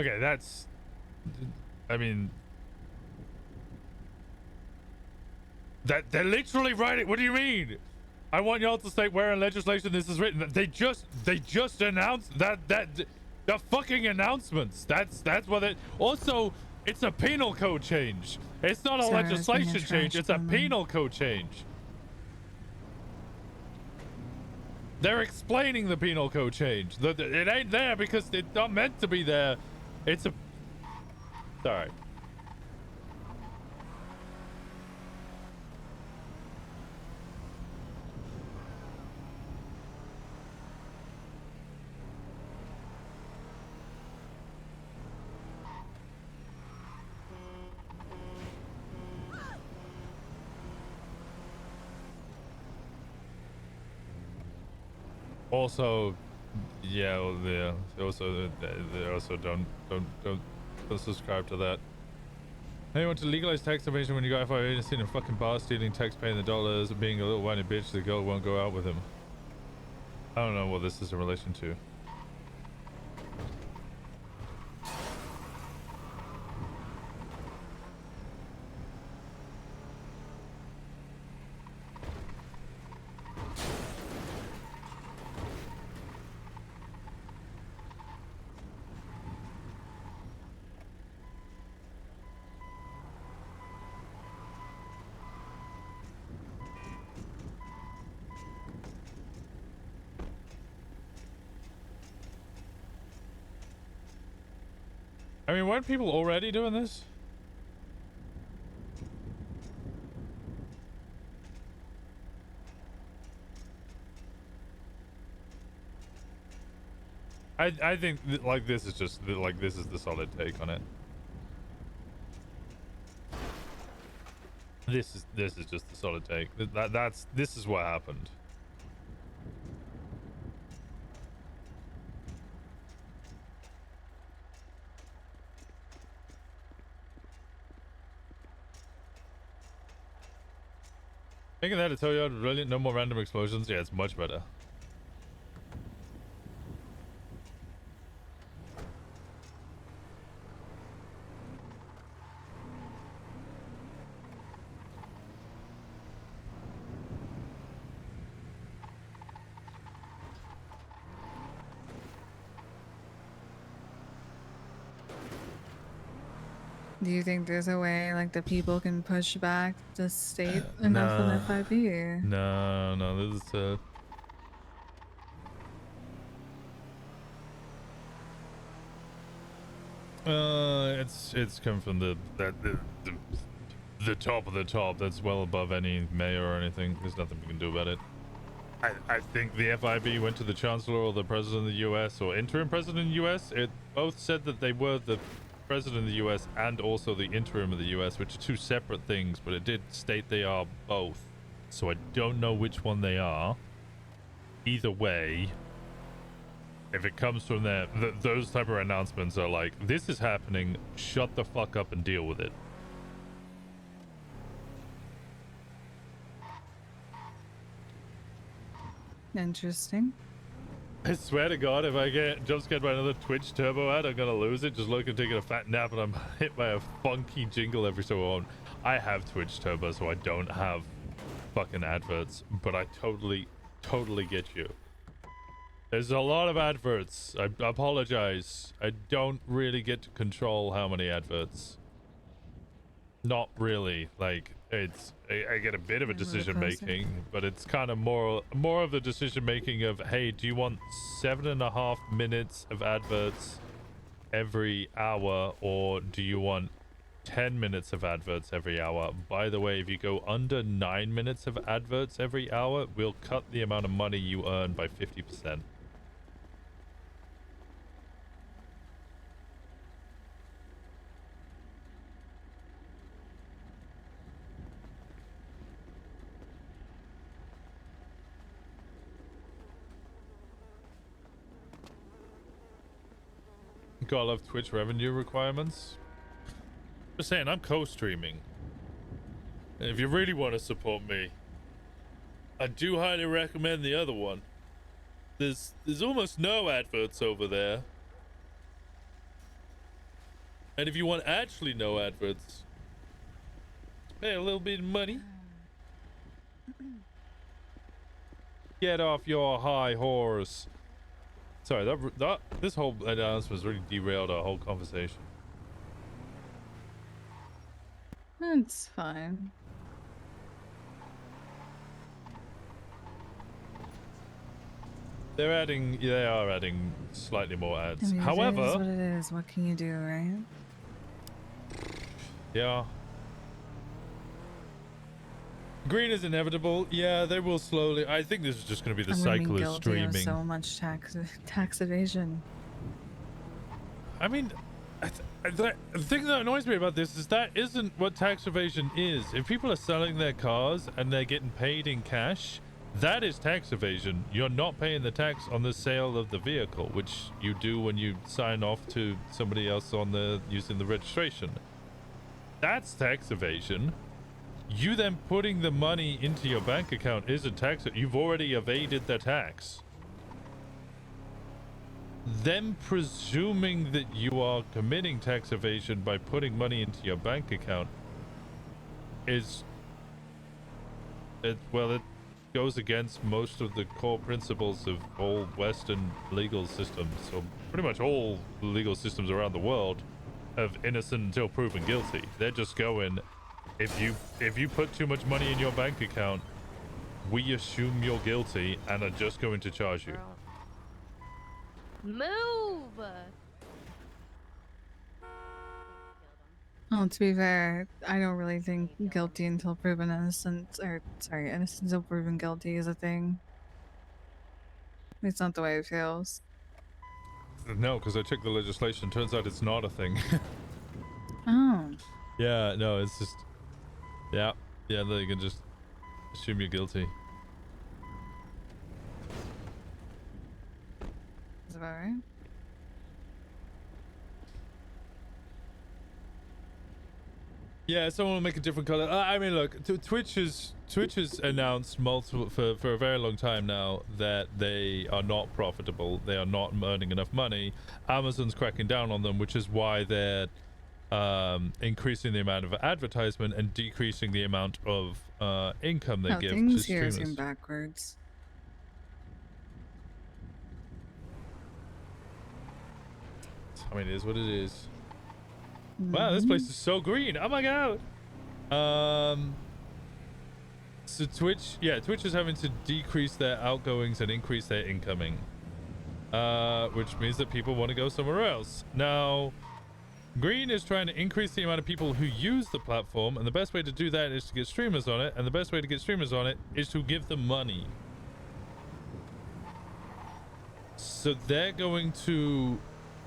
Okay, that's... I mean... They're literally writing... What do you mean? I want y'all to state where in legislation this is written. They just announced the fucking announcents. That's what it... Also, it's a penal code change. It's not a Sorry, I was being a legislation change. It's a trash penal code change. They're explaining the penal code change. It ain't there because it's not meant to be there. It's a... Sorry. Also, yeah, well, yeah. They also don't subscribe to that. Hey, you want to legalize tax evasion when you got FIA seen a fucking bar stealing tax, paying the dollars, and being a little whiny bitch. The girl won't go out with him. I don't know what this is in relation to. I mean, weren't people already doing this? I think like this is just like this is the solid take on it. This is just the solid take. This is what happened. Making that a Toyota brilliant, no more random explosions. Yeah, it's much better. Do you think there's a way like the people can push back the state enough with FIB? No, this is it's come from the top of the top. That's well above any mayor or anything. There's nothing we can do about it. I think the FIB went to the chancellor or the president of the US or interim president of the US. It both said that they were the president of the US and also the interim of the US, which are two separate things, but it did state they are both. So I don't know which one they are. Either way, if it comes from there, those type of announcements are like, this is happening, shut the fuck up and deal with it. Interesting. I swear to God, if I get jump scared by another Twitch turbo ad, I'm gonna lose it. Just looking, taking a fat nap, and I'm hit by a funky jingle every so often. I have Twitch turbo, so I don't have fucking adverts, but I totally get you. There's a lot of adverts. I apologize. I don't really get to control how many adverts. Not really. Like, it's I get a bit of a decision making, but it's kind of more of the decision making of, hey, do you want 7.5 minutes of adverts every hour, or do you want 10 minutes of adverts every hour? By the way, if you go under 9 minutes of adverts every hour, we'll cut the amount of money you earn by 50%. Gotta love Twitch revenue requirements. Just saying, I'm co-streaming. If you really want to support me, I do highly recommend the other one. There's almost no adverts over there. And if you want actually no adverts, pay a little bit of money. Get off your high horse. Sorry, this whole announcement really derailed our whole conversation. It's fine. They are adding slightly more ads. I mean, it is However, what it is. What can you do, right? yeah. Green is inevitable. Yeah, they will slowly. I think this is just going to be the I'm gonna be cycle of guilty of streaming. so much tax evasion. I mean, the thing that annoys me about this is that isn't what tax evasion is. If people are selling their cars and they're getting paid in cash, that is tax evasion. You're not paying the tax on the sale of the vehicle, which you do when you sign off to somebody else on using the registration. That's tax evasion. You then putting the money into your bank account isn't tax. You've already evaded the tax. Them presuming that you are committing tax evasion by putting money into your bank account is it goes against most of the core principles of all Western legal systems. So pretty much all legal systems around the world of innocent until proven guilty. They're just going, if you put too much money in your bank account, we assume you're guilty and are just going to charge you. Move! Oh, to be fair, I don't really think guilty until proven innocent, or sorry, innocent until proven guilty is a thing. It's not the way it feels. No, because I checked the legislation. Turns out it's not a thing. Oh. Yeah, no, it's just... Yeah, they can just assume you're guilty. Is that about right? Yeah, someone will make a different color. I mean, look, Twitch has announced multiple for a very long time now that they are not profitable. They are not earning enough money. Amazon's cracking down on them, which is why they're increasing the amount of advertisement and decreasing the amount of income they give to Things here streamers. seem backwards. I mean, it is what it is. Wow, this place is so green. Oh my god. So Twitch is having to decrease their outgoings and increase their incoming, which means that people want to go somewhere else. Now, Green is trying to increase the amount of people who use the platform, and the best way to do that is to get streamers on it, and the best way to get streamers on it is to give them money. So they're going to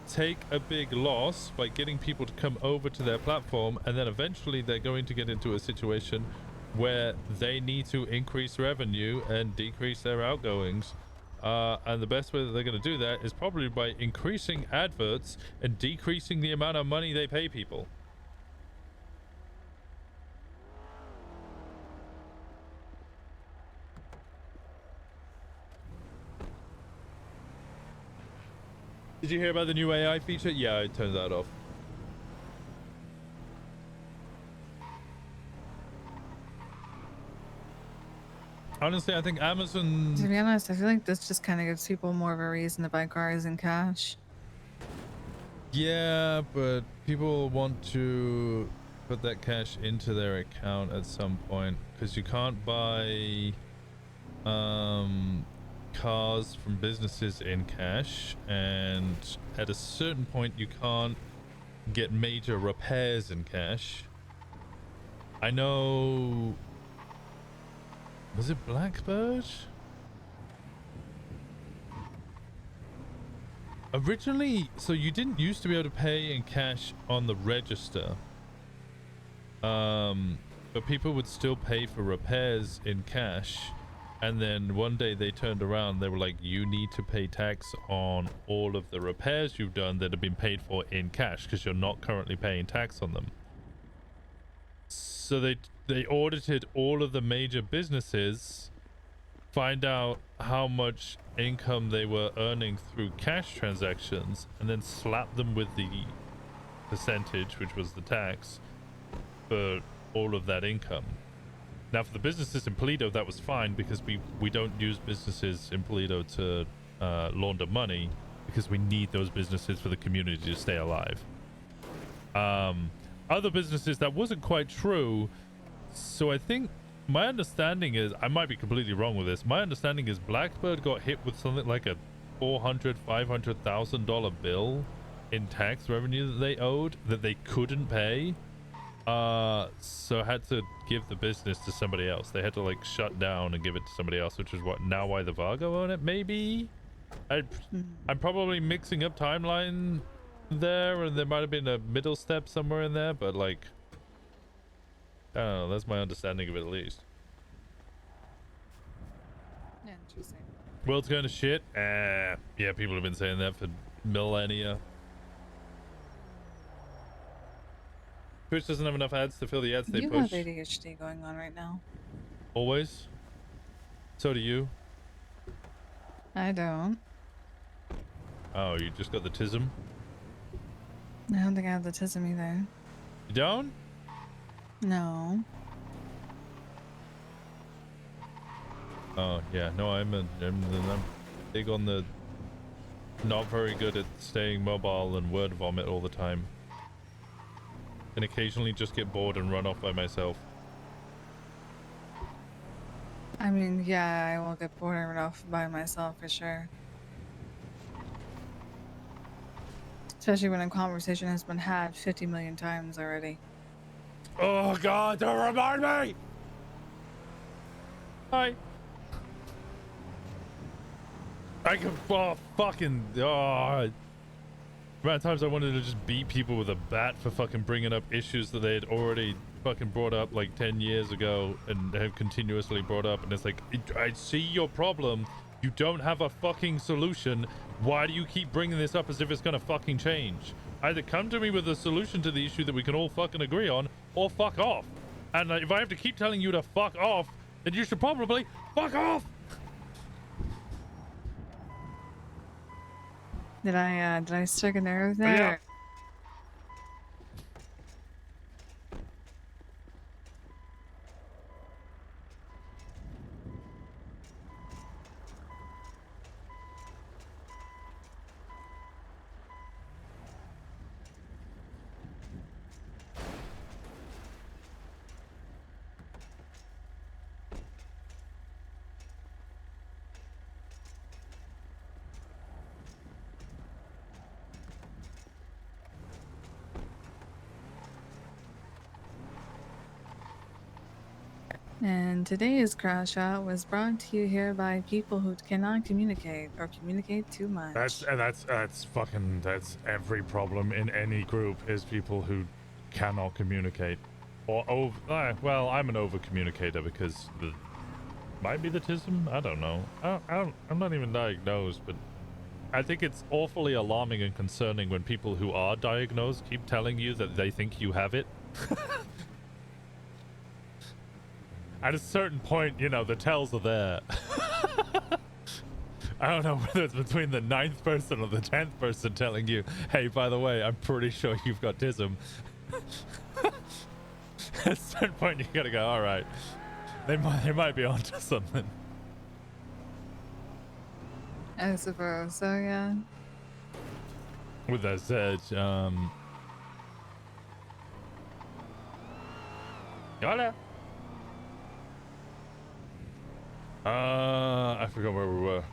take a big loss by getting people to come over to their platform, and then eventually they're going to get into a situation where they need to increase revenue and decrease their outgoings, and the best way that they're going to do that is probably by increasing adverts and decreasing the amount of money they pay people. Did you hear about the new AI feature? Yeah, I turned that off. Honestly, I think Amazon... To be honest, I feel like this just kind of gives people more of a reason to buy cars in cash. Yeah, but people want to put that cash into their account at some point, because you can't buy cars from businesses in cash, and at a certain point you can't get major repairs in cash. I know... Was it Blackbird? Originally, so you didn't used to be able to pay in cash on the register, but people would still pay for repairs in cash, and then one day they turned around, they were like, you need to pay tax on all of the repairs you've done that have been paid for in cash, because you're not currently paying tax on them. So they audited all of the major businesses, find out how much income they were earning through cash transactions, and then slap them with the percentage, which was the tax, for all of that income. Now, for the businesses in Paleto, that was fine because we don't use businesses in Paleto to launder money because we need those businesses for the community to stay alive. Other businesses, that wasn't quite true. So I think my understanding is, I might be completely wrong with this. My understanding is Blackbird got hit with something like a $400,000-$500,000 bill in tax revenue that they owed that they couldn't pay. So had to give the business to somebody else. They had to like shut down and give it to somebody else, which is what now why the Vargo own it. Maybe I'm probably mixing up timeline there, and there might have been a middle step somewhere in there, but like I don't know. That's my understanding of it, at least. Interesting. World's going to shit. Yeah, people have been saying that for millennia. Twitch doesn't have enough ads to fill the ads they You push. have ADHD going on right now. Always. So do you. I don't. Oh, you just got the tism? I don't think I have the tism either. You don't? No. Oh, yeah. No, I'm big on the not very good at staying mobile and word vomit all the time. And occasionally just get bored and run off by myself. I mean, yeah, I will get bored and run off by myself for sure. Especially when a conversation has been had 50 million times already. Oh god, don't remind me! Hi. I can fucking amount of times I wanted to just beat people with a bat for fucking bringing up issues that they had already fucking brought up like 10 years ago and have continuously brought up, and it's like, I see your problem, you don't have a fucking solution, why do you keep bringing this up as if it's gonna fucking change? Either come to me with a solution to the issue that we can all fucking agree on, or fuck off. And if I have to keep telling you to fuck off, then you should probably fuck off. Did I strike a nerve there? Yeah. And today's crash out was brought to you here by people who cannot communicate or communicate too much. That's every problem in any group is people who cannot communicate or well, I'm an over communicator because might be the tism. I don't know. I'm not even diagnosed, but I think it's awfully alarming and concerning when people who are diagnosed keep telling you that they think you have it. At a certain point, you know, the tells are there. I don't know whether it's between the 9th person or the 10th person telling you, hey, by the way, I'm pretty sure you've got tism. At a certain point, you gotta go, all right. They might be onto something. I suppose so, yeah. With that said, Hola. I forgot where we were.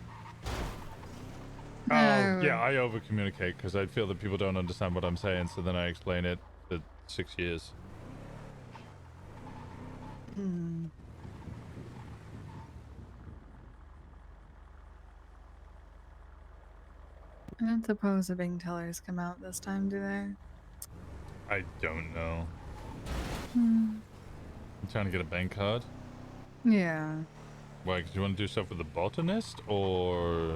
Oh, yeah, I over communicate because I feel that people don't understand what I'm saying, so then I explain it for 6 years. I don't suppose the bank tellers come out this time, do they? I don't know. Hmm. I'm trying to get a bank card. Yeah. Why? 'Cause you want to do stuff with the botanist, or?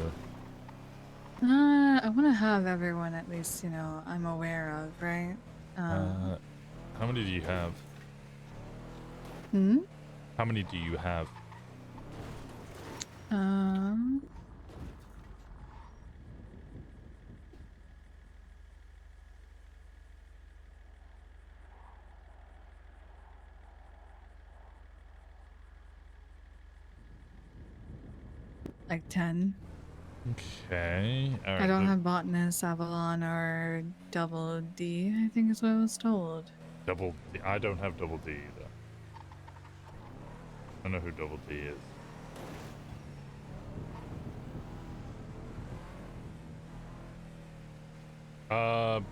I want to have everyone at least, you know, I'm aware of, right? How many do you have? Hmm? How many do you have? Like 10. Okay. All right. I don't have Botanist, Avalon, or Double D, I think is what I was told. Double D. I don't have Double D either. I know who Double D is.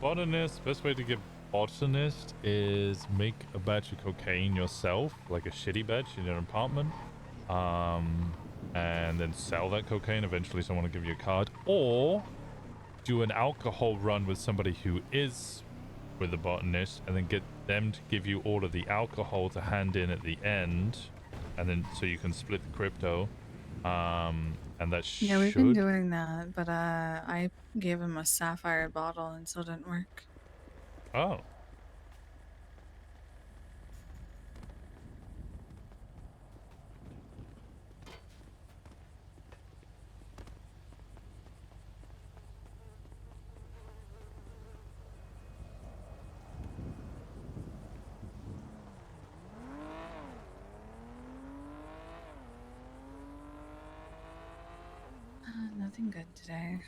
Botanist. Best way to get Botanist is make a batch of cocaine yourself, like a shitty batch in your apartment. And then sell that cocaine. Eventually someone will give you a card. Or do an alcohol run with somebody who is with the Botanist and then get them to give you all of the alcohol to hand in at the end. And then so you can split the crypto. And that Yeah, we've been doing that, but I gave him a sapphire bottle and still didn't work. Oh. Nothing good today.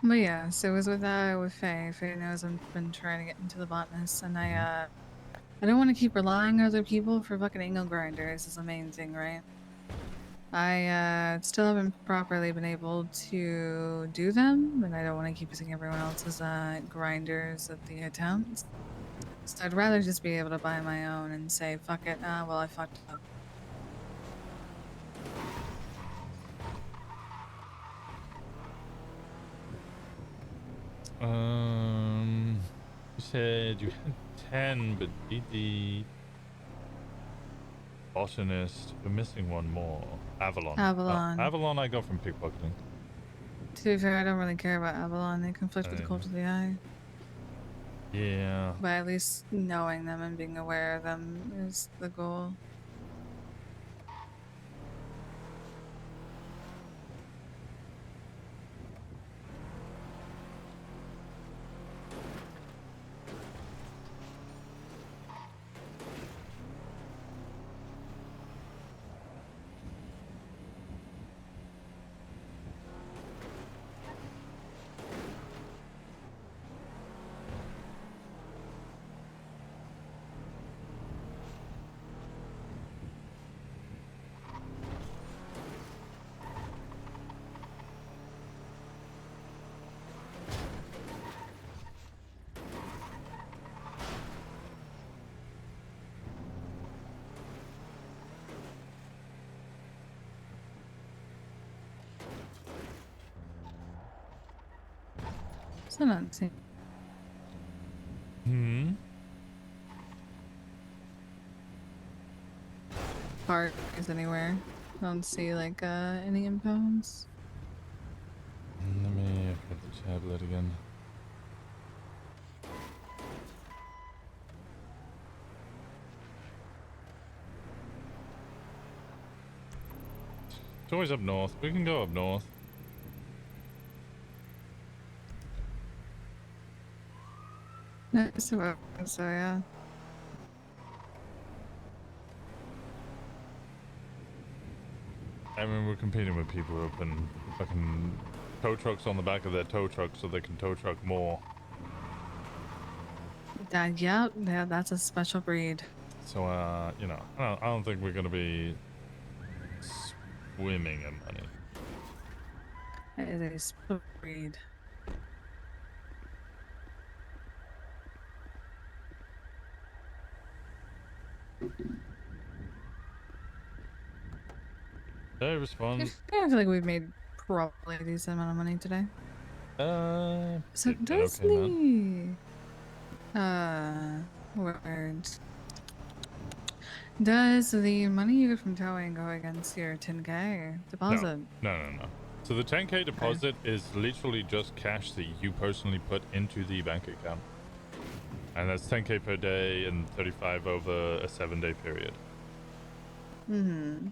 But yeah, so it was with Faye. Faye knows I've been trying to get into the Botanist, and I don't want to keep relying on other people for fucking angle grinders is the main thing, right? I still haven't properly been able to do them, and I don't want to keep using everyone else's grinders at the attempts. So I'd rather just be able to buy my own and say, fuck it, well I fucked up. You said you had 10, but DD Botanist. We're missing one more. Avalon. Avalon. Avalon I got from pickpocketing. To be fair, I don't really care about Avalon. They conflict with the cult of the eye. Yeah. But at least knowing them and being aware of them is the goal. So not see. Park is anywhere. I don't see like any impounds. Let me get the tablet again. It's always up north. We can go up north. No, so yeah. I mean, we're competing with people who open fucking tow trucks on the back of their tow truck so they can tow truck more. Yeah, that's a special breed. So, you know, I don't think we're gonna be swimming in money. It is a special breed. Did I respond? I feel like we've made probably a decent amount of money today. So did does okay, the words. Does the money you get from towing go against your 10K deposit? No. So the 10K deposit is literally just cash that you personally put into the bank account. And that's 10K per day and 35 over a 7-day period. Hmm.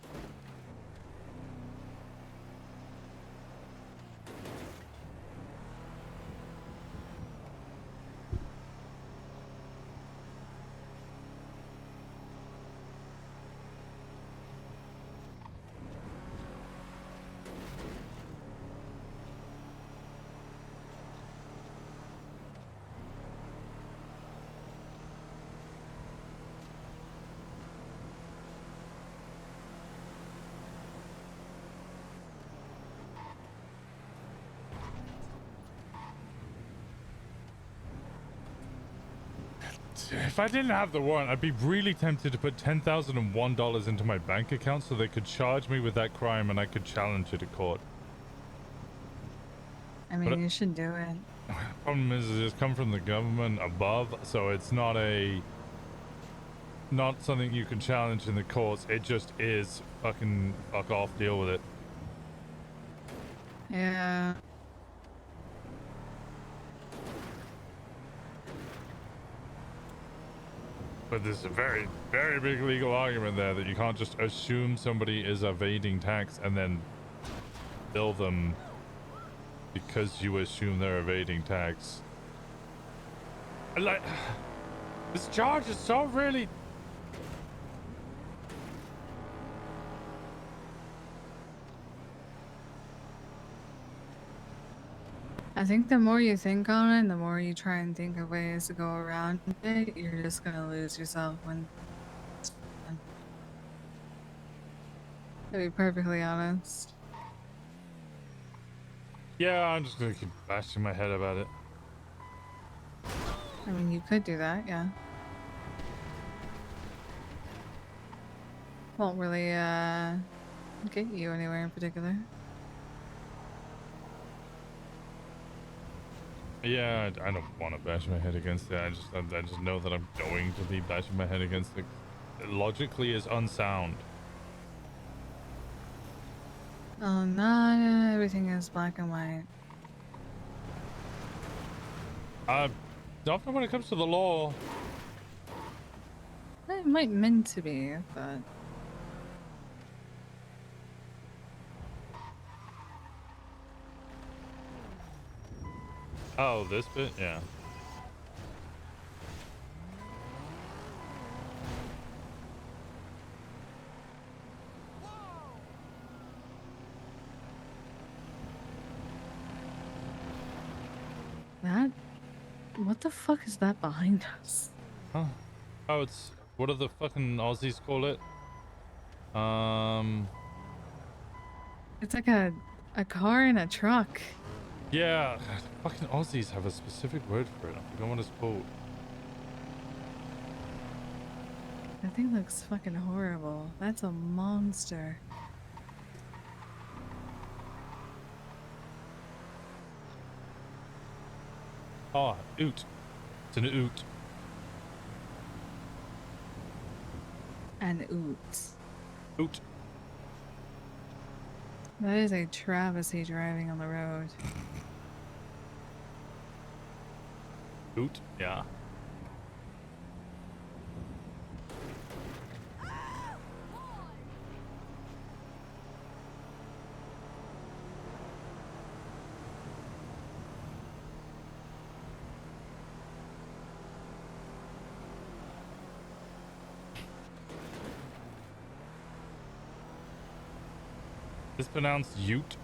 If I didn't have the warrant, I'd be really tempted to put $10,001 into my bank account so they could charge me with that crime and I could challenge it at court. I mean, you should do it. Problem is, it's come from the government above, so it's not something you can challenge in the courts. It just is. Fucking fuck off, deal with it. Yeah. But there's a very, very big legal argument there that you can't just assume somebody is evading tax and then bill them because you assume they're evading tax. Like, this charge is so really... I think the more you think on it, the more you try and think of ways to go around it, you're just gonna lose yourself when it's done. To be perfectly honest. Yeah, I'm just gonna keep bashing my head about it. I mean, you could do that, yeah. Won't really, get you anywhere in particular. Yeah, I don't want to bash my head against it. I just know that I'm going to be bashing my head against it. Logically is unsound. Oh, not everything is black and white. Not when it comes to the law. It might meant to be, but... Oh, this bit? Yeah. That... What the fuck is that behind us? Huh? Oh, it's... What do the fucking Aussies call it? It's like a car and a truck. Yeah, fucking Aussies have a specific word for it. I forgot what it's called. That thing looks fucking horrible. That's a monster. Oh, oot. It's an oot. An oot. Oot. That is a travesty driving on the road. Oot? Yeah. It's pronounced Ute,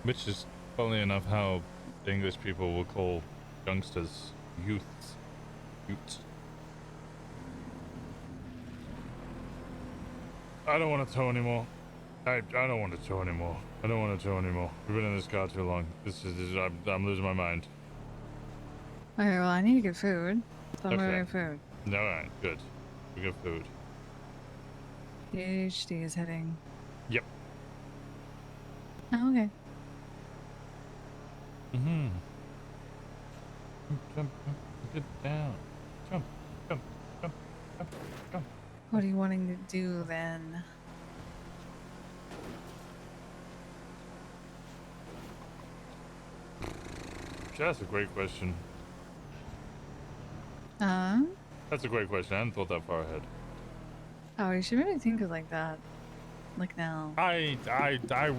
which is funnily enough how English people will call youngsters youths. Utes. I don't want to tow anymore. I don't want to tow anymore. I don't want to tow anymore. We've been in this car too long. I'm losing my mind. Okay, well, I need to get food. So I'm gonna Okay. get food. Alright, good. We got food. DHD is hitting. Yep. Oh, okay. Mm-hmm. Jump, get down. Jump, jump, jump, jump, jump. What are you wanting to do then? That's a great question. That's a great question. I hadn't thought that far ahead. Oh, you should really think of like that. Like now. I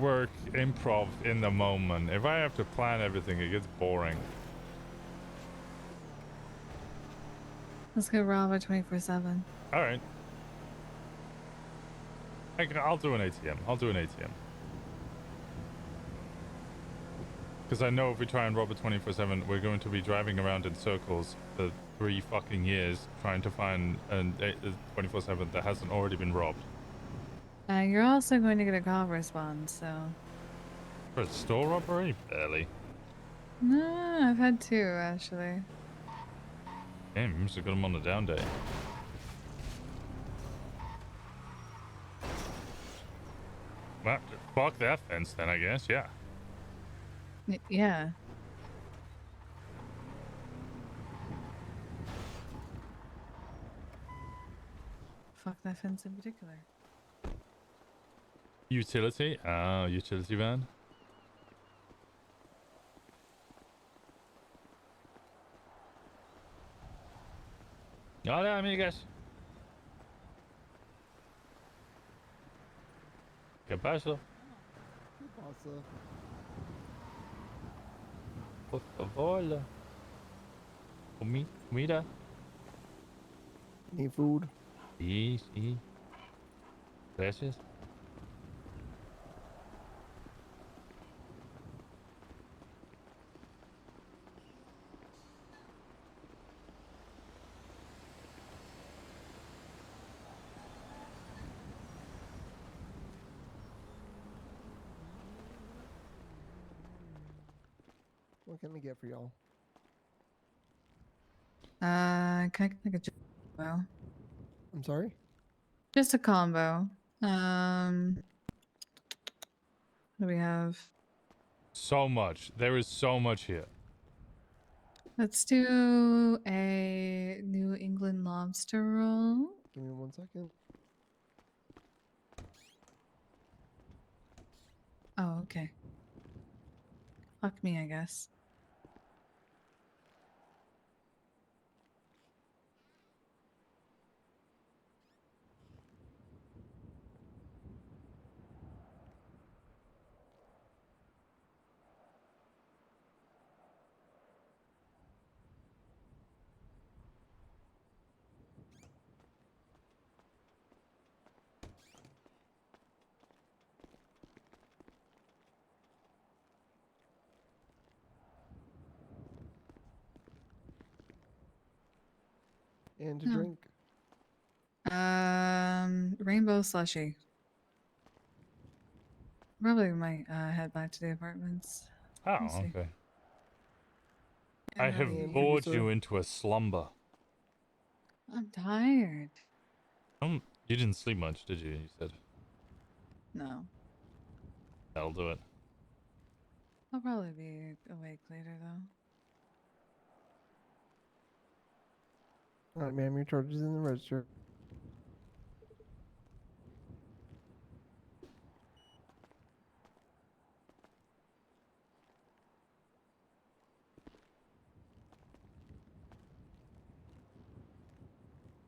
work improv in the moment. If I have to plan everything, it gets boring. Let's go rob at 24/7. All right. I'll do an ATM. I'll do an ATM. Because I know if we try and rob a 24/7, we're going to be driving around in circles for 3 fucking years trying to find a 24/7 that hasn't already been robbed. You're also going to get a call response, so. For a store robbery? Barely. No, I've had 2 actually. Damn, you must have got them on a down day. Well, fuck that fence then, I guess, yeah. Yeah. Fuck that fence in particular. Utility? Ah, utility van. Hola, amigas. ¿Qué pasa? ¿Qué pasa? Por favor. Comida. Need food? Sí, sí. Gracias. What can I get for y'all? Can I get like a combo? I'm sorry? Just a combo. What do we have? So much. There is so much here. Let's do a New England lobster roll. Give me 1 second. Oh, okay. Fuck me, I guess. And to No. drink. Rainbow slushy. Probably might head back to the apartments. Oh, We'll see. okay. I have And bored you into a slumber. I'm tired. You didn't sleep much, did you? You said. No. That'll do it. I'll probably be awake later though. Alright, ma'am, your charge is in the register.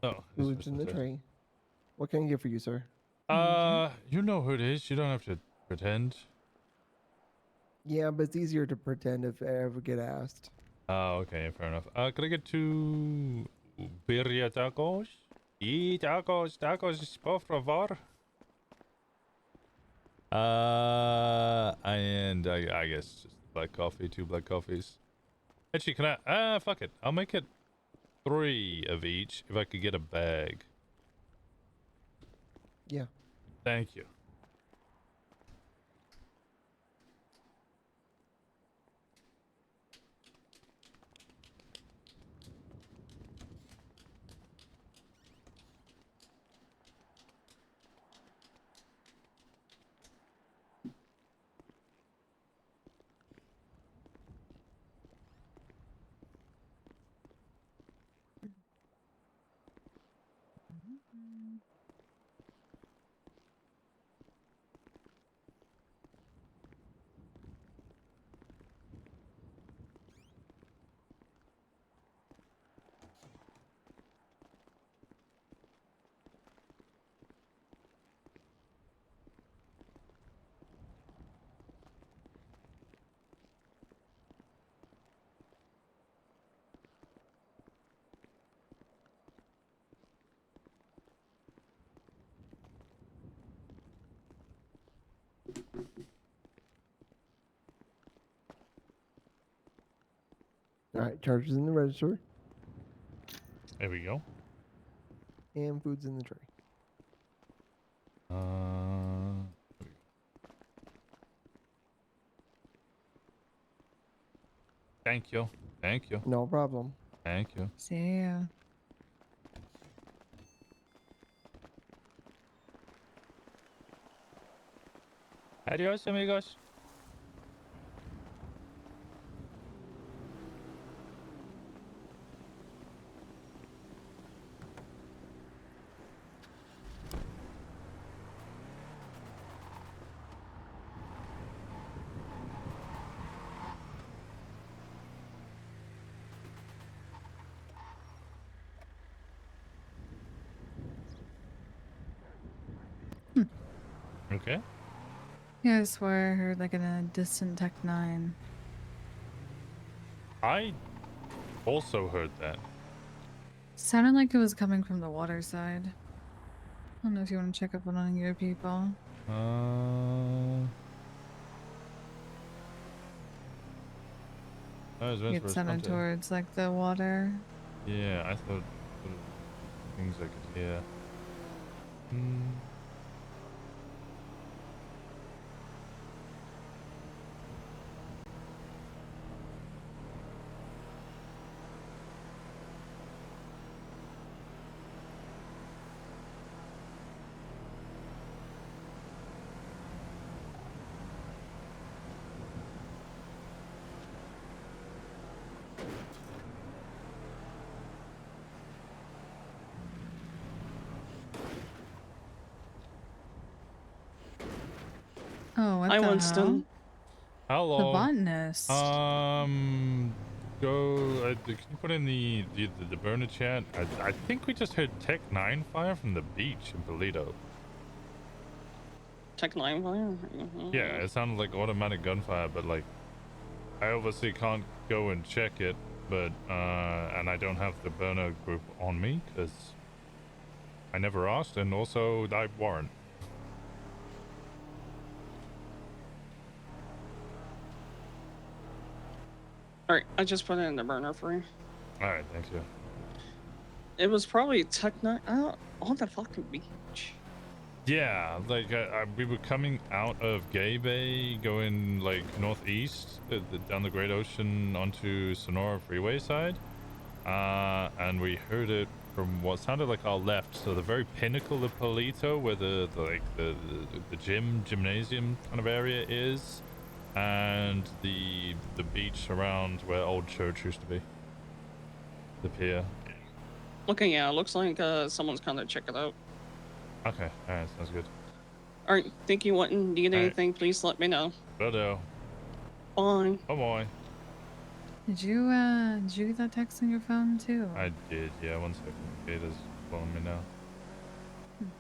Oh, Food's in the tray. What can I get for you, sir? You know who it is. You don't have to pretend. Yeah, but it's easier to pretend if I ever get asked. Oh, okay, fair enough. Could I get 2 birria tacos? Y tacos, por favor. And I guess just black coffee, 2 black coffees. Actually, can I? Fuck it. I'll make it 3 of each if I could get a bag. Yeah. Thank you. All right, charges in the register There we go. and food's in the tray. Thank you. Thank you. No problem. Thank you. See ya. Adios, amigos. Okay. Yeah, I swear I heard like in a distant Tech 9. I also heard that. Sounded like it was coming from the water side. I don't know if you want to check up on any of your people. It sounded towards like the water. Yeah, I thought things I could hear. Oh, what Hi, the Winston. hell? Hello. The botanist. Go. Can you put in the burner chat? I think we just heard Tech 9 fire from the beach in Polito. Tech 9 fire? Yeah, it sounded like automatic gunfire, but like, I obviously can't go and check it, but and I don't have the burner group on me because I never asked, and also I warrant. Alright, I just put it in the burner for you. Alright, thank you. It was probably Tech 9 on the fucking beach. Yeah, like we were coming out of Gay Bay, going like northeast down the Great Ocean onto Sonora Freeway side, and we heard it from what sounded like our left, so the very pinnacle of Polito, where the gymnasium kind of area is, and the beach around where old church used to be, the pier. Okay, yeah, it looks like someone's kind of check it out. Okay, alright, sounds good. Alright, thank you, Witten. Need anything, please let me know. Righto. Bye. Oh boy. Did you get that text on your phone too? I did, yeah, 1 second. Gata's calling me now.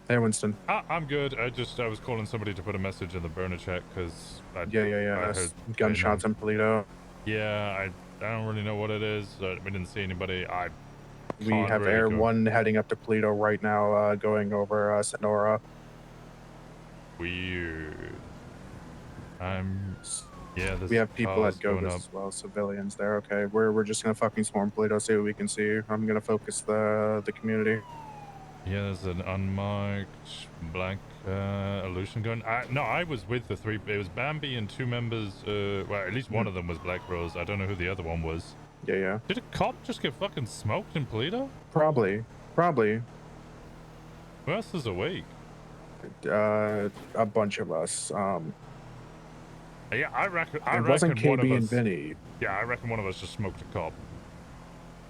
Hey, Winston. I'm good. I was calling somebody to put a message in the burner chat because I Yeah. heard Gunshots in Polito. Yeah, I don't really know what it is. We didn't see anybody. We have Air 1 heading up to Polito right now, going over Sonora. Weird. Yeah, We have people at going Gogas up. as well, civilians there. Okay, we're just gonna fucking swarm Polito, see what we can see. I'm gonna focus the community. Yeah, there's an unmarked black illusion gun. No, I was with the three. It was Bambi and two members. Well, at least one of them was Black Rose. I don't know who the other one was. Yeah. Did a cop just get fucking smoked in Polito? Probably. Who else is awake? A bunch of us. Yeah, I reckon. It wasn't one of KB and us. Vinny. Yeah, I reckon one of us just smoked a cop.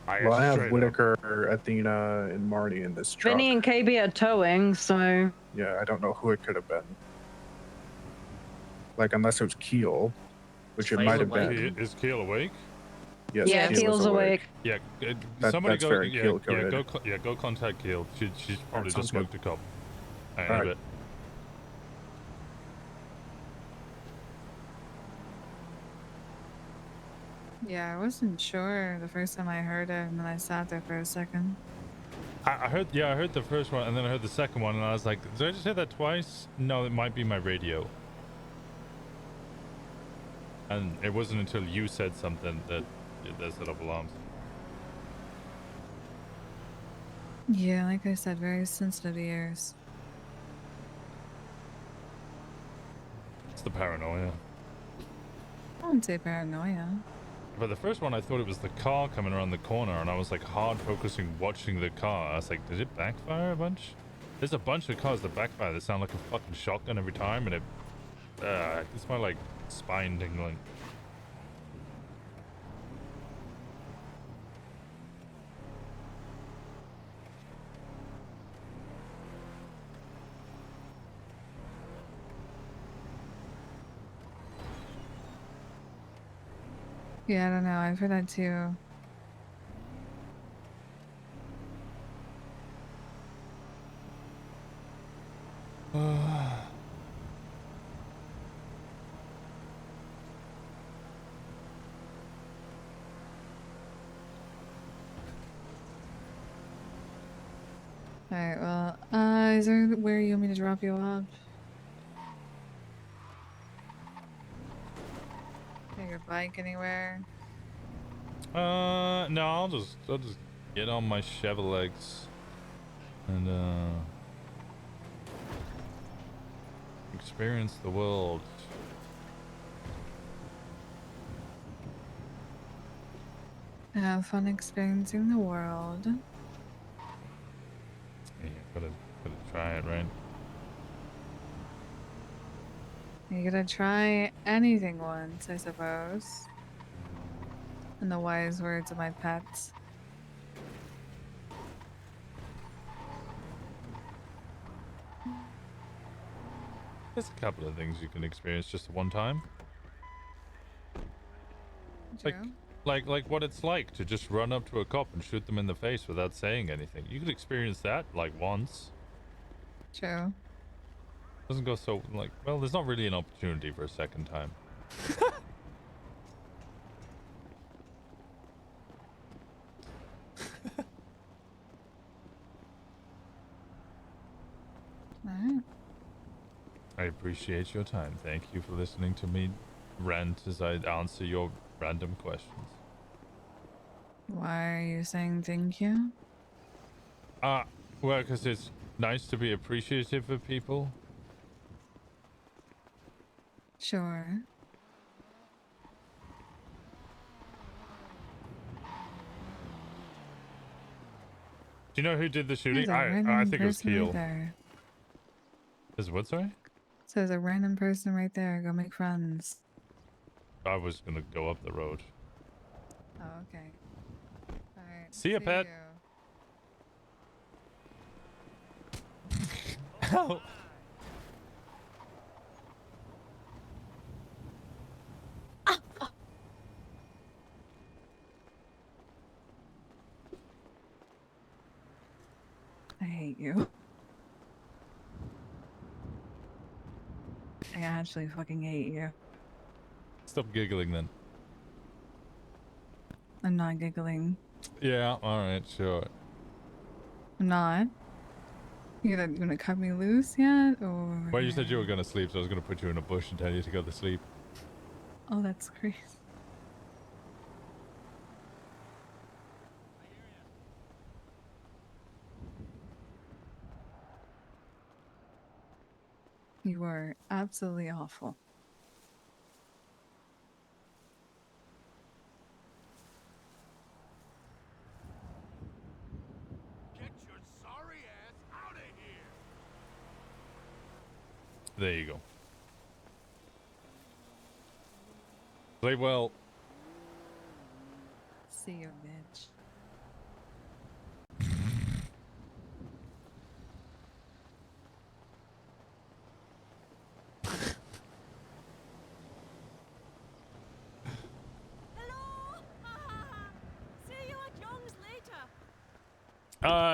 I have straight up. Whitaker, Athena, and Marty in this truck. Vinny and KB are towing, so... Yeah, I don't know who it could have been. Like, unless it was Keel, which it might have been. Is Keel awake? Yes, yeah, Keel Keel's is awake. Yeah, somebody that's go. very Yeah, Keel coded. go contact Keel. She's probably sounds just smoked a cop. All All right, right. in a bit. Yeah, I wasn't sure the first time I heard it, and then I sat there for a second. I heard the first one, and then I heard the second one, and I was like, did I just hear that twice? No, it might be my radio. And it wasn't until you said something that they set up alarms. Yeah, like I said, very sensitive ears. It's the paranoia. I wouldn't say paranoia. But the first one, I thought it was the car coming around the corner, and I was like hard focusing, watching the car. I was like, did it backfire a bunch? There's a bunch of cars that backfire that sound like a fucking shotgun every time, and it's my like spine tingling. Yeah, I don't know. I've heard that too. Alright, well, is there where you want me to drop you off? Take your bike anywhere? No, I'll just get on my shovel legs and experience the world. Have fun experiencing the world. Yeah, gotta try it, right? You gotta try anything once, I suppose. In the wise words of my pets. There's a couple of things you can experience just one time. Like what it's like to just run up to a cop and shoot them in the face without saying anything. You could experience that like once. True. Doesn't go so like, well, there's not really an opportunity for a second time. Alright. I appreciate your time. Thank you for listening to me rant as I answer your random questions. Why are you saying thank you? Well, because it's nice to be appreciative of people. Sure. Do you know who did the shooting? There's a I random think it was person right Keel. there. Is what, sorry? So there's a random person right there. Go make friends. I was gonna go up the road. Oh, okay. Alright. See ya, pet. Ow. I hate you. I actually fucking hate you. Stop giggling then. I'm not giggling. Yeah, alright, sure. I'm not. You gonna cut me loose yet? Or Well, you said you were gonna sleep, so I was gonna put you in a bush and tell you to go to sleep. oh, that's crazy. You were absolutely awful. There you go. Play well. See you, bitch.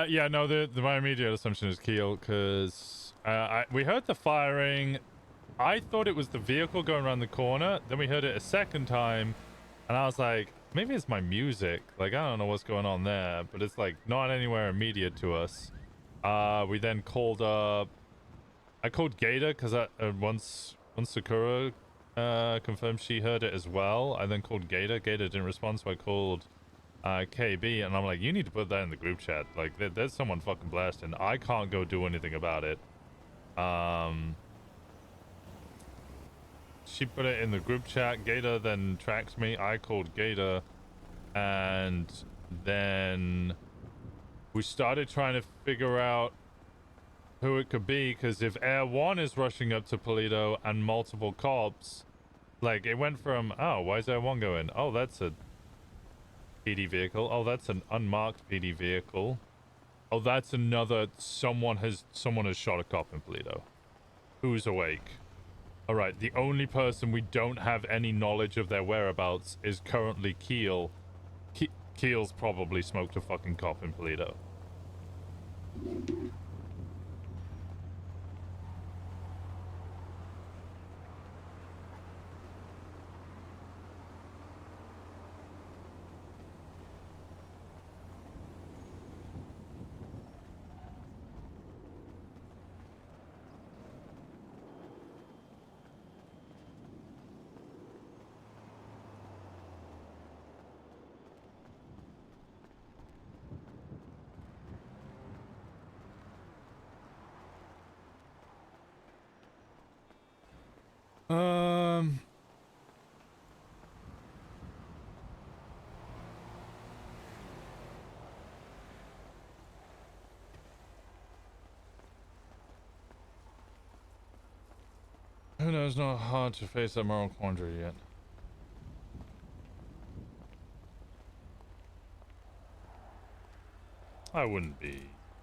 Yeah, no, my immediate assumption is Keel, because we heard the firing. I thought it was the vehicle going around the corner. Then we heard it a second time, and I was like, maybe it's my music. Like, I don't know what's going on there, but it's like not anywhere immediate to us. We then called up. I called Gator because once Sakura confirmed she heard it as well. I then called Gator. Gator didn't respond, so I called KB, and I'm like, you need to put that in the group chat. Like, there's someone fucking blasting. I can't go do anything about it. She put it in the group chat. Gator then tracked me. I called Gator, and then we started trying to figure out who it could be, because if Air 1 is rushing up to Polito and multiple cops, like, it went from, oh, why is Air 1 going? Oh, that's a PD vehicle. Oh, that's an unmarked PD vehicle. Oh, that's another, someone has shot a cop in Polito. Who's awake? All right, the only person we don't have any knowledge of their whereabouts is currently Keel. Keel's probably smoked a fucking cop in Polito. Who knows? Not hard to face that moral quandary yet. I wouldn't be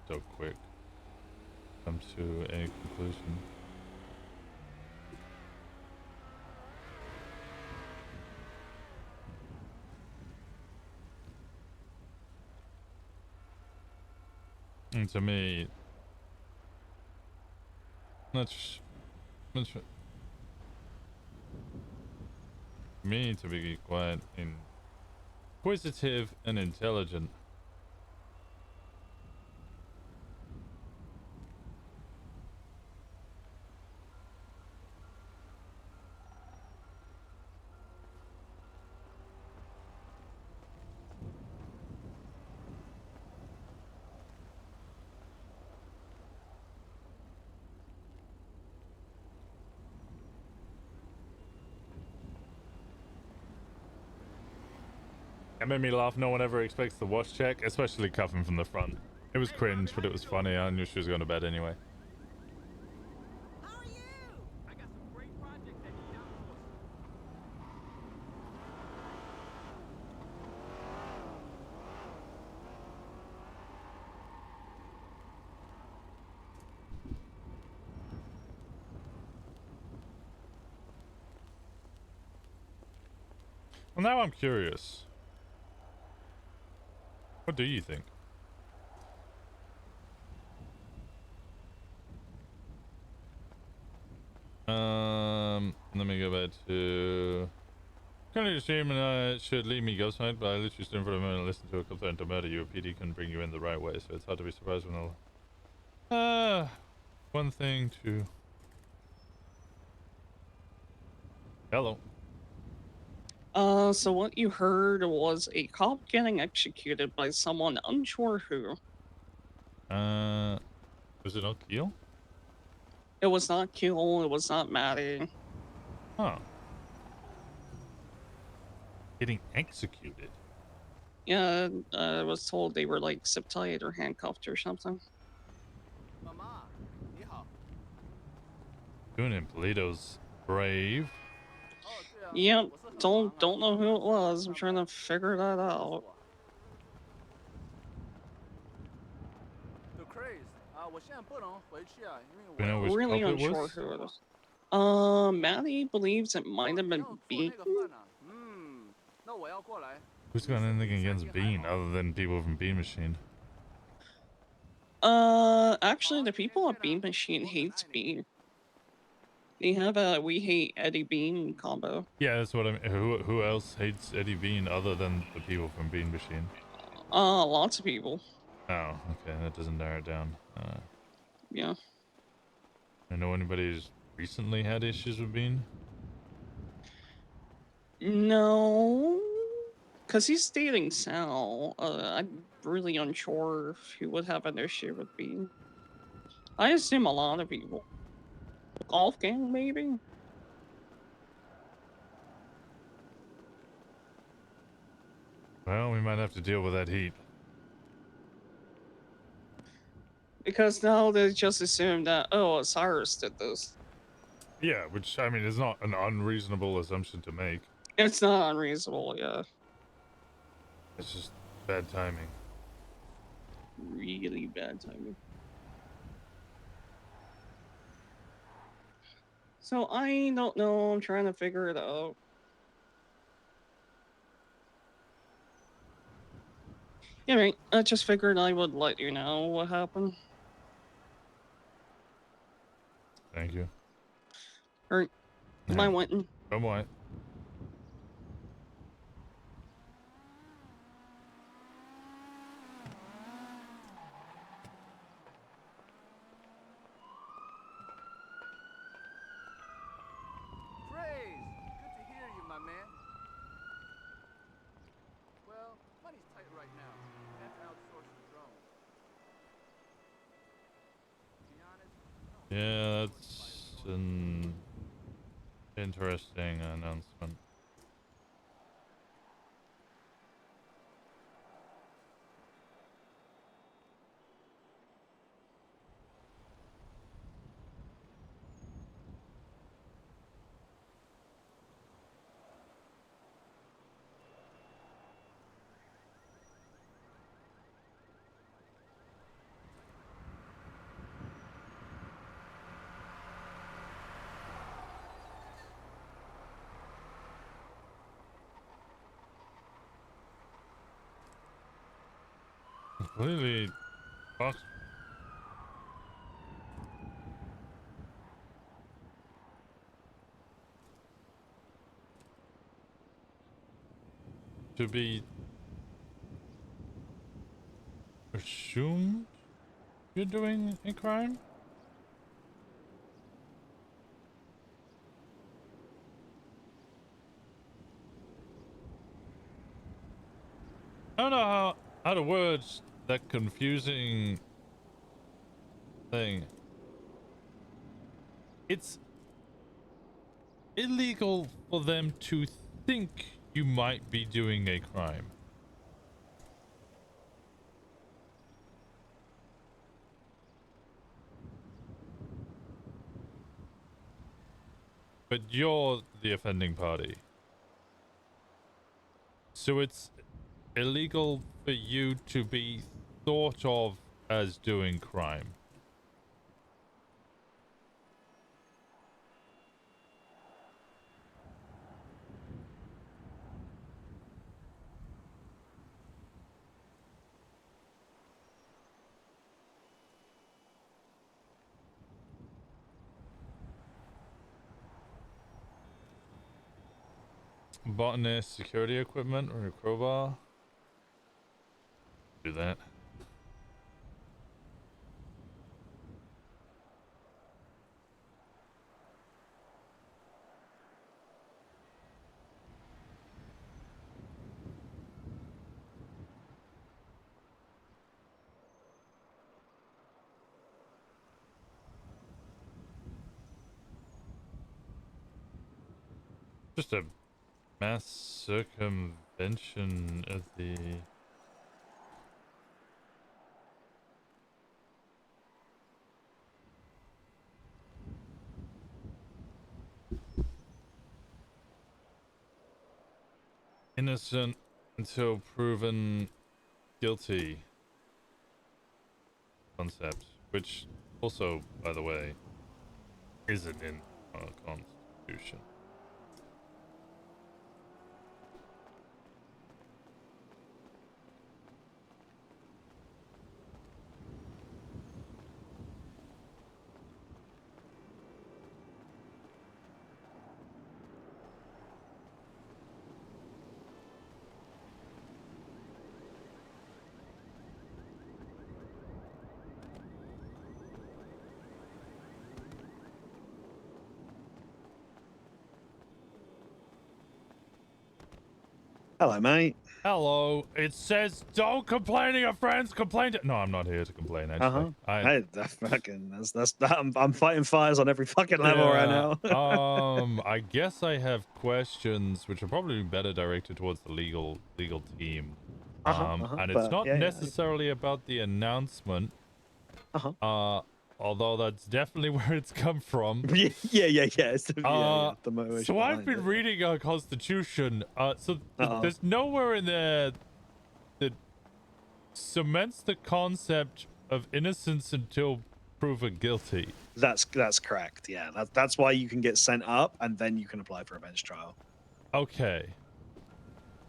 so quick to come to any conclusion. And to me, let's me to be quite inquisitive and intelligent. It made me laugh. No one ever expects the watch check, especially cuffing from the front. It was cringe, but it was funny. I knew she was going to bed anyway. Well, now I'm curious. What do you think? Let me go back to... Currently streaming should leave me ghostlight, but I literally stood for a moment and listened to a cop threaten to murder you. A PD couldn't bring you in the right way, so it's hard to be surprised when I'll... one thing to... Hello. So what you heard was a cop getting executed by someone unsure who. Was it not Keel? It was not Keel, it was not Maddie. Huh. Getting executed? Yeah, I was told they were like zip tied or handcuffed or something. Doing in Polito's brave. Yep, don't know who it was. I'm trying to figure that out. You know which Really cop it unsure was? who it was. Maddie believes it might have been Beacon. Who's got anything against Bean other than people from Bean Machine? Actually, the people at Bean Machine hates Bean. They have a "We Hate Eddie Bean" combo. Yeah, that's what I mean. Who else hates Eddie Bean other than the people from Bean Machine? Lots of people. Oh, okay, that doesn't narrow it down. Yeah. I know anybody who's recently had issues with Bean. No, because he's dating Sal. I'm really unsure if he would have an issue with me. I assume a lot of people. Golf gang, maybe? Well, we might have to deal with that heat. Because now they just assume that, oh, Cyrus did this. Yeah, which, I mean, is not an unreasonable assumption to make. It's not unreasonable, yeah. It's just bad timing. Really bad timing. So I don't know, I'm trying to figure it out. Yeah, right. I just figured I would let you know what happened. Thank you. Alright. Bye, Winton. Bye-bye. Praise! Good to hear you, my man. Well, money's tight right now. Have to outsource the drone. To be honest, Yeah, that's an interesting announcement. Completely fucked. To be assumed you're doing a crime? I don't know how to words that confusing thing. It's illegal for them to think you might be doing a crime. But you're the offending party. So it's illegal for you to be thought of as doing crime. Botanist security equipment or a crowbar? Do that. Just a mass circumvention of the... innocent until proven guilty concept, which also, by the way, isn't in our constitution. Hello, mate. Hello. It says don't complain to your friends. Complain to. No, I'm not here to complain. Actually, Hey, I'm fighting fires on every fucking level right now. I guess I have questions which are probably better directed towards the legal team. And it's but not yeah, necessarily about the announcement. Although that's definitely where it's come from. yeah. It's the motivation So I've behind been it. reading our constitution. There's nowhere in there that cements the concept of innocence until proven guilty. That's correct. Yeah, that's why you can get sent up and then you can apply for a bench trial. Okay.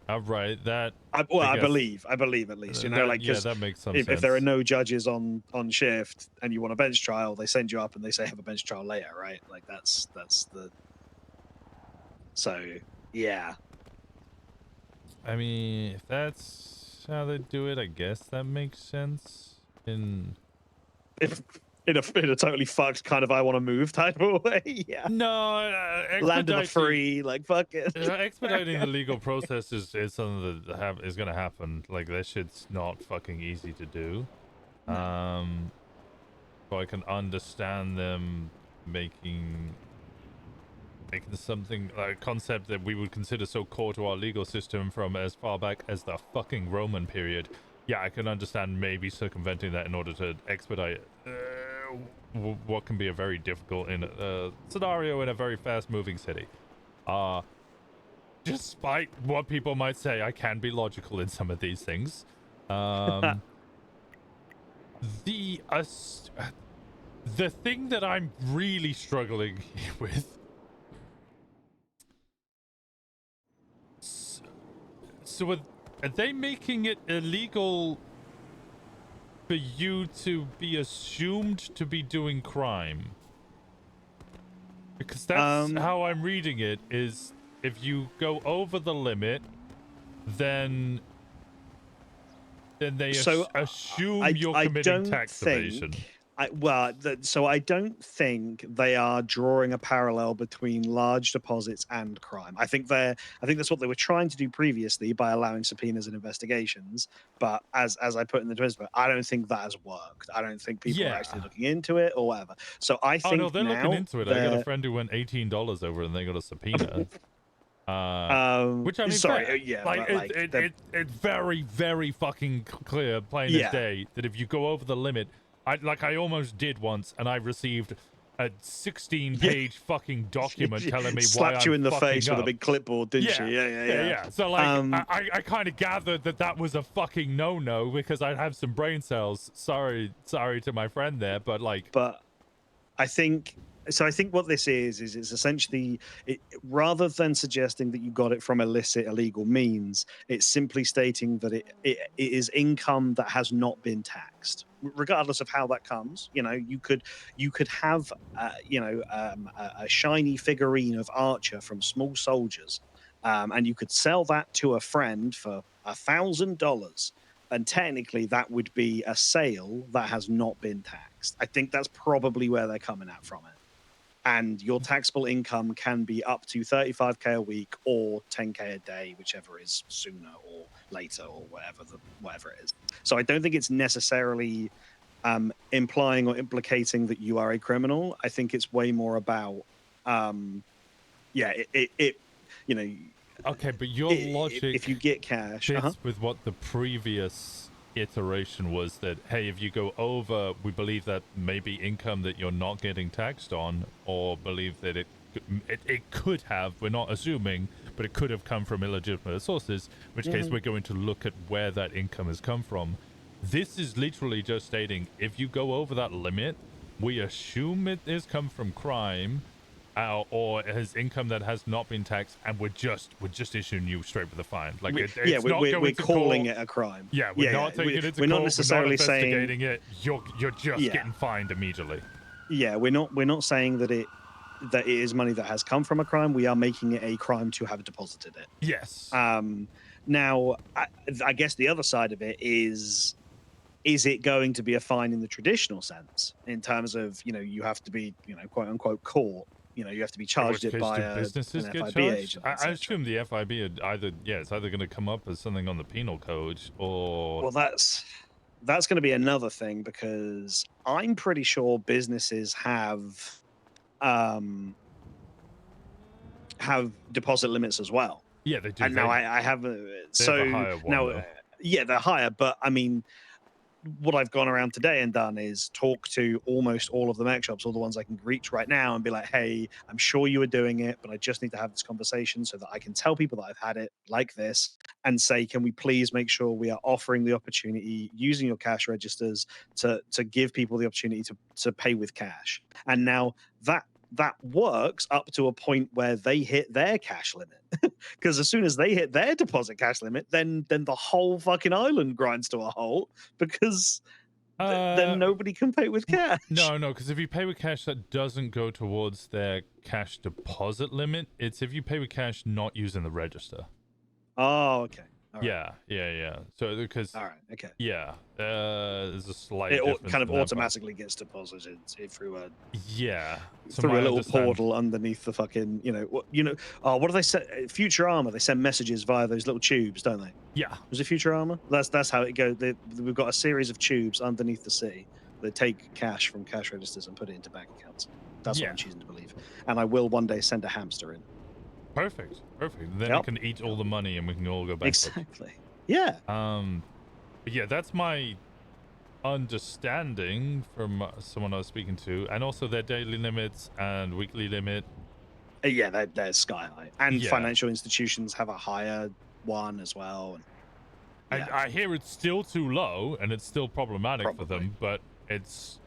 All right. That. I believe at least. You know, that, like yeah, that makes some if sense. there are no judges on shift and you want a bench trial, they send you up and they say have a bench trial later, right? Like that's the. So yeah. I mean, if that's how they do it, I guess that makes sense. In a totally fucked kind of I want to move type of way. Yeah. No, land of the free, like fuck it. Expediting the legal process is something that is gonna happen. Like that shit's not fucking easy to do. So I can understand them making something like a concept that we would consider so core to our legal system from as far back as the fucking Roman period. Yeah, I can understand maybe circumventing that in order to expedite what can be a very difficult scenario in a very fast-moving city. Despite what people might say, I can be logical in some of these things. The thing that I'm really struggling with. So are they making it illegal for you to be assumed to be doing crime? Because that's how I'm reading it, is if you go over the limit, then they assume you're committing tax evasion. So I don't think they are drawing a parallel between large deposits and crime. I think that's what they were trying to do previously by allowing subpoenas and investigations. But as I put in the Twitter, I don't think that has worked. I don't think people are actually looking into it or whatever. So I think no, they're looking into it. I got a friend who went $18 over and they got a subpoena. Which I mean, it's very, very fucking clear, plain as day, that if you go over the limit, I almost did once, and I received a 16-page fucking document telling me why slapped you in the face up. with a big clipboard, didn't she? Yeah. So I kind of gathered that was a fucking no-no because I'd have some brain cells. Sorry to my friend there, but I think what this is it's essentially, rather than suggesting that you got it from illicit, illegal means, it's simply stating that it is income that has not been taxed, regardless of how that comes. You know, you could have a shiny figurine of Archer from Small Soldiers, and you could sell that to a friend for $1,000. And technically that would be a sale that has not been taxed. I think that's probably where they're coming at from it. And your taxable income can be up to 35k a week or 10k a day, whichever is sooner or later or whatever it is. So I don't think it's necessarily implying or implicating that you are a criminal. I think it's way more about, Okay, but your logic, if you get cash, fits with what the previous iteration was, that hey, if you go over, we believe that maybe income that you're not getting taxed on, or believe that it could have, we're not assuming, but it could have come from illegitimate sources, in which case we're going to look at where that income has come from. This is literally just stating, if you go over that limit, we assume it has come from crime, or has income that has not been taxed, and we're just issuing you straight with a fine. Like we're calling it a crime. Yeah, we're not taking it to court. We're not necessarily investigating it. You're just getting fined immediately. Yeah, we're not saying that it is money that has come from a crime. We are making it a crime to have deposited it. Yes. Now, I guess the other side of it is it going to be a fine in the traditional sense, in terms of, you have to be, quote unquote caught you have to be charged it by an businesses get FIB charged? agent. I assume the FIB are either it's either going to come up as something on the penal code or Well, that's going to be another thing, because I'm pretty sure businesses have deposit limits as well. yeah, they do. And now I have so a higher one, now though. yeah, they're higher, but I mean, what I've gone around today and done is talk to almost all of the mech shops, all the ones I can reach right now, and be like, hey, I'm sure you were doing it, but I just need to have this conversation so that I can tell people that I've had it like this, and say, can we please make sure we are offering the opportunity using your cash registers to give people the opportunity to pay with cash. And now that works up to a point where they hit their cash limit, because as soon as they hit their deposit cash limit, then the whole fucking island grinds to a halt, because then nobody can pay with cash. No, because if you pay with cash, that doesn't go towards their cash deposit limit. It's if you pay with cash not using the register. Oh, okay. All right. Yeah. So because all right, okay. Yeah, there's a slight It difference kind of in that, but- automatically gets deposited through a So a my little understand- portal underneath the fucking what do they say? Futurama, they send messages via those little tubes, don't they? Yeah. Was it Futurama? That's how it goes. We've got a series of tubes underneath the sea. They take cash from cash registers and put it into bank accounts. That's what I'm choosing to believe. And I will one day send a hamster in. Perfect. Then it can eat all the money and we can all go back. Exactly. Yeah. But yeah, that's my understanding from someone I was speaking to, and also their daily limits and weekly limit. Yeah, they're sky high, and Yeah. financial institutions have a higher one as well. I hear it's still too low and it's still problematic for them, but it's.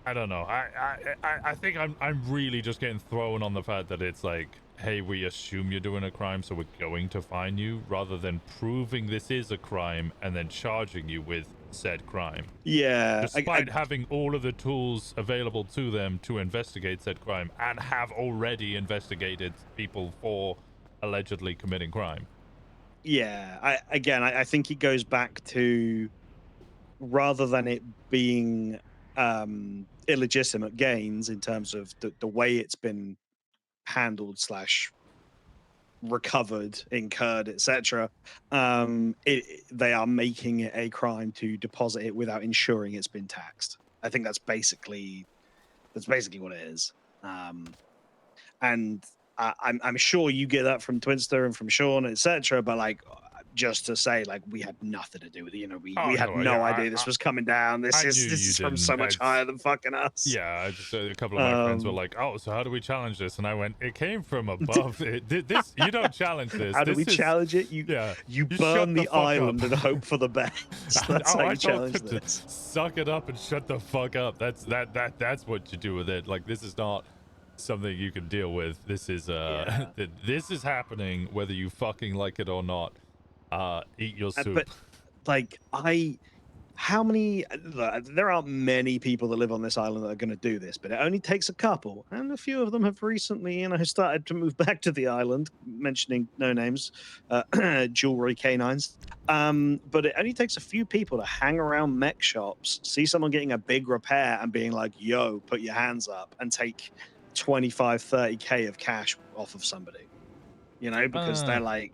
I don't know. I think I'm really just getting thrown on the fact that it's like, hey, we assume you're doing a crime, so we're going to fine you, rather than proving this is a crime and then charging you with said crime. Yeah. Despite having all of the tools available to them to investigate said crime and have already investigated people for allegedly committing crime. Yeah. I think it goes back to, rather than it being illegitimate gains in terms of the way it's been handled / recovered, incurred, etc. They are making it a crime to deposit it without ensuring it's been taxed. I think that's basically what it is. And I'm sure you get that from Twinster and from Sean, etc. But like, just to say, like, we had nothing to do with it. We had no idea this was coming down. This is from so much higher than fucking us. Yeah, a couple of my friends were like, "Oh, so how do we challenge this?" And I went, "It came from above. This you don't challenge this. How do we challenge it? You burn the island and hope for the best. That's how you challenge this. Suck it up and shut the fuck up. That's what you do with it. Like, this is not something you can deal with. This is this is happening whether you fucking like it or not. Eat your soup. But like, how many? There aren't many people that live on this island that are going to do this, but it only takes a couple, and a few of them have recently, started to move back to the island. Mentioning no names, jewelry canines. But it only takes a few people to hang around mech shops, see someone getting a big repair, and being like, "Yo, put your hands up," and take 25, 30K of cash off of somebody. Because they're like.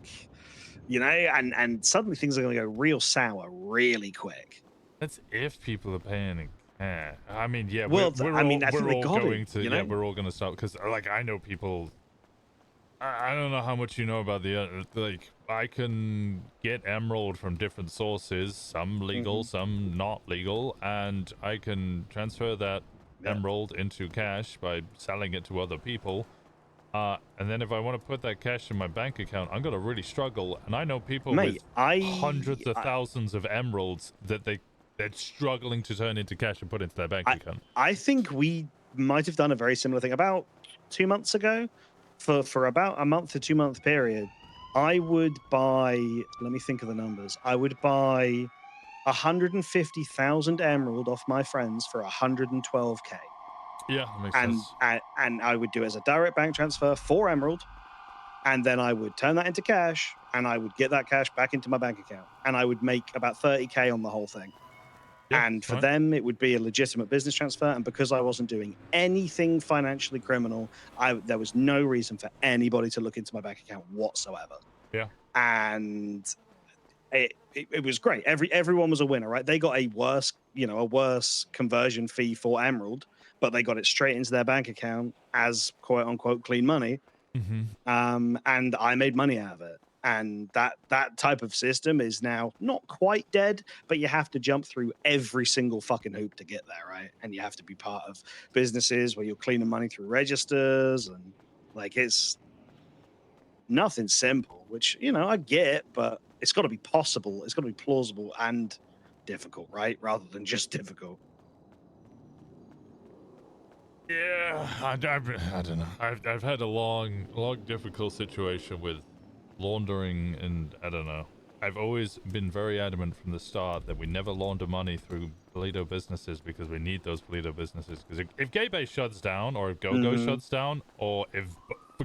And suddenly things are going to go real sour really quick. That's if people are paying in cash. I mean, yeah. Well, we're I mean, all, I think we're they all got going it, to. Yeah, we're all going to start, because like, I know people. I don't know how much you know about the like. I can get emerald from different sources, some legal, some not legal, and I can transfer that emerald into cash by selling it to other people. And then if I want to put that cash in my bank account, I'm gonna really struggle. And I know people with hundreds of thousands of emeralds that they're struggling to turn into cash and put into their bank account. I think we might have done a very similar thing about 2 months ago. For about a month to 2 month period, I would buy. Let me think of the numbers. I would buy 150,000 emerald off my friends for 112K. Yeah, that makes sense. And I would do it as a direct bank transfer for emerald, and then I would turn that into cash, and I would get that cash back into my bank account, and I would make about 30K on the whole thing. And for them, it would be a legitimate business transfer. And because I wasn't doing anything financially criminal, there was no reason for anybody to look into my bank account whatsoever. Yeah. And it was great. Everyone was a winner, right? They got a worse conversion fee for Emerald, but they got it straight into their bank account as quote unquote clean money. And I made money out of it. And that type of system is now not quite dead, but you have to jump through every single fucking hoop to get there, right? And you have to be part of businesses where you're cleaning money through registers, and like it's nothing simple, which I get, but it's got to be possible. It's got to be plausible and difficult, right? Rather than just difficult. Yeah, I don't know. I've had a long, difficult situation with laundering, and I don't know. I've always been very adamant from the start that we never launder money through Polito businesses because we need those Polito businesses. Because if Gay Bay shuts down, or if GoGo shuts down, or if,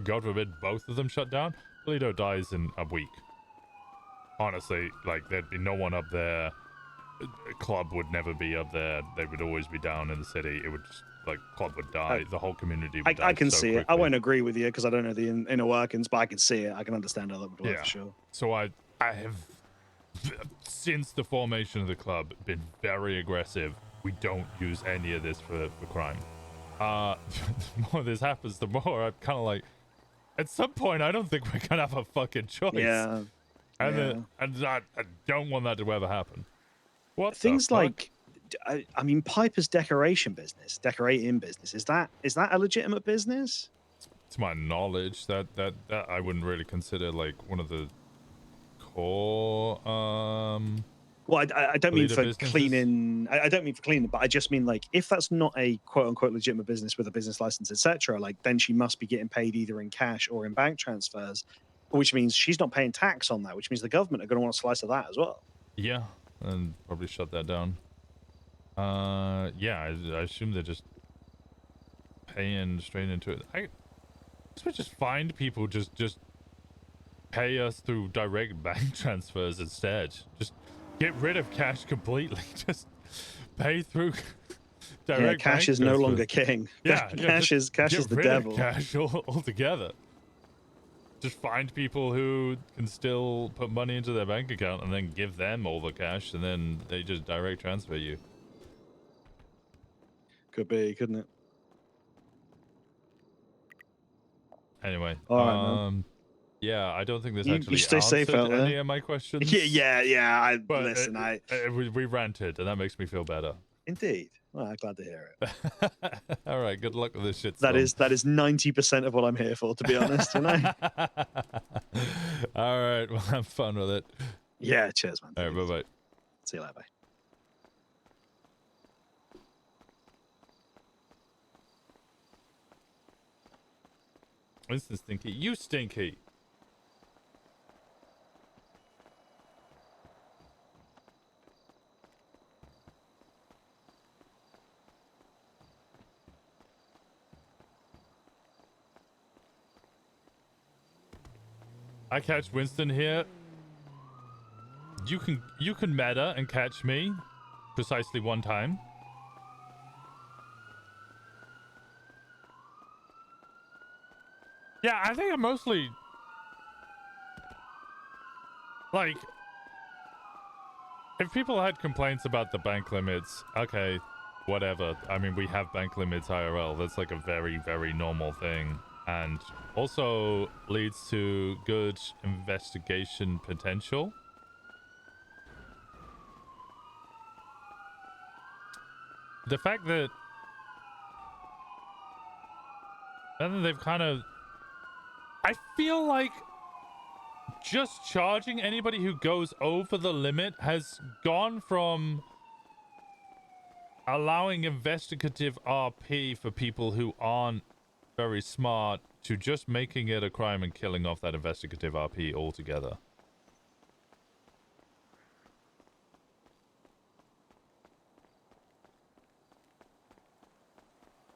God forbid, both of them shut down, Polito dies in a week. Honestly, like, there'd be no one up there. Club would never be up there. They would always be down in the city. It would just, like, Club would die. The whole community would die. I can so see quickly. it. I won't agree with you because I don't know the inner workings, but I can see it. I can understand how that would work for sure. So I have, since the formation of the club, been very aggressive. We don't use any of this for crime. The more this happens, the more I'm kind of like, at some point, I don't think we're gonna have a fucking choice. Yeah. And I don't want that to ever happen. What Things the fuck? like, I mean, Piper's decorating business, is that a legitimate business? To my knowledge, that I wouldn't really consider like one of the core. Well, I don't mean Polito for businesses? cleaning. I don't mean for cleaning, but I just mean like if that's not a quote unquote legitimate business with a business license, etc. Like then she must be getting paid either in cash or in bank transfers, which means she's not paying tax on that. Which means the government are going to want a slice of that as well. Yeah, and probably shut that down. Yeah, I assume they're just paying straight into it. I guess we just find people just pay us through direct bank transfers instead. Just get rid of cash completely. Just pay through direct. Yeah, cash bank is no transfers. longer king. Yeah, cash is the rid devil. Of cash altogether. Just find people who can still put money into their bank account and then give them all the cash, and then they just direct transfer you. Could be, couldn't it? Anyway, All right, man. yeah, I don't think this You actually stay safe answered out there. any of my questions. Yeah. But Listen, we ranted, and that makes me feel better. Indeed. Well, I'm glad to hear it. All right, good luck with this shit. That is 90% of what I'm here for, to be honest. All right, well, have fun with it. Yeah, cheers, man. All right, bye bye. See you later. Bye. Winston Stinky, you stinky. I catch Winston here. You can meta and catch me precisely one time. Yeah, I think I'm mostly like, if people had complaints about the bank limits, okay, whatever. I mean, we have bank limits IRL. That's like a very, very normal thing. And also leads to good investigation potential. The fact that then they've kind of, I feel like just charging anybody who goes over the limit has gone from allowing investigative RP for people who aren't very smart to just making it a crime and killing off that investigative RP altogether.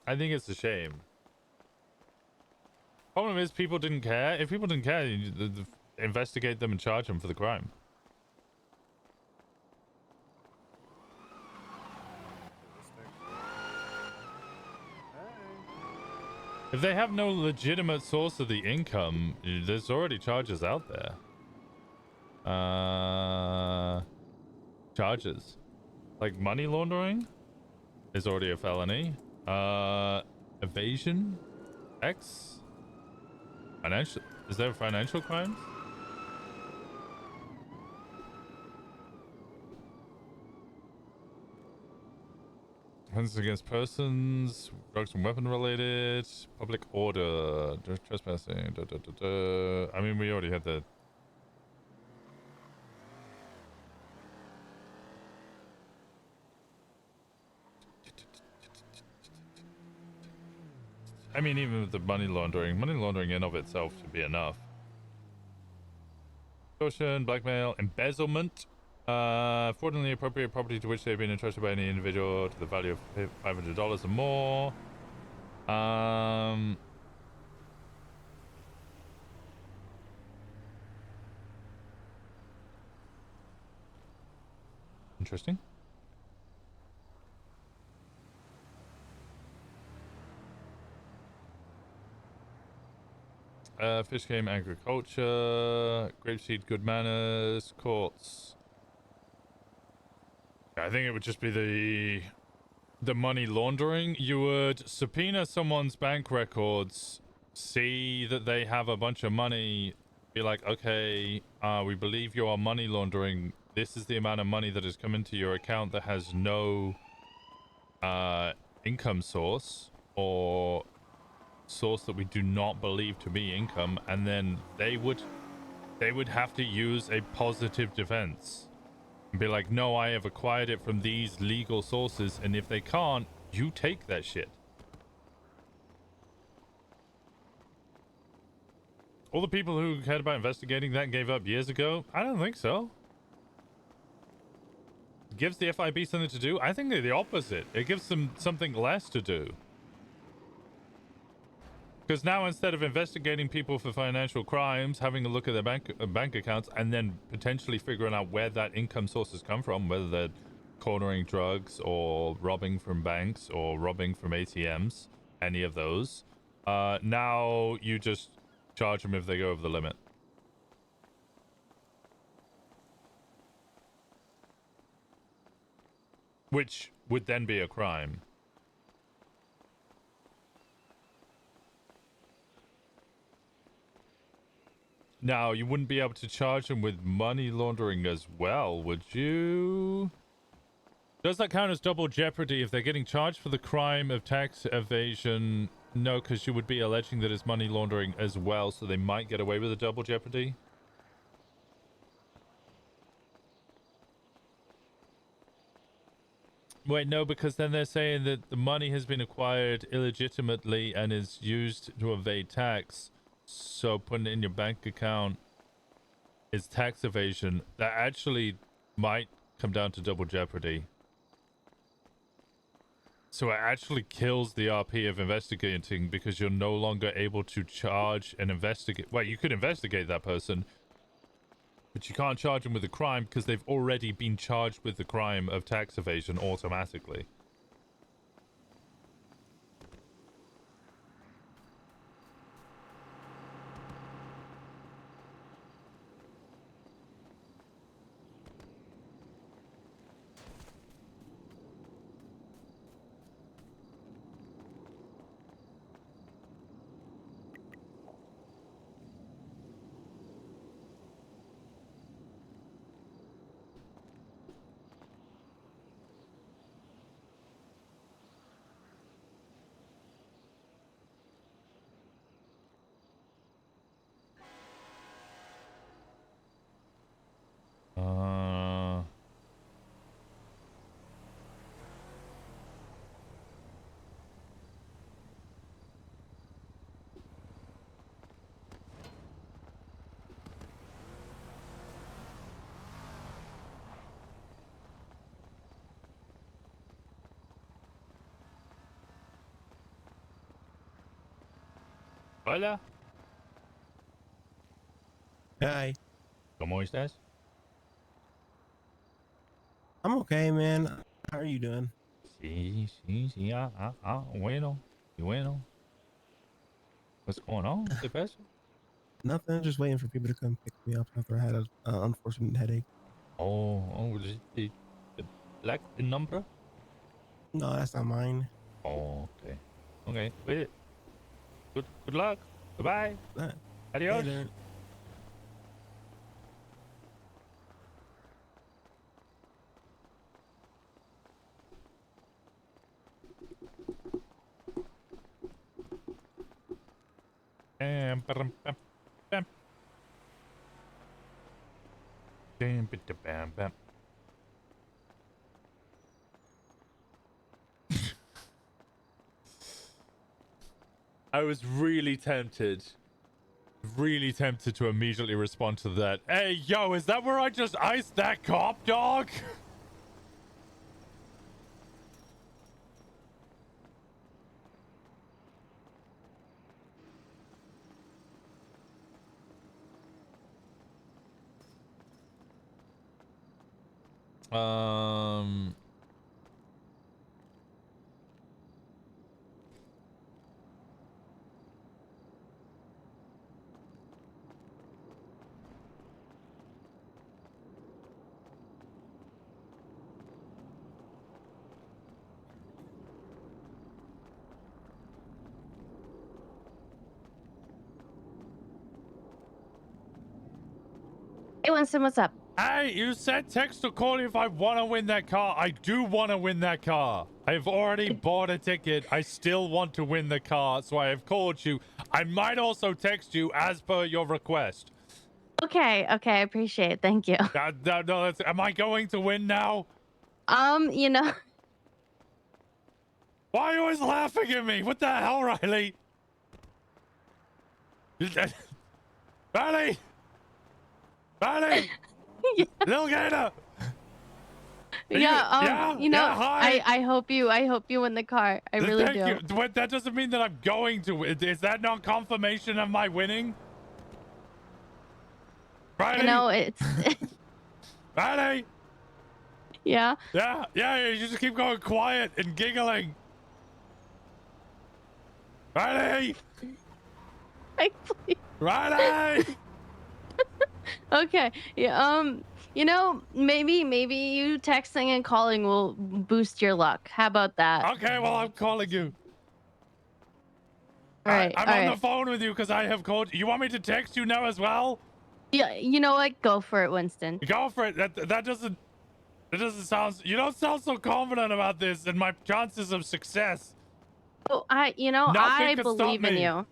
I think it's a shame. Problem is, people didn't care. If people didn't care, you investigate them and charge them for the crime. If they have no legitimate source of the income, there's already charges out there. Charges. Like money laundering is already a felony. Evasion? X? Financial? Is there financial crimes? Offenses against persons, drugs and weapon related, public order, trespassing, I mean, we already had that. I mean, even with the money laundering in of itself should be enough. Extortion, blackmail, embezzlement, fraudulently appropriate property to which they have been entrusted by any individual to the value of $500 or more. Interesting. Fish game agriculture, grapeseed good manners, courts. I think it would just be the money laundering. You would subpoena someone's bank records, see that they have a bunch of money, be like, okay, we believe you are money laundering. This is the amount of money that has come into your account that has no income source or source that we do not believe to be income, and then they would have to use a positive defense and be like, no, I have acquired it from these legal sources, and if they can't, you take that shit. All the people who cared about investigating that gave up years ago? I don't think so. It gives the FIB something to do? I think they're the opposite. It gives them something less to do. Because now, instead of investigating people for financial crimes, having a look at their bank accounts, and then potentially figuring out where that income sources come from, whether they're cornering drugs or robbing from banks or robbing from ATMs, any of those, now you just charge them if they go over the limit. Which would then be a crime. Now, you wouldn't be able to charge them with money laundering as well, would you? Does that count as double jeopardy if they're getting charged for the crime of tax evasion? No, because you would be alleging that it's money laundering as well, so they might get away with a double jeopardy. Wait, no, because then they're saying that the money has been acquired illegitimately and is used to evade tax. So putting it in your bank account is tax evasion. That actually might come down to double jeopardy. So it actually kills the RP of investigating, because you're no longer able to charge and investigate. Well, you could investigate that person, but you can't charge them with a crime because they've already been charged with the crime of tax evasion automatically. Hola. Hi. ¿Cómo estás? I'm okay, man. How are you doing? Sí, bueno, y bueno. What's going on? The best? Nothing. Just waiting for people to come pick me up after I had an unfortunate headache. Oh, the black number? No, that's not mine. Oh, okay. Okay. Wait. Good luck. Goodbye. Adios. Later. Bam, bam, bam, bam. Bam, bam, bam. I was really tempted to immediately respond to that. Hey, yo, is that where I just iced that cop, dog? Hey, Winston, what's up? Hey, you said text or call if I want to win that car. I do want to win that car. I've already bought a ticket. I still want to win the car, so I have called you. I might also text you as per your request. Okay, I appreciate it. Thank you. No, am I going to win now? You know. Why are you always laughing at me? What the hell, Riley? Riley! Riley! Little Gator! Yeah, you know, hi. I hope you win the car. I really Thank do. you. But that doesn't mean that I'm going to win. Is that not confirmation of my winning? Riley? You know, it's Riley! Yeah. Yeah, you just keep going quiet and giggling. Riley! Please. Riley! Okay. Yeah, you know, maybe you texting and calling will boost your luck. How about that? Okay, well, I'm calling you. All right. I'm on the phone with you because I have called you. You want me to text you now as well? Yeah, you know what? Go for it, Winston. Go for it. That doesn't sound. You don't sound so confident about this and my chances of success. Oh, I Nothing can stop believe in me. you.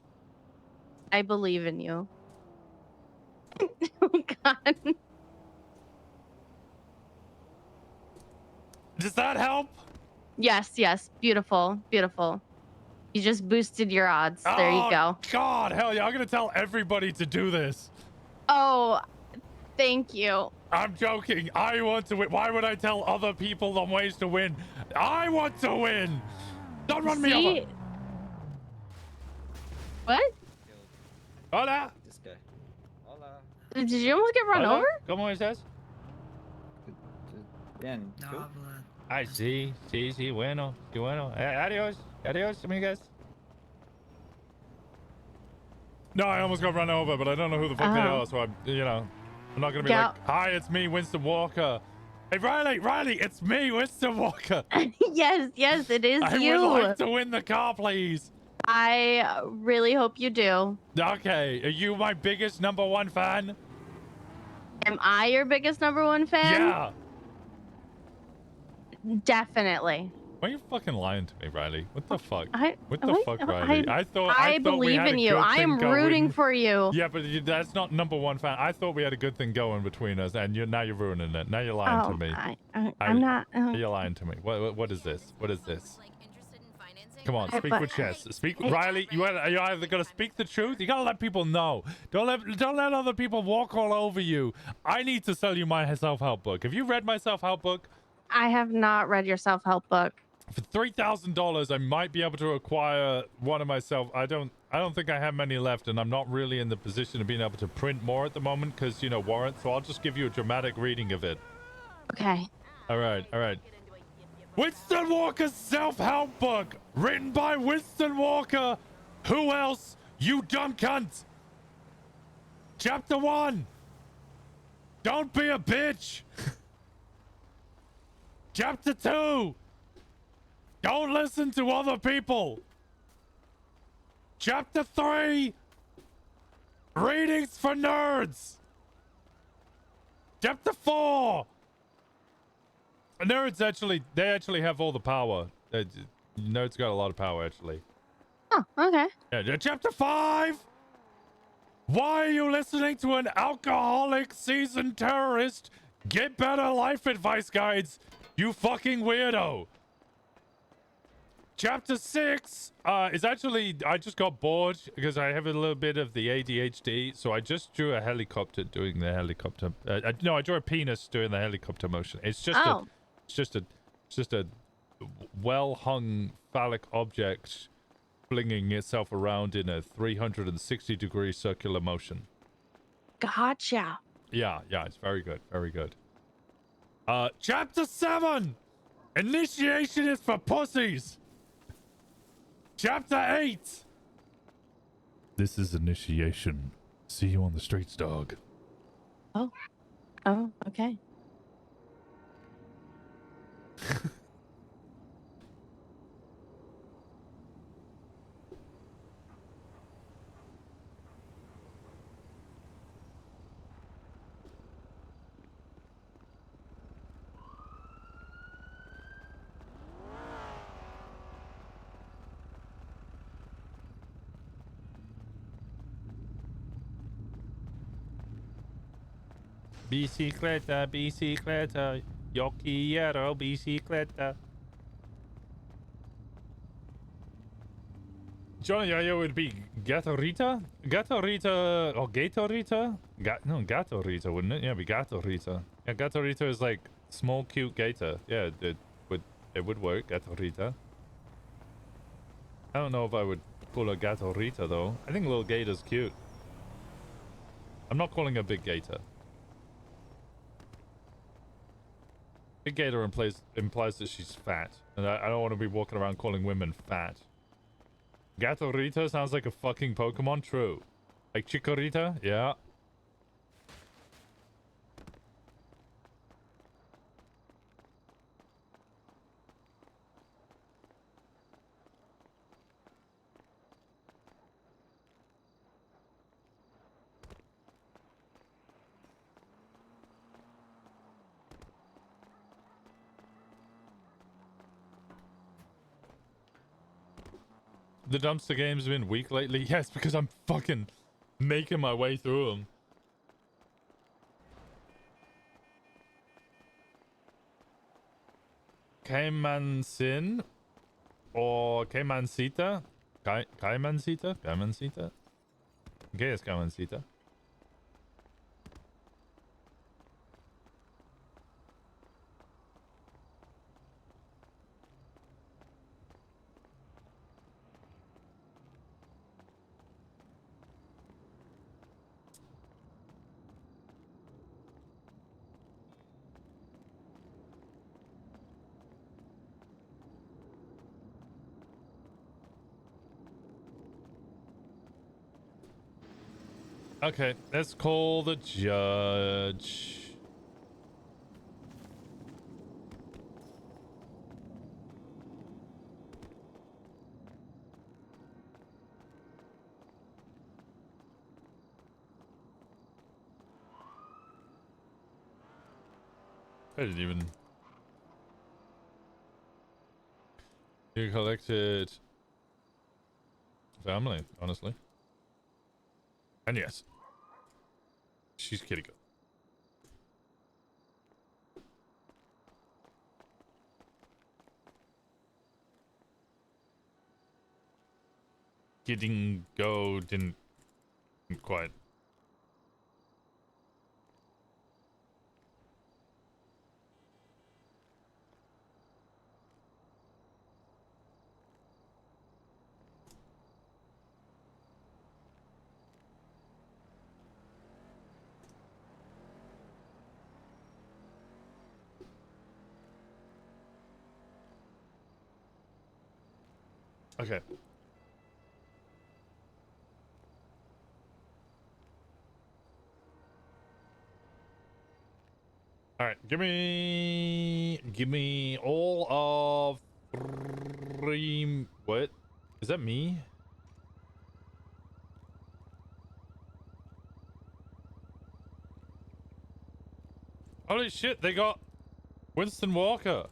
I believe in you. Oh God. Does that help? Yes. Beautiful. You just boosted your odds. There you go. God, hell yeah! I'm gonna tell everybody to do this. Oh, thank you. I'm joking. I want to win. Why would I tell other people on ways to win? I want to win. Don't run me over. What? Hola. This guy. Hola. Did you almost get run Hola. over? ¿Cómo estás? Bien. ¿Tú? Ay, sí, bueno, qué bueno. Adiós, amigas. No, I almost got run over, but I don't know who the fuck they are, so I'm not gonna be like, hi, it's me, Winston Walker. Hey, Riley, it's me, Winston Walker. Yes, it is you. I would like to win the car, please. I really hope you do. Okay, are you my biggest #1 fan? Am I your biggest #1 fan? Yeah. Definitely. Why are you fucking lying to me, Riley? What the fuck? What the fuck, Riley? I thought we believe had in a you. good I am thing rooting going. for you. Yeah, but that's not #1 fan. I thought we had a good thing going between us, and now you're ruining it. Now you're lying to me. I'm not. You're lying to me. What is this? What is this? Come on, speak but- with chest. Riley. You either gotta speak the truth. You gotta let people know. Don't let other people walk all over you. I need to sell you my self-help book. Have you read my self-help book? I have not read your self-help book. For $3,000, I might be able to acquire one of myself. I don't think I have many left, and I'm not really in the position of being able to print more at the moment because warrant. So I'll just give you a dramatic reading of it. Okay. All right. Winston Walker's self-help book, written by Winston Walker. Who else You dumb cunt! Chapter 1! Don't be a bitch! Chapter 2! Don't listen to other people! Chapter 3! Readings for nerds! Chapter 4! Nerds they actually have all the power. Nerds got a lot of power, actually. Oh, okay. Yeah, chapter 5! Why are you listening to an alcoholic seasoned terrorist get better life advice guides, you fucking weirdo? Chapter 6 is actually, I just got bored because I have a little bit of the ADHD, so I just drew a helicopter doing the helicopter. No, I drew a penis doing the helicopter motion. It's just a well-hung phallic object flinging itself around in a 360-degree circular motion. Gotcha. Yeah, it's very good, very good. Chapter 7! Initiation is for pussies! Chapter 8! This is initiation. See you on the streets, dog. Oh, okay. Bicicleta, bicicleta, yo quiero bicicleta. Johnny, it would be Gatorita? Gatorita, or Gatorita? No, Gatorita, wouldn't it? Yeah, it'd be Gatorita. Yeah, Gatorita is like small, cute gator. Yeah, it would work, Gatorita. I don't know if I would call her Gatorita, though. I think little gator's cute. I'm not calling her big gator. Big gator implies that she's fat. And I don't want to be walking around calling women fat. Gatorita sounds like a fucking Pokemon. True. Like Chikorita? Yeah. The dumpster game's been weak lately. Yes, because I'm fucking making my way through them. Caymansin or Caymancita? Caymancita? Caymancita? Okay, it's Caymancita. Okay, let's call the judge. I didn't even... You collected... family, honestly. And yes. She's kitty good. Didn't quite. Okay. All right, give me all of 3. What is that? Me? Holy shit! They got Winston Walker.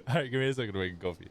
Alright, give me a second to make coffee.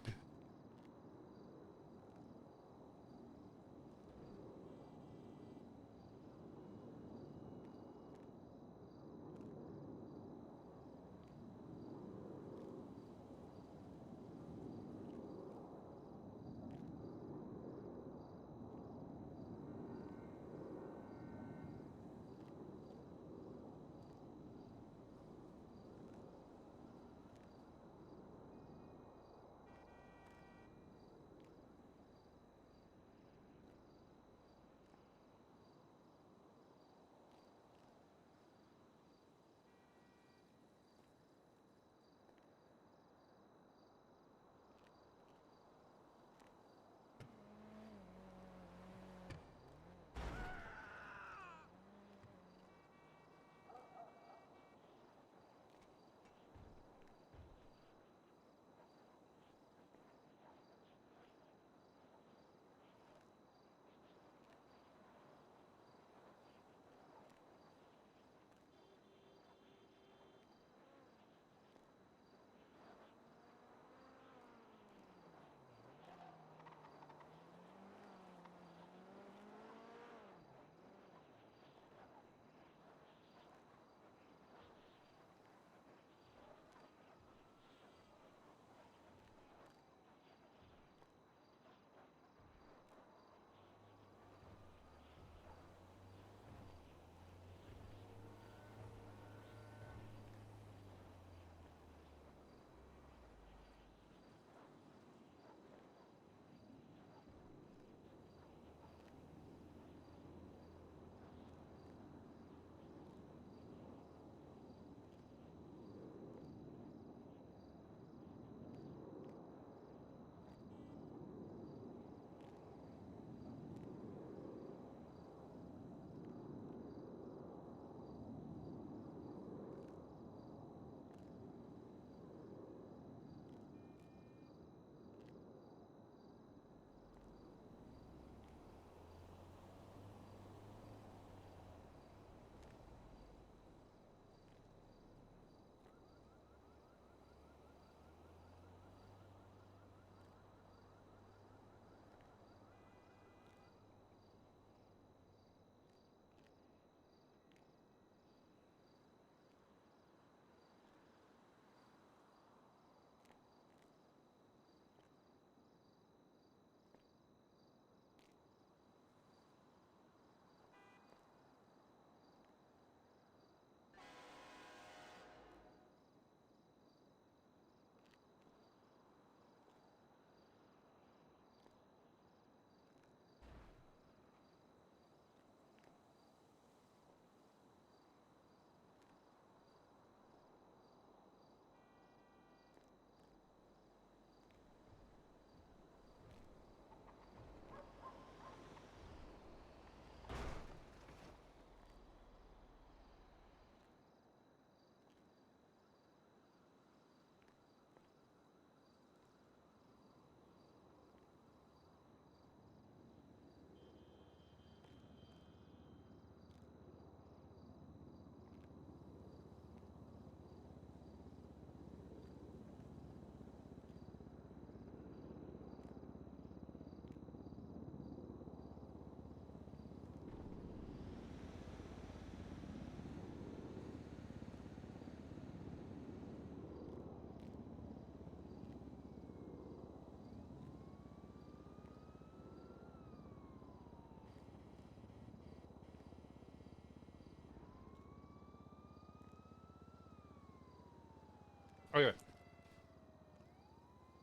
Okay.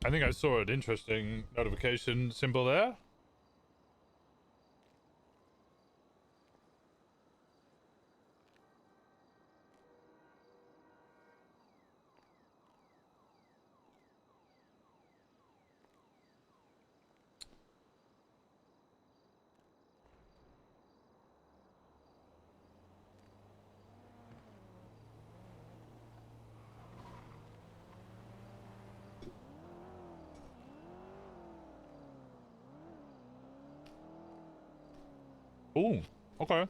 I think I saw an interesting notification symbol there. Ooh, okay.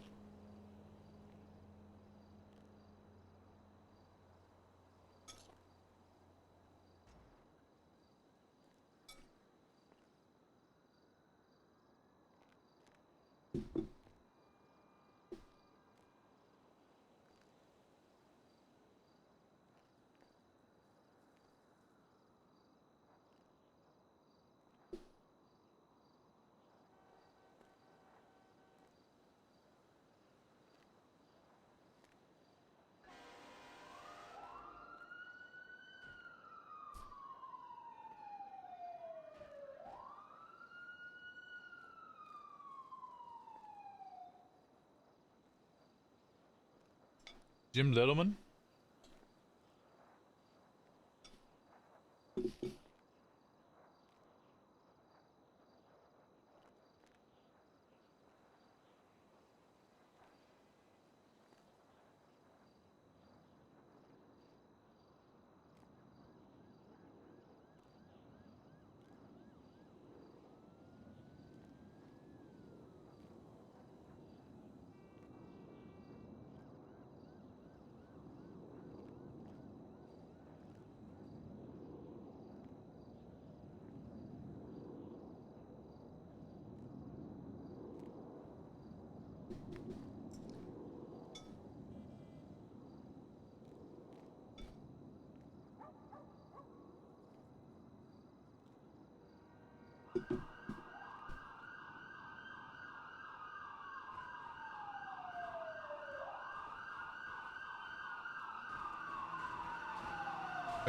Jim Littleman?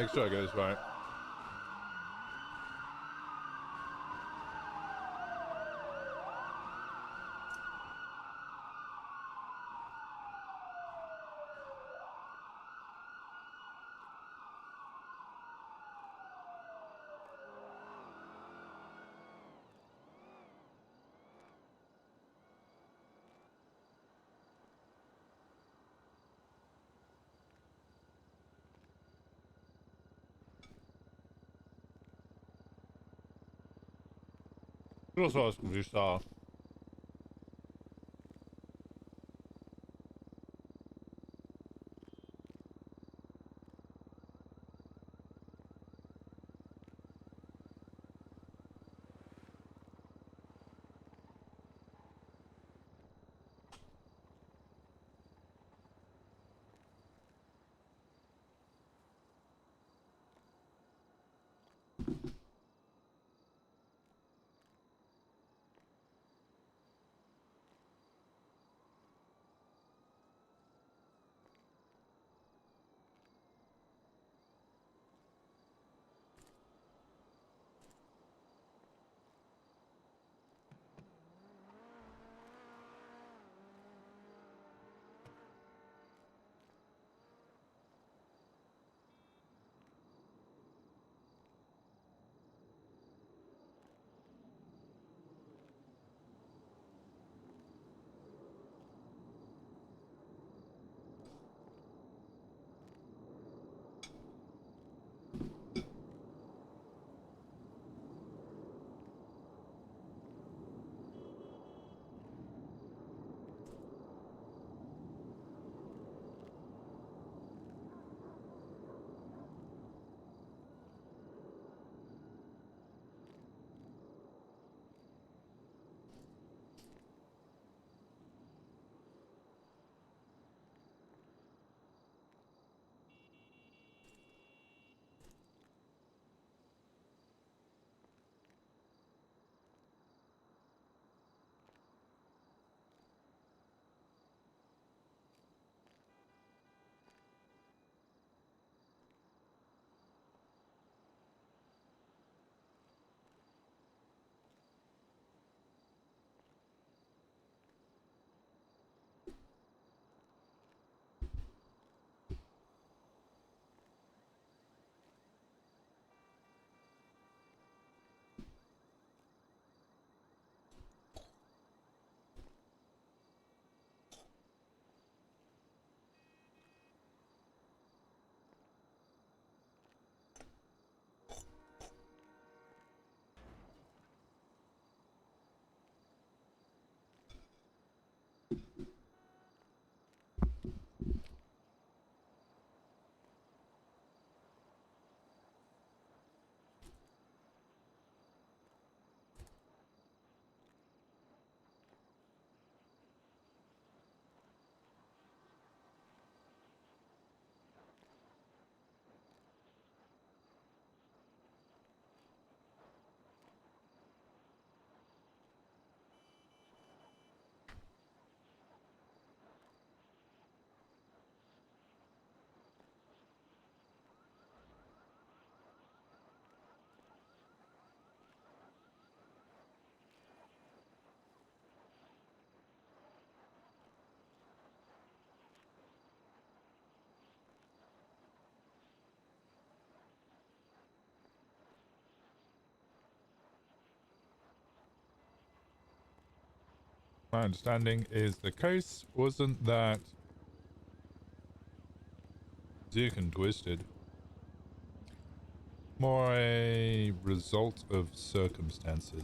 Make sure I get this right. Groß ausgewischt da. My understanding is the case wasn't that sick and twisted. More a result of circumstances.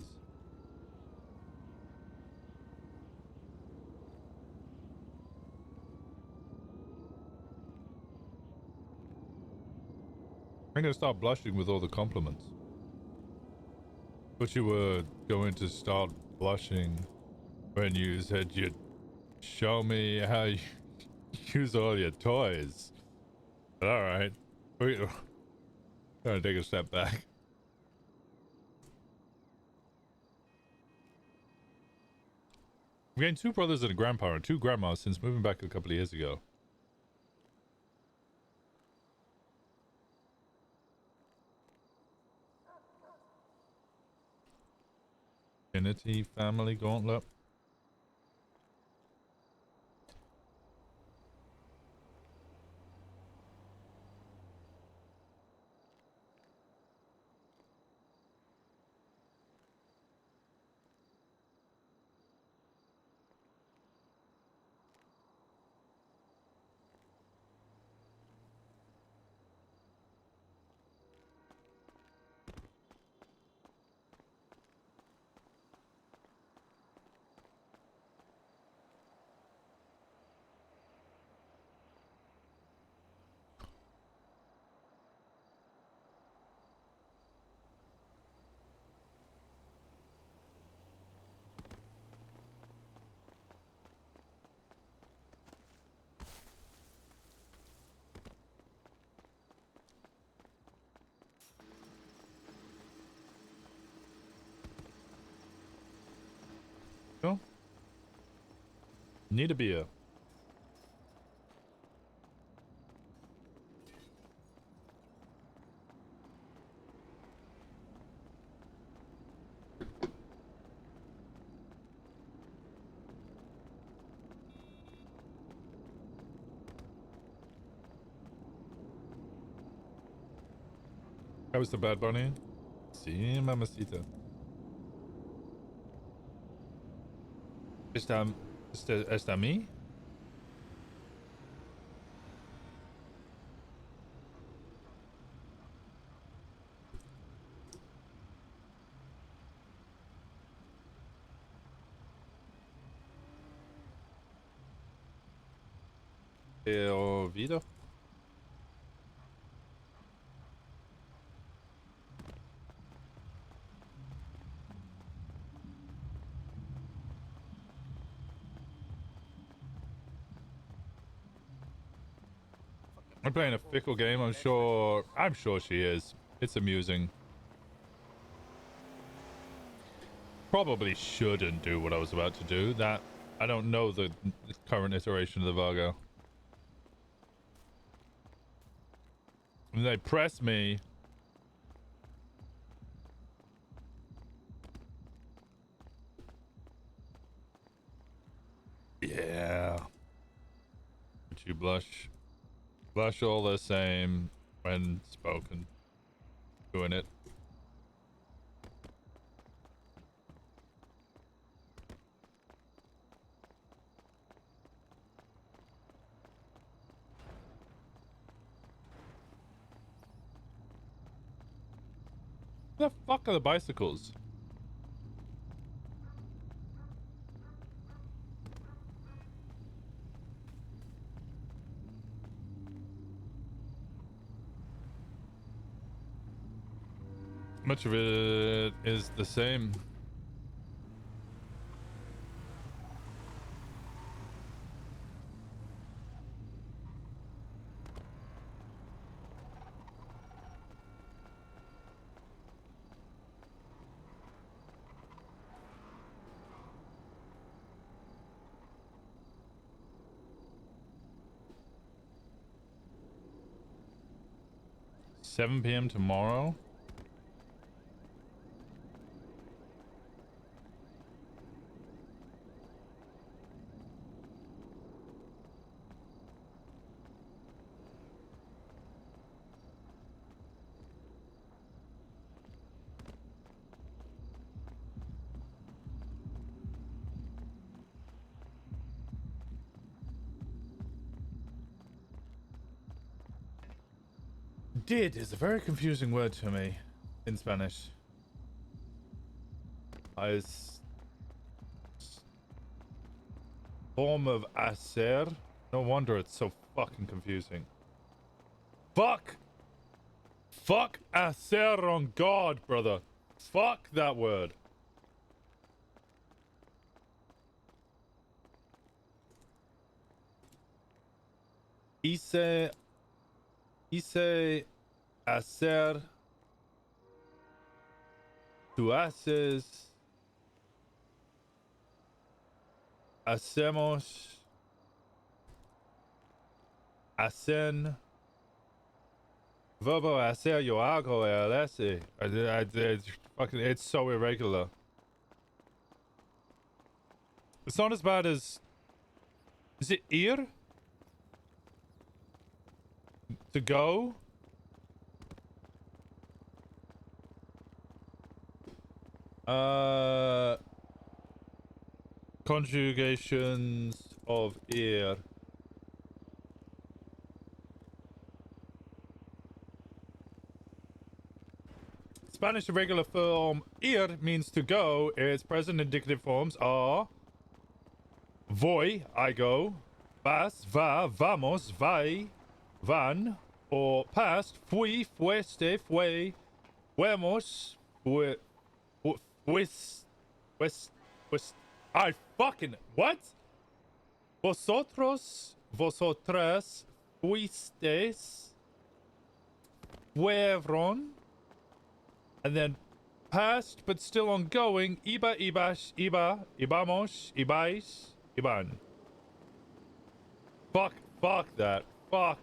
I'm gonna start blushing with all the compliments. But you were going to start blushing when you said you'd show me how you use all your toys. Alright. We're gonna take a step back. We gained 2 brothers and a grandpa and 2 grandmas since moving back a couple of years ago. Infinity family gauntlet. No? Need a beer. How was the Bad Bunny? Sí, mamacita. ¿Está mí? He oído. I'm playing a fickle game. I'm sure she is. It's amusing. Probably shouldn't do what I was about to do. That I don't know the current iteration of the Vargo. When they press me. Yeah. But you blush. Blush all the same when spoken. Doing it. Where the fuck are the bicycles? Much of it is the same. $7 p.m. tomorrow? did is a very confusing word to me in Spanish. As form of hacer. No wonder it's so fucking confusing. Fuck! Fuck hacer on God, brother. Fuck that word. Hice hacer. Tú haces. Hacemos. Hacen. Verbo hacer, yo hago el ese. It's so irregular. It's not as bad as... Is it ir? To go? Conjugations of ir. Spanish irregular form ir means to go. Its present indicative forms are voy, I go, vas, va, vamos, vai, van, or past, fui, fueste, fue, fuemos, I fucking, what? Vosotros, vosotras, fuistes, fueron, and then past but still ongoing, iba, ibas, iba, ibamos, ibais, iban. Fuck that. Fuck.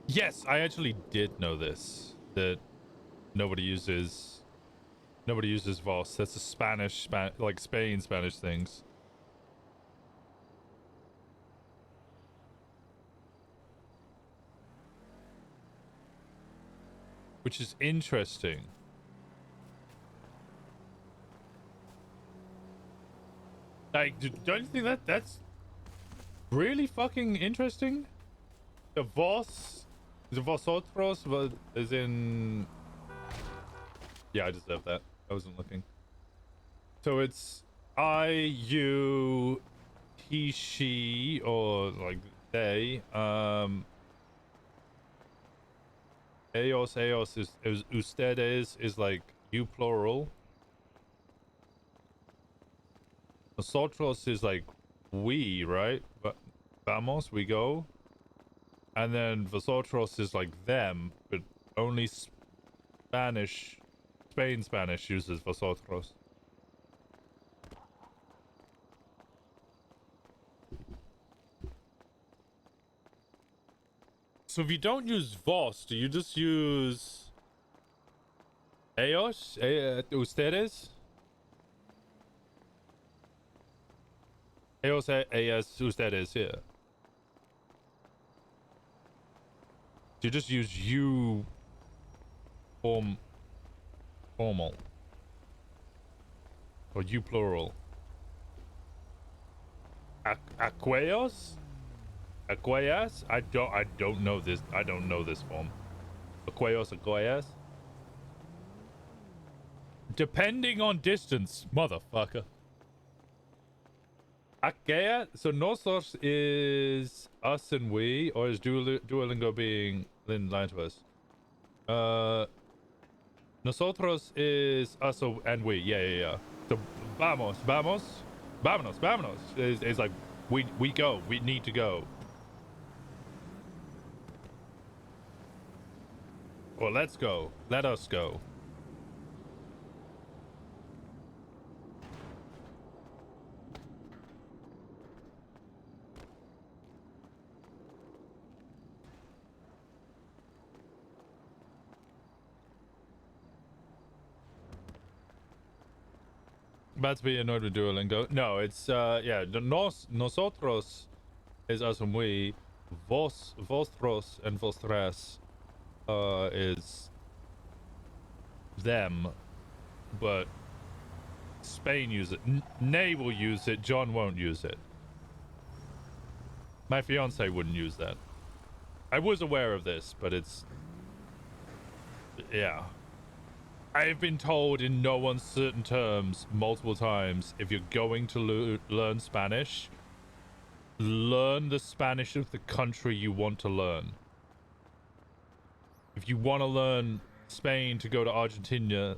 Yes, I actually did know this. That nobody uses vos. That's a Spanish, like Spain Spanish things. Which is interesting. Like, don't you think that's really fucking interesting? The vos, the vosotros, is in... Yeah, I deserve that. I wasn't looking. So it's I, you, he, she, or like they. Ellos is ustedes is like you plural. Nosotros is like we, right? But vamos, we go. And then vosotros is like them, but only Spain Spanish uses vosotros. So if you don't use vos, do you just use ellos, ustedes? Ellos, ellas, ustedes, yeah. Do you just use you formal? Or you plural? Aquellos? Aquellas? I don't know this. I don't know this form. Aquellos, aquellas? Depending on distance, motherfucker. Aquella? So nosotros is us and we, or is Duolingo being lying to us? Nosotros is us and we. Yeah. So vámonos is like we go. We need to go. Or let's go. Let us go. About to be annoyed with Duolingo. No, it's yeah, nosotros is us and we. Vosotros and vosotras is them. but Spain use it. Nay will use it. John won't use it. My fiance wouldn't use that. I was aware of this, but it's... Yeah. I've been told in no uncertain terms multiple times, if you're going to learn Spanish, learn the Spanish of the country you want to learn. If you want to learn Spain to go to Argentina,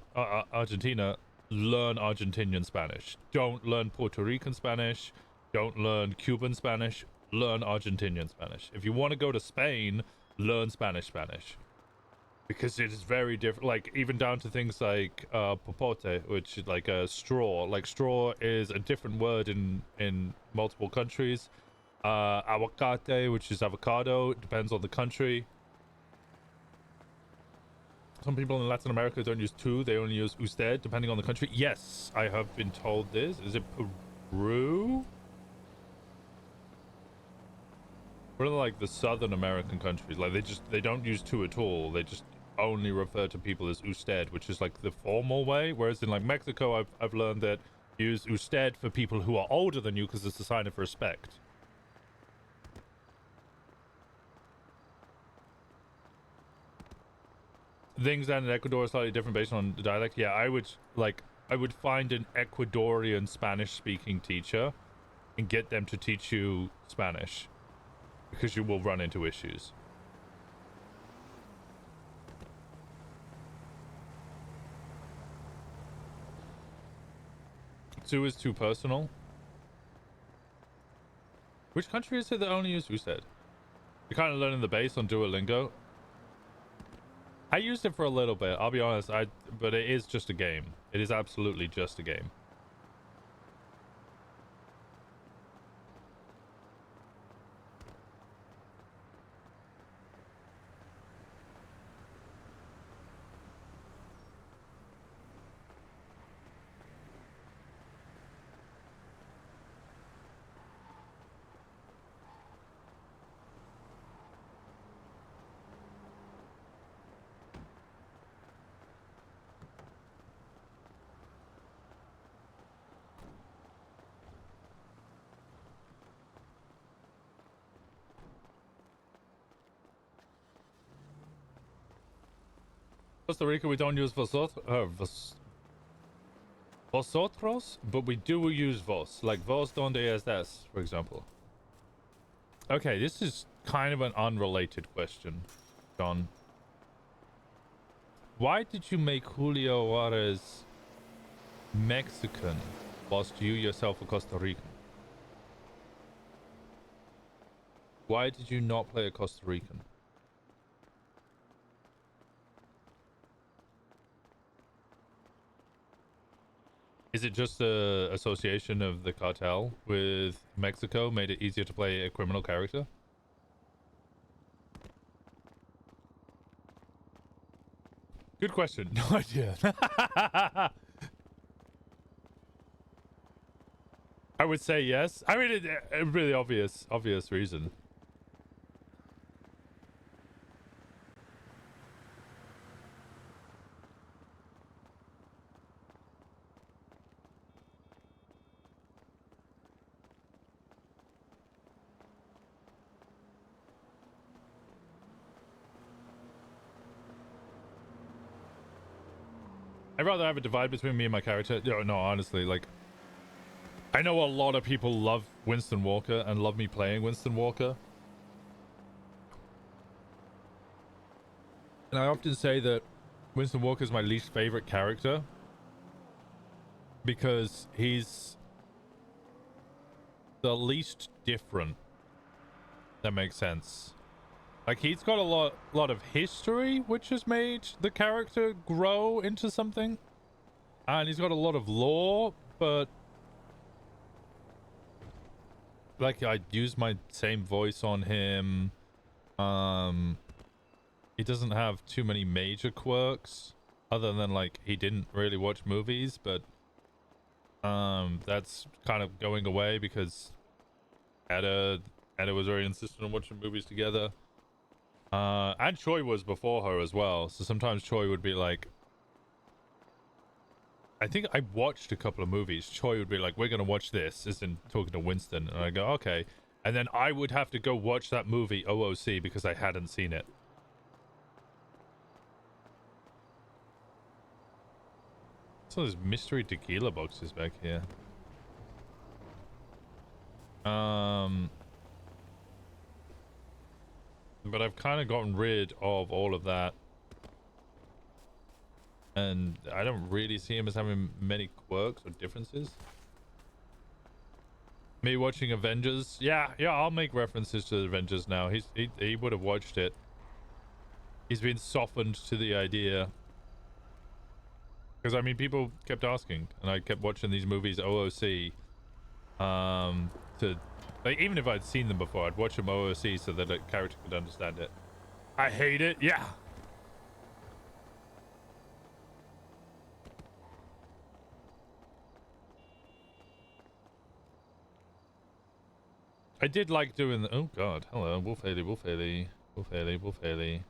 learn Argentinian Spanish. Don't learn Puerto Rican Spanish. Don't learn Cuban Spanish. Learn Argentinian Spanish. If you want to go to Spain, learn Spanish. Because it is very different, like even down to things like popote, which is like a straw. Like straw is a different word in multiple countries. Aguacate, which is avocado, depends on the country. Some people in Latin America don't use tú, they only use usted, depending on the country. Yes, I have been told this. Is it Peru? What are like the Southern American countries? Like they don't use tú at all. They just only refer to people as usted, which is like the formal way. Whereas in like Mexico, I've learned that you use usted for people who are older than you because it's a sign of respect. Things down in Ecuador are slightly different based on the dialect. Yeah, I would find an Ecuadorian Spanish-speaking teacher and get them to teach you Spanish, because you will run into issues. Two is too personal. Which country is it that only use usted? You're kind of learning the base on Duolingo. I used it for a little bit, I'll be honest, but it is just a game. It is absolutely just a game. Costa Rica, we don't use vosotros, but we do use vos, like vos donde estás, for example. Okay, this is kind of an unrelated question, John. Why did you make Julio Juarez Mexican whilst you yourself are Costa Rican? Why did you not play a Costa Rican? Is it just the association of the cartel with Mexico made it easier to play a criminal character? Good question. No idea. I would say yes. I mean, a really obvious reason. I'd rather have a divide between me and my character. No, honestly, like, I know a lot of people love Winston Walker and love me playing Winston Walker. And I often say that Winston Walker is my least favorite character because he's the least different. That makes sense. Like, he's got a lot of history, which has made the character grow into something. And he's got a lot of lore, but... like, I'd use my same voice on him. He doesn't have too many major quirks. Other than, like, he didn't really watch movies, but... that's kind of going away because... Edda was very insistent on watching movies together. And Choi was before her as well, so sometimes Choi would be like, I think I watched a couple of movies. Choi would be like, we're going to watch this, as in talking to Winston. And I go, okay. And then I would have to go watch that movie, OOC, because I hadn't seen it. So there's mystery tequila boxes back here. But I've kind of gotten rid of all of that. And I don't really see him as having many quirks or differences. Me watching Avengers. Yeah, I'll make references to the Avengers now. He would have watched it. He's been softened to the idea. Because, I mean, people kept asking. And I kept watching these movies OOC. Like, even if I'd seen them before, I'd watch them OOC so that a character could understand it. I hate it. Yeah. I did like doing the... Oh, God. Hello. Wolf Haley, Wolf Haley. Wolf Haley, Wolf Haley.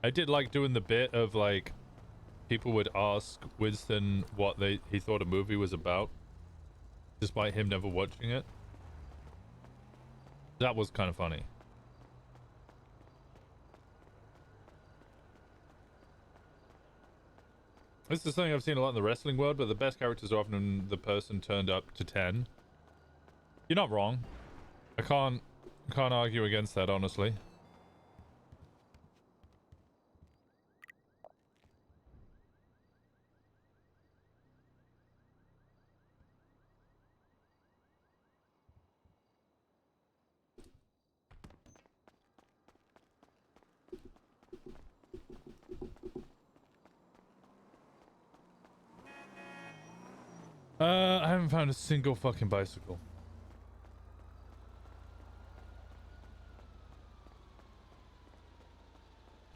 I did like doing the bit of, like, people would ask Winston what he thought a movie was about, despite him never watching it. That was kind of funny. This is something I've seen a lot in the wrestling world, but the best characters are often the person turned up to 10. You're not wrong. I can't argue against that, honestly. I haven't found a single fucking bicycle.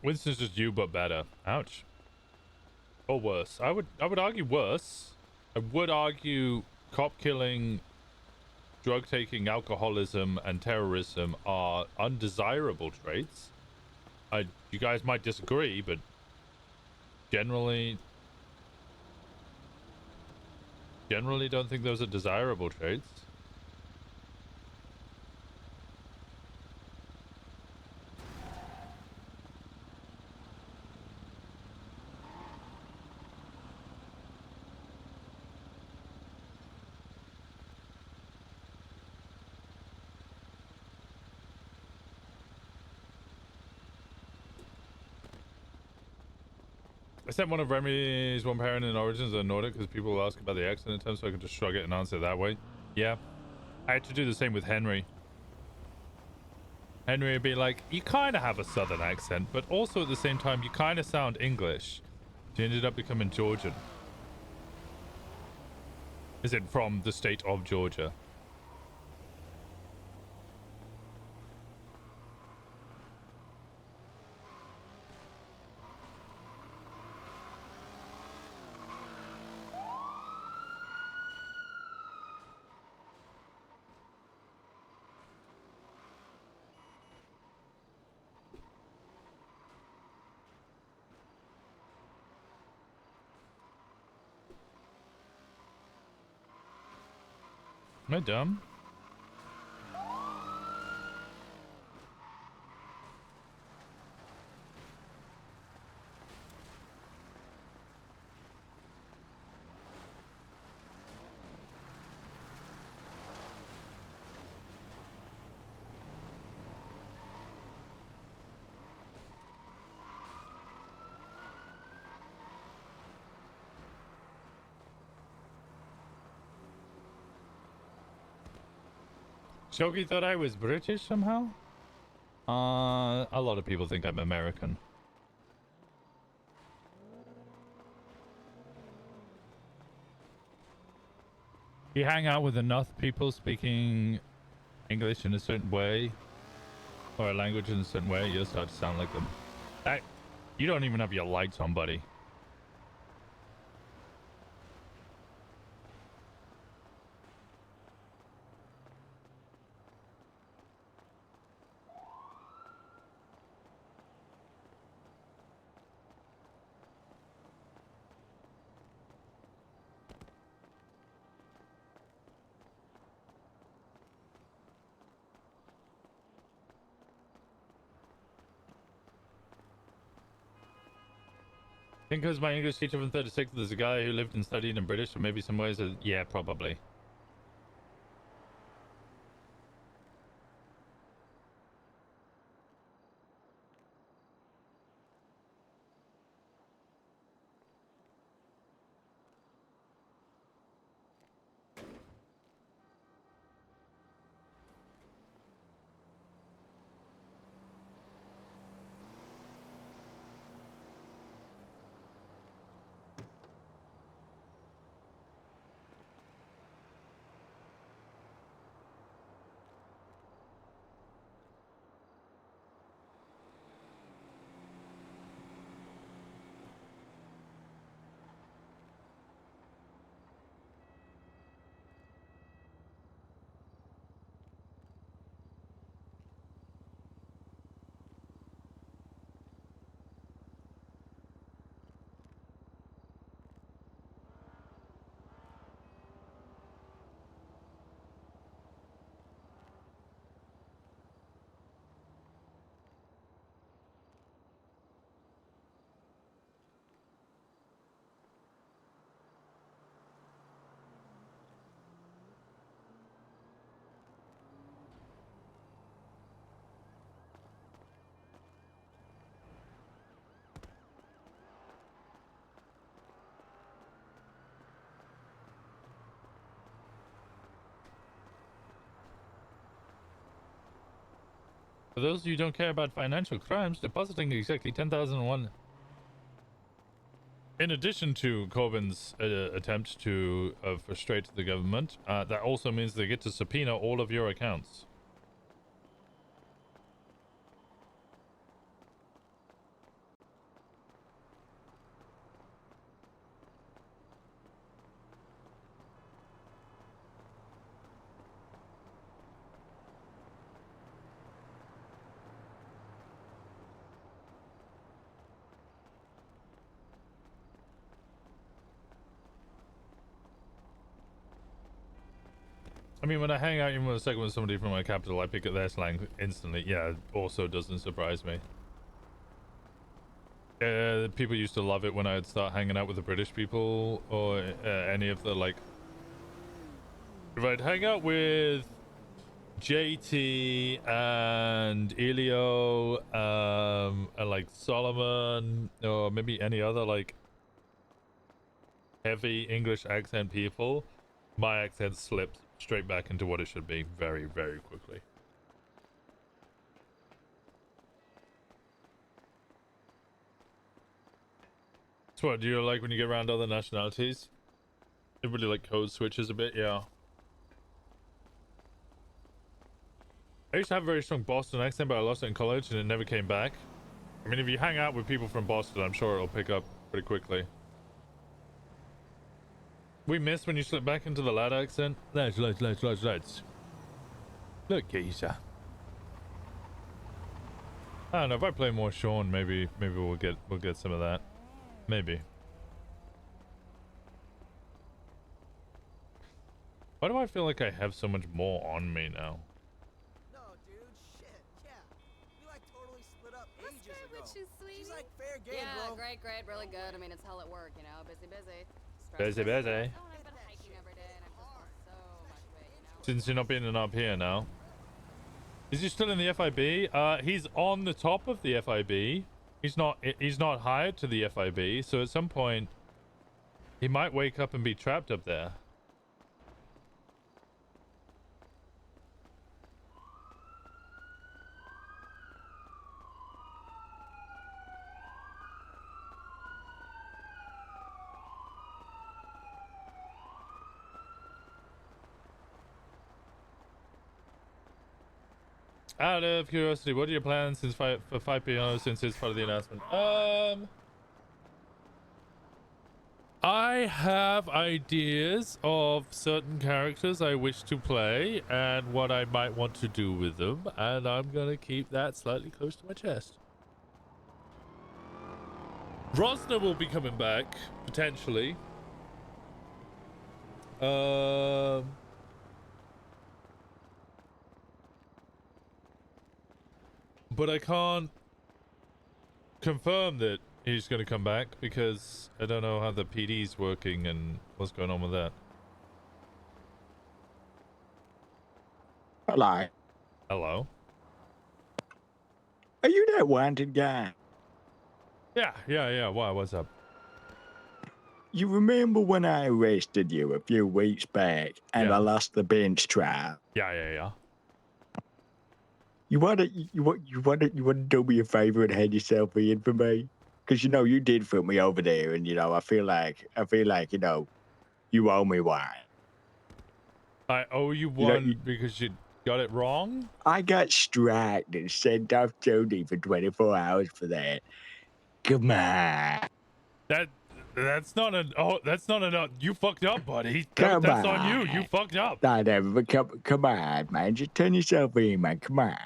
Winston's just you, but better. Ouch. Or worse. I would argue worse. I would argue cop killing, drug taking, alcoholism, and terrorism are undesirable traits. You guys might disagree, but generally don't think those are desirable traits. I sent one of Remy's one parent in Origins and Nordic because people will ask about the accident term, so I could just shrug it and answer that way. Yeah. I had to do the same with Henry. Henry would be like, you kind of have a southern accent, but also at the same time, you kind of sound English. She ended up becoming Georgian. Is it from the state of Georgia? Am I dumb? Shogi thought I was British somehow? A lot of people think I'm American. You hang out with enough people speaking English in a certain way, or a language in a certain way, you'll start to sound like them. You don't even have your lights on, buddy. think because my English teacher from 36, there's a guy who lived and studied in British, so maybe some ways. Yeah, probably. For those of you who don't care about financial crimes, depositing exactly 10,001. In addition to Corbyn's attempt to frustrate the government, that also means they get to subpoena all of your accounts. I mean, when I hang out even with a second with somebody from my capital, I pick up their slang instantly. Yeah, it also doesn't surprise me. People used to love it when I'd start hanging out with the British people or any of the, like... If I'd hang out with JT and Elio, and like Solomon, or maybe any other, like, heavy English accent people, my accent slips straight back into what it should be very, very quickly. So what, do you like when you get around other nationalities? It really like code switches a bit, yeah. I used to have a very strong Boston accent, but I lost it in college and it never came back. I mean, if you hang out with people from Boston, I'm sure it'll pick up pretty quickly. We miss when you slip back into the loud accent. Lads. Look, geezer. I don't know, if I play more Sean, maybe we'll get some of that. Maybe. Why do I feel like I have so much more on me now? No, dude, shit, yeah. We like totally split up ages ago. With you, sweetie. She's like fair game, Yeah, bro. great, really good. I mean, it's hell at work, you know, busy. Busy. Oh, and I've been hiking every day, and I've just lost so much weight, you know. Since you're not being an up here now. Is he still in the FIB? He's on the top of the FIB. He's not hired to the FIB, so at some point he might wake up and be trapped up there. Out of curiosity, what are your plans for 5PO since it's part of the announcement? I have ideas of certain characters I wish to play and what I might want to do with them, and I'm gonna keep that slightly close to my chest. Rosner will be coming back, potentially. But I can't confirm that You're just gonna come back? Because I don't know how the PD's working and what's going on with that. Hello. Hello? Are you that wanted guy? Yeah. Why? What's up? You remember when I arrested you a few weeks back and I lost the bench trial? Yeah. You wanna do me a favor and hand yourself in for me? Because you did put me over there, and I feel like you owe me one. I owe you one because you got it wrong? I got striked and sent off duty for 24 hours for that. Come on. That's not an you fucked up, buddy. Come That's on you. on. You fucked up. Not ever, but come on, man. Just turn yourself in, man. Come on.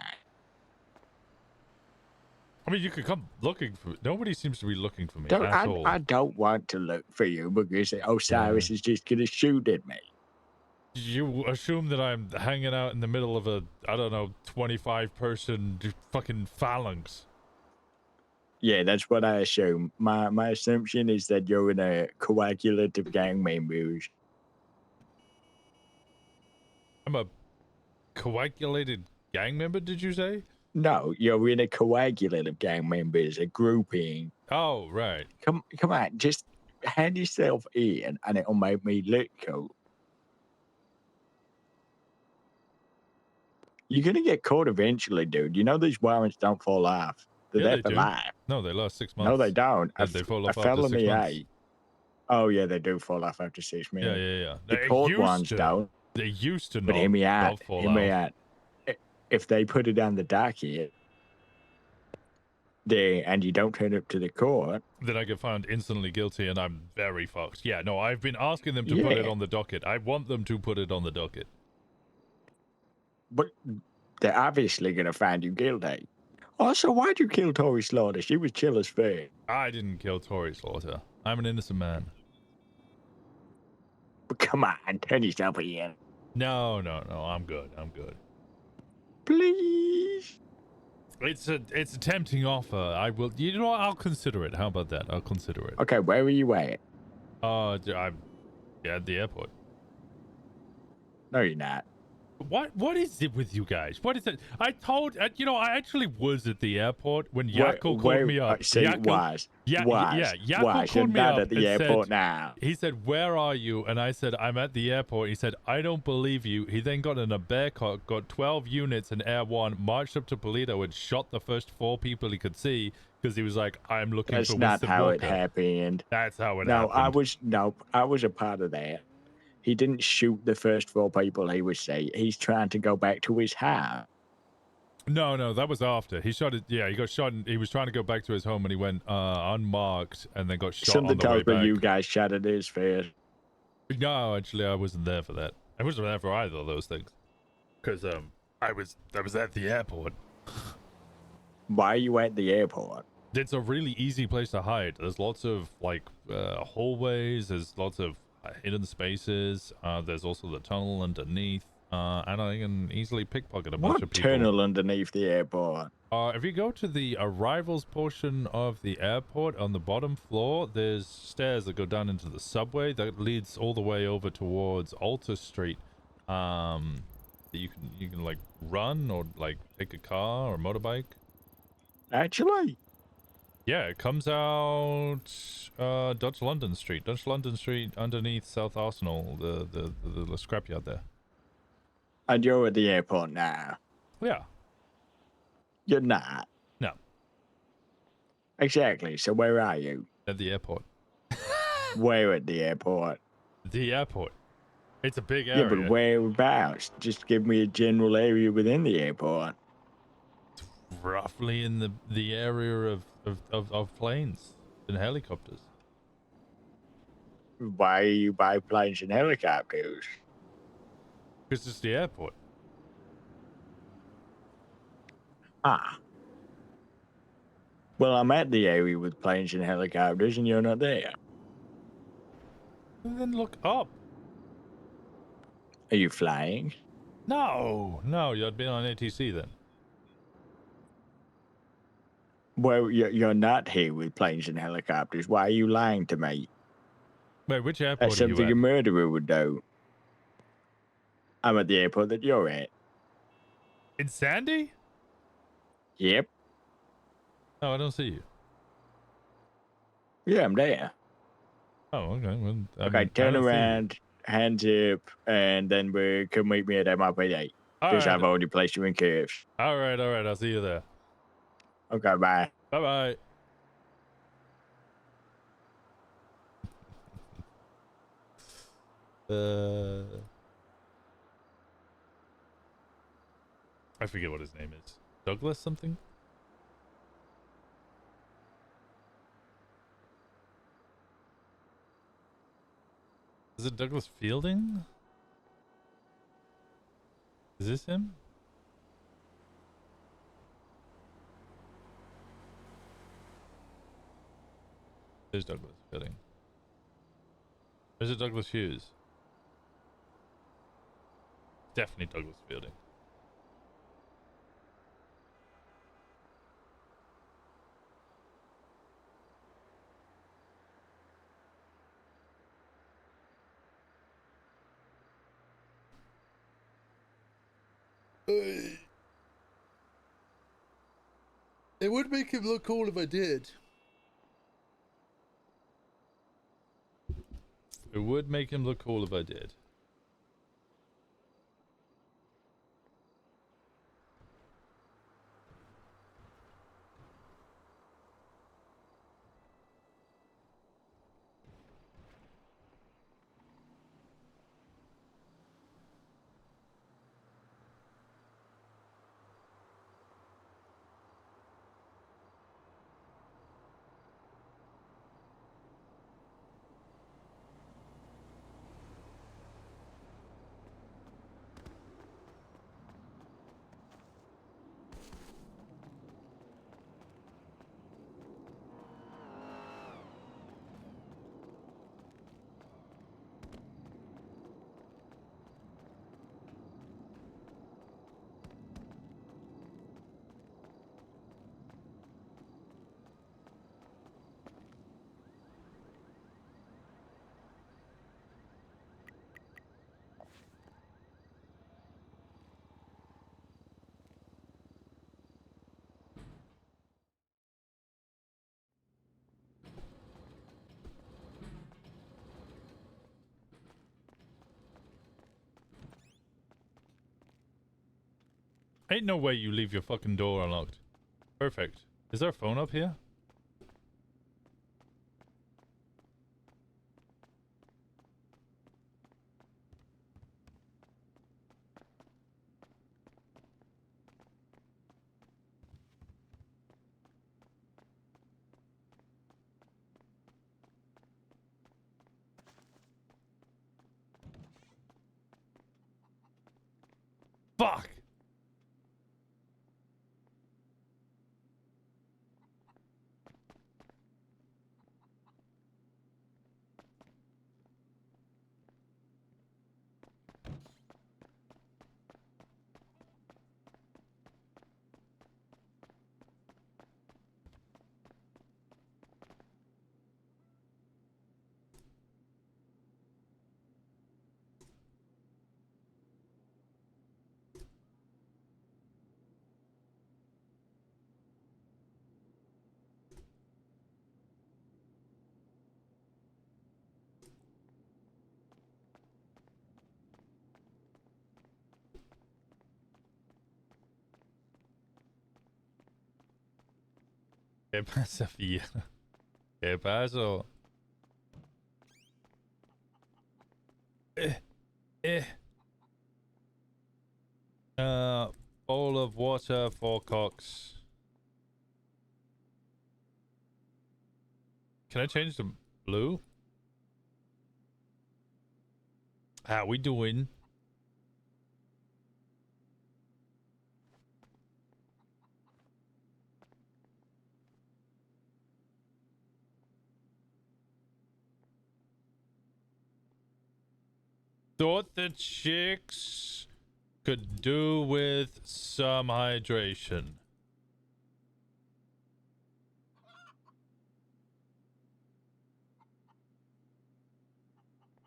I mean, you could come looking for me. Nobody seems to be looking for me Don't, at all. I don't want to look for you because Osiris is just going to shoot at me. You assume that I'm hanging out in the middle of a, I don't know, 25-person fucking phalanx. Yeah, that's what I assume. My assumption is that you're in a coagulative gang members. I'm a coagulated gang member, did you say? No, you're in a coagulative gang members, a grouping. Oh, right. Come on, just hand yourself in and it'll make me look cool. You're gonna get caught eventually, dude. You know these warrants don't fall off. They're Yeah, there they for do. life. No, they last 6 months. No, they don't. They fall A off after 6 felony months. A. Oh yeah, they do fall off after 6 months. Yeah. The They court used ones to. don't. They used to But not, hear me out. not fall Hear me off. out. If they put it on the docket, and you don't turn up to the court, Then I get found instantly guilty and I'm very fucked. Yeah, no, I've been asking them to put it Yeah. on the docket. I want them to put it on the docket. but they're obviously gonna find you guilty. Also, why'd you kill Tori Slaughter? She was chill as fuck. I didn't kill Tori Slaughter. I'm an innocent man. But come on, turn yourself in. No, I'm good. I'm good. Please. It's a tempting offer. I will. You know what? I'll consider it. How about that? I'll consider it. Okay, where are you at? I'm at the airport. No, you're not. What is it with you guys? What is it? I actually was at the airport when Yakko called me up. Yakko called me up at the and airport said, now. He said, "Where are you?" And I said, "I'm at the airport." He said, "I don't believe you." He then got in a Bearcat, got 12 units in Air 1, marched up to Polito and shot the first 4 people he could see because he was like, "I'm looking That's for not Winston how Walker." it happened. That's how it happened. I was a part of that. He didn't shoot the first 4 people he was saying. He's trying to go back to his house. No, that was after. He shot it. Yeah, he got shot. He was trying to go back to his home and he went unmarked and then got shot Something on the way tells me back. you guys shot at his face. No, actually, I wasn't there for that. I wasn't there for either of those things. Because I was at the airport. Why are you at the airport? It's a really easy place to hide. There's lots of hallways. There's lots of hidden spaces. There's also the tunnel underneath. And I can easily pickpocket a bunch What of people. tunnel underneath the airport? If you go to the arrivals portion of the airport on the bottom floor, there's stairs that go down into the subway that leads all the way over towards Alta Street. You can like run or like take a car or motorbike. Actually? Yeah, it comes out Dutch London Street underneath South Arsenal, the scrapyard there. And you're at the airport now? Yeah. You're not? No. Exactly. So where are you? At the airport. Where at the airport? The airport. It's a big area. Yeah, but whereabouts? Just give me a general area within the airport. Roughly in the area of planes and helicopters. Why are you by planes and helicopters? Because it's the airport. Ah. Well, I'm at the area with planes and helicopters, and you're not there. And then look up. Are you flying? No, you'd been on ATC then. Well, you're not here with planes and helicopters. Why are you lying to me? Wait, which That's airport are you something at? a murderer would do. I'm at the airport that you're at. In Sandy? Yep. Oh, I don't see you. Yeah, I'm there. Oh, okay. Well, Okay, I turn don't see you. around, hands up, and then we can meet me at MRPD. All Because right. I've already placed you in cuffs. All right. I'll see you there. Okay, bye. Bye-bye. I forget what his name is. Douglas something? Is it Douglas Fielding? Is this him? There's Douglas Fielding. There's it Douglas Hughes. Definitely Douglas Fielding. It would make him look cool if I did. It would make him look cool if I did. Ain't no way you leave your fucking door unlocked. Perfect. Is there a phone up here? Fuck! ¿Qué pasa, Fia? ¿Qué pasó? Eh. Bowl of water for cocks. Can I change to blue? How we doing? Thought the chicks could do with some hydration.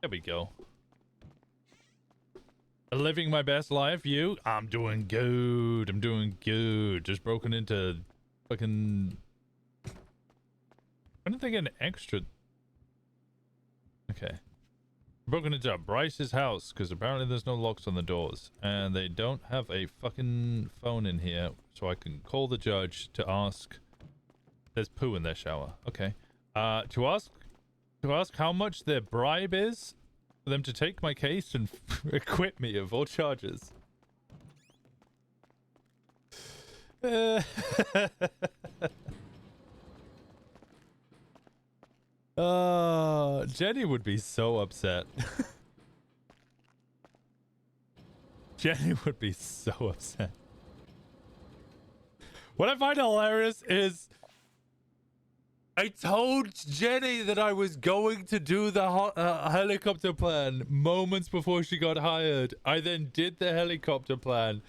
There we go. Living my best life, you? I'm doing good. I'm doing good. Just broken into fucking... Why didn't they get an extra... Okay. Broken into Bryce's house, because apparently there's no locks on the doors. And they don't have a fucking phone in here, so I can call the judge to ask... There's poo in their shower. Okay. To ask how much their bribe is for them to take my case and acquit me of all charges. Jenny would be so upset. Jenny would be so upset. What I find hilarious is I told Jenny that I was going to do the helicopter plan moments before she got hired. I then did the helicopter plan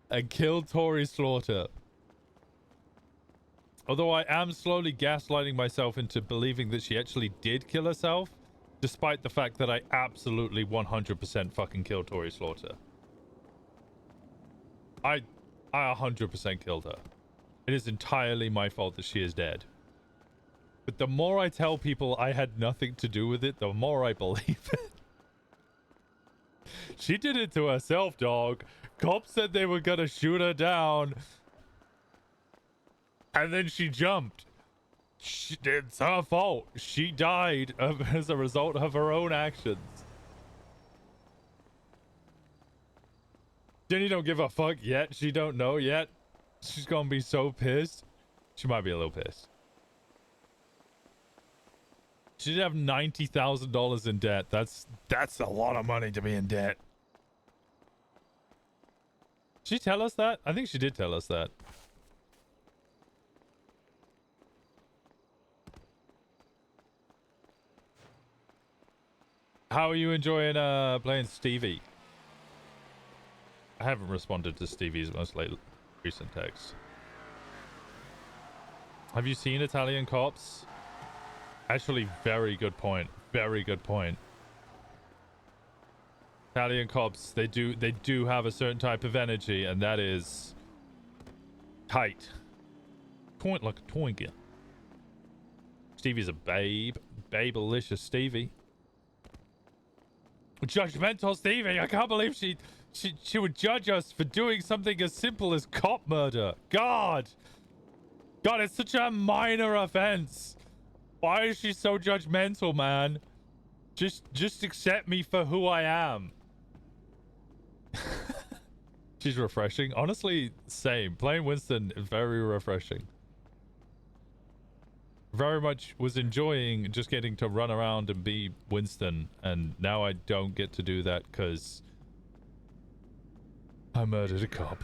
and killed Tori Slaughter. Although I am slowly gaslighting myself into believing that she actually did kill herself, despite the fact that I absolutely 100% fucking killed Tori Slaughter. I 100% killed her. It is entirely my fault that she is dead. But the more I tell people I had nothing to do with it, the more I believe it. She did it to herself, dog. Cops said they were gonna shoot her down. And then she jumped. It's her fault. She died as a result of her own actions. Jenny don't give a fuck yet. She don't know yet. She's gonna be so pissed. She might be a little pissed. She did have $90,000 in debt. That's a lot of money to be in debt. Did she tell us that? I think she did tell us that. How are you enjoying playing Stevie? I haven't responded to Stevie's most recent text. Have you seen Italian Cops? Actually, very good point. Very good point. Italian Cops, they do have a certain type of energy, and that is tight. Point like a twinkie. Stevie's a babe. Babelicious Stevie. Judgmental Stevie. I can't believe she would judge us for doing something as simple as cop murder. God, it's such a minor offense. Why is she so judgmental, man? Just accept me for who I am. She's refreshing. Honestly, same. Playing Winston, very refreshing. Very much was enjoying just getting to run around and be Winston, and now I don't get to do that because I murdered a cop.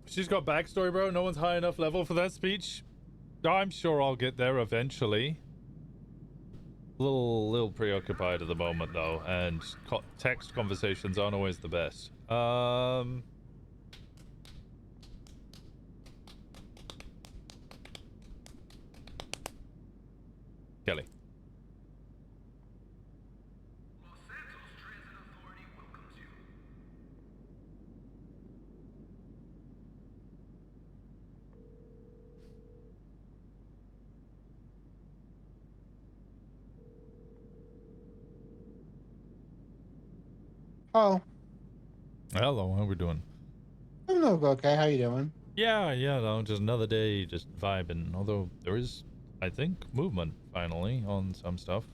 She's got backstory, bro. No one's high enough level for that speech. I'm sure I'll get there eventually. Little preoccupied at the moment though, and text conversations aren't always the best. Kelly. Oh. Hello, how we doing? I'm doing okay. How you doing? Yeah, no, just another day, just vibing. Although there is, I think, movement finally on some stuff.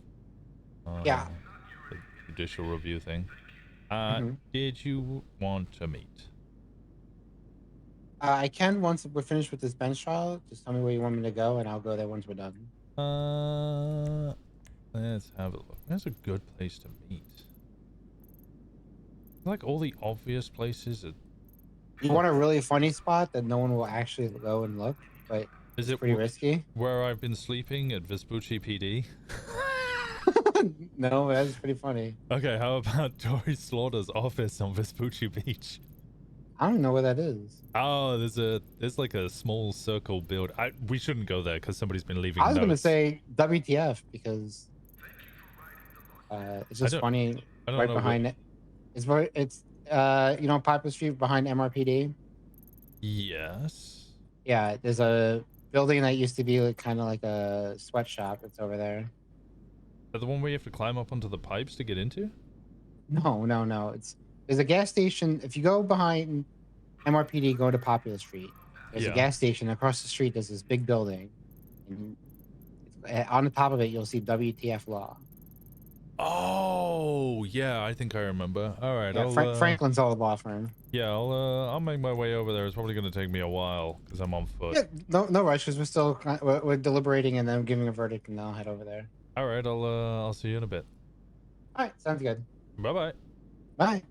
Yeah. The judicial review thing. Did you want to meet? I can once we're finished with this bench trial. Just tell me where you want me to go, and I'll go there once we're done. Let's have a look. That's a good place to meet. Like all the obvious places. You want a really funny spot that no one will actually go and look, but is it pretty risky? Where I've been sleeping at Vespucci PD? No, that's pretty funny. Okay, how about Tori Slaughter's office on Vespucci Beach? I don't know where that is. Oh, there's like a small circle build. We shouldn't go there because somebody's been leaving I was gonna notes. say WTF because it's just funny. I don't Right know behind it, it's you know, Piper Street behind MRPD. Yes. Yeah, there's a building that used to be like, kind of like a sweatshop. It's over there. Is that the one where you have to climb up onto the pipes to get into? No. There's a gas station. If you go behind MRPD, go to Popular Street. There's a Yeah. gas station across the street. There's this big building, and on the top of it, you'll see WTF Law. Oh, yeah, I think I remember. All right, Yeah, Franklin's all the law firm. Yeah, I'll make my way over there. It's probably going to take me a while because I'm on foot. Yeah, no rush because we're deliberating and then giving a verdict, and then I'll head over there. All right, I'll see you in a bit. All right, sounds good. Bye-bye. Bye.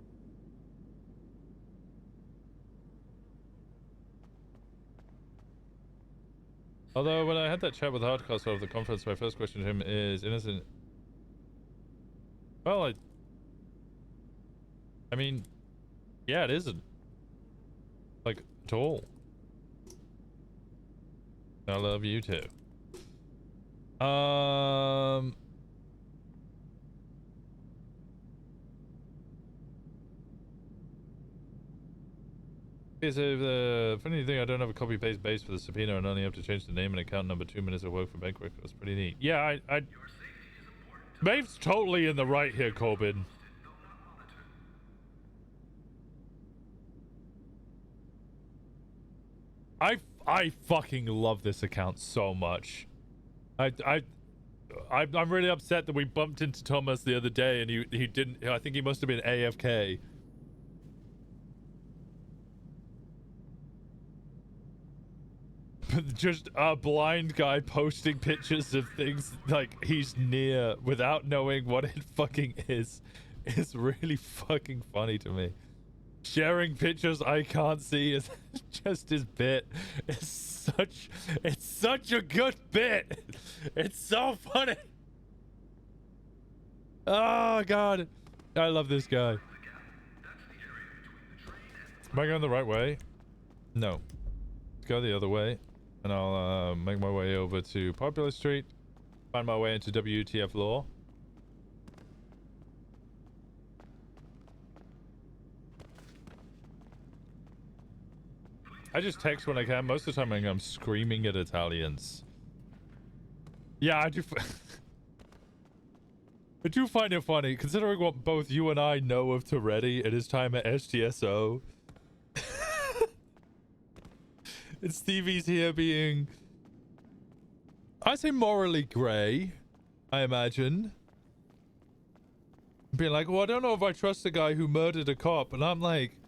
Although when I had that chat with Hardcastle of the conference, my first question to him is innocent. Well, I mean, yeah, it isn't. Like, at all. I love you too. Okay, so the funny thing, I don't have a copy-paste base for the subpoena and only have to change the name and account number 2 minutes of work for bank record. That's pretty neat. Yeah, Maeve's totally in the right here, Corbin. I fucking love this account so much. I'm really upset that we bumped into Thomas the other day and he didn't. I think he must have been AFK. Just a blind guy posting pictures of things like he's near without knowing what it fucking is really fucking funny to me. Sharing pictures I can't see is just his bit. It's such a good bit. It's so funny. Oh god, I love this guy. Am I going the right way? No. Let's go the other way. And I'll make my way over to Popular Street, find my way into WTF Law. I just text when I can. Most of the time I'm screaming at Italians. Yeah, I do. I do find it funny, considering what both you and I know of Toretti at his time at STSO. And Stevie's here being, I say morally grey, I imagine. Being like, well, I don't know if I trust the guy who murdered a cop. And I'm like,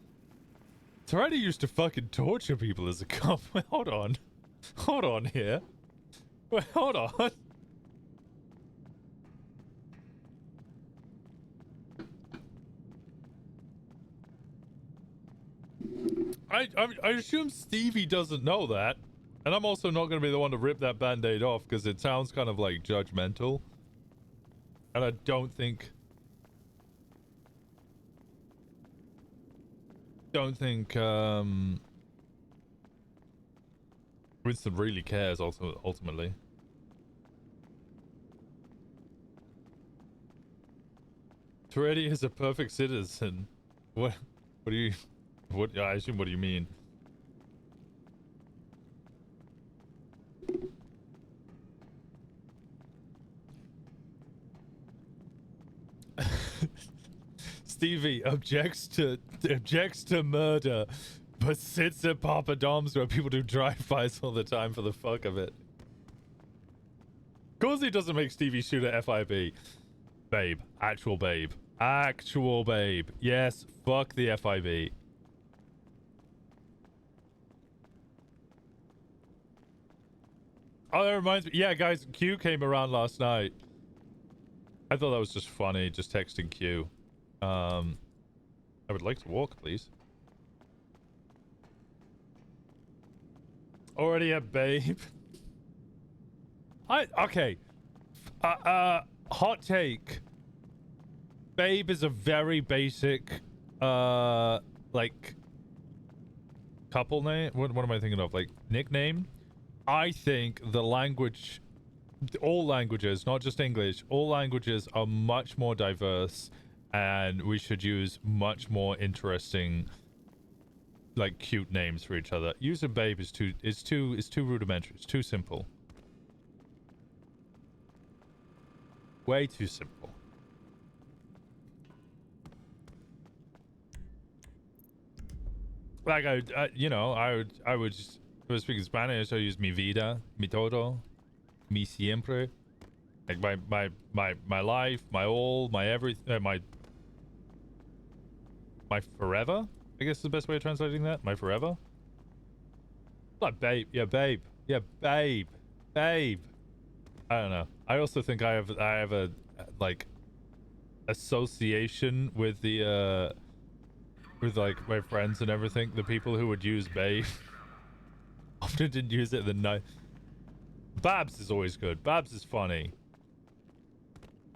Toretti used to fucking torture people as a cop. Wait, hold on. Hold on here. Wait, hold on. I assume Stevie doesn't know that, and I'm also not going to be the one to rip that band-aid off because it sounds kind of like judgmental, and I don't think Winston really cares ultimately. Toretti is a perfect citizen. What do you... I assume, what do you mean? Stevie objects to murder, but sits at Papa Dom's where people do drive-bys all the time for the fuck of it. Of course he doesn't make Stevie shoot at FIB. Babe. Actual babe. Actual babe. Yes, fuck the FIB. Oh, that reminds me. Yeah, guys, Q came around last night. I thought that was just funny, just texting Q. I would like to walk, please. Already a babe. Okay. Hot take. Babe is a very basic, like, couple name. What am I thinking of? Like nickname? I think the language, all languages, not just English, all languages are much more diverse, and we should use much more interesting, like cute names for each other. Using babe is too rudimentary. It's too simple. Way too simple. Like I would just, if I was speaking Spanish, I use mi vida, mi todo, mi siempre. Like my life, my all, my everything, my forever. I guess is the best way of translating that. My forever. Like babe, yeah, babe, yeah, babe, babe. I don't know. I also think I have a like association with the with like my friends and everything. The people who would use babe often didn't use it. Babs is always good. Babs is funny.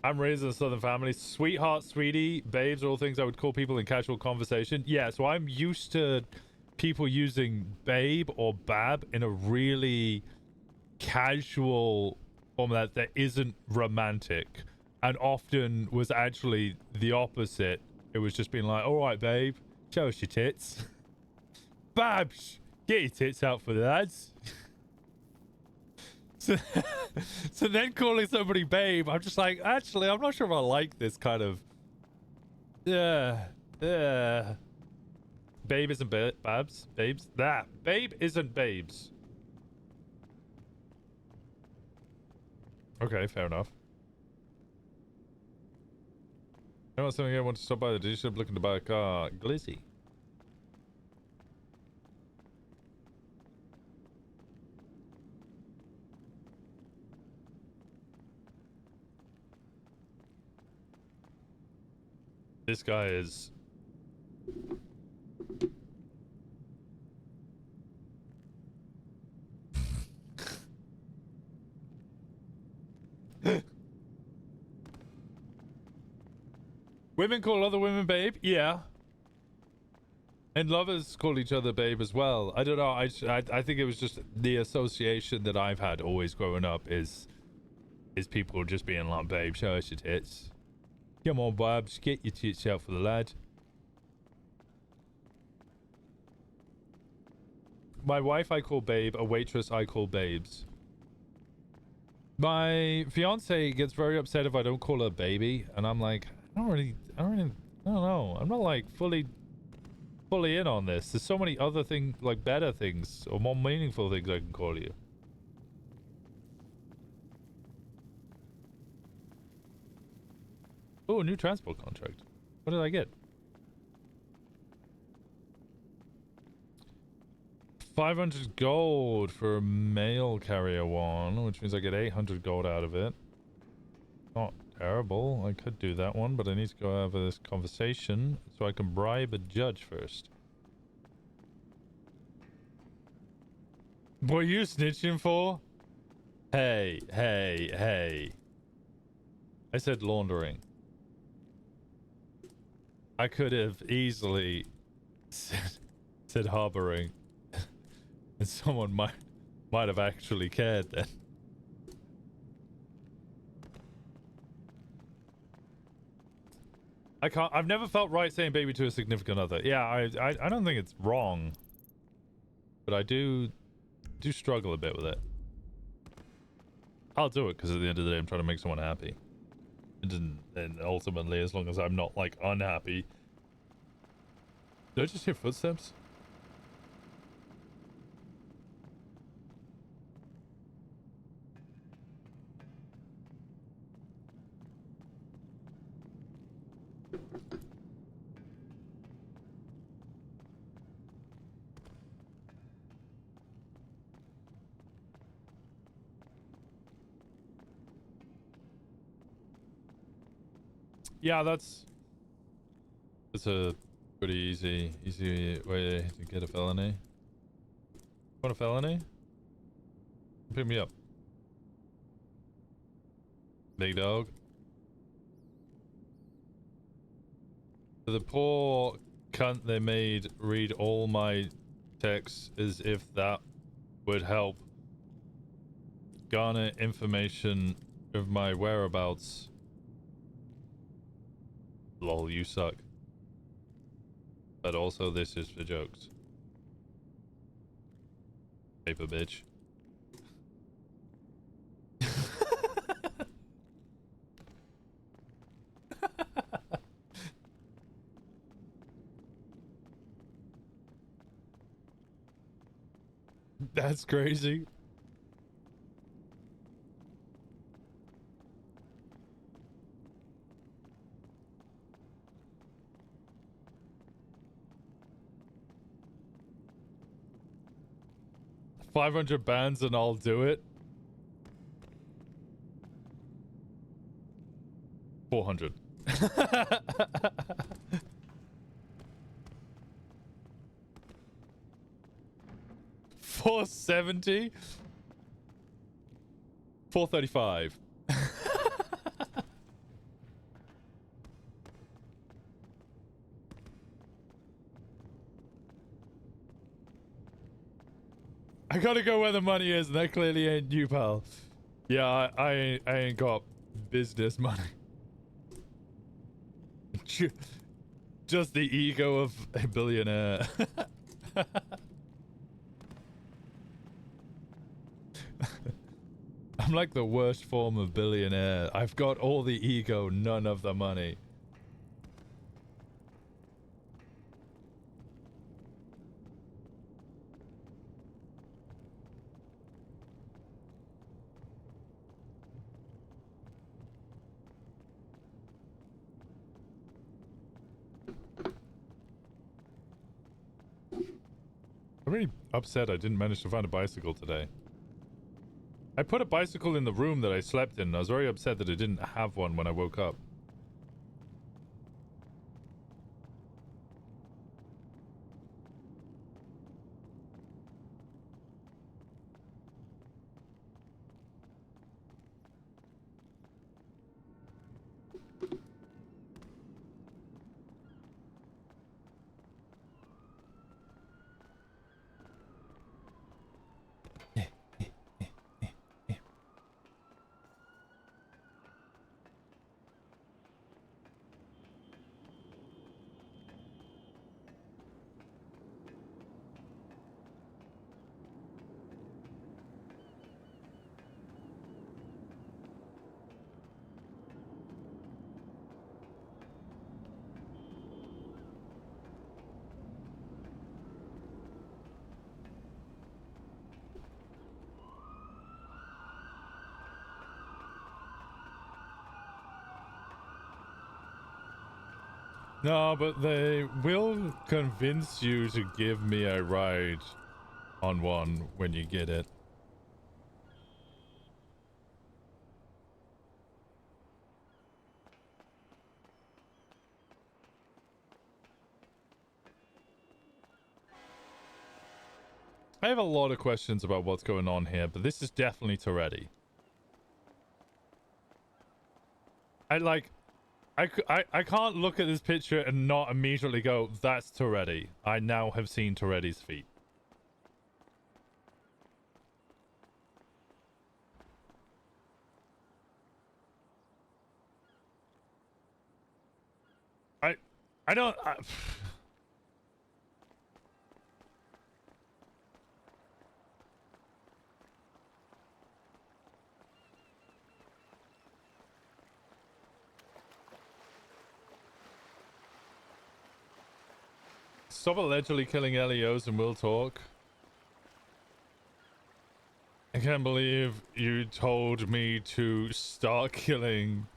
I'm raised in a southern family. Sweetheart, sweetie, babes are all things I would call people in casual conversation. Yeah, so I'm used to people using babe or bab in a really casual form that isn't romantic, and often was actually the opposite. It was just being like, all right, babe, show us your tits. Babs, get your tits out for the lads. So then calling somebody babe, I'm just like, actually, I'm not sure if I like this kind of. Yeah. Babe isn't babs. Babes. Babe isn't babes. Okay, fair enough. I want something I want to stop by the dealership looking to buy a car. Glizzy. This guy is... Women call other women babe? Yeah. And lovers call each other babe as well. I don't know. I think it was just the association that I've had always growing up is people just being like, babe, show us your tits. Come on, babs, get your tits out for the lad. My wife I call babe, a waitress I call babes. My fiance gets very upset if I don't call her baby, and I'm like, I don't know. I'm not like fully in on this. There's so many other things, like better things or more meaningful things I can call you. Oh, new transport contract. What did I get? 500 gold for a mail carrier one, which means I get 800 gold out of it. Not terrible. I could do that one, but I need to go have this conversation so I can bribe a judge first. What are you snitching for? Hey. I said laundering. I could have easily said harboring. And someone might have actually cared then. I've never felt right saying baby to a significant other. Yeah, I don't think it's wrong. But I do struggle a bit with it. I'll do it because at the end of the day I'm trying to make someone happy. And ultimately, as long as I'm not like unhappy. Did I just hear footsteps? Yeah, that's a pretty easy way to get a felony. Want a felony? Pick me up. Big dog. The poor cunt they made read all my text as if that would help garner information of my whereabouts. Lol, you suck. But also this is for jokes. Paper bitch. That's crazy. $500 bands and I'll do it. 400. $470. 435. I gotta go where the money is, and that clearly ain't you, pal. Yeah, I ain't got business money. Just the ego of a billionaire. I'm like the worst form of billionaire. I've got all the ego, none of the money. I'm really upset I didn't manage to find a bicycle today. I put a bicycle in the room that I slept in, and I was very upset that I didn't have one when I woke up. No, but they will convince you to give me a ride on one when you get it. I have a lot of questions about what's going on here, but this is definitely Toretti. I can't look at this picture and not immediately go, that's Toretti. I now have seen Toretti's feet. I don't... Stop allegedly killing LEOs and we'll talk. I can't believe you told me to start killing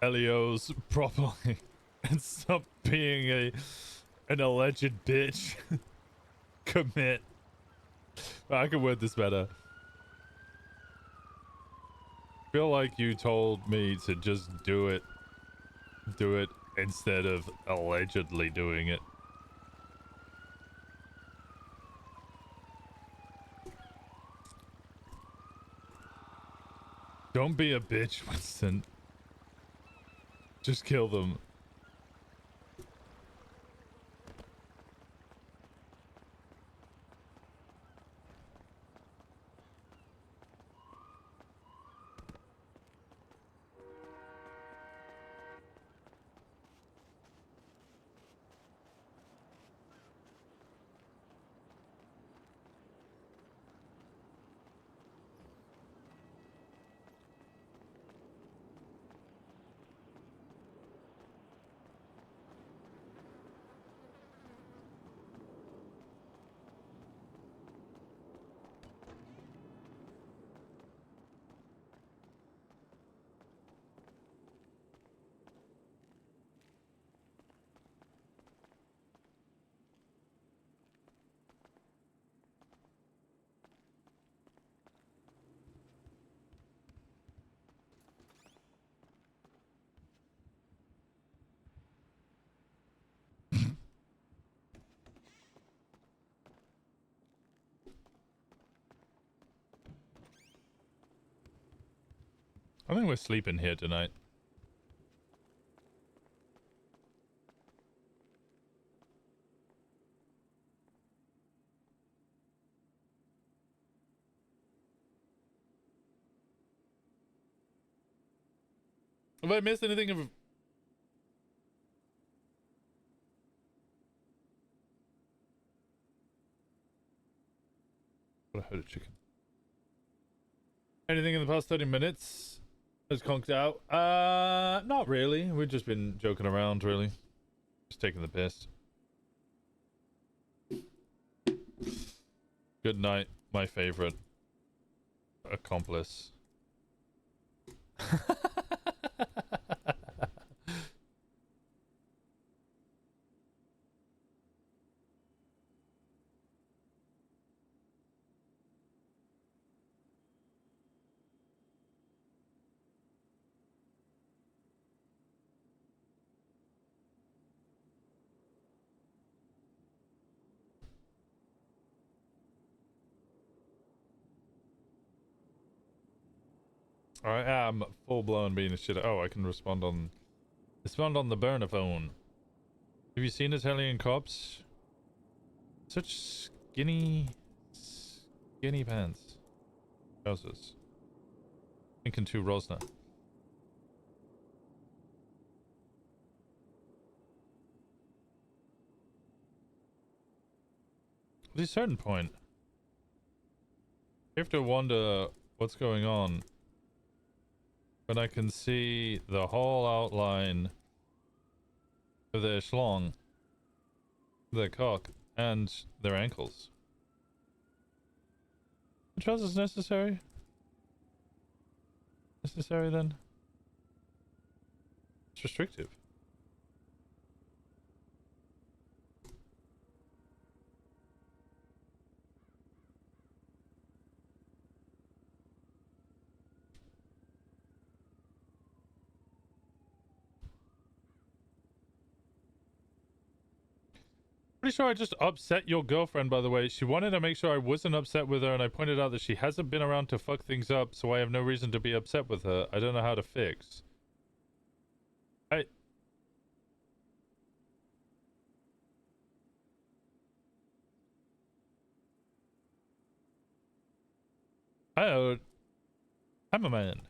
LEOs properly and stop being an alleged bitch. Commit. I can word this better. Feel like you told me to just do it instead of allegedly doing it. Don't be a bitch, Winston. Just kill them. I think we're sleeping here tonight. Have I missed anything of... I heard a chicken. Anything in the past 30 minutes has conked out? Not really. We've just been joking around, really. Just taking the piss. Good night, my favorite accomplice. I am full blown being a shit. Oh, I can respond on the burner phone. Have you seen Italian cops? Such skinny pants. Trousers. Thinking to Rosna. At a certain point, you have to wonder what's going on when I can see the whole outline of their schlong, their cock, and their ankles. The trousers necessary? Necessary then? It's restrictive. Pretty sure I just upset your girlfriend, by the way. She wanted to make sure I wasn't upset with her, and I pointed out that she hasn't been around to fuck things up, so I have no reason to be upset with her. I don't know how to fix. I'm a man.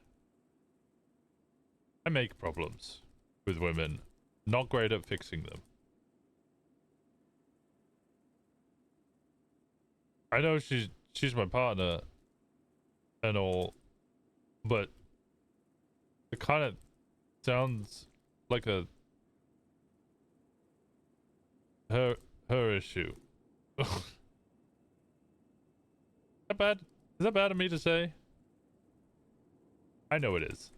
I make problems with women. Not great at fixing them. I know she's my partner and all, but it kind of sounds like her issue. Is that bad? Is that bad of me to say? I know it is.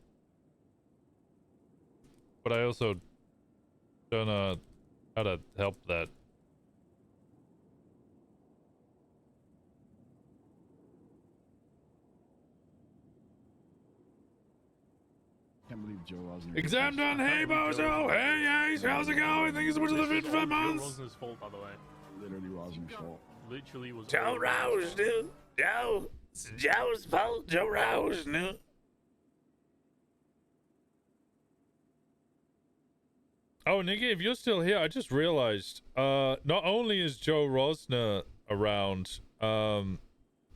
But I also don't know how to help that. Can't believe Joe wasn't. Exam done. Hey, Bozo. Hey, Ace. How's it going? Thank you so much for the 55 months. It wasn't his fault, by the way. Literally wasn't his fault. Literally was. Joe Rose, dude. Joe. It's Joe's fault. Joe Rose, dude. Oh, Nigga, if you're still here, I just realized, not only is Joe Rosner around,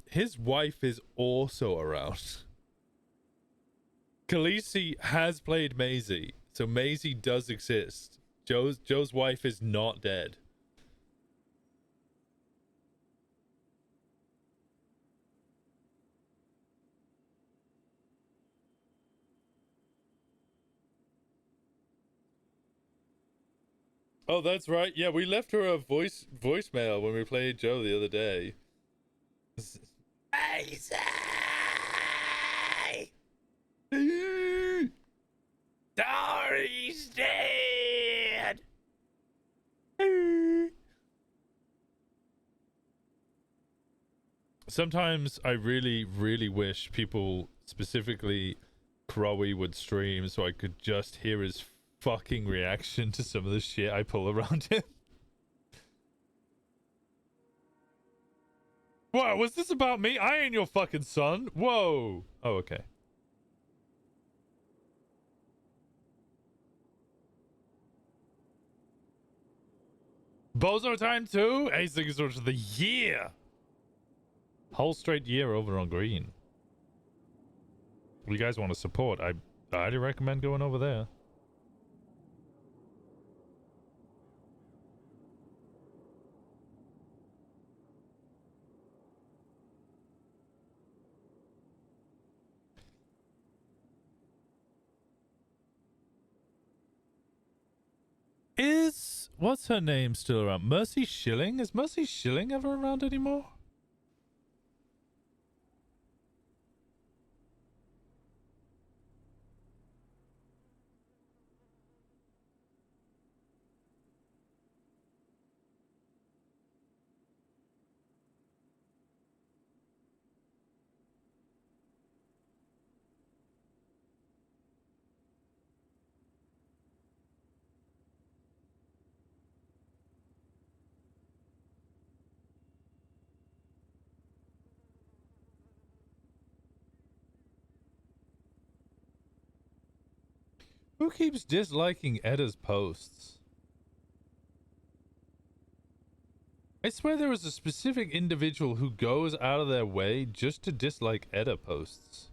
his wife is also around. Khaleesi has played Maisie, so Maisie does exist. Joe's wife is not dead. Oh, that's right. Yeah, we left her a voicemail when we played Joe the other day. Maisie! Dory's dead! Sometimes I really, really wish people, specifically Crowy, would stream so I could just hear his fucking reaction to some of the shit I pull around him. What? Was this about me? I ain't your fucking son. Whoa. Oh, okay. Bozo time too. Ace thank you so much for the year. Whole straight year over on green. If you guys want to support, I highly recommend going over there. What's her name still around? Mercy Shilling? Is Mercy Shilling ever around anymore? Who keeps disliking Edda's posts? I swear there was a specific individual who goes out of their way just to dislike Edda posts.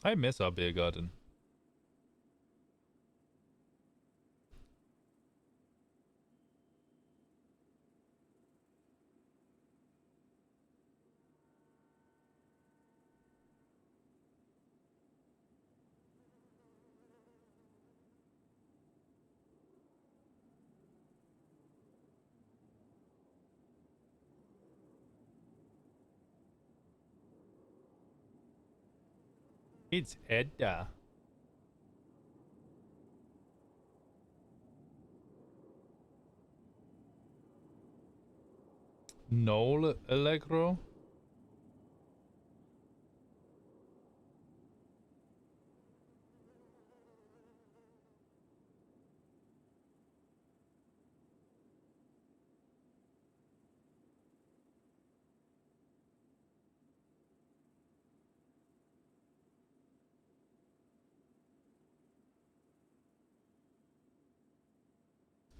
I miss our beer garden. It's Edda. Noel Allegro?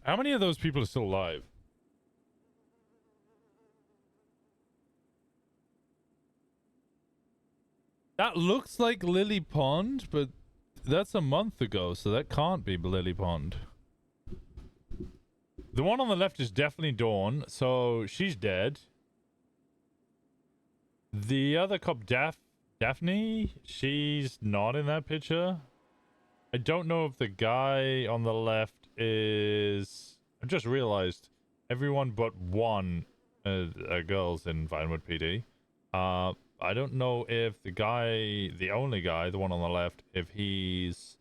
How many of those people are still alive? That looks like Lily Pond, but that's a month ago, so that can't be Lily Pond. The one on the left is definitely Dawn, so she's dead. The other cop, Daphne, she's not in that picture. I don't know if the guy on the left is... I just realized everyone but one girls in Vinewood PD. I don't know if the guy, the only guy, the one on the left, if he's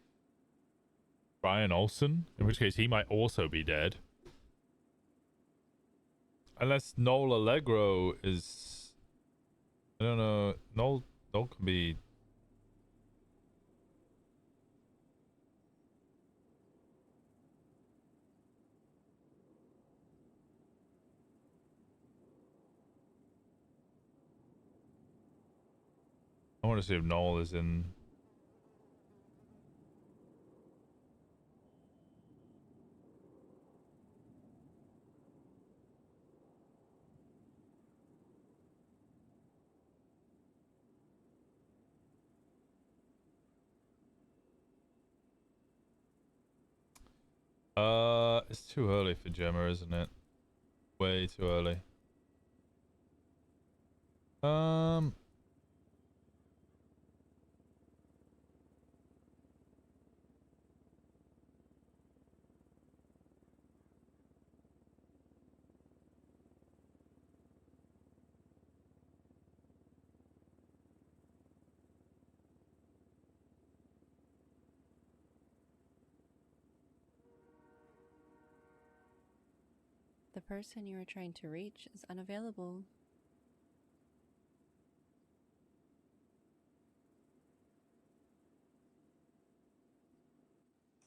Brian Olsen, in which case he might also be dead. Unless Noel Allegro is... I don't know. Noel can be... I want to see if Noel is in... It's too early for Gemma, isn't it? Way too early. The person you are trying to reach is unavailable.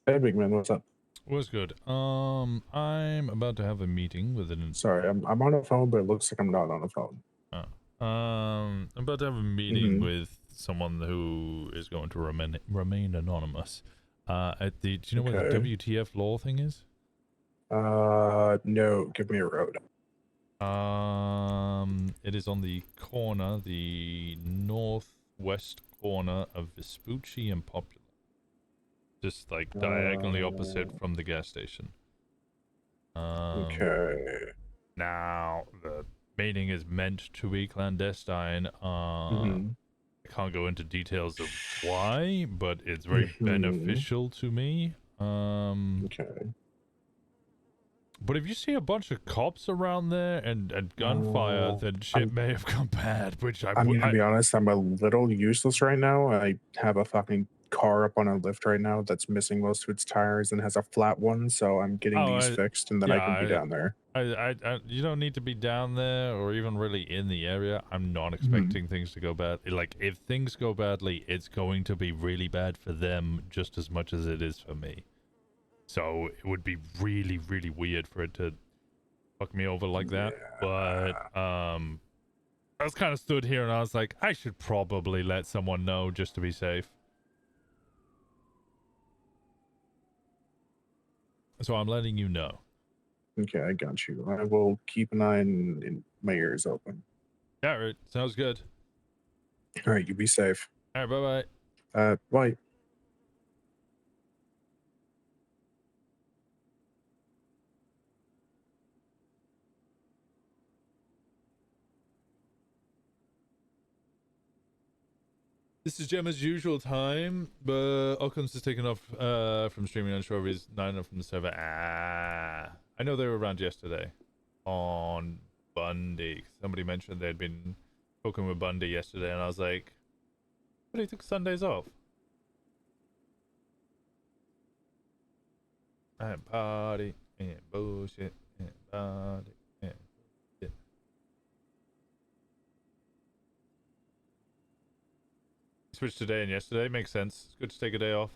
Hey, big man, what's up? What's good? I'm about to have a meeting with an. Sorry, I'm on the phone, but it looks like I'm not on the phone. I'm about to have a meeting with someone who is going to remain anonymous. At the, do you know what the Okay. WTF law thing is? No, give me a road. It is on the corner, the northwest corner of Vespucci and Popular. Just like diagonally opposite from the gas station. Okay. Now, the meeting is meant to be clandestine. I can't go into details of why, but it's very beneficial to me. Okay. But if you see a bunch of cops around there and gunfire, then shit may have gone bad, which I'm gonna be honest, I'm a little useless right now. I have a fucking car up on a lift right now that's missing most of its tires and has a flat one, so I'm getting these fixed and then I can be down there. You don't need to be down there or even really in the area. I'm not expecting things to go bad. Like, if things go badly, it's going to be really bad for them just as much as it is for me. So it would be really, really weird for it to fuck me over like that. But I was kind of stood here and I was like, I should probably let someone know just to be safe. So I'm letting you know. Okay, I got you. I will keep an eye and my ears open. Yeah, right. Sounds good. All right, you be safe. All right, bye-bye. Bye. This is Gemma's usual time, but Occam's just taken off from streaming. I'm sure he's not enough from the server. I know they were around yesterday on Bundy. Somebody mentioned they'd been talking with Bundy yesterday, and I was like, but he took Sundays off. And party and bullshit and party and bullshit. Switched today and yesterday. Makes sense. It's good to take a day off.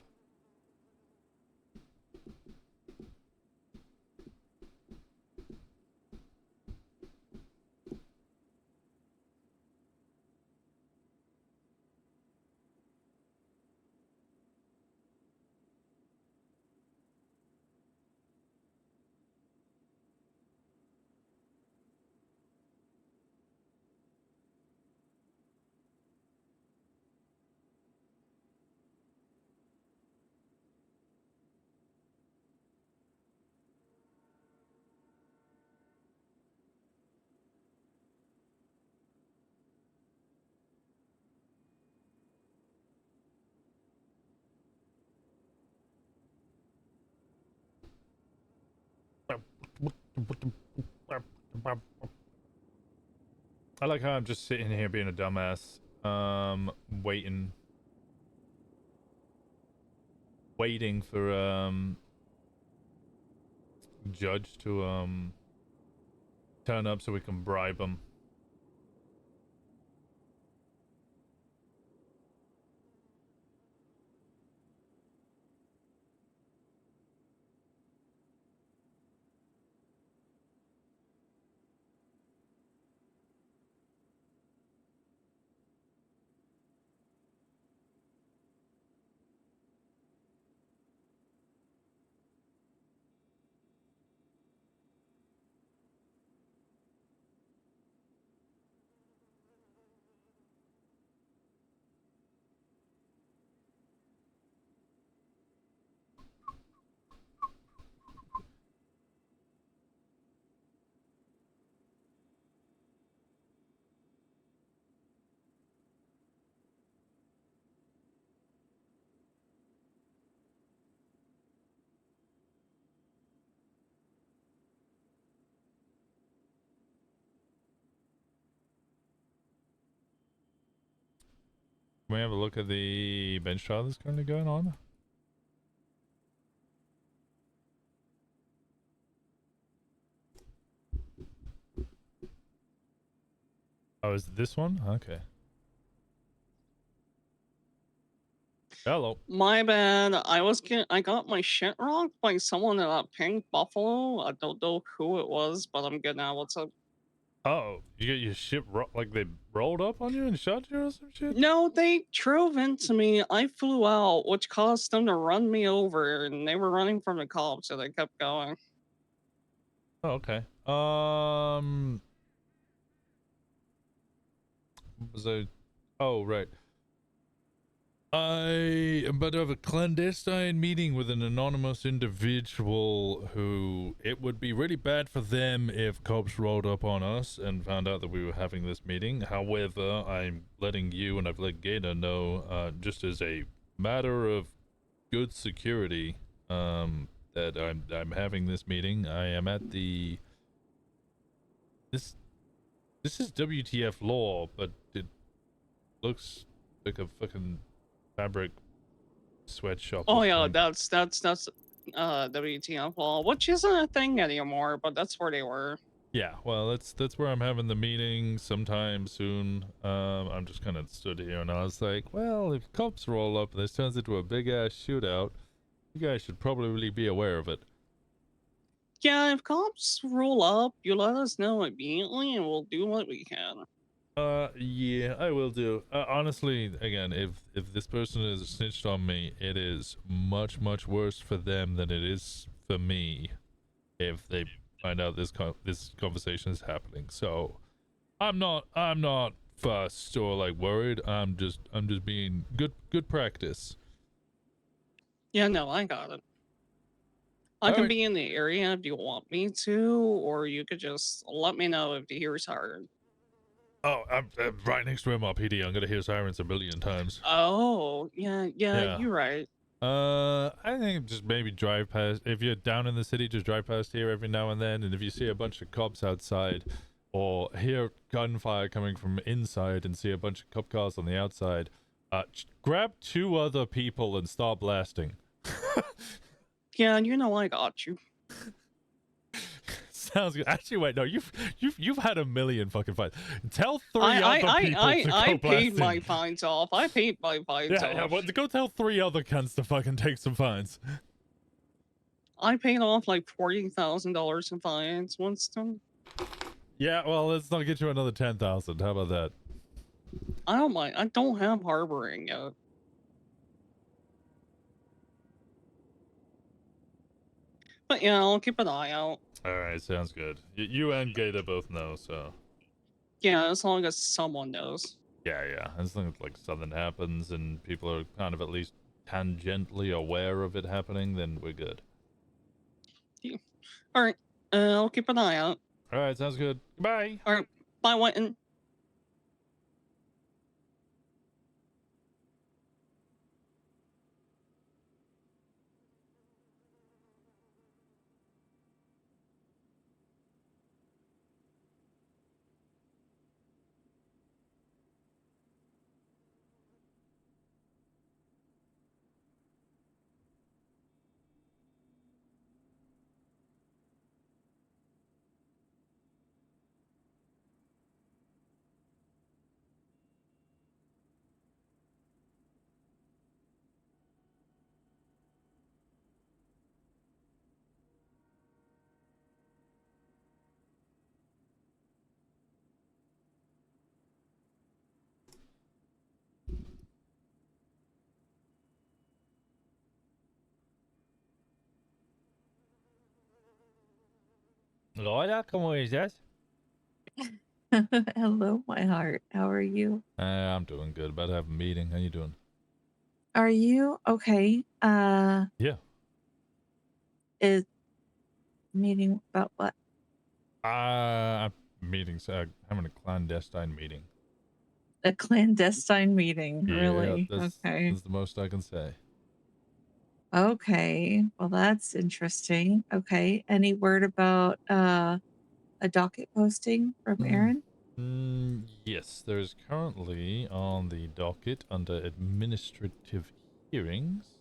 I like how I'm just sitting here being a dumbass, waiting for judge to turn up so we can bribe him. Can we have a look at the bench trial that's currently going on? Oh, is it this one? Okay. Hello. My bad. I got my shit rocked by someone in a pink buffalo. I don't know who it was, but I'm good now. What's up? Oh, you get your ship like they rolled up on you and shot you or some shit? No, they drove into me. I flew out, which caused them to run me over, and they were running from the cops, so they kept going. Oh, okay. Was I? Oh, right. I am about to have a clandestine meeting with an anonymous individual who it would be really bad for them if cops rolled up on us and found out that we were having this meeting. However, I'm letting you and I've let Gator know, just as a matter of good security, that I'm having this meeting. I am at the this is WTF law, but it looks like a fucking fabric sweatshop. Oh yeah, that's WTF law, which isn't a thing anymore, but that's where they were. Yeah, well, that's where I'm having the meeting sometime soon. I'm just kind of stood here and I was like, well, if cops roll up and this turns into a big ass shootout, you guys should probably be aware of it. Yeah, if cops roll up, you let us know immediately, and we'll do what we can. Yeah, I will do. Honestly, again, if this person is snitched on me, it is much worse for them than it is for me if they find out this conversation is happening. So I'm not fussed or like worried. I'm just being good practice. Yeah, no, I got it. I can be in the area if you want me to, or you could just let me know if you hear siren. Oh, I'm right next to MRPD. I'm gonna hear sirens a million times. Oh, yeah, you're right. I think just maybe drive past. If you're down in the city, just drive past here every now and then. And if you see a bunch of cops outside, or hear gunfire coming from inside and see a bunch of cop cars on the outside, grab 2 other people and start blasting. Yeah, you know I got you. Sounds good. Actually, wait, no, you've had a million fucking fights. Tell 3 other people to go I paid blasting. my fines off. I paid my fines off. Yeah, well, go tell 3 other cunts to fucking take some fines. I paid off like $40,000 in fines, Winston. Yeah, well, let's not get you another 10,000. How about that? I don't mind. I don't have harboring yet. But yeah, I'll keep an eye out. All right, sounds good. You and Gator both know, so. Yeah, as long as someone knows. Yeah. As long as like something happens and people are kind of at least tangentially aware of it happening, then we're good. Yeah. All right, I'll keep an eye out. All right, sounds good. Bye. All right, bye, Winton. Hola, ¿cómo estás? Hello, my heart. How are you? I'm doing good. About to have a meeting. How you doing? Are you okay? Yeah. Is meeting about what? I'm having a clandestine meeting. A clandestine meeting, really? Yeah, Okay. that's the most I can say. Okay. Well, that's interesting. Okay. Any word about a docket posting from Aaron? Yes, there's currently on the docket under administrative hearings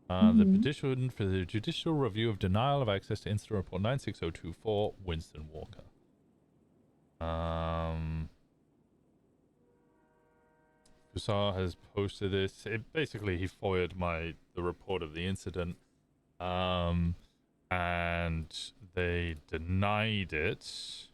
the petition for the judicial review of denial of access to Incident Report 96024, Winston Walker. Usar has posted this. Basically, he foiled the report of the incident, and they denied it.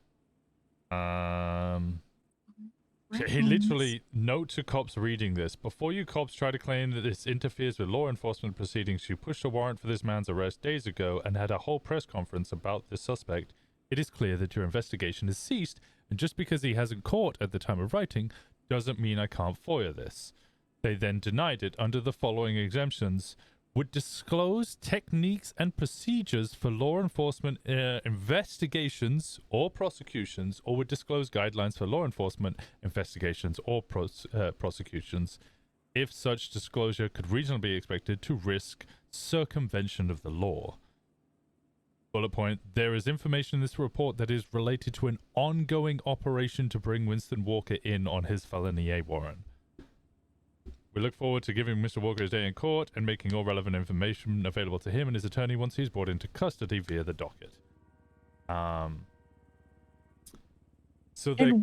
He literally, note to cops reading this: before you cops try to claim that this interferes with law enforcement proceedings, you pushed a warrant for this man's arrest days ago and had a whole press conference about this suspect. It is clear that your investigation has ceased, and just because he hasn't caught at the time of writing doesn't mean I can't FOIA this. They then denied it under the following exemptions: would disclose techniques and procedures for law enforcement investigations or prosecutions, or would disclose guidelines for law enforcement investigations or prosecutions if such disclosure could reasonably be expected to risk circumvention of the law. Bullet point: there is information in this report that is related to an ongoing operation to bring Winston Walker in on his felony A warrant. We look forward to giving Mr. Walker his day in court and making all relevant information available to him and his attorney once he's brought into custody via the docket. And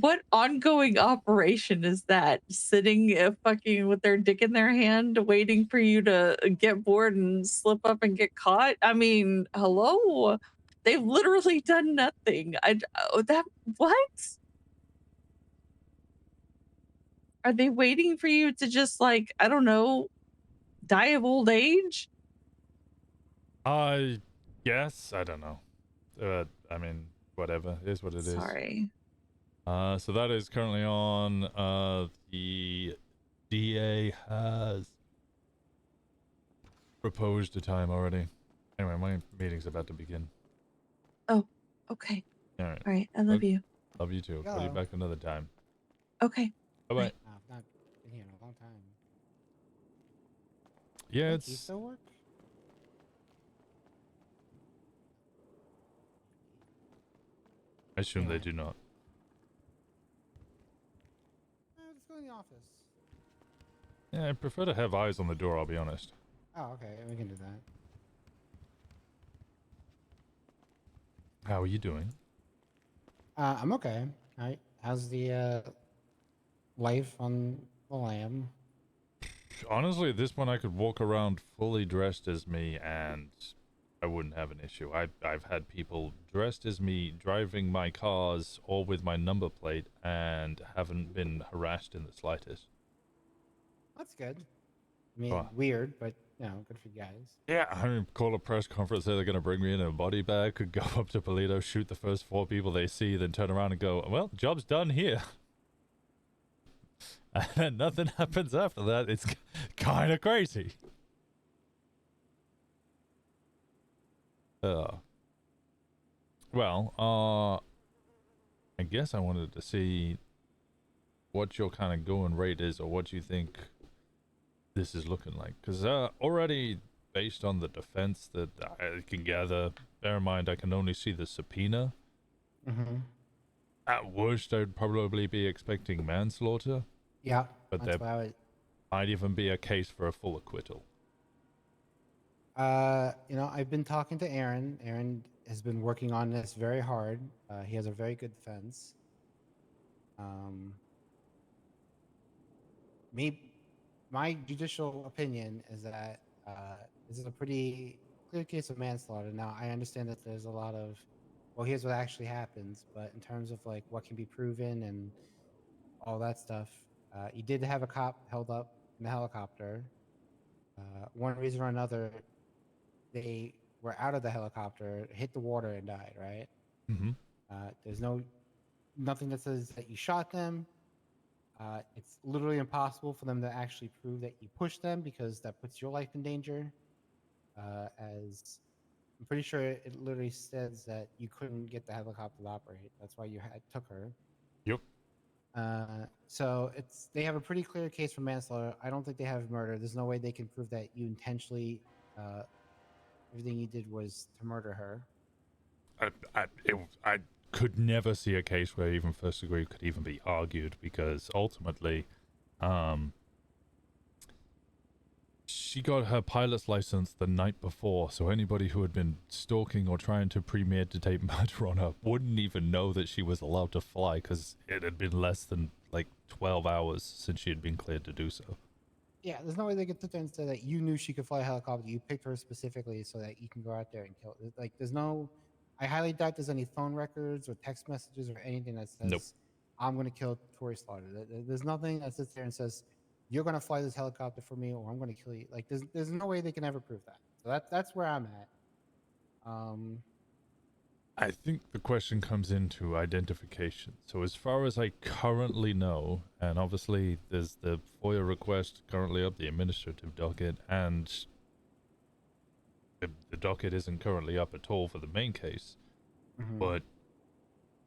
what ongoing operation is that? Sitting fucking with their dick in their hand, waiting for you to get bored and slip up and get caught? I mean, hello? They've literally done nothing. What? Are they waiting for you to just, like, I don't know, die of old age? Yes, I don't know. I mean, whatever. It is what it is. Sorry. So that is currently on. The DA has proposed a time already. Anyway, my meeting's about to begin. Oh, okay. All right. All right. I love you. Love you too. Call you back another time. Okay. Bye-bye. I've not been here in a long time. Yeah, Does he it's... still work? I assume they do not. Let's go in the office. Yeah, I prefer to have eyes on the door, I'll be honest. Oh, okay. We can do that. How are you doing? I'm okay. How's the life on the lam? Honestly, at this point, I could walk around fully dressed as me and I wouldn't have an issue. I've had people dressed as me driving my cars all with my number plate and haven't been harassed in the slightest. That's good. I mean, weird, but, you know, good for you guys. Yeah, I mean, call a press conference, say they're going to bring me in a body bag, could go up to Polito, shoot the first 4 people they see, then turn around and go, well, job's done here. And nothing happens after that. It's kind of crazy. Well, I guess I wanted to see what your kind of going rate is, or what you think this is looking like. Because already, based on the defense that I can gather, bear in mind I can only see the subpoena. Mm-hmm. At worst, I'd probably be expecting manslaughter. Yeah, but that's there might even be a case for a full acquittal. You know, I've been talking to Aaron. Aaron has been working on this very hard. He has a very good defense. My judicial opinion is that this is a pretty clear case of manslaughter. Now, I understand that there's a lot of, well, here's what actually happens, but in terms of like what can be proven and all that stuff, you did have a cop held up in the helicopter. One reason or another, they were out of the helicopter, hit the water, and died. Right? Mm-hmm. There's nothing that says that you shot them. It's literally impossible for them to actually prove that you pushed them because that puts your life in danger. As I'm pretty sure it literally says that you couldn't get the helicopter to operate. That's why you took her. Yep. So they have a pretty clear case for manslaughter. I don't think they have murder. There's no way they can prove that you intentionally, everything you did was to murder her. I could never see a case where even first degree could even be argued, because ultimately, She got her pilot's license the night before, so anybody who had been stalking or trying to premeditate murder on her wouldn't even know that she was allowed to fly because it had been less than like 12 hours since she had been cleared to do so. Yeah, there's no way they could sit there and say that you knew she could fly a helicopter. You picked her specifically so that you can go out there and kill. Like, there's no. I highly doubt there's any phone records or text messages or anything that says, Nope. "I'm going to kill Tori Slaughter." There's nothing that sits there and says, "You're going to fly this helicopter for me," or "I'm going to kill you." Like, there's no way they can ever prove that. So that's where I'm at. I think the question comes into identification. So as far as I currently know, and obviously there's the FOIA request currently up, the administrative docket, and the docket isn't currently up at all for the main case. But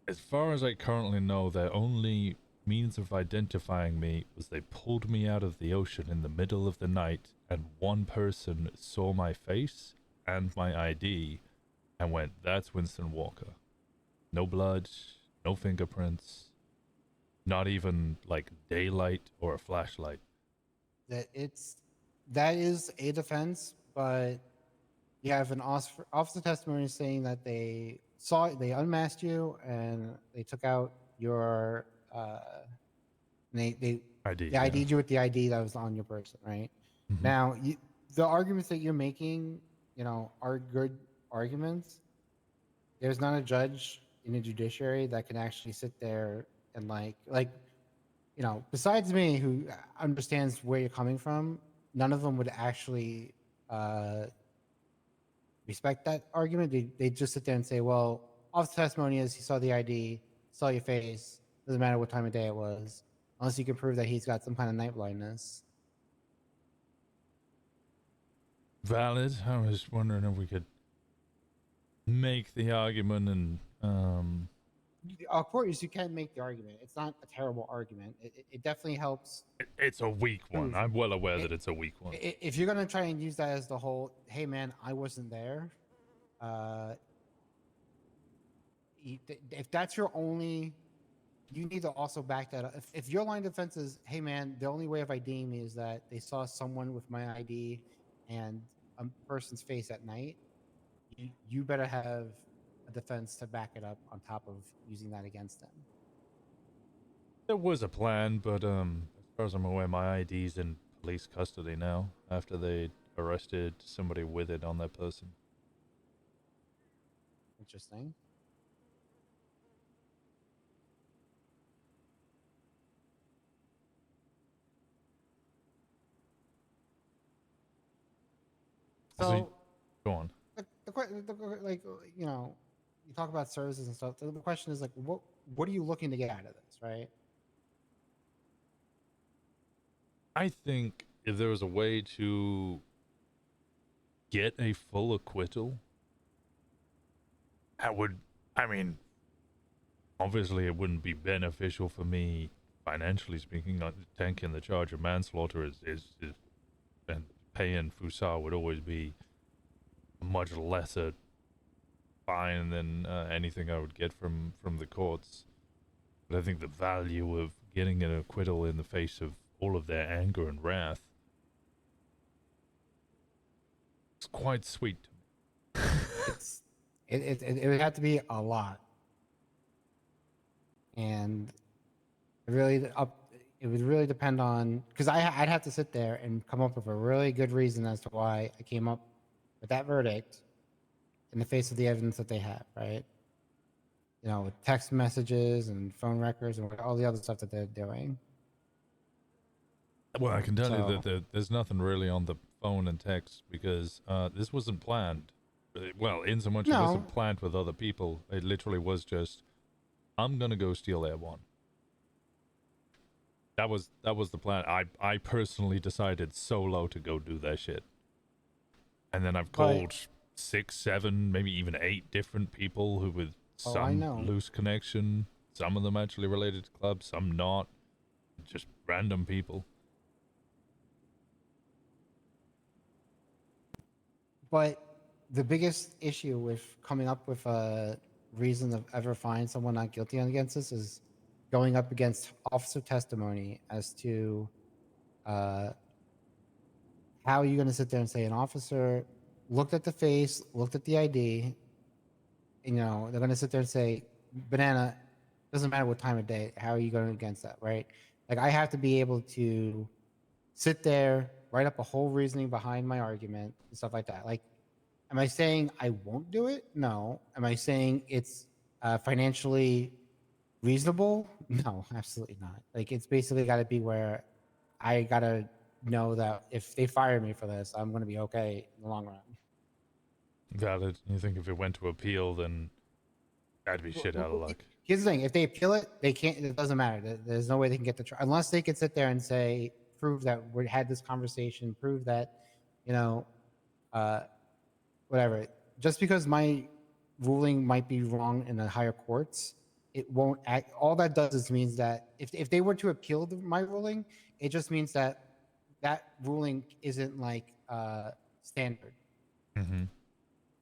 as far as I currently know, their only means of identifying me was they pulled me out of the ocean in the middle of the night, and one person saw my face and my ID and went, "That's Winston Walker." No blood, no fingerprints, not even like daylight or a flashlight. That is a defense, but you have an officer testimony saying that they unmasked you and they took out your they ID. They ID'd you with the ID that was on your person, right? Now, the arguments that you're making, are good arguments. There's not a judge in the judiciary that can actually sit there and besides me, who understands where you're coming from, none of them would actually respect that argument. They just sit there and say, well, officer testimony is he saw the ID, saw your face, doesn't matter what time of day it was, unless you can prove that he's got some kind of night blindness. Valid. I was wondering if we could make the argument and Of course, you can make the argument. It's not a terrible argument. It definitely helps. It's a weak one. I'm well aware that it's a weak one. If you're gonna try and use that as the whole, hey man, I wasn't there. If that's your only, you need to also back that up. If your line of defense is, hey man, the only way of IDing me is that they saw someone with my ID and a person's face at night, you better have a defense to back it up on top of using that against them. There was a plan, but as far as I'm aware, my ID's in police custody now after they arrested somebody with it on their person. Interesting. So, go on. You talk about services and stuff. The question is what are you looking to get out of this, right? I think if there was a way to get a full acquittal, obviously it wouldn't be beneficial for me financially speaking. Tanking the charge of manslaughter is and paying Fusar would always be a much lesser fine than anything I would get from the courts. But I think the value of getting an acquittal in the face of all of their anger and wrath is quite sweet to me. It would have to be a lot, and it would really depend on, because I'd have to sit there and come up with a really good reason as to why I came up with that verdict in the face of the evidence that they have, right? With text messages and phone records and all the other stuff that they're doing. Well, I can tell you that there's nothing really on the phone and text because this wasn't planned. Well, in so much it wasn't planned with other people. It literally was just, I'm gonna go steal Air One. That was the plan. I personally decided solo to go do that shit. And then I've called 6, 7, maybe even 8 different people who with some loose connection. Some of them actually related to clubs, some not. Just random people. But the biggest issue with coming up with a reason to ever find someone not guilty against this is going up against officer testimony as to how are you going to sit there and say an officer looked at the face, looked at the ID, and, you know, they're going to sit there and say, banana, doesn't matter what time of day. How are you going against that, right? Like, I have to be able to sit there, write up a whole reasoning behind my argument and stuff like that. Like, am I saying I won't do it? No. Am I saying it's financially reasonable? No, absolutely not. Like, it's basically got to be where I got to know that if they fire me for this, I'm going to be okay in the long run. Valid. You think if it went to appeal, then that'd be shit out of luck. Here's the thing: if they appeal it, they can't. It doesn't matter. There's no way they can get the trial unless they could sit there and say, prove that we had this conversation, prove that, you know, whatever. Just because my ruling might be wrong in the higher courts, it won't act. All that does is means that if they were to appeal my ruling, it just means that that ruling isn't like standard. Mm-hmm.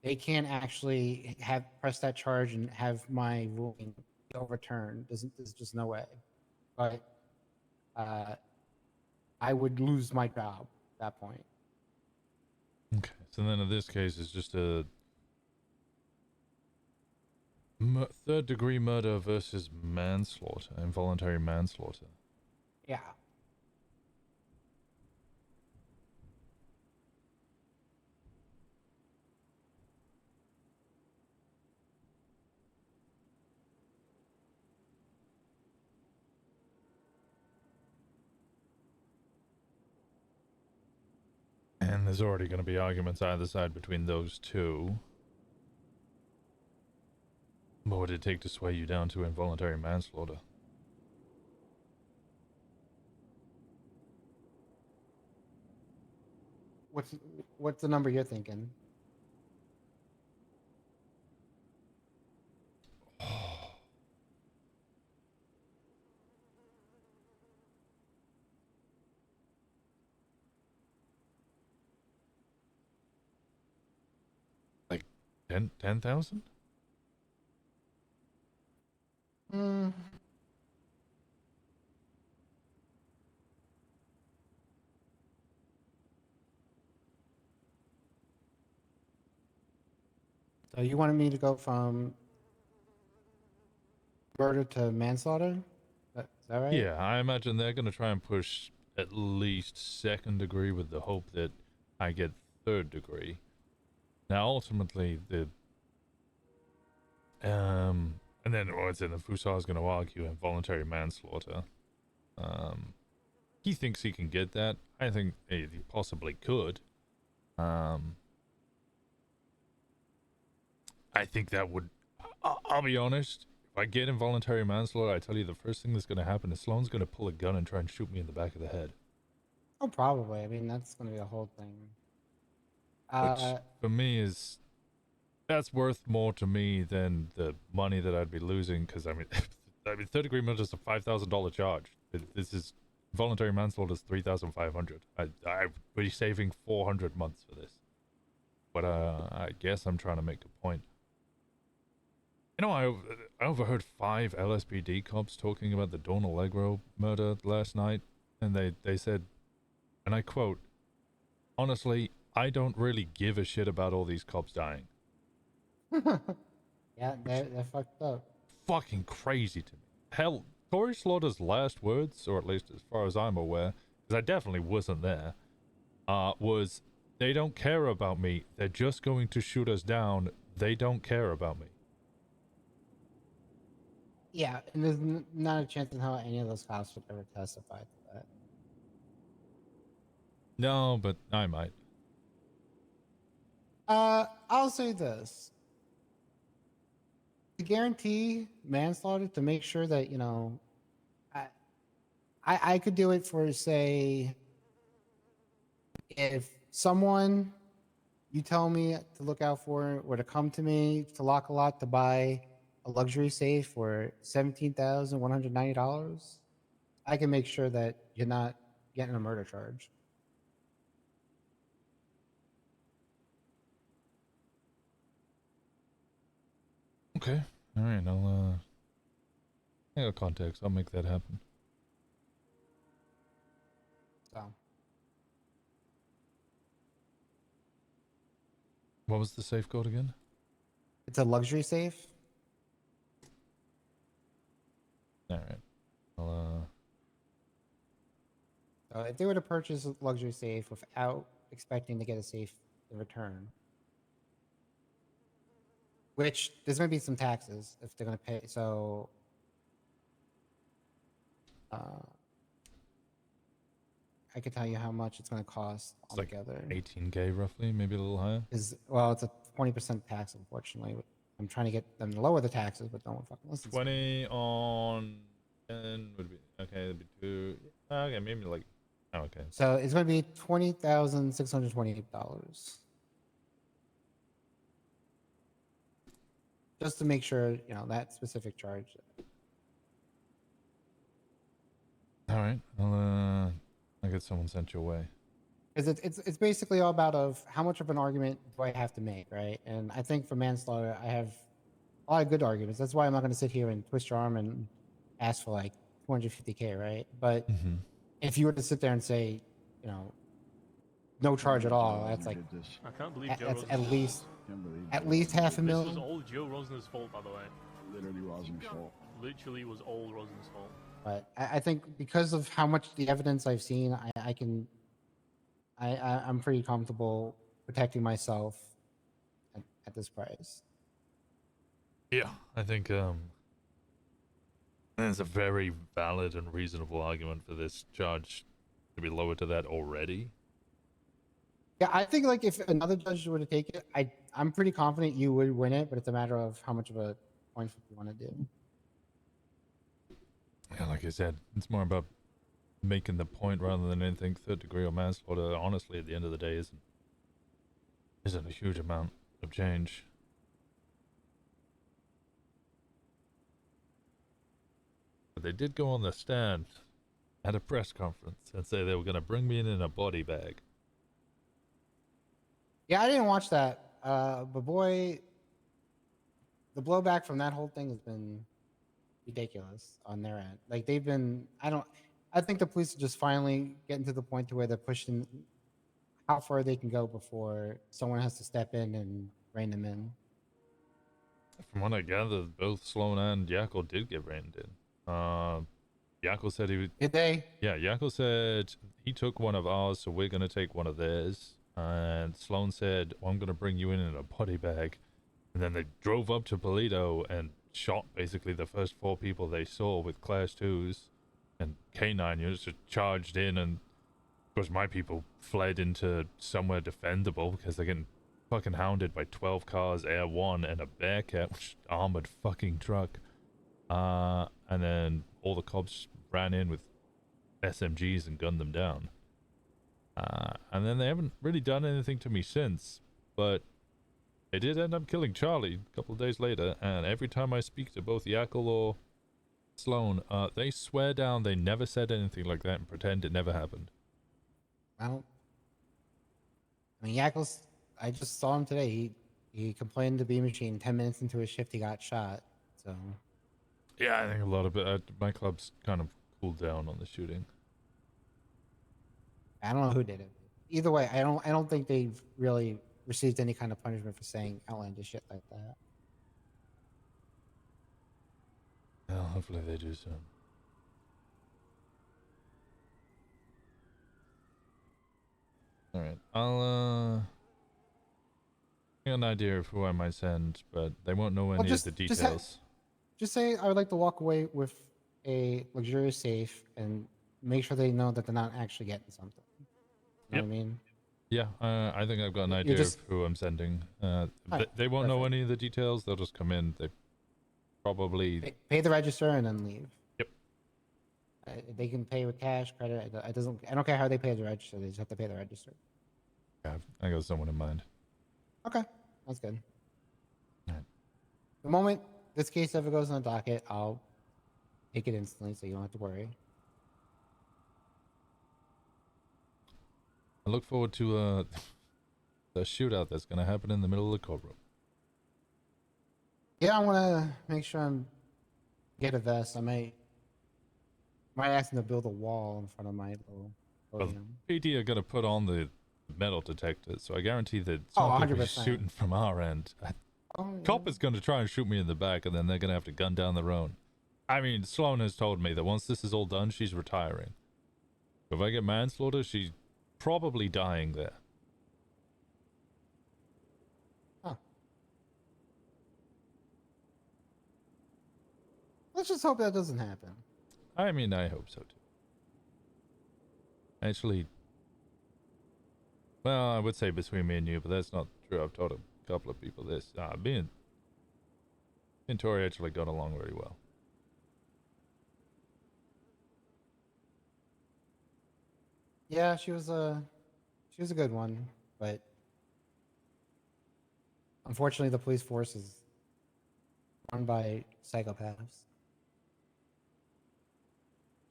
They can't actually press that charge and have my ruling overturned. There's just no way. But I would lose my job at that point. Okay. So then in this case, it's just a third-degree murder versus manslaughter, involuntary manslaughter. Yeah. And there's already going to be arguments either side between those two. What would it take to sway you down to involuntary manslaughter? What's the number you're thinking? Like 10,000? Mm. So you wanted me to go from murder to manslaughter? Is that right? Yeah, I imagine they're going to try and push at least second degree with the hope that I get third degree. Now, ultimately, and then what's in the Fusar is going to argue involuntary manslaughter. He thinks he can get that. I think he possibly could. I think that would. I'll be honest. If I get involuntary manslaughter, I tell you the first thing that's going to happen is Sloane's going to pull a gun and try and shoot me in the back of the head. Oh, probably. I mean, that's going to be the whole thing. Which, for me, that's worth more to me than the money that I'd be losing. Because I mean, third degree murder is a $5,000 charge. This is voluntary manslaughter is $3,500. I'd be saving 400 months for this. But I guess I'm trying to make a point. You know, I overheard 5 LSPD cops talking about the Dawn Allegro murder last night, and they said, and I quote, "Honestly, I don't really give a shit about all these cops dying." Yeah, they're fucked up. Fucking crazy to me. Hell, Corey Slaughter's last words, or at least as far as I'm aware, because I definitely wasn't there, was, "They don't care about me. They're just going to shoot us down. They don't care about me." Yeah, and there's not a chance in how any of those cops would ever testify to that. No, but I might. I'll say this. To guarantee manslaughter, to make sure that, you know, I could do it for, say, if someone you tell me to look out for were to come to me to Lock a Lot to buy a luxury safe for $17,190, I can make sure that you're not getting a murder charge. Okay. All right. I got context. I'll make that happen. So. What was the safe code again? It's a luxury safe. All right. Well, So if they were to purchase a luxury safe without expecting to get a safe in return, which there's going to be some taxes if they're going to pay. So I could tell you how much it's going to cost it's like altogether. 18K roughly, maybe a little higher. Well, it's a 20% tax, unfortunately. I'm trying to get them to lower the taxes, but no one fucking listens. 20 on 10 would be okay. That'd be 2. Okay, maybe like. Oh, okay. So it's going to be $20,628. Just to make sure, that specific charge. All right. I'll get someone sent your way. Because it's basically all about of how much of an argument do I have to make, right? And I think for manslaughter, I have a lot of good arguments. That's why I'm not going to sit here and twist your arm and ask for like 250K, right? But if you were to sit there and say, no charge at all, that's like I can't believe Joe that's Rosner's at least half a This million. was all Joe Rosner's fault, by the way. Literally Rosner's fault. Literally was all Rosner's fault. But I think because of how much the evidence I've seen, I'm pretty comfortable protecting myself at this price. Yeah, I think there's a very valid and reasonable argument for this charge to be lowered to that already. Yeah, I think like if another judge were to take it, I'm pretty confident you would win it, but it's a matter of how much of a point flip you want to do. Yeah, like I said, it's more about making the point rather than anything. Third degree or manslaughter, honestly, at the end of the day, isn't a huge amount of change. But they did go on the stand at a press conference and say they were going to bring me in a body bag. Yeah, I didn't watch that. But boy, the blowback from that whole thing has been ridiculous on their end. Like I think the police are just finally getting to the point to where they're pushing how far they can go before someone has to step in and rein them in. From what I gather, both Sloan and Yakko did get reined in. Yakko said he would. Did they? Yeah, Yakko said he took one of ours, so we're gonna take one of theirs. And Sloan said, well, I'm gonna bring you in a body bag. And then they drove up to Polito and shot basically the first 4 people they saw with Class 2s. And K9 units just charged in, and of course my people fled into somewhere defendable because they're getting fucking hounded by 12 cars, Air 1, and a Bearcat, which armored fucking truck. And then all the cops ran in with SMGs and gunned them down. And then they haven't really done anything to me since, but they did end up killing Charlie a couple of days later, and every time I speak to both Yakko or Sloan, they swear down they never said anything like that and pretend it never happened. Well, I mean, Yakko's, I just saw him today. He complained to B Machine 10 minutes into his shift, he got shot. So yeah, I think a lot of it. My club's kind of cooled down on the shooting. I don't know who did it. Either way, I don't think they've really received any kind of punishment for saying outlandish shit like that. Well, hopefully they do soon. All right, I'll get an idea of who I might send, but they won't know any of the details. Just say I would like to walk away with a luxurious safe and make sure they know that they're not actually getting something. You know what I mean? Yeah, I think I've got an idea of who I'm sending. They won't know any of the details. They'll just come in. They probably pay the register and then leave. Yep. They can pay with cash, credit. I don't care how they pay the register. They just have to pay the register. Yeah, I got someone in mind. Okay, that's good. All right. The moment this case ever goes on the docket, I'll take it instantly, so you don't have to worry. I look forward to the shootout that's going to happen in the middle of the courtroom. Yeah, I want to make sure I'm get a vest. I might ask them to build a wall in front of my little podium. Well, PD are going to put on the metal detectors, so I guarantee that it's Oh, not going to be 100%. shooting from our end. Oh, Cop is going to try and shoot me in the back, and then they're going to have to gun down their own. I mean, Sloan has told me that once this is all done, she's retiring. If I get manslaughter, she's probably dying there. Huh. Let's just hope that doesn't happen. I mean, I hope so too. Actually, well, I would say between me and you, but that's not true. I've told a couple of people this. Me and Tori actually got along very well. Yeah, she was a good one, but unfortunately, the police force is run by psychopaths.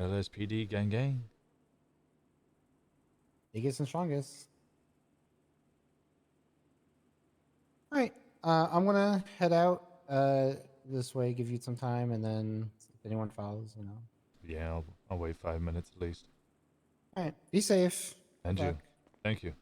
LSPD gang. Biggest and strongest. All right, I'm gonna head out this way, give you some time, and then if anyone follows, you know. Yeah, I'll wait 5 minutes at least. All right, be safe. And Good you. luck. Thank you.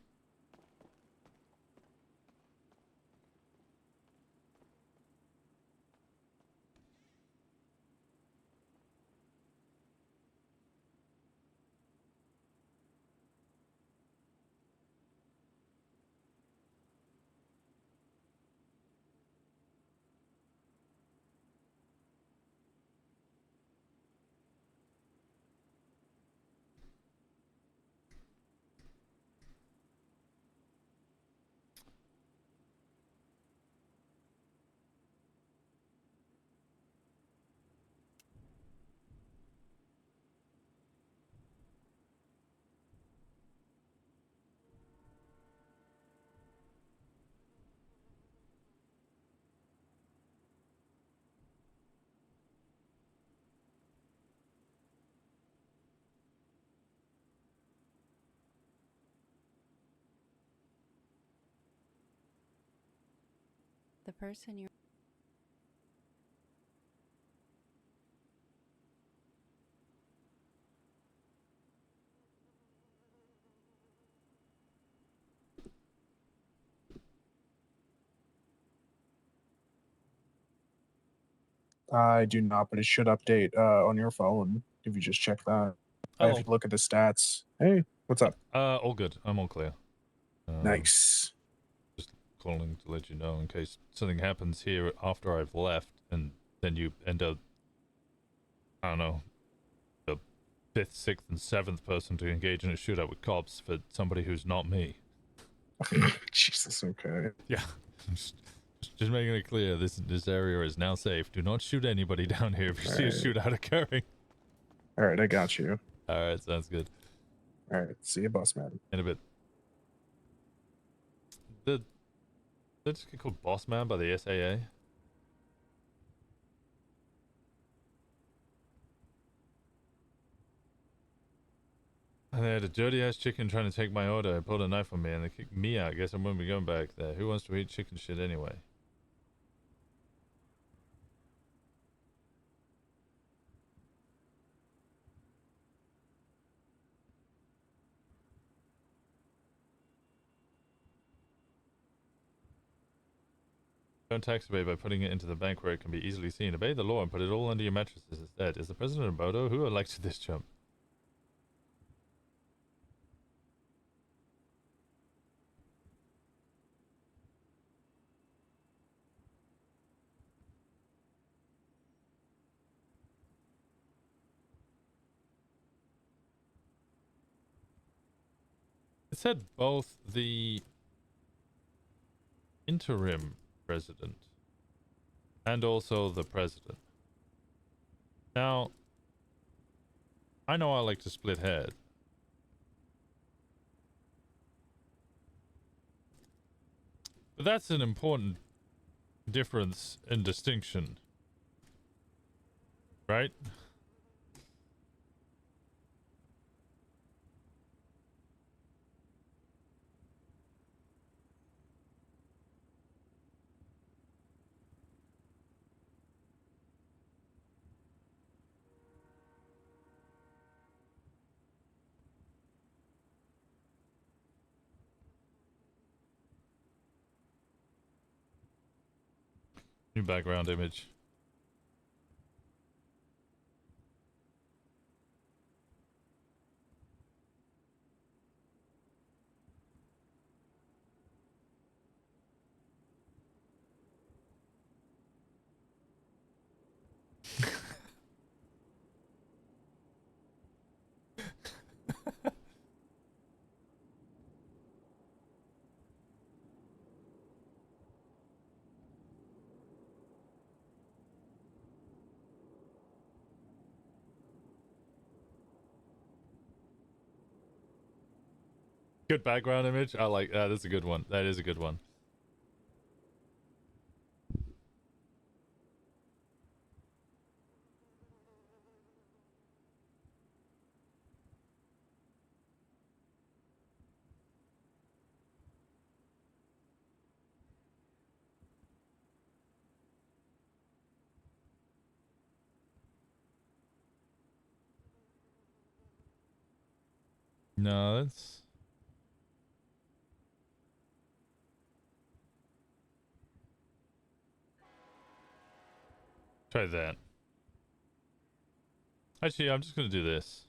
The person you're I do not, but it should update on your phone if you just check that. Oh. If you look at the stats. Hey, what's up? All good. I'm all clear. Nice. Just calling to let you know in case something happens here after I've left, and then you end up, I don't know, the 5th, 6th, and 7th person to engage in a shootout with cops for somebody who's not me. Jesus, okay. Yeah. Just making it clear, this area is now safe. Do not shoot anybody down here if you see a shootout occurring. All right, I got you. All right, sounds good. All right, see you, boss man. In a bit. Did they just get called boss man by the SAA? And they had a dirty ass chicken trying to take my order. I pulled a knife on me and they kicked me out. Guess I won't be going back there. Who wants to eat chicken shit anyway? Don't tax obey by putting it into the bank where it can be easily seen. Obey the law and put it all under your mattresses instead. Is the president a Bodo? Who elected this chump? It said both the interim president and also the president. Now, I know I like to split hairs. But that's an important difference and distinction. Right? New background image. Good background image. I like that. That's a good one. That is a good one. No, that's... Try that. Actually, I'm just gonna do this.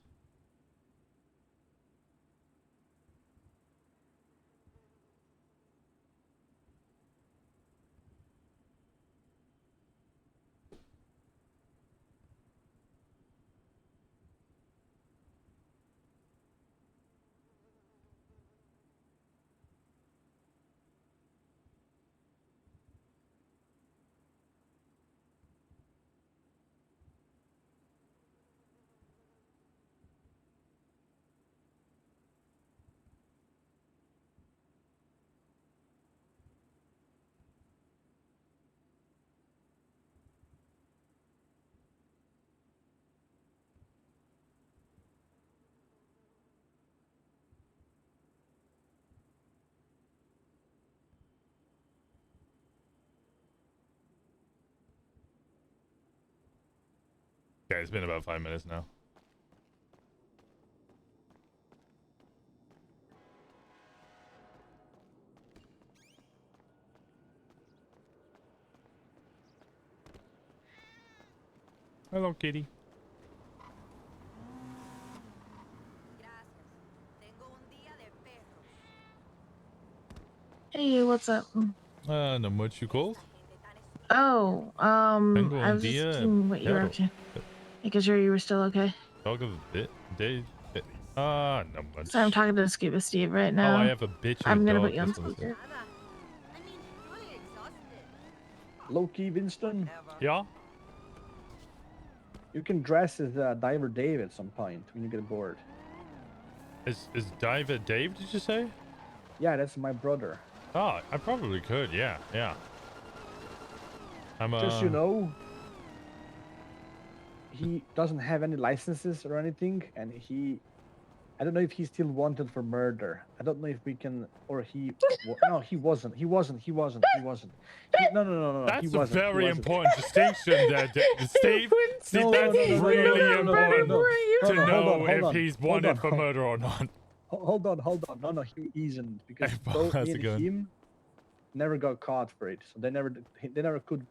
Okay, it's been about 5 minutes now. Hello, kitty. Hey, what's up? Not much. You called? Oh, Tengo I un was just día seeing what you were up to. Making sure you were still okay. Talk of a bit. Day. No much. So I'm talking to Scuba Steve right Oh, I now. have a bitch of a I'm gonna dog. put you on That's what I said. speaker. Low-key, Winston. Yeah? You can dress as Diver Dave at some point when you get bored. Is Diver Dave, did you say? Yeah, that's my brother. Oh, I probably could. Yeah, yeah. I'm Just you know, he doesn't have any licenses or anything, and I don't know if he's still wanted for murder. I don't know if we can, or no, he wasn't. No. That's a very important distinction there, Steve. See, No, that's really important to know hold if on, he's hold wanted on. for murder or not. Hold on. No, he isn't, because both how's me it and going? him never got caught for it. So they never could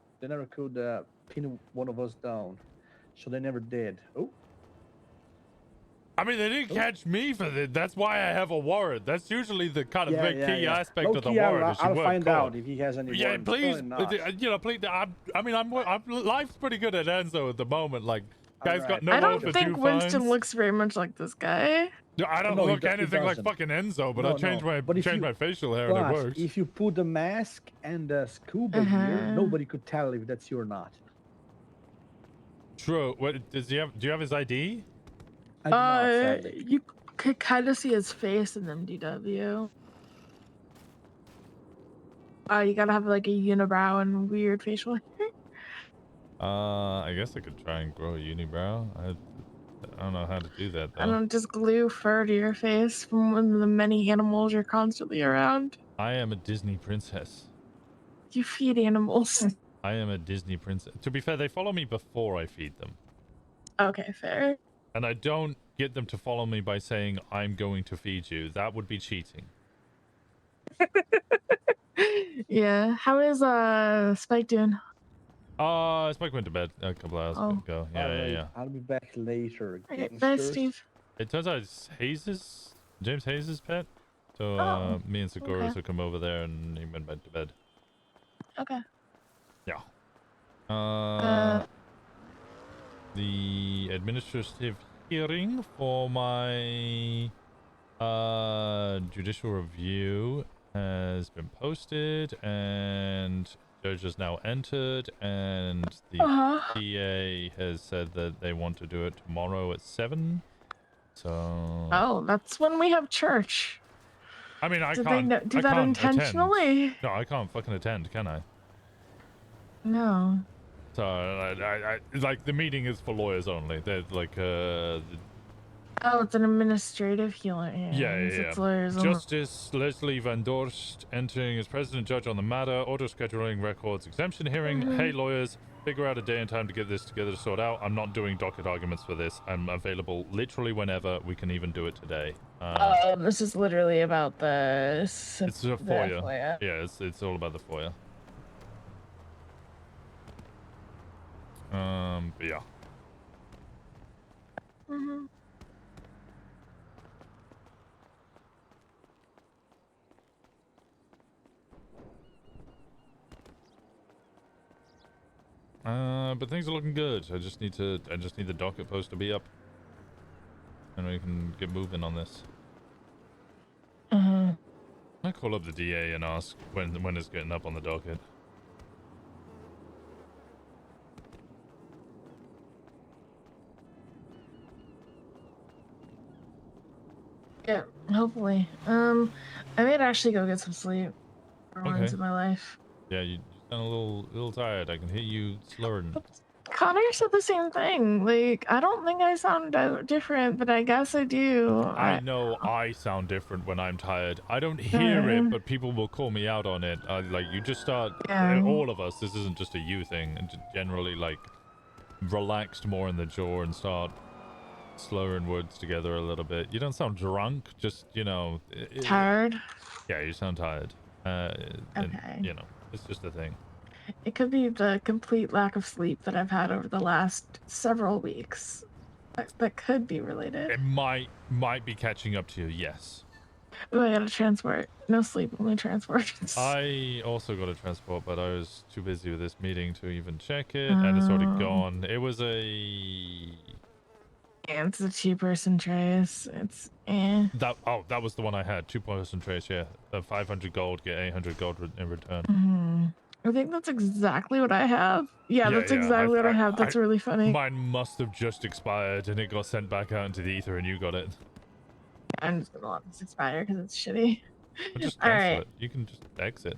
pin one of us down. So they never did. Oh. I mean, they didn't catch me for that. That's why I have a warrant. That's usually the kind of very key aspect of the warrant. I'll find out if he has any Yeah, warrants. please. Probably not. You know, please. I mean, life's pretty good at Enzo at the moment. Like, guy's got no I don't overdue think Winston fines. looks very much like this guy. No, I don't No, he look he anything like doesn't. fucking Enzo, but No, I changed no. But if my facial hair and it But works. if you put the mask and the scuba gear, nobody could tell if that's you or not. True. What does he have? Do you have his ID? I do not, sadly. You could kind of see his face in MDW. You gotta have like a unibrow and weird facial hair. I guess I could try and grow a unibrow. I don't know how to do that though. I don't just glue fur to your face from one of the many animals you're constantly around. I am a Disney princess. You feed animals. I am a Disney princess. To be fair, they follow me before I feed them. Okay, fair. And I don't get them to follow me by saying, I'm going to feed you. That would be cheating. Yeah. How is Spike doing? I went to bed a couple hours ago. Yeah, Alright, yeah. I'll be back later. Okay, bye, gangsters. Steve. It turns out it's James Hayes' pet. So Oh, me and Segura okay. took him over there and he went back to bed. Okay. Yeah. The administrative hearing for my judicial review has been posted and judge has now entered and the PA has said that they want to do it tomorrow at 7. So Oh, that's when we have church. I mean, I Did can't they do I that can't intentionally? attend. No, I can't fucking attend, can I? No. So I like the meeting is for lawyers only. They're like Oh, it's an administrative hearing. yeah. It's lawyers only. Justice Leslie Van Dorst entering as president judge on the matter. Order scheduling records exemption hearing. Hey lawyers, figure out a day and time to get this together to sort out. I'm not doing docket arguments for this. I'm available literally whenever. We can even do it today. This is literally about the. It's a FOIA. Yeah, it's all about the FOIA. But yeah. But things are looking good. I just need the docket post to be up, and we can get moving on this. I call up the DA and ask when it's getting up on the docket. Yeah, hopefully. I might actually go get some sleep for once in my life. Yeah, you sound a little tired. I can hear you slurring. Connor said the same thing. Like, I don't think I sound different, but I guess I do. I know I sound different when I'm tired. I don't hear it, but people will call me out on it. Like, you just start, all of us, this isn't just a you thing, and generally, like, relaxed more in the jaw and start slurring words together a little bit. You don't sound drunk, just, you know. Tired? Yeah, you sound tired. And, you know, it's just a thing. It could be the complete lack of sleep that I've had over the last several weeks. That could be related. It might be catching up to you, yes. Oh, I got a transport. No sleep, only transport. I also got a transport, but I was too busy with this meeting to even check it, and it's already gone. It was a... It's a two-person trace. It's That was the one I had. 2-person trace, yeah. 500 gold, get 800 gold in return. I think that's exactly what I have. Yeah, that's exactly what I have. That's really funny. Mine must have just expired, and it got sent back out into the ether, and you got it. I'm just gonna let this expire because it's shitty. Well, just cancel it. You can just exit.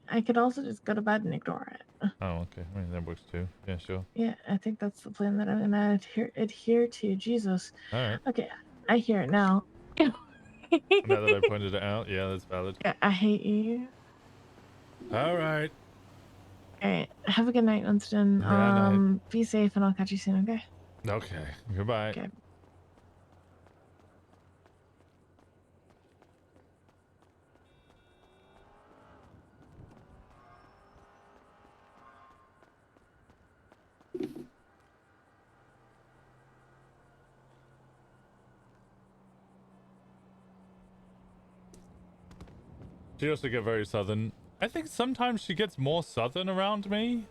I could also just go to bed and ignore it. Oh, okay. I mean, that works too. Yeah, sure. Yeah, I think that's the plan that I'm gonna adhere to. Jesus. All right. Okay, I hear it now. Now that I pointed it out, yeah, that's valid. Yeah, I hate you. All right. All right. Have a good night, Winston. Night. Be safe, and I'll catch you soon. Okay. Okay. Goodbye. Okay. She used to get very southern. I think sometimes she gets more southern around me.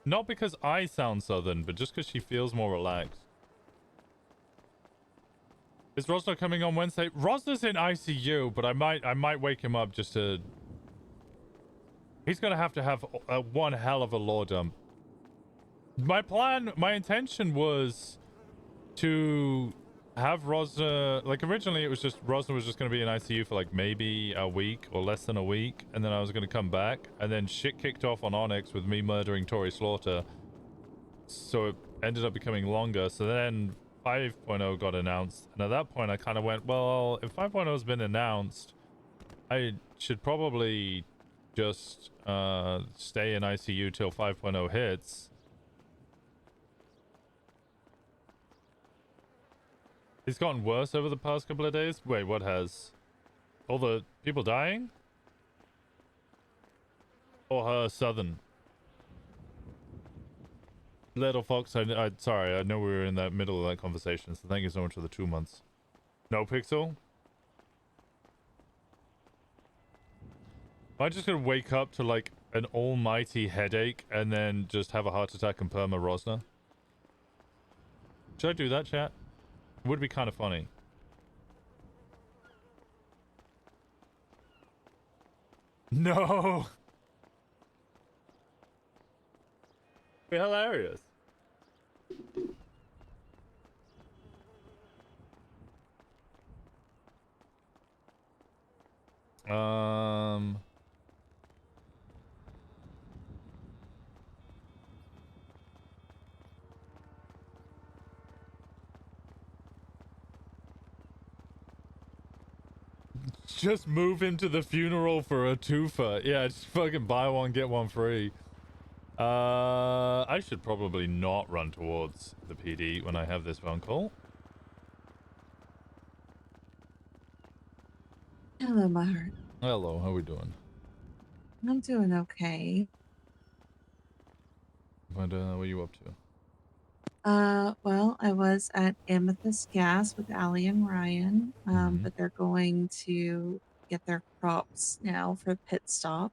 Not because I sound southern, but just because she feels more relaxed. Is Rosner coming on Wednesday? Rosner's in ICU, but I might wake him up just to... He's gonna have one hell of a law dump. My intention was to have Rosner, like originally it was just Rosner was just going to be in ICU for like maybe a week or less than a week, and then I was going to come back, and then shit kicked off on Onyx with me murdering Tori Slaughter, so it ended up becoming longer. So then 5.0 got announced, and at that point I kind of went, well, if 5.0 has been announced, I should probably just stay in ICU till 5.0 hits. It's gotten worse over the past couple of days. Wait, what has? All the people dying? Or her southern? Little Fox, sorry, I know we were in that middle of that conversation, so thank you so much for the 2 months. No Pixel? Am I just gonna wake up to like an almighty headache and then just have a heart attack and perma Rosner? Should I do that, chat? It would be kind of funny. No! Be hilarious. Just move him to the funeral for a twofer. Yeah, just fucking buy one, get one free. I should probably not run towards the PD when I have this phone call. Hello, my heart. Hello, how we doing? I'm doing okay. What are you up to? Well, I was at Amethyst Gas with Allie and Ryan, but they're going to get their crops now for pit stop.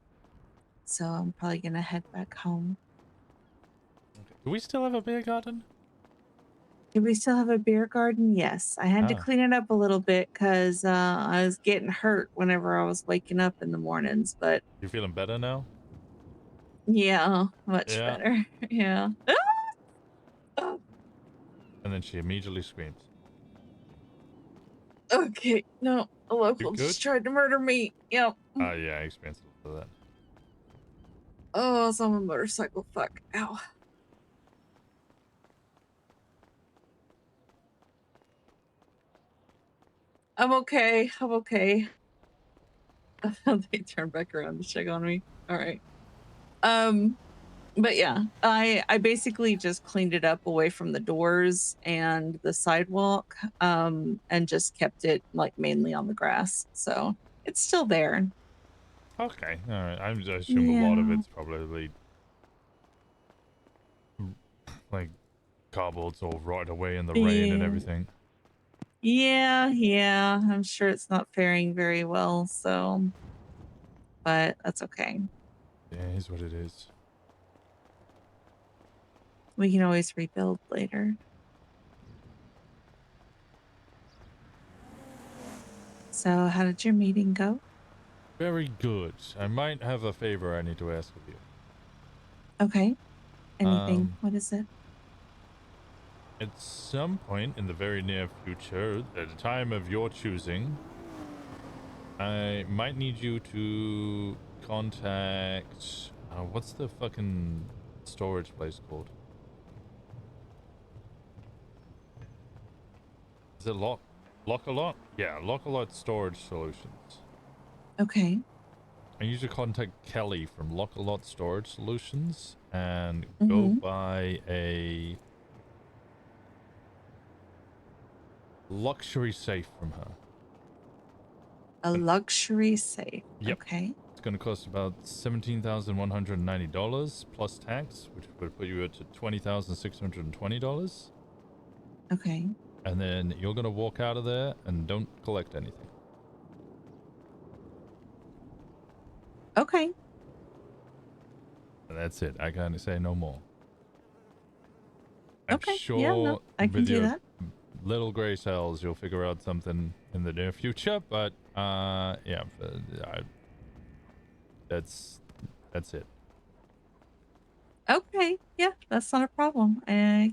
So I'm probably gonna head back home. Do we still have a beer garden? Do we still have a beer garden? Yes. I had to Ah. clean it up a little bit because I was getting hurt whenever I was waking up in the mornings, but You feeling better now? yeah, much Yeah. better. Yeah. And then she immediately screams. Okay, no, a local good? just tried to murder me. Yep. Oh yeah, I experienced a little of that. Oh, it's on a motorcycle. Fuck. Ow. I'm okay. I'm okay. They turned back around to check on me. All right. But yeah, I basically just cleaned it up away from the doors and the sidewalk, and just kept it like mainly on the grass. So it's still there. Okay, all right. I assume a lot of Yeah. it's probably like cardboard's all rotted away in the rain and Yeah. everything. Yeah. I'm sure it's not faring very well, so but that's okay. Yeah, it is what it is. We can always rebuild later. So how did your meeting go? Very good. I might have a favor I need to ask of you. Okay. Anything? What is it? At some point in the very near future, at a time of your choosing, I might need you to contact... what's the fucking storage place called? Is it Lock-a-Lot? Yeah, Lock-a-Lot Storage Solutions. Okay. I need you to contact Kelly from Lock-a-Lot Storage Solutions and go buy a luxury safe from her. A luxury safe. Yep. Okay. It's going to cost about $17,190 plus tax, which would put you at $20,620. Okay. And then you're going to walk out of there and don't collect anything. Okay. And that's it. I can't say no more. Okay. I'm sure Yeah, no, I can with do your that. little gray cells you'll figure out something in the near future, but yeah, that's it. Okay. Yeah, that's not a problem.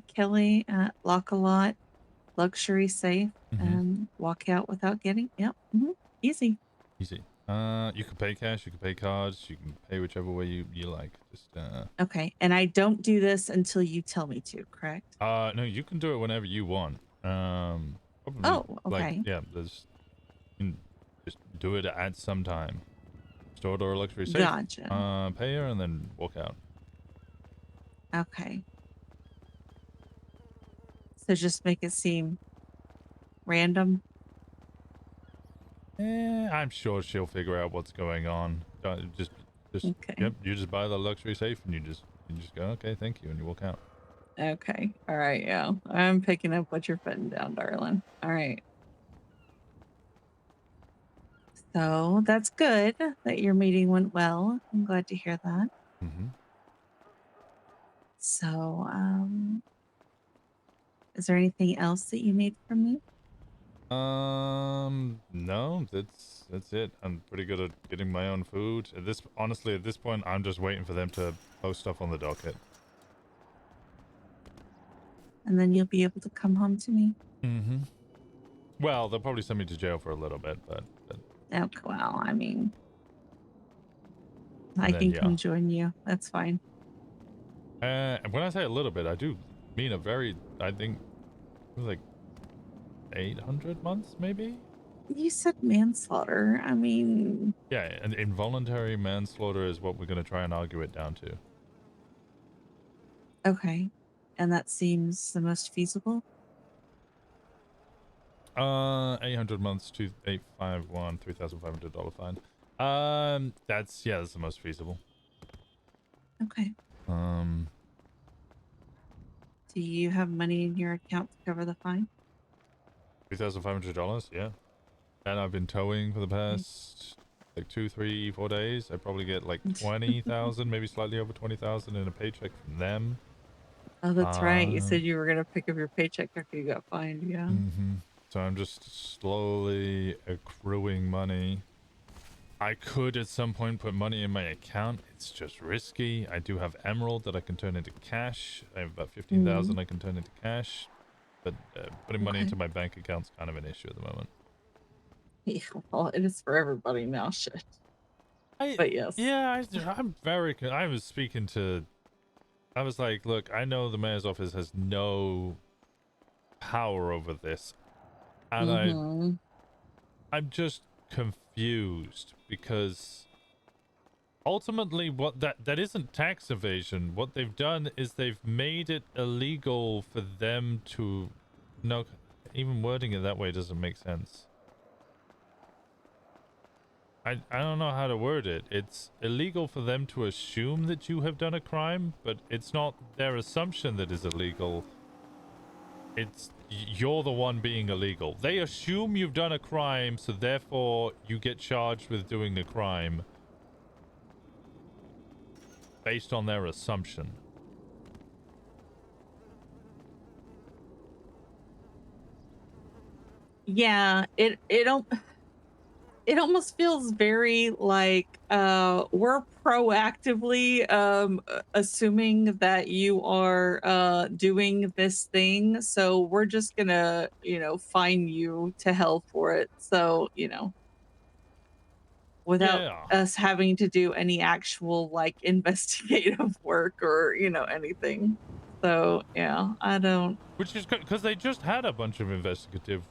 Kelly at Lock-a-Lot luxury safe and walk out without getting. Yep. Easy. Easy. You can pay cash, you can pay cards, you can pay whichever way you like. Just Okay. And I don't do this until you tell me to, correct? no, you can do it whenever you want. Probably, Oh, like, okay. yeah, you can just do it at some time. Store door luxury safe. Gotcha. Pay her and then walk out. Okay. So just make it seem random. I'm sure she'll figure out what's going on. Just Okay. yep. You just buy the luxury safe and you just go, okay, thank you, and you walk out. Okay. All right. Yeah. I'm picking up what you're putting down, darling. All right. So that's good that your meeting went well. I'm glad to hear that. Mm-hmm. So, is there anything else that you need from me? No, that's it. I'm pretty good at getting my own food. Honestly, at this point, I'm just waiting for them to post stuff on the docket. And then you'll be able to come home to me. Mm-hmm. Well, they'll probably send me to jail for a little bit, but Oh, well, I mean, I then, can yeah. come join you. That's fine. And when I say a little bit, I do mean a very, I think, it was like 800 months, maybe? You said manslaughter. I mean, Yeah, and involuntary manslaughter is what we're going to try and argue it down to. okay. And that seems the most feasible? 800 months, 2851, $3,500 fine. That's the most feasible. Okay. Um, Do you have money in your account to cover the fine? $3,500, yeah. And I've been towing for the past like 2, 3, 4 days. I probably get like 20,000, maybe slightly over 20,000 in a paycheck from them. Oh, that's right. You said you were going to pick up your paycheck after you got fined. Yeah. Mm-hmm. So I'm just slowly accruing money. I could at some point put money in my account. It's just risky. I do have emerald that I can turn into cash. I have about 15,000 I can turn into cash. But putting money into my bank account's kind of an issue at the moment. Yeah, well, it is for everybody now. Shit. But yes. Yeah, I'm very... I was speaking to... I was like, look, I know the mayor's office has no power over this. And I'm just confused because ultimately what that isn't tax evasion. What they've done is they've made it illegal for them to... No, even wording it that way doesn't make sense. I don't know how to word it. It's illegal for them to assume that you have done a crime, but it's not their assumption that is illegal. It's you're the one being illegal. They assume you've done a crime, so therefore you get charged with doing a crime based on their assumption. Yeah, it almost feels very like we're proactively assuming that you are doing this thing, so we're just gonna fine you to hell for it, so without us having to do any actual like investigative work or anything. So yeah, I don't... Which is good because they just had a bunch of investigative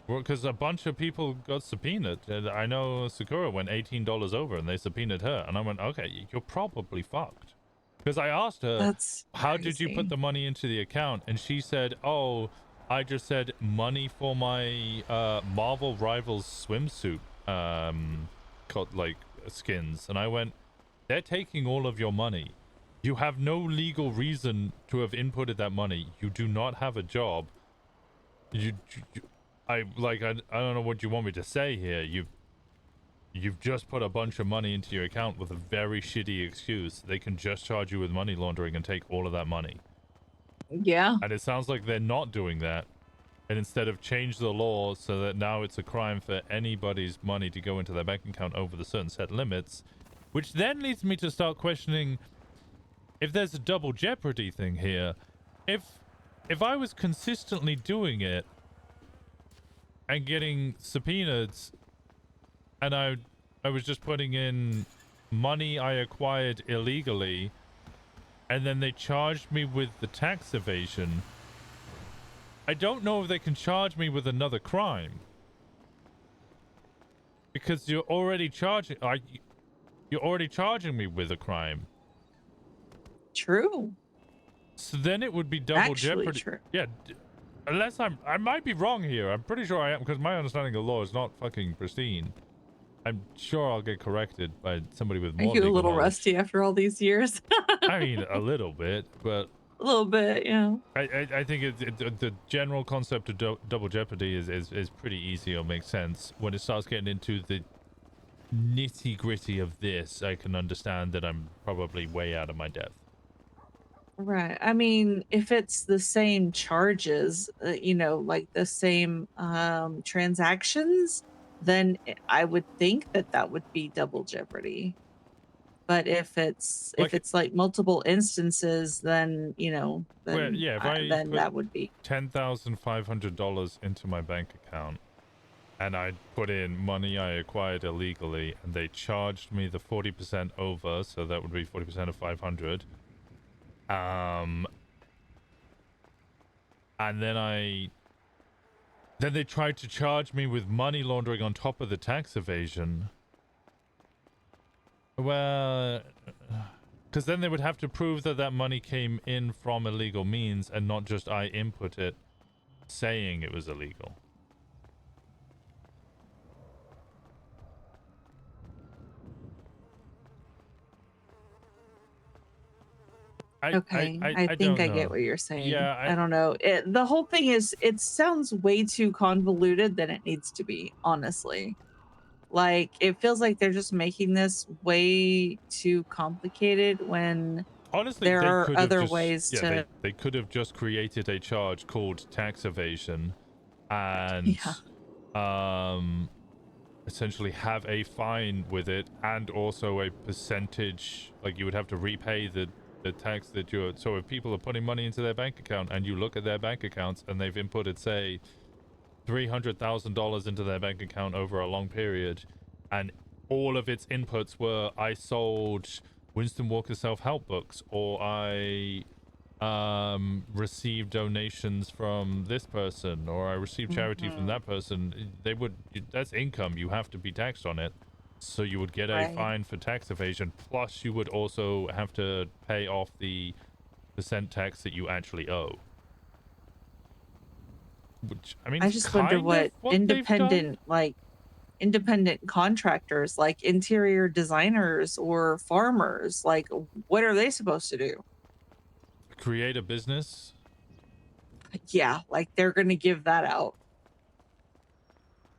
work because a bunch of people got subpoenaed. And I know Sakura went $18 over and they subpoenaed her, and I went, okay, you're probably fucked. Because I asked her, how did you put the money into the account? And she said, oh, I just said money for my Marvel Rivals swimsuit like skins. And I went, they're taking all of your money. You have no legal reason to have inputted that money. You do not have a job. I don't know what you want me to say here. You've just put a bunch of money into your account with a very shitty excuse. They can just charge you with money laundering and take all of that money. Yeah. And it sounds like they're not doing that. And instead of change the law so that now it's a crime for anybody's money to go into their bank account over the certain set limits, which then leads me to start questioning if there's a double jeopardy thing here. If I was consistently doing it and getting subpoenaed, and I was just putting in money I acquired illegally, and then they charged me with the tax evasion, I don't know if they can charge me with another crime. Because you're already charging me with a crime. True. So then it would be double Actually jeopardy. true. Yeah, unless I might be wrong here. I'm pretty sure I am, because my understanding of law is not fucking pristine. I'm sure I'll get corrected by somebody with Are more you a legal little knowledge. rusty after all these years? I mean, a little bit, but a little bit, you know. I think the general concept of double jeopardy is pretty easy or makes sense. When it starts getting into the nitty gritty of this, I can understand that I'm probably way out of my depth. Right. I mean, if it's the same charges, you know, like the same transactions, then I would think that that would be double jeopardy. But if it's like multiple instances, then you know, Well, then yeah, if I then put that would be $10,500 into my bank account and I put in money I acquired illegally and they charged me the 40% over, so that would be 40% of 500. And then they tried to charge me with money laundering on top of the tax evasion. Well, because then they would have to prove that that money came in from illegal means and not just I input it saying it was illegal. okay. I think don't I know. get what you're saying. Yeah, I don't know. The whole thing is, it sounds way too convoluted than it needs to be, honestly. Like, it feels like they're just making this way too complicated when honestly, there they are could have other just, ways yeah, to. they could have just created a charge called tax evasion and essentially have a fine with it and also a percentage, like you would have to repay the tax that you're, so if people are putting money into their bank account and you look at their bank accounts and they've inputted, say, $300,000 into their bank account over a long period, and all of its inputs were I sold Winston Walker self-help books, or I received donations from this person, or I received charity from that person, they would, that's income, you have to be taxed on it, so you would get a fine for tax evasion, plus you would also have to pay off the percent tax that you actually owe. Which, I mean, I just wonder what independent contractors, like interior designers or farmers, like what are they supposed to do? Create a business? Yeah, like they're gonna give that out.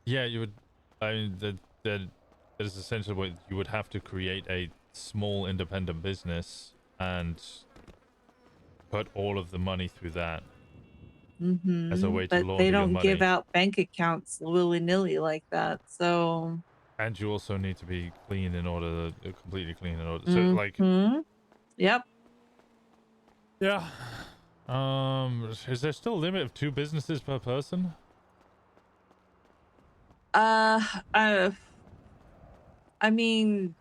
Yeah, you would. I mean, that is essentially what you would have to create, a small independent business and put all of the money through that as a way to But launder they your don't money. give out bank accounts willy-nilly like that, so. And you also need to be clean in order, completely clean in order. So, like, yep. Yeah. Is there still a limit of 2 businesses per person? I mean,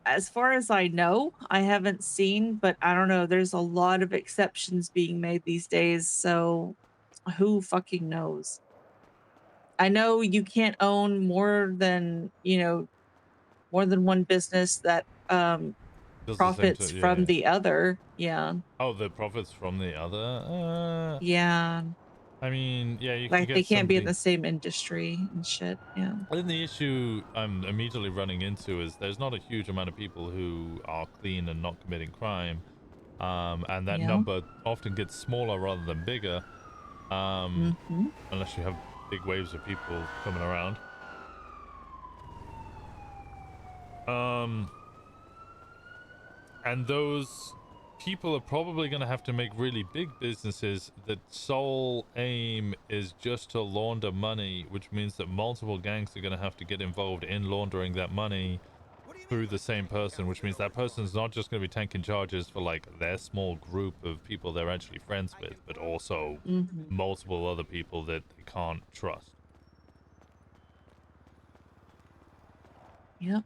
as far as I know, I haven't seen, but I don't know. There's a lot of exceptions being made these days, so who fucking knows? I know you can't own more than, you know, more than one business that profits from the other. Yeah. Oh, the profits from the other? Yeah. I mean, yeah, you can Like get they can't be in something. the same industry and shit. Yeah. I think the issue I'm immediately running into is there's not a huge amount of people who are clean and not committing crime. And that number often gets smaller rather than bigger. Unless you have big waves of people coming around. And those people are probably going to have to make really big businesses that sole aim is just to launder money, which means that multiple gangs are going to have to get involved in laundering that money through the same person, which means that person's not just going to be tanking charges for like their small group of people they're actually friends with, but also multiple other people that they can't trust. Yep.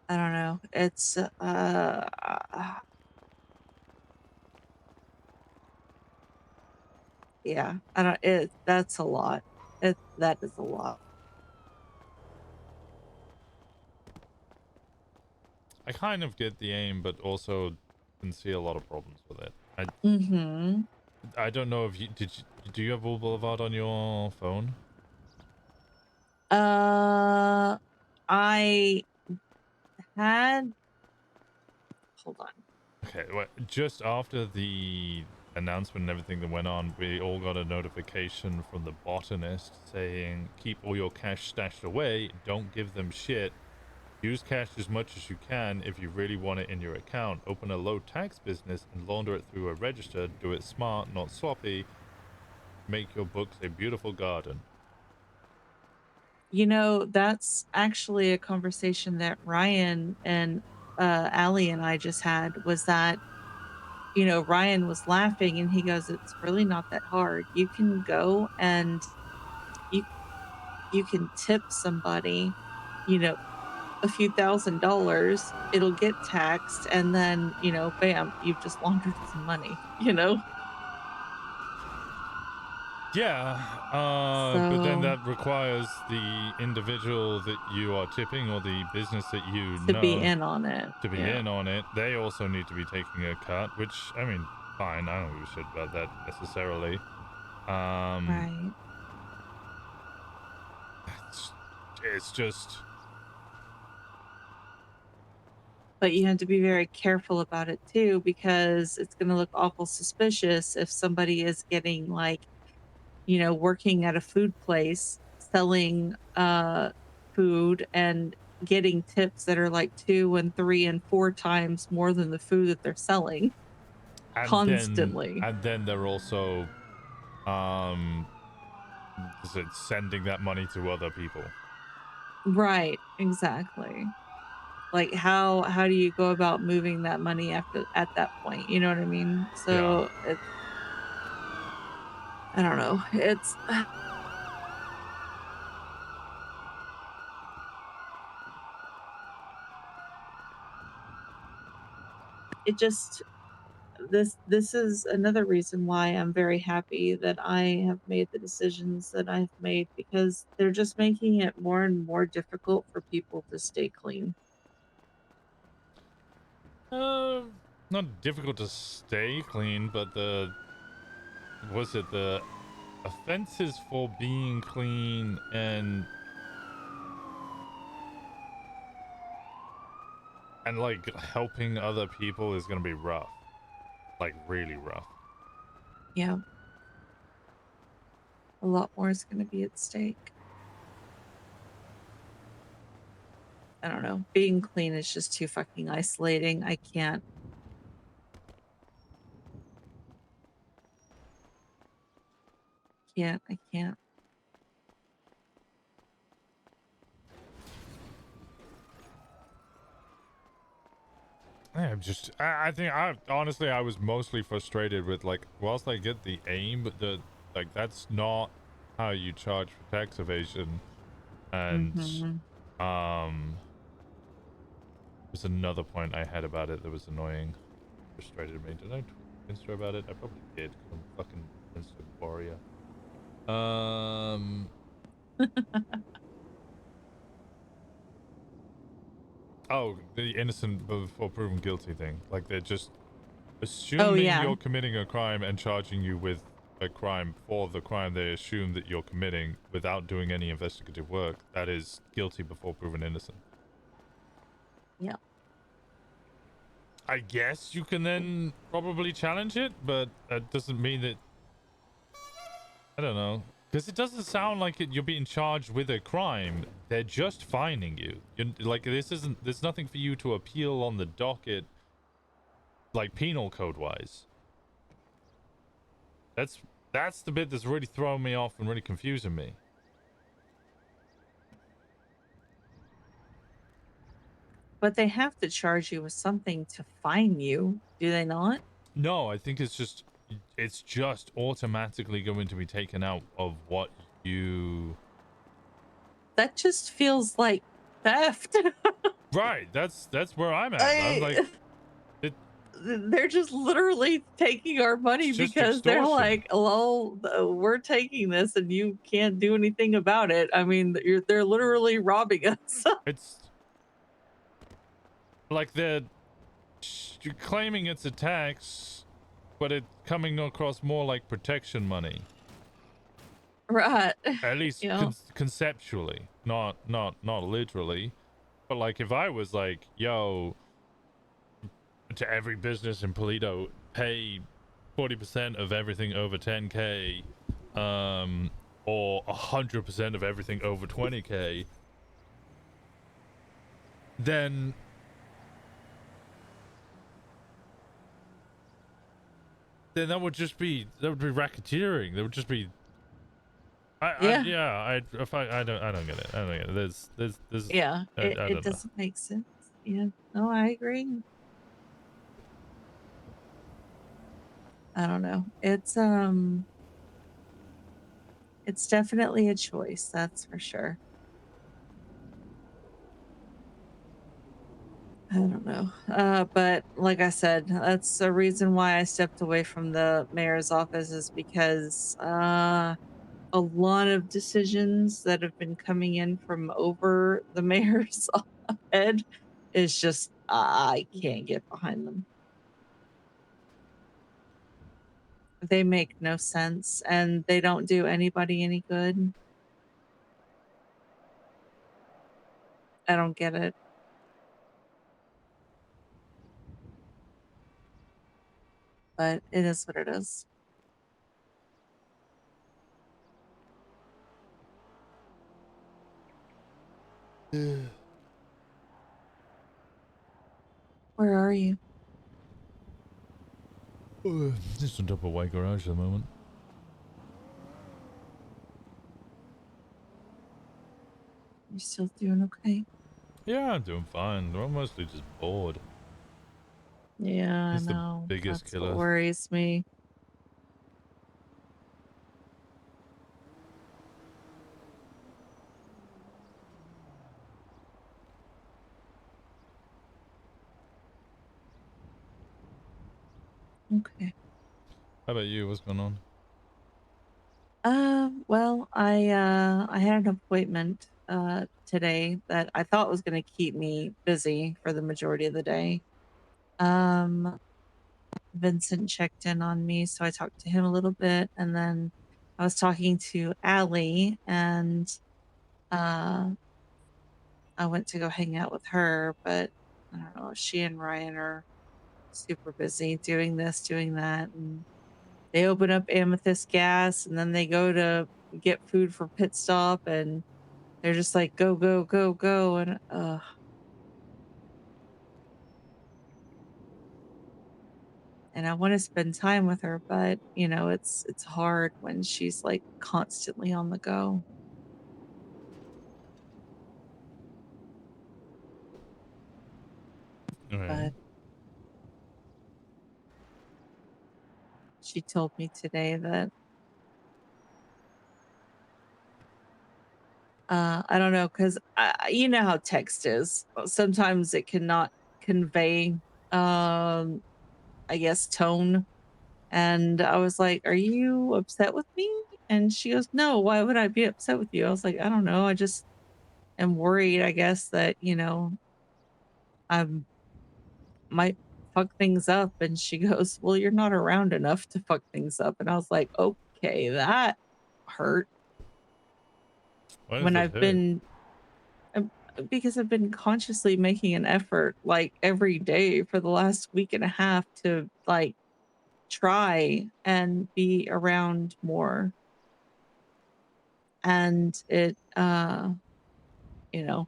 I don't know. It's yeah. I don't. That's a lot. That is a lot. I kind of get the aim, but also can see a lot of problems with it. I don't know if do you have Bull Boulevard on your phone? I had. hold on. Okay, well, just after the announcement and everything that went on, we all got a notification from the botanist saying, keep all your cash stashed away, don't give them shit, use cash as much as you can if you really want it in your account, open a low tax business and launder it through a register, do it smart, not sloppy, make your books a beautiful garden. You know, that's actually a conversation that Ryan and Allie and I just had, was that, you know, Ryan was laughing and he goes, it's really not that hard. You can go and you can tip somebody, you know, a few $1,000s, it'll get taxed, and then, you know, bam, you've just laundered some money, you know? Yeah, but then So that requires the individual that you are tipping or the business that you to know be in on it. to be Yeah. in on it. They also need to be taking a cut, which, I mean, fine. I don't give a shit about that necessarily. Right. It's just... But you have to be very careful about it too, because it's going to look awful suspicious if somebody is getting, like, you know, working at a food place selling food and getting tips that are like 2 and 3 and 4 times more than the food that they're selling constantly. And then they're also sending that money to other people. Right, exactly. Like how do you go about moving that money after at that point? You know what I mean? So it's, I don't know. It's it just, this is another reason why I'm very happy that I have made the decisions that I've made, because they're just making it more and more difficult for people to stay clean. Not difficult to stay clean, but the offenses for being clean and like helping other people is gonna be rough, like really rough. Yeah. A lot more is going to be at stake. I don't know. Being clean is just too fucking isolating. I can't. I can't. I think honestly I was mostly frustrated with, like, whilst I get the aim, but that's not how you charge for tax evasion. And there's another point I had about it that was annoying, frustrated me. Did I tweet Winston about it? I probably did, 'cause I'm a fucking Winston warrior. Oh, the innocent before proven guilty thing. Like, they're just assuming you're committing a crime and charging you with a crime for the crime they assume that you're committing without doing any investigative work. That is guilty before proven innocent. Yeah. I guess you can then probably challenge it, but that doesn't mean that... I don't know. Because it doesn't sound like you're being charged with a crime. They're just fining you. Like, there's nothing for you to appeal on the docket, like, penal code wise. That's the bit that's really throwing me off and really confusing me. But they have to charge you with something to fine you, do they not? No, I think it's just automatically going to be taken out of what you... That just feels like theft. Right, that's where I'm at. I'm like, they're just literally taking our money because they're like, "Well, we're taking this, and you can't do anything about it." I mean, they're literally robbing us. It's like you're claiming it's a tax, but it's coming across more like protection money. Right. At least conceptually, not literally. But like, if I was like, yo, to every business in Polito, pay 40% of everything over 10k, or 100% of everything over 20k, then that would be racketeering. There would just be I don't get it. I don't get it. There's Yeah, I it don't know. doesn't make sense. Yeah, no, I agree. I don't know. It's definitely a choice, that's for sure. I don't know. But like I said, that's the reason why I stepped away from the mayor's office, is because a lot of decisions that have been coming in from over the mayor's head is just, I can't get behind them. They make no sense and they don't do anybody any good. I don't get it. But it is what it is. Where are you? Just on top of White Garage at the moment. You still doing okay? Yeah, I'm doing fine. I'm mostly just bored. Yeah, I That's the know. biggest That's killer. what worries me. Okay. How about you? What's going on? Well, I had an appointment today that I thought was gonna keep me busy for the majority of the day. Um, Vincent checked in on me, so I talked to him a little bit, and then I was talking to Allie, and uh, I went to go hang out with her, but I don't know, she and Ryan are super busy doing this, doing that, and they open up Amethyst Gas, and then they go to get food for pit stop, and they're just like, go, go, go, go, and and I want to spend time with her, but you know, it's hard when she's like constantly on the go. Alright. But she told me today that I don't know, because you know how text is. Sometimes it cannot convey, I guess, tone. And I was like, "Are you upset with me?" And she goes, "No, why would I be upset with you?" I was like, "I don't know. I just am worried, I guess, that, you know, I might fuck things up." And she goes, "Well, you're not around enough to fuck things up." And I was like, "Okay, that hurt." Why does When it I've hurt? been because I've been consciously making an effort like every day for the last week and a half to like try and be around more. And it you know,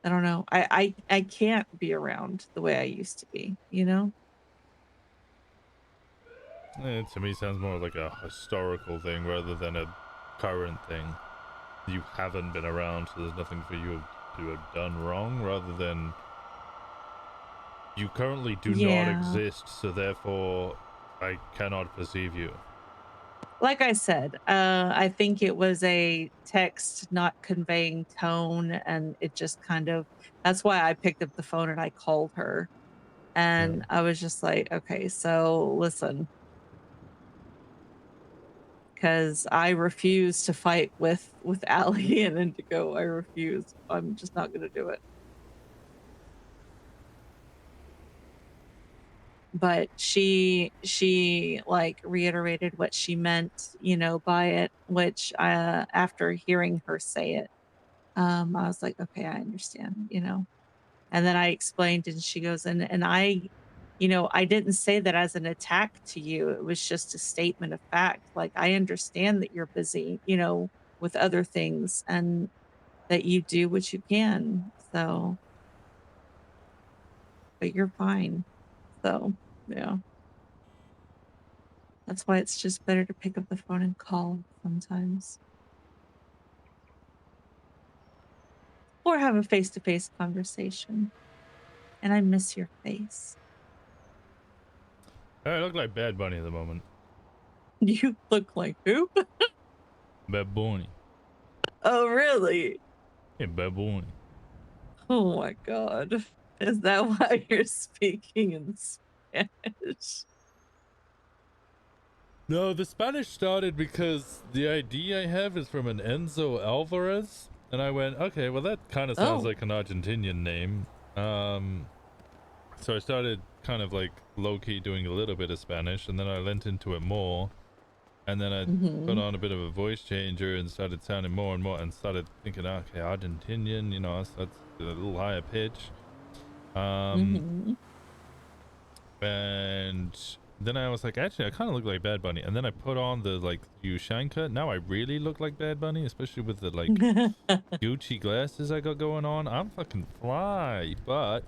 I don't know. I can't be around the way I used to be, you know? To me, sounds more like a historical thing rather than a current thing. You haven't been around, so there's nothing for you to have done wrong, rather than you currently do not Yeah. exist, so therefore I cannot perceive you. Like I said, I think it was a text not conveying tone, and it just kind of, that's why I picked up the phone and I called her. And I was just like, "Okay, so listen, because I refuse to fight with Allie and Indigo. I refuse. I'm just not gonna do it." But she like reiterated what she meant, you know, by it, which after hearing her say it, I was like, "Okay, I understand," you know. And then I explained, and she goes, and I, I didn't say that as an attack to you. It was just a statement of fact. Like, I understand that you're busy, with other things, and that you do what you can. So, but you're fine. So, yeah. That's why it's just better to pick up the phone and call sometimes. Or have a face-to-face conversation. And I miss your face. I look like Bad Bunny at the moment. You look like who? Bad Bunny. Oh, really? Yeah, Bad Bunny. Oh my God. Is that why you're speaking in Spanish? No, the Spanish started because the ID I have is from an Enzo Alvarez. And I went, okay, well, that kind of sounds like an Argentinian name. So I started kind of like low-key doing a little bit of Spanish, and then I lent into it more. And then I put on a bit of a voice changer and started sounding more and more, and started thinking, okay, Argentinian, that's a little higher pitch. And then I was like, actually, I kind of look like Bad Bunny. And then I put on the like Ushanka. Now I really look like Bad Bunny, especially with the like Gucci glasses I got going on. I'm fucking fly. But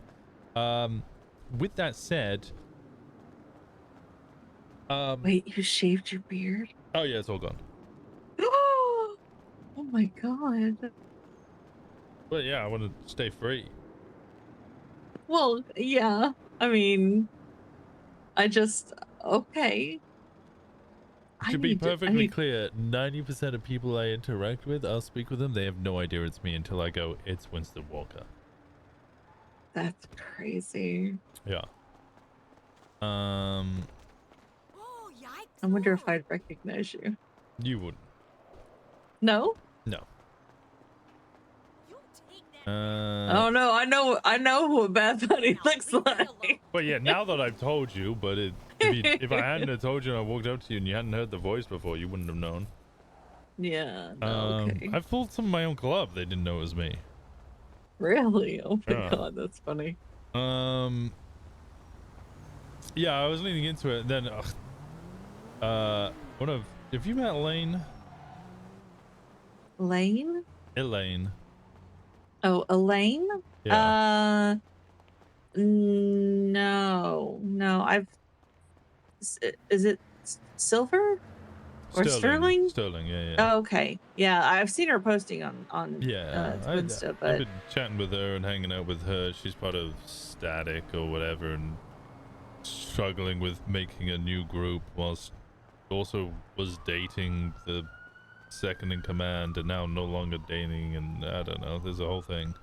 with that said, wait, you shaved your beard? Oh yeah, it's all gone. Oh my God. But yeah, I want to stay free. Well, yeah. I mean, okay. To be perfectly clear, 90% of people I interact with, I'll speak with them, they have no idea it's me until I go, it's Winston Walker. That's crazy. Yeah. I wonder if I'd recognize you. You wouldn't. No? No. Oh no, I know who a Bad Bunny looks like. Well, yeah, now that I've told you, but if I hadn't have told you and I walked up to you and you hadn't heard the voice before, you wouldn't have known. Yeah, no, okay. I fooled some of my own club. They didn't know it was me. Really? Oh my Yeah. God, that's funny. Yeah, I was leaning into it, and then have you met Elaine? Lane? Elaine. Oh, Elaine? Yeah. No. Is it Silver? Or Sterling? Sterling, yeah. Oh, okay. Yeah, I've seen her posting on Insta, I've but been chatting with her and hanging out with her. She's part of Static or whatever, and struggling with making a new group whilst also was dating the second in command and now no longer dating, and I don't know, there's a whole thing.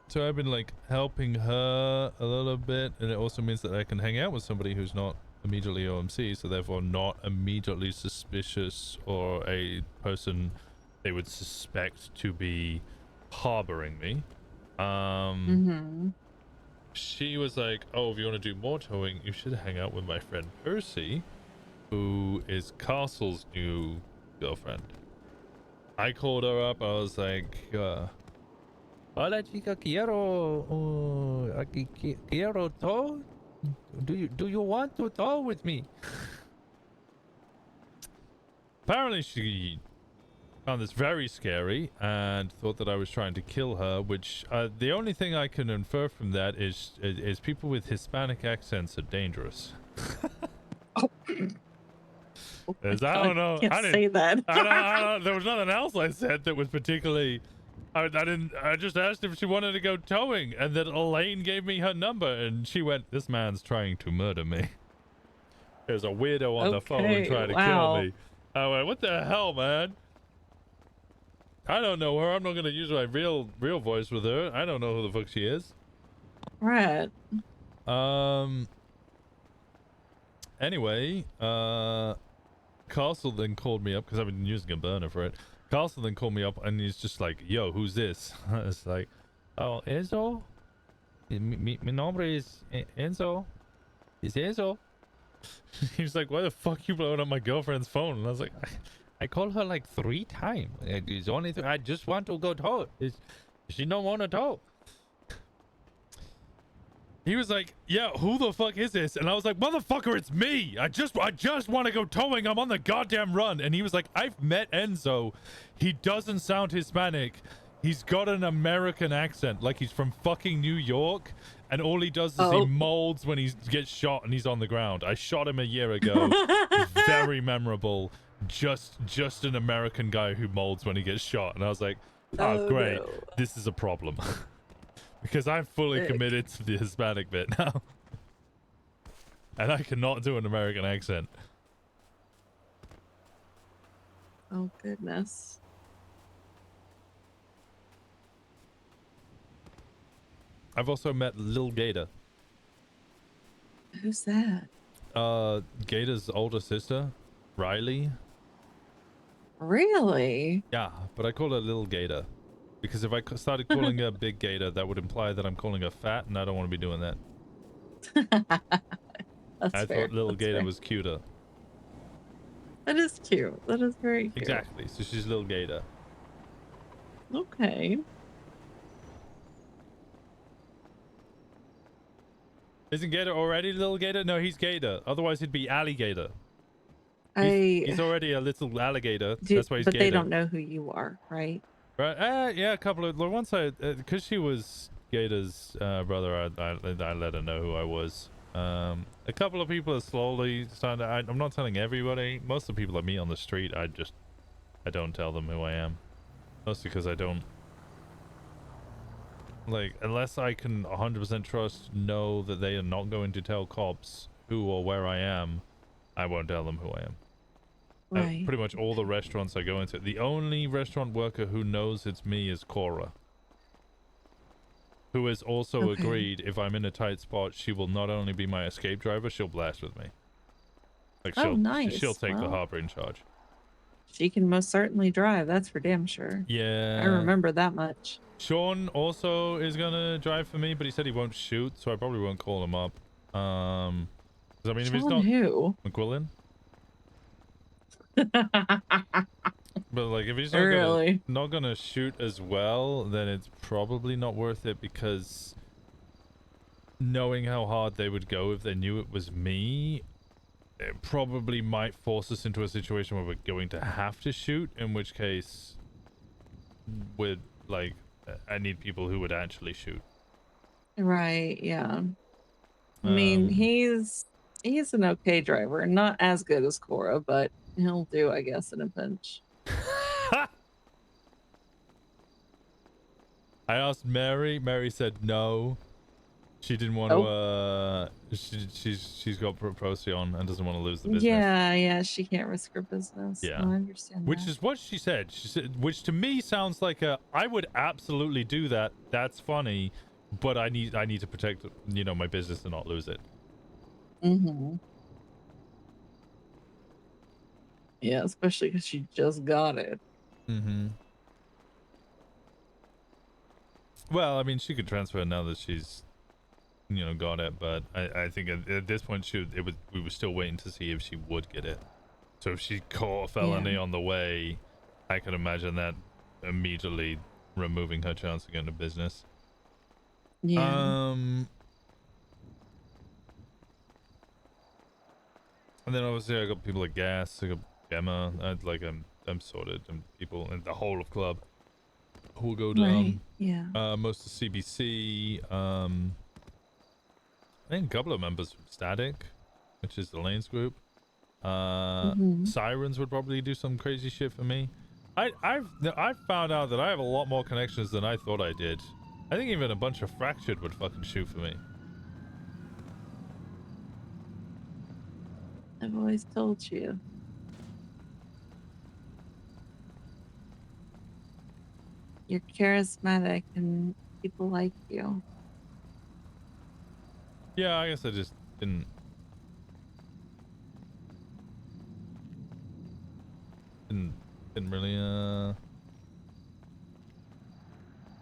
So I've been like helping her a little bit, and it also means that I can hang out with somebody who's not immediately OMC, so therefore not immediately suspicious or a person they would suspect to be harboring me. She was like, oh, if you want to do more towing, you should hang out with my friend Percy, who is Castle's new girlfriend. I called her up. I was like, hola chica, quiero tow? Do you want to tow with me? Apparently she found this very scary and thought that I was trying to kill her, which the only thing I can infer from that is people with Hispanic accents are dangerous. I don't know. I can't say that. I don't, there was nothing else I said that was particularly. I just asked if she wanted to go towing, and then Elaine gave me her number, and she went, "This man's trying to murder me." There's a weirdo on the phone trying to kill me. I went, "What the hell, man? I don't know her. I'm not gonna use my real voice with her. I don't know who the fuck she is." Right. Anyway, Castle then called me up because I've been using a burner for it. Castle then called me up and he's just like, "Yo, who's this?" It's like, "Oh, Enzo? Mi nombre is Enzo. It's Enzo." He's like, "Why the fuck you blowing up my girlfriend's phone?" And I was like, I called her like 3 times. It's only I just want to go tow. She don't want to talk. He was like, yeah, who the fuck is this? And I was like, motherfucker, it's me. I just want to go towing. I'm on the goddamn run. And he was like, I've met Enzo. He doesn't sound Hispanic. He's got an American accent, like he's from fucking New York. And all he does is he molds when he gets shot and he's on the ground. I shot him a year ago. Very memorable. Just an American guy who molds when he gets shot. And I was like, oh great. No. This is a problem. Because I'm fully committed to the Hispanic bit now. And I cannot do an American accent. Oh, goodness. I've also met Lil Gator. Who's that? Gator's older sister, Riley. Really? Yeah, but I call her Lil Gator. Because if I started calling her Big Gator, that would imply that I'm calling her fat, and I don't want to be doing that. I thought Little Gator was cuter. That is cute. That is very cute. Exactly. So she's Little Gator. Okay. Isn't Gator already Little Gator? No, he's Gator. Otherwise, he'd be Alligator. He's already a little alligator. That's why he's But Gator. they don't know who you are, right? Right? Yeah, a couple of... Once because she was Gator's brother, I let her know who I was. A couple of people are slowly starting to... I'm not telling everybody. Most of the people I meet on the street, I don't tell them who I am. Mostly because I don't... Like, unless I can 100% know that they are not going to tell cops who or where I am, I won't tell them who I am. Right. Pretty much all the restaurants I go into. The only restaurant worker who knows it's me is Cora. Who has also agreed if I'm in a tight spot, she will not only be my escape driver, she'll blast with me. Like nice. She'll take the harbor in charge. She can most certainly drive. That's for damn sure. Yeah. I remember that much. Sean also is gonna drive for me, but he said he won't shoot, so I probably won't call him up. 'Cause I mean, if he's not who? McQuillan. But like, if he's not gonna shoot as well, then it's probably not worth it, because knowing how hard they would go if they knew it was me, it probably might force us into a situation where we're going to have to shoot, in which case I need people who would actually shoot. Right, yeah. I mean, he's an okay driver. Not as good as Cora, but he'll do, I guess, in a pinch. I asked Mary. Mary said no. She didn't want to. She's got Procyon and doesn't want to lose the business. Yeah, she can't risk her business. Yeah, no, I understand. Which is what she said. She said, which to me sounds like I would absolutely do that. That's funny, but I need to protect my business and not lose it. Mm-hmm. Yeah, especially because she just got it. Mm-hmm. Well, I mean, she could transfer now that she's, got it. But I think at this point, we were still waiting to see if she would get it. So if she caught a felony on the way, I could imagine that immediately removing her chance of getting a business. Yeah. And then obviously I got people at Gas, I got Gemma. I'm sorted, and people in the whole of club who will go down. Right. Yeah. Most of CBC. I think a couple of members from Static, which is the Lanes group. Sirens would probably do some crazy shit for me. I've found out that I have a lot more connections than I thought I did. I think even a bunch of Fractured would fucking shoot for me. I've always told you. You're charismatic and people like you. Yeah, I guess I just didn't really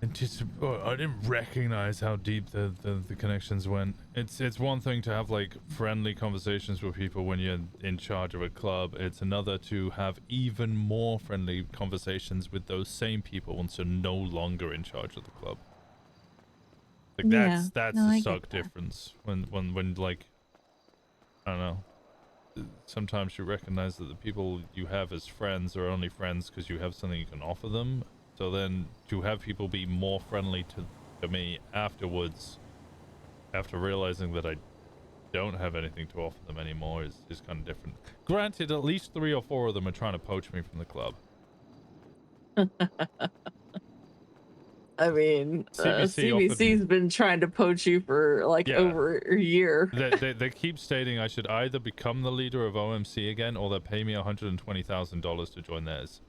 I didn't recognize how deep the connections went. It's one thing to have like friendly conversations with people when you're in charge of a club. It's another to have even more friendly conversations with those same people once you're no longer in charge of the club. Like Yeah, that's no, the I get suck that. difference when like I don't know. Sometimes you recognize that the people you have as friends are only friends because you have something you can offer them. So then to have people be more friendly to me afterwards, after realizing that I don't have anything to offer them anymore, is kind of different. Granted, at least 3 or 4 of them are trying to poach me from the club. I mean, CBC offered CBC's been trying to poach you for like over a year. they keep stating I should either become the leader of OMC again or they pay me $120,000 to join theirs.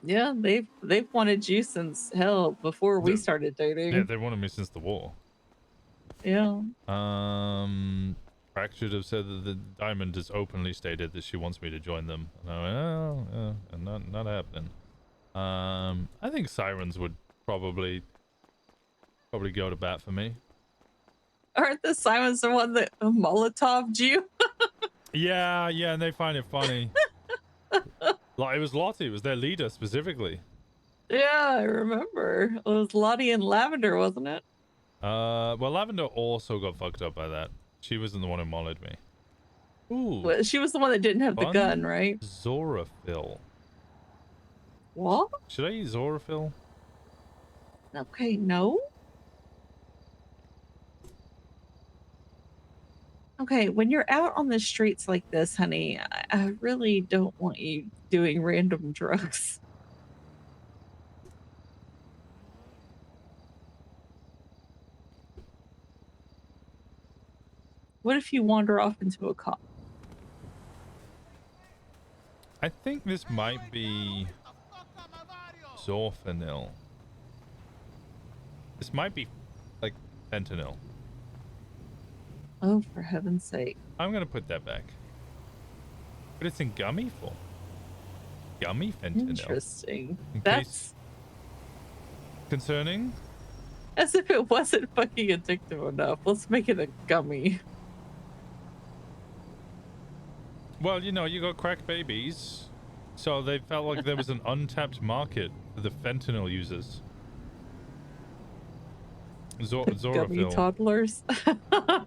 Yeah, they've wanted you since hell before we started dating. Yeah, they wanted me since the war. Yeah. Crack should have said that the Diamond has openly stated that she wants me to join them. And I went, oh, yeah, not happening. I think Sirens would probably go to bat for me. Aren't the Simons the one that Molotov'd you? Yeah, and they find it funny. Like, it was Lottie, it was their leader specifically. Yeah, I remember. It was Lottie and Lavender, wasn't it? Well, Lavender also got fucked up by that. She wasn't the one who mollied me. Ooh. Well, she was the one that didn't have the gun, right? Zoraphil. What? Should I eat Zoraphil? Okay, no. Okay, when you're out on the streets like this, honey, I really don't want you doing random drugs. What if you wander off into a cop? I think this might be Zorfanil. This might be like fentanyl. Oh, for heaven's sake. I'm gonna put that back. But it's in gummy form. Gummy fentanyl. Interesting. In That's case... concerning? as if it wasn't fucking addictive enough. Let's make it a gummy. Well, you know, you got crack babies, so they felt like there was an untapped market for the fentanyl users. Gummy Zoraphil. toddlers.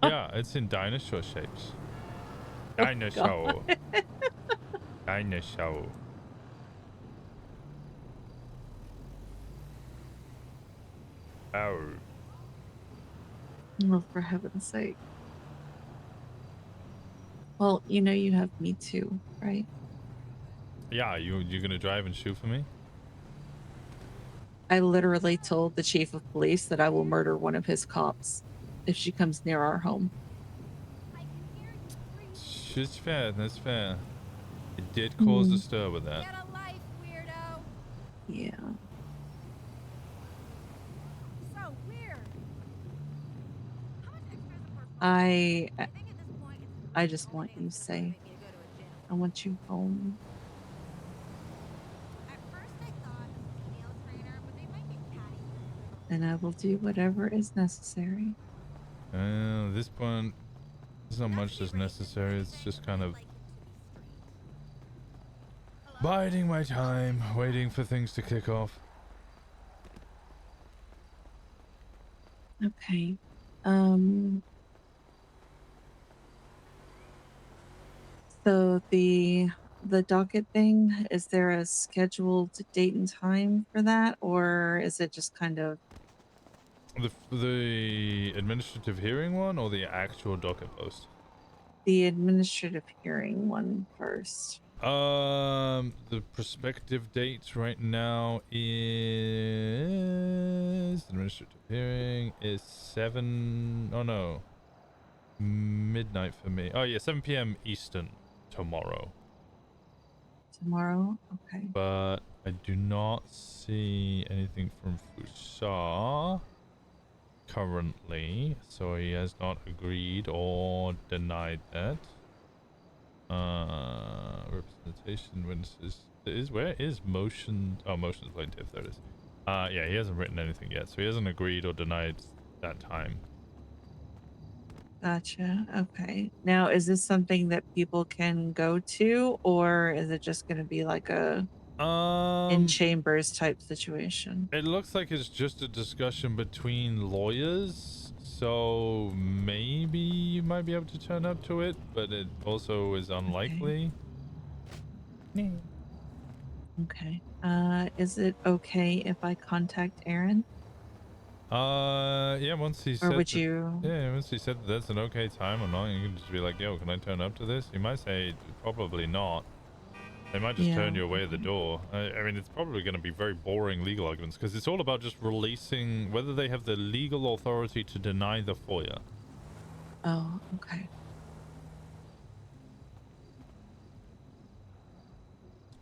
Yeah, it's in dinosaur shapes. Dinosaur. Dinosaur. Oh. Oh, for heaven's sake. Well, you know you have me too, right? Yeah, you gonna drive and shoot for me? I literally told the chief of police that I will murder one of his cops if she comes near our home. It's fair, that's fair. It did cause a stir with that. Yeah. So weird. I just want you safe. I want you home. And I will do whatever is necessary. At this point, there's not much that's necessary. It's just kind of biding my time, waiting for things to kick off. Okay. So the docket thing, is there a scheduled date and time for that, or is it just kind of The administrative hearing one or the actual docket post? the administrative hearing one first? The prospective date right now is administrative hearing is 7. Oh no, midnight for me. Oh yeah, 7 p.m. Eastern tomorrow. Tomorrow? Okay. But I do not see anything from Fusa currently, so he has not agreed or denied that. Representation witnesses. Where is motion? Oh, motion plaintiff. There it is. Yeah, he hasn't written anything yet, so he hasn't agreed or denied that time. Gotcha. Okay. Now, is this something that people can go to, or is it just going to be like a in chambers type situation? It looks like it's just a discussion between lawyers, so maybe you might be able to turn up to it, but it also is unlikely. Okay. Is it okay if I contact Aaron? Yeah, once he Or said would that, you? yeah, once he said that that's an okay time or not, you can just be like, yo, can I turn up to this? He might say probably not. They might just turn Yeah. you away at the door. I mean, it's probably going to be very boring legal arguments because it's all about just releasing whether they have the legal authority to deny the FOIA. Oh, okay.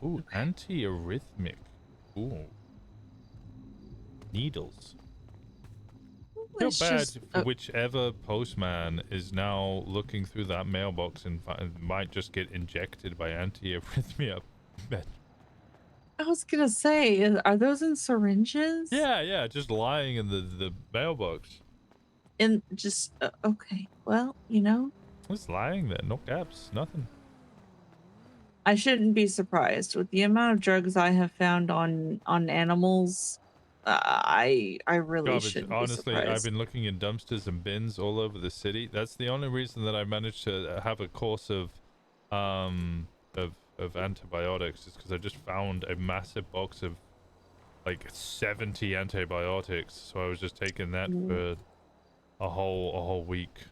Ooh, anti-arrhythmic. Ooh. Needles. Feel It's bad just for whichever postman is now looking through that mailbox and might just get injected by anti-arrhythmia. I was gonna say, are those in syringes? Yeah, just lying in the mailbox. And just okay. Well, you know, Just lying there, no caps, nothing. I shouldn't be surprised with the amount of drugs I have found on animals. I really Garbage. shouldn't be Honestly, I've surprised. been looking in dumpsters and bins all over the city. That's the only reason that I managed to have a course of antibiotics, is because I just found a massive box of like 70 antibiotics. So I was just taking that for a whole week,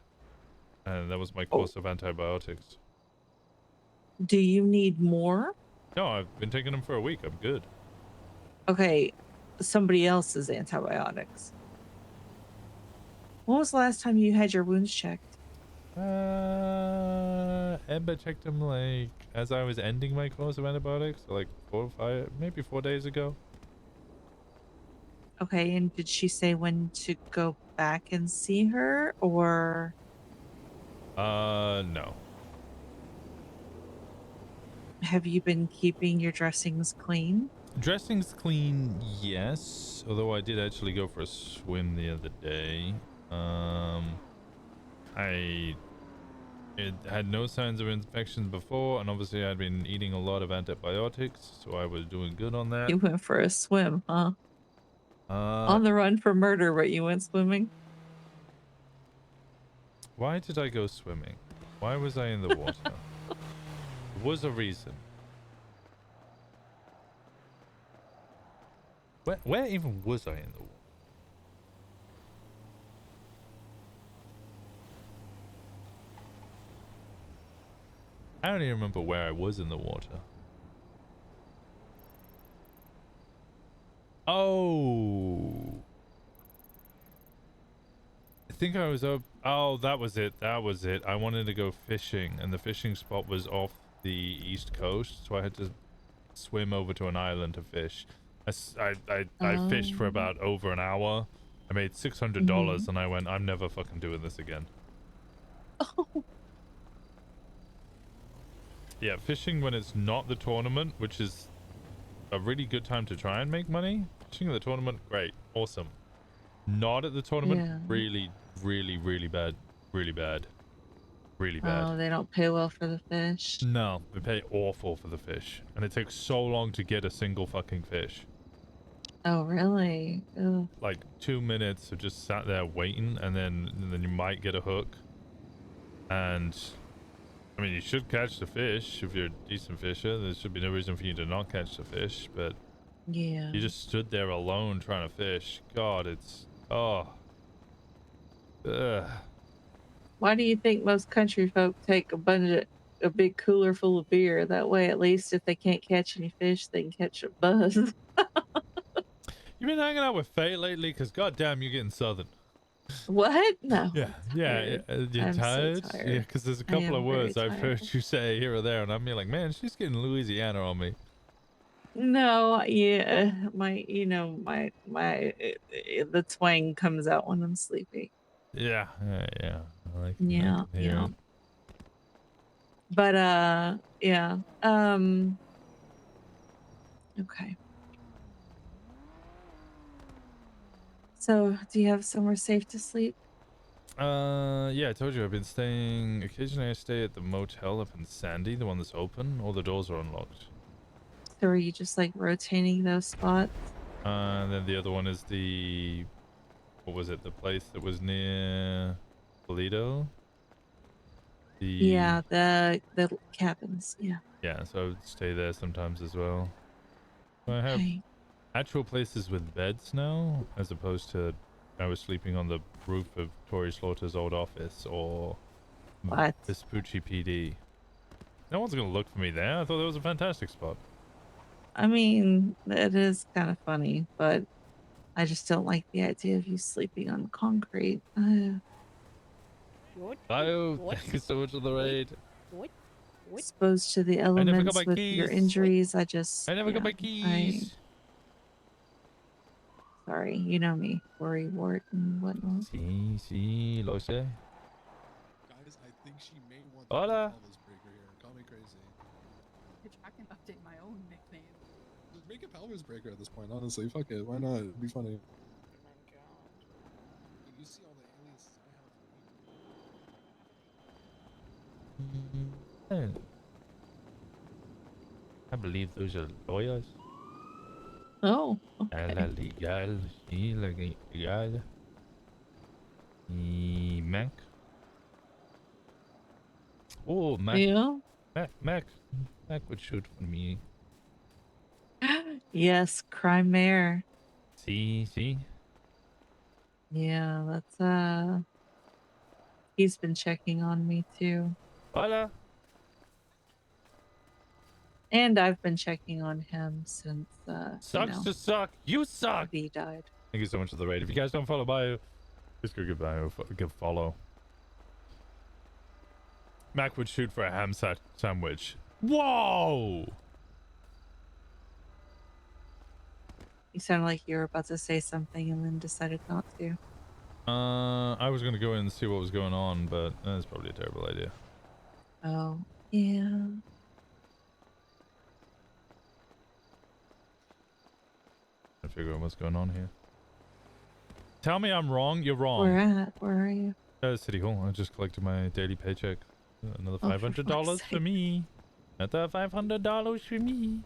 and that was my course of antibiotics. Do you need more? No, I've been taking them for a week. I'm good. Okay, somebody else's antibiotics. When was the last time you had your wounds checked? Emma checked them like as I was ending my course of antibiotics, so like 4 or 5, maybe 4 days ago. Okay, and did she say when to go back and see her, or? No. Have you been keeping your dressings clean? Dressing's clean, yes. Although I did actually go for a swim the other day. It had no signs of infections before, and obviously I'd been eating a lot of antibiotics, so I was doing good on that. You went for a swim, huh? On the run for murder, but you went swimming? Why did I go swimming? Why was I in the water? There was a reason. Where even was I in the water? I don't even remember where I was in the water. Oh. I think I was up. Oh, that was it. That was it. I wanted to go fishing, and the fishing spot was off the east coast, so I had to swim over to an island to fish. I fished for about over an hour. I made $600, and I went, I'm never fucking doing this again. Oh. Yeah, fishing when it's not the tournament, which is a really good time to try and make money. Fishing at the tournament, great, awesome. Not at the tournament, Yeah. really bad. Really bad. Oh, they don't pay well for the fish. No, they pay awful for the fish, and it takes so long to get a single fucking fish. Oh, really? Ugh. Like 2 minutes of just sat there waiting, and then you might get a hook. And I mean, you should catch the fish if you're a decent fisher. There should be no reason for you to not catch the fish, but yeah, you just stood there alone trying to fish. God, it's ugh. Why do you think most country folk take a big cooler full of beer? That way, at least if they can't catch any fish, they can catch a buzz. You been hanging out with Faye lately? Because goddamn, you're getting southern. What? No. Yeah. You're I'm so tired? tired. Yeah, because there's a I couple of am very words I've heard tired. you say here or there, and I'm like, man, she's getting Louisiana on me. No, yeah, the twang comes out when I'm sleepy. Yeah. I can Yeah, hear yeah. it. But yeah. Okay. So, do you have somewhere safe to sleep? Yeah, I told you I've been staying. Occasionally, I stay at the motel up in Sandy, the one that's open. All the doors are unlocked. So, are you just like rotating those spots? And then the other one is the, what was it? The place that was near Toledo. Yeah, the cabins. Yeah. Yeah, so I would stay there sometimes as well. So I have Okay. actual places with beds now, as opposed to I was sleeping on the roof of Tori Slaughter's old office or What? Vespucci PD. No one's gonna look for me there. I thought that was a fantastic spot. I mean, it is kind of funny, but I just don't like the idea of you sleeping on concrete. Oh, thank you so much for the raid. Exposed to the I never got elements my with your keys. injuries. I just. I never got yeah, my keys. Sorry, you know me, worry wart and whatnot. Sí, lo sé. Guys, I think she may want Hola. Pelvis breaker here. Call me crazy. I can update my own nickname. Just make a pelvis breaker at this point, honestly. Fuck it. Why not? It'd be funny. You see all the aliases I have. I believe those are lawyers. Oh, La legal, sí, legal. Y Mac. Oh, Mac. Yeah. Mac would shoot for me. Yes, crime mayor. See. Yeah, that's he's been checking on me too. Hola. And I've been checking on him since Sucks to suck. You suck. he died. Thank you so much for the raid. If you guys don't follow Bio, just go give Bio give follow. Mac would shoot for a ham sandwich. Whoa! You sounded like you were about to say something and then decided not to. I was gonna go in and see what was going on, but that's probably a terrible idea. Oh, yeah. I figure out what's going on here. Tell me I'm wrong. You're wrong. Where are you? City Hall. I just collected my daily paycheck. Another Oh, for $500 fuck's for me. Another $500 for me.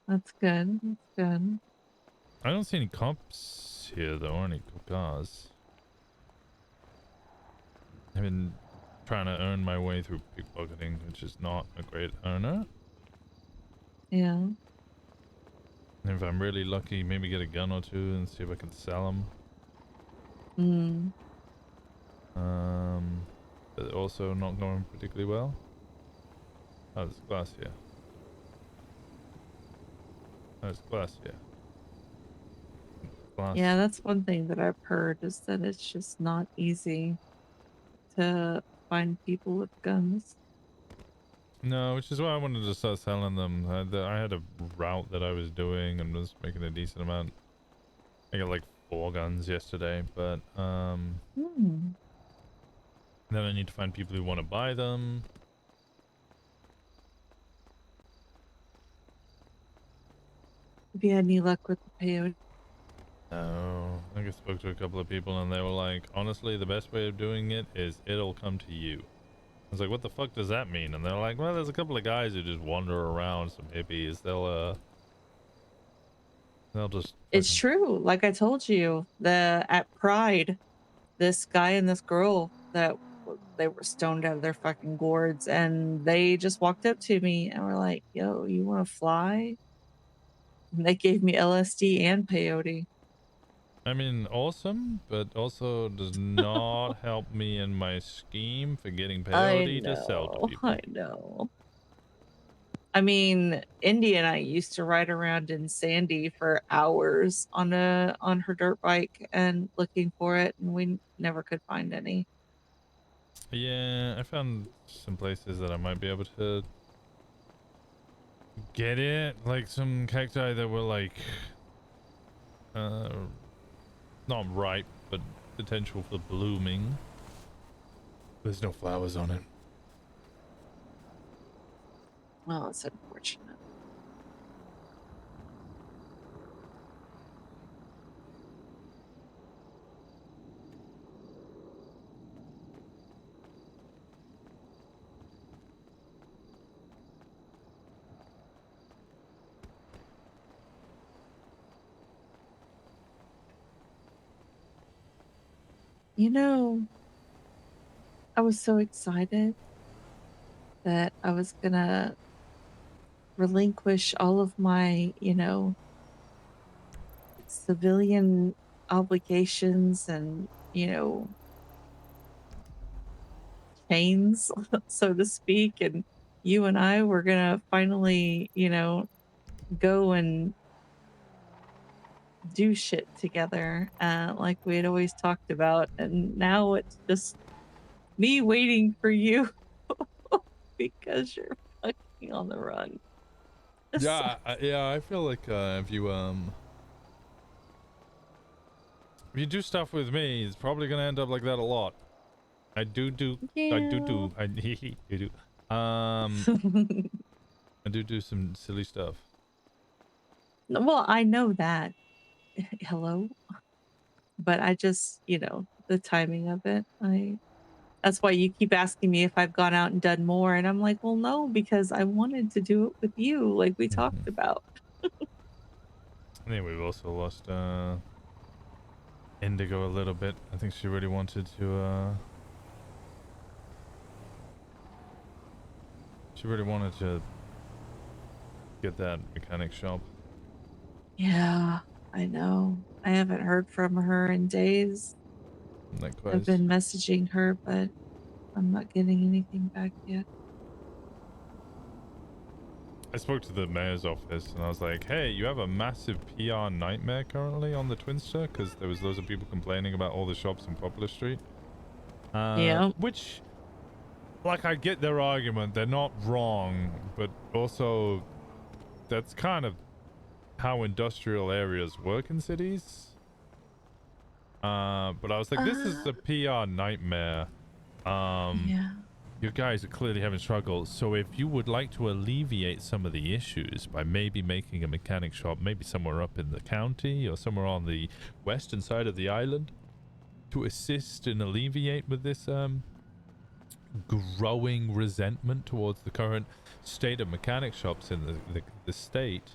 That's good. That's good. I don't see any cops here though, or any cars. I've been trying to earn my way through pickpocketing, which is not a great earner. Yeah. And if I'm really lucky, maybe get a gun or two and see if I can sell them. But also not going particularly well. Oh, there's glass here. There's glass here. Glass. Yeah, that's one thing that I've heard is that it's just not easy to find people with guns. No, which is why I wanted to start selling them. I had a route that I was doing and was making a decent amount. I got like 4 guns yesterday, but then I need to find people who want to buy them. Have you had any luck with the peyote? No, I think I spoke to a couple of people and they were like, honestly, the best way of doing it is it'll come to you. I was like, what the fuck does that mean? And they're like, well, there's a couple of guys who just wander around, some hippies. They'll just... It's true. Like I told you, at Pride, this guy and this girl that they were stoned out of their fucking gourds, and they just walked up to me and were like, "Yo, you want to fly?" And they gave me LSD and peyote. I mean, awesome, but also does not help me in my scheme for getting peyote to sell to people. I know. I mean, Indy and I used to ride around in Sandy for hours on her dirt bike and looking for it, and we never could find any. Yeah, I found some places that I might be able to get it, like some cacti that were like not ripe, but potential for blooming. There's no flowers on it. Well, it's unfortunate. You know, I was so excited that I was gonna relinquish all of my, civilian obligations and, chains, so to speak. And you and I were gonna finally, go and do shit together, like we had always talked about. And now it's just me waiting for you because you're fucking on the run. It Yeah, sucks. yeah. I feel like if you do stuff with me, it's probably gonna end up like that a lot. I do. I do. I do. I do some silly stuff. Well, I know that. Hello? But I just, the timing of it. That's why you keep asking me if I've gone out and done more. And I'm like, well, no, because I wanted to do it with you, like we talked about. I think we've also lost Indigo a little bit. I think she really wanted to get that mechanic shop. Yeah, I know. I haven't heard from her in days. Likewise. I've been messaging her, but I'm not getting anything back yet. I spoke to the mayor's office and I was like, hey, you have a massive PR nightmare currently on the Twinster because there was loads of people complaining about all the shops in Poplar Street. Yeah. Which, like, I get their argument. They're not wrong, but also that's kind of how industrial areas work in cities. But I was like, this is a PR nightmare. Yeah. You guys are clearly having struggles, so if you would like to alleviate some of the issues by maybe making a mechanic shop maybe somewhere up in the county or somewhere on the western side of the island to assist and alleviate with this growing resentment towards the current state of mechanic shops in the state,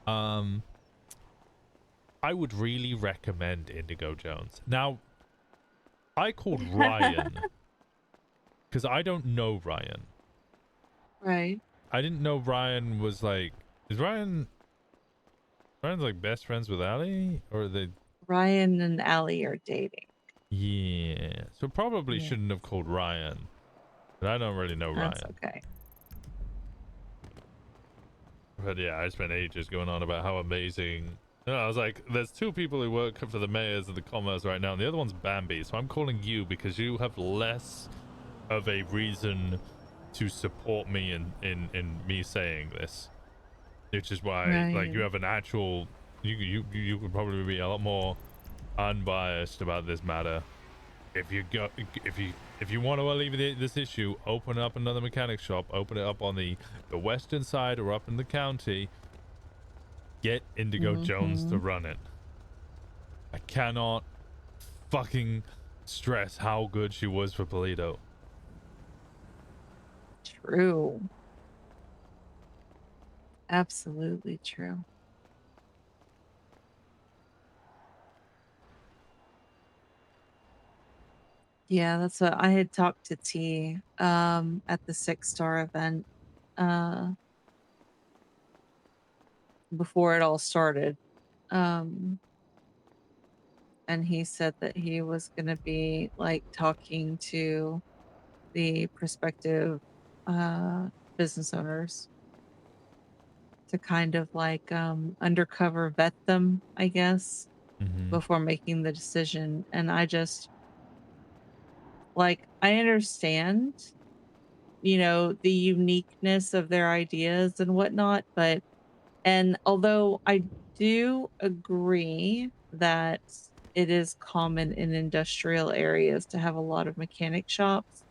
I would really recommend Indigo Jones. Now, I called Ryan because I don't know Ryan. Right. I didn't know Ryan was like, Ryan's like best friends with Allie, or are they? Ryan and Allie are dating. Yeah, so probably shouldn't have called Ryan, but I don't really know That's Ryan. okay. But yeah, I spent ages going on about how amazing. I was like, there's two people who work for the mayors of the commerce right now, and the other one's Bambi. So I'm calling you because you have less of a reason to support me in me saying this, which is why like you have an actual. You could probably be a lot more unbiased about this matter. If you want to alleviate this issue, open up another mechanic shop, open it up on the western side or up in the county. Get Indigo Jones to run it. I cannot fucking stress how good she was for Polito. True. Absolutely true. Yeah, that's what I had talked to T at the 6-star event before it all started. And he said that he was going to be like talking to the prospective business owners to kind of like undercover vet them, I guess, before making the decision. And I just like, I understand, the uniqueness of their ideas and whatnot, and although I do agree that it is common in industrial areas to have a lot of mechanic shops,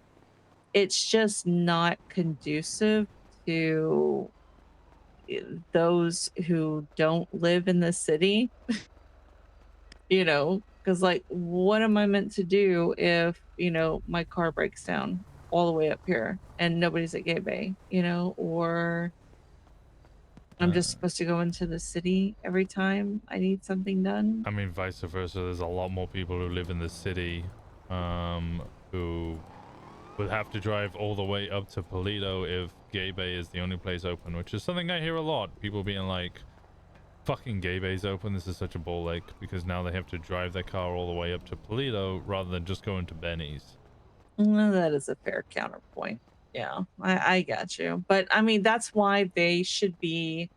it's just not conducive to those who don't live in the city, because like, what am I meant to do if, my car breaks down all the way up here and nobody's at Gay Bay, or I'm just supposed to go into the city every time I need something done? I mean, vice versa. There's a lot more people who live in the city who would have to drive all the way up to Polito if Gay Bay is the only place open, which is something I hear a lot. People being like, fucking Gay Bay's open, this is such a ball ache, because now they have to drive their car all the way up to Polito rather than just going to Benny's. Well, that is a fair counterpoint. Yeah, I got you. But I mean, that's why they should be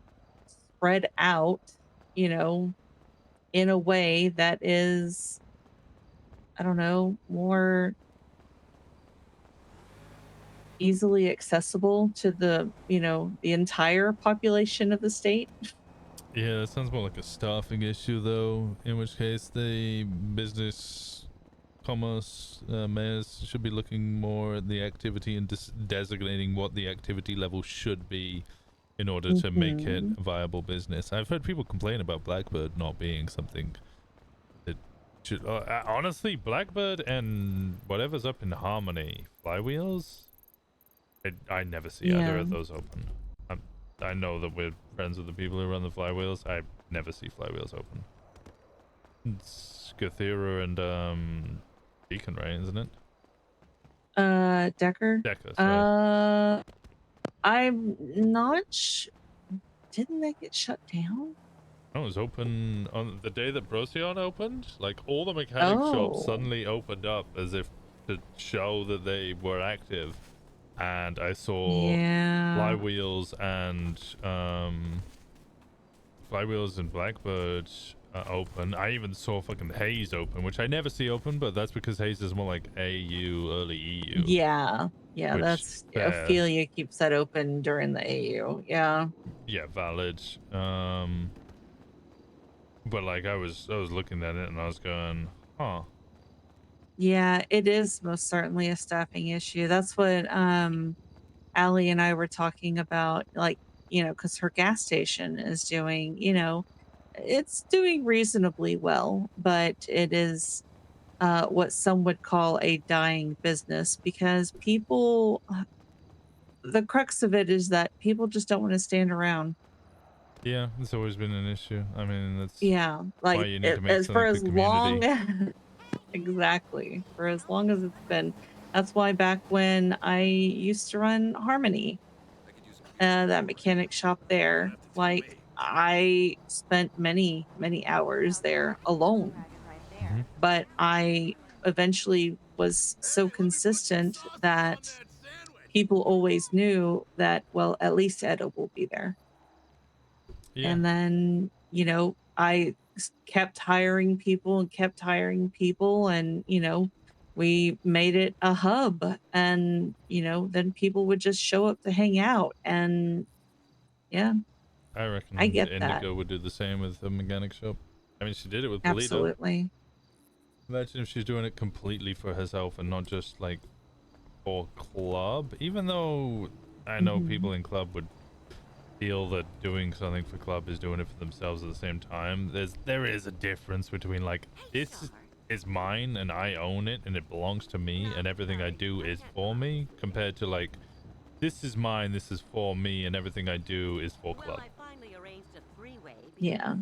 spread out, you know, in a way that is, I don't know, more easily accessible to the, you know, the entire population of the state. Yeah, that sounds more like a staffing issue, though, in which case the business commerce mayors should be looking more at the activity and designating what the activity level should be in order to make it a viable business. I've heard people complain about Blackbird not being something that should... honestly, Blackbird and whatever's up in Harmony, Flywheels, I never see either of those open. I know that we're friends with the people who run the Flywheels. I never see Flywheels open. It's Gathera and Beacon, right, isn't it? Decker? Decker, sorry. I'm not didn't they get shut down? No, it was open on the day that Procyon opened. Like, all the mechanic shops Oh. suddenly opened up as if to show that they were active. And I saw Flywheels and Blackbird open. I even saw fucking Hayes open, which I never see open, but that's because Hayes is more like AU, early EU. Yeah, which, that's Ophelia keeps that open during the AU. Yeah. Yeah, valid. But like I was looking at it and I was going, huh. Yeah, it is most certainly a staffing issue. That's what Allie and I were talking about, like, you know, because her gas station is doing, you know, it's doing reasonably well, but it is what some would call a dying business because people, the crux of it is that people just don't want to stand around. Yeah, it's always been an issue. I mean, that's Yeah, why like you need to make as for something for as community. long exactly, for as long as it's been. That's why back when I used to run Harmony, that mechanic shop there, like I spent many hours there alone, but I eventually was so consistent that people always knew that, well, at least Edo will be there. Yeah. And then, you know, I kept hiring people and kept hiring people. And, you know, we made it a hub. And, you know, then people would just show up to hang out. And yeah, I reckon I get that. Indigo would do the same with the mechanic shop. I mean, she did it with Polito. Absolutely. Imagine if she's doing it completely for herself and not just like for club. Even though I know people in club would feel that doing something for club is doing it for themselves at the same time. There is a difference between like, this is mine and I own it and it belongs to me and everything I do is for me, compared to like, this is mine, this is for me, and everything I do is for club. Yeah.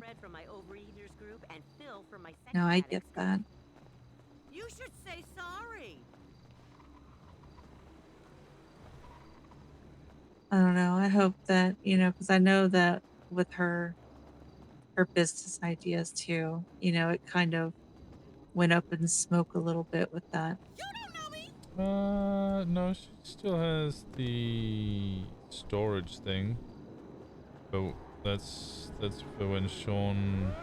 No, I get that. You should say sorry. I don't know. I hope that, you know, because I know that with her business ideas too, you know, it kind of went up in smoke a little bit with that. No, she still has the storage thing. But that's for when Sean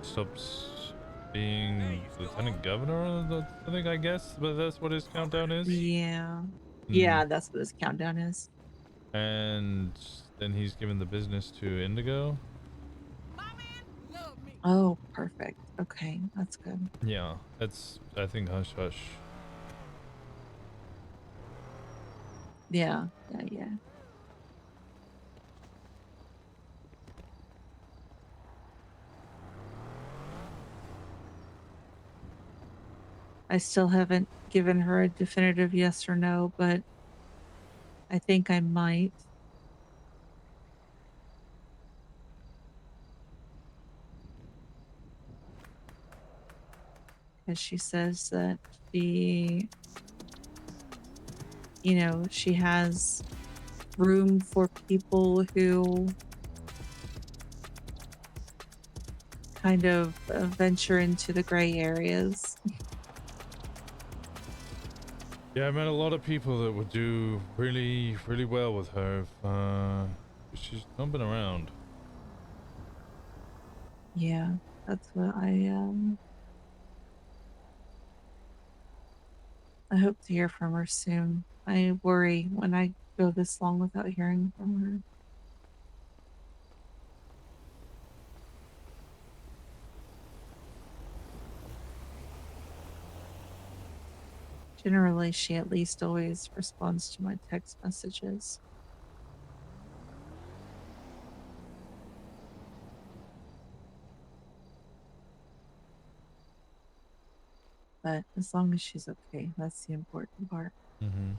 stops being lieutenant governor, I think, I guess, but that's what his countdown is. Yeah. Yeah, that's what his countdown is. And then he's given the business to Indigo. Oh, perfect. Okay, that's good. Yeah, that's, I think, hush hush. Yeah. I still haven't given her a definitive yes or no, but I think I might. Because she says that she, you know, she has room for people who kind of venture into the gray areas. Yeah, I met a lot of people that would do really, really well with her if she's not been around. Yeah, that's what I hope to hear from her soon. I worry when I go this long without hearing from her. Generally, she at least always responds to my text messages. But as long as she's okay, that's the important part. Mm-hmm.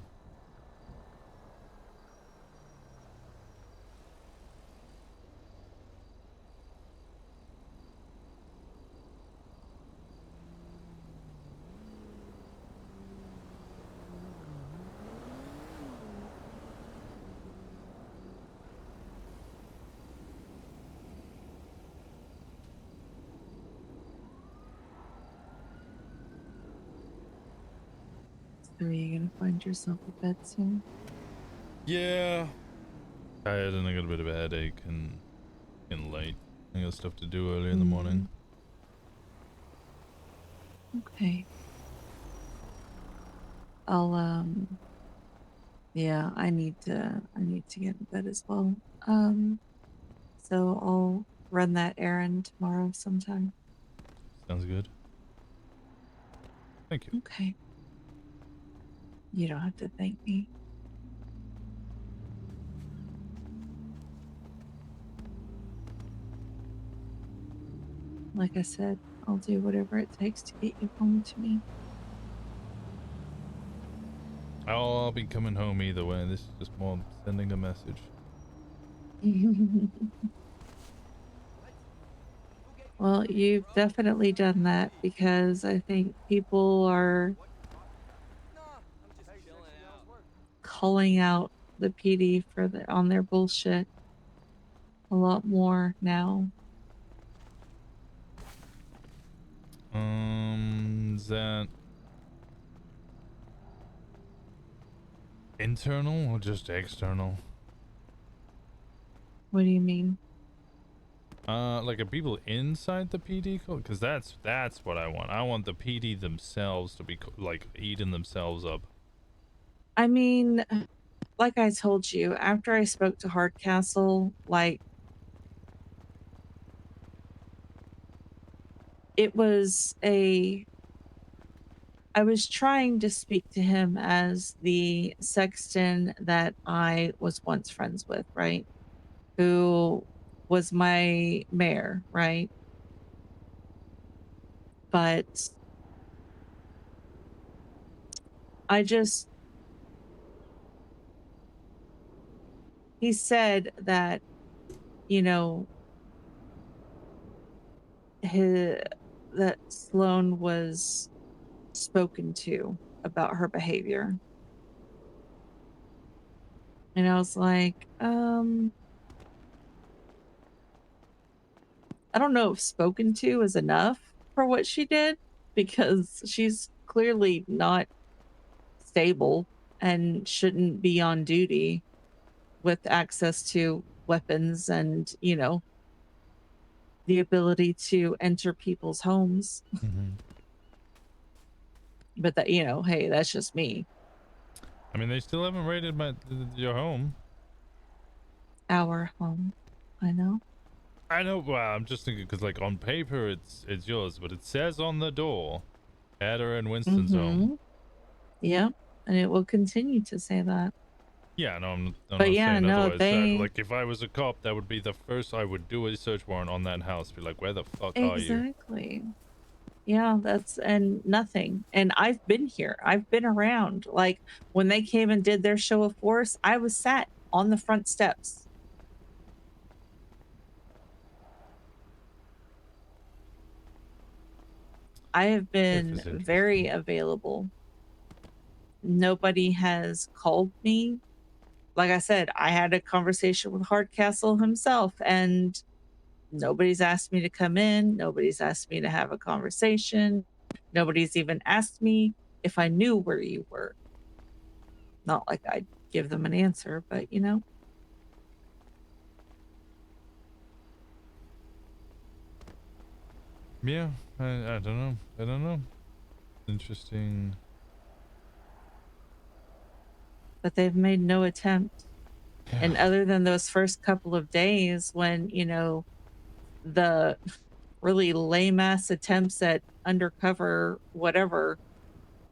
So are you gonna find yourself a bed soon? Yeah. Tired and I got a bit of a headache and late. I got stuff to do early in the morning. Okay. I'll yeah, I need to get in bed as well. So I'll run that errand tomorrow sometime. Sounds good. Thank you. Okay. You don't have to thank me. Like I said, I'll do whatever it takes to get you home to me. I'll be coming home either way. This is just more sending a message. Well, you've definitely done that because I think people are calling out the PD for on their bullshit a lot more now. Is that internal or just external? What do you mean? Like are people inside the PD? Because that's what I want. I want the PD themselves to be like eating themselves up. I mean, like I told you, after I spoke to Hardcastle, like, it was I was trying to speak to him as the sexton that I was once friends with, right? Who was my mayor, right? But he said that, you know, that Sloane was spoken to about her behavior. And I was like, I don't know if spoken to is enough for what she did because she's clearly not stable and shouldn't be on duty with access to weapons and, you know, the ability to enter people's homes. But that, you know, hey, that's just me. I mean, they still haven't raided your home. Our home. I know. I know. Well, I'm just thinking because, like, on paper it's yours, but it says on the door, Ada and Winston's home. Yeah, and it will continue to say that. Yeah, no, I'm But not yeah, saying no, otherwise. they Like, if I was a cop, that would be the first I would do a search warrant on that house. Be like, where the fuck are you? exactly. Yeah, that's and nothing. And I've been here. I've been around. Like when they came and did their show of force, I was sat on the front steps. I have been was very available. Nobody has called me. Like I said, I had a conversation with Hardcastle himself, and nobody's asked me to come in. Nobody's asked me to have a conversation. Nobody's even asked me if I knew where you were. Not like I'd give them an answer, but you know. Yeah, I don't know. I don't know. Interesting. But they've made no attempt. And other than those first couple of days when, you know, the really lame ass attempts at undercover whatever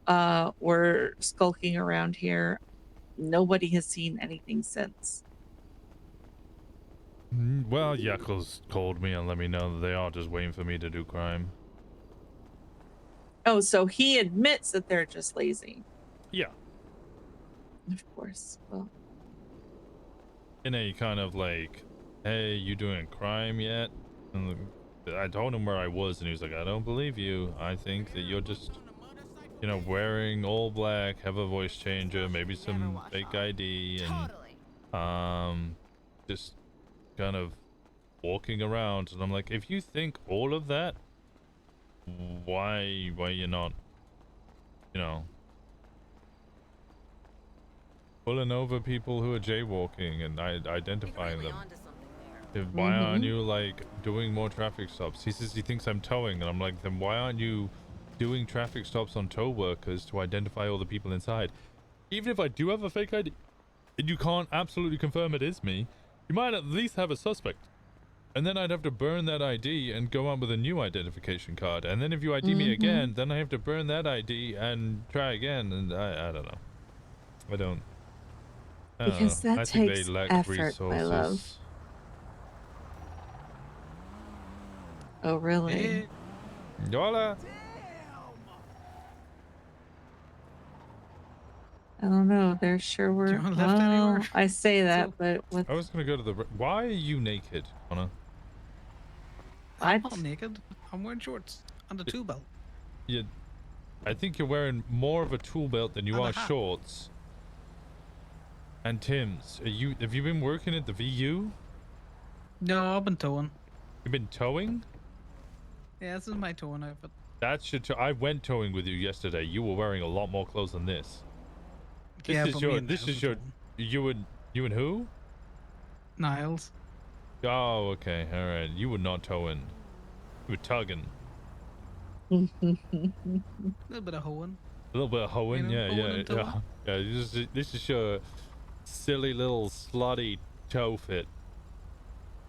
were skulking around here, nobody has seen anything since. Well, Yakos called me and let me know that they are just waiting for me to do crime. Oh, so he admits that they're just lazy. Yeah. Of course. Well, You know, you kind of like, hey, you doing crime yet? And I told him where I was, and he was like, I don't believe you. I think that you're just, you know, wearing all black, have a voice changer, maybe some fake ID, and just kind of walking around. And I'm like, if you think all of that, why you're not, you know, pulling over people who are jaywalking and identifying them? Why aren't you like doing more traffic stops? He says he thinks I'm towing, and I'm like, then why aren't you doing traffic stops on tow workers to identify all the people inside? Even if I do have a fake ID and you can't absolutely confirm it is me, you might at least have a suspect. And then I'd have to burn that ID and go on with a new identification card. And then if you ID me again, then I have to burn that ID and try again. And I don't know. I don't because know. that I think they takes lack effort, resources. my love. Oh, really? Hola. I don't know. There sure were. you want left anywhere? Well, I say that, but what? I was gonna go to the. Why are you naked, Connor? I'm not naked. I'm wearing shorts and a tool belt. I think you're wearing more of a tool belt than you And a are hat. shorts. And Tim's, have you been working at the VU? No, I've been towing. You've been towing? Yeah, this is my towing outfit. That's your. I went towing with you yesterday. You were wearing a lot more clothes than this. This Yeah, is but your. me and This Niles is were your. towing. You and who? Niles. Oh, okay, all right. You were not towing. You were tugging. A little bit of hoeing. A little bit of hoeing, You know, hoeing and yeah. towing. This is your silly little slutty toe fit.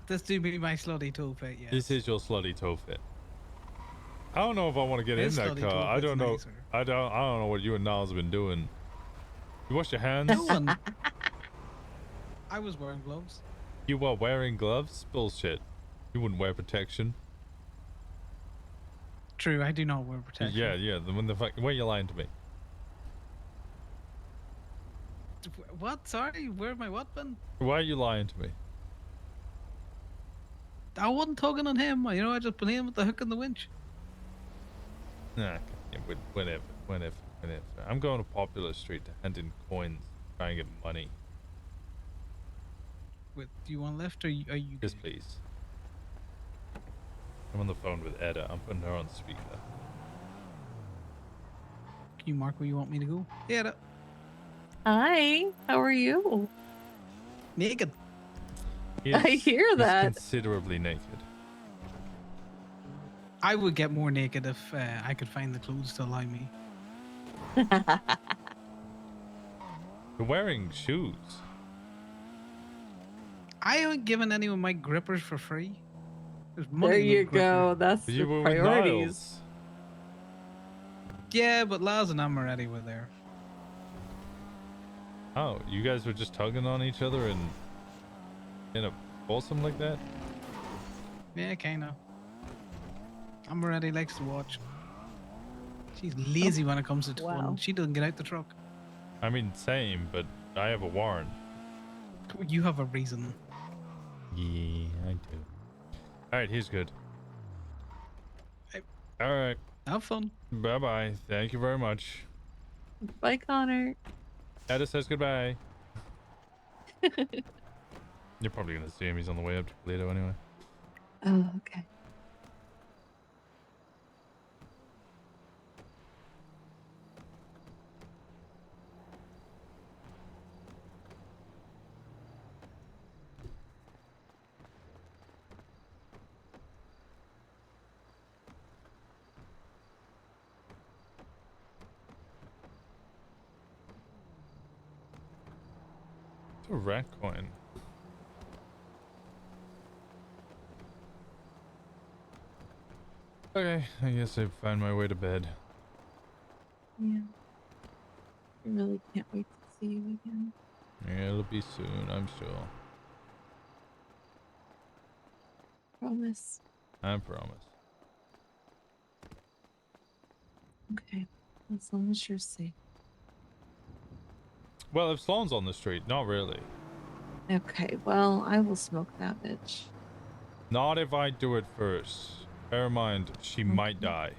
This do be my slutty toe fit, yes. This is your slutty toe fit. I don't know if I want to get in His that slutty car. toe I fit's don't know. nicer. I don't know what you and Niles have been doing. You wash your hands? Towing. I was wearing gloves. You were wearing gloves? Bullshit. You wouldn't wear protection. True, I do not wear protection. Yeah. When the fuck? Why are you lying to me? What? Sorry, where's my what been? Why are you lying to me? I wasn't tugging on him. You know, I just put him with the hook and the winch. Nah, whenever. I'm going to Popular Street to hand in coins, try and get money. Wait, do you want left or are you? Yes, please. I'm on the phone with Edda. I'm putting her on speaker. Can you mark where you want me to go? Yeah. Hi, how are you? Naked. I hear that. He's considerably naked. I would get more naked if I could find the clothes to allow me. You're wearing shoes. I haven't given anyone my grippers for free. There's money There in the you gripper. go. That's You the were with priorities. Niles. Yeah, but Laz and I'm already were there. Oh, you guys were just tugging on each other and in a foursome like that? Yeah, kinda. I'm already likes to watch. She's lazy when it comes to wow. fun. She doesn't get out the truck. I mean, same, but I have a warrant. You have a reason. Yeah, I do. Alright, he's good. Hey. Alright. Have fun. Bye bye. Thank you very much. Bye, Connor. Ada says goodbye. You're probably gonna see him. He's on the way up to Toledo anyway. Oh, okay. It's a rat coin. Okay, I guess I found my way to bed. Yeah. I really can't wait to see you again. Yeah, it'll be soon, I'm sure. Promise. I promise. Okay. As long as you're safe. Well, if Sloan's on the street, not really. Okay, well, I will smoke that bitch. Not if I do it first. Bear in mind, she might die.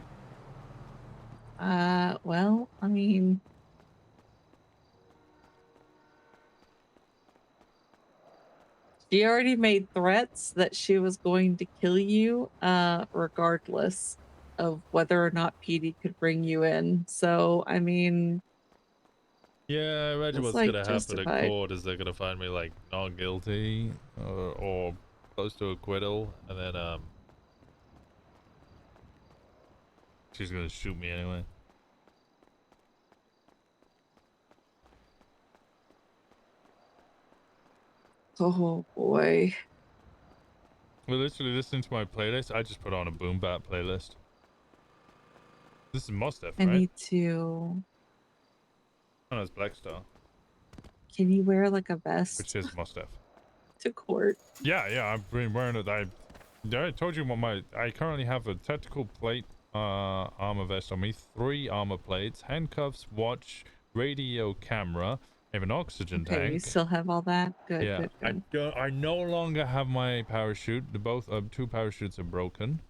Well, I mean, she already made threats that she was going to kill you, regardless of whether or not Petey could bring you in. So, I mean, Yeah, I imagine it's what's like gonna happen at justified. court is they're gonna find me like not guilty or close to acquittal, and then she's gonna shoot me anyway. Oh boy. We're literally listening to my playlist. I just put on a boom bap playlist. This is Mustaf, I right? need to. Oh, no, it's Black Star, Can you wear like a vest which is Mustaf. to court? Yeah, I've been wearing it. I told you what I currently have a tactical plate armor vest on me, 3 armor plates, handcuffs, watch, radio, camera. I have an oxygen Okay, tank. you still have all that? Good, Yeah, good. I no longer have my parachute. Both 2 parachutes are broken.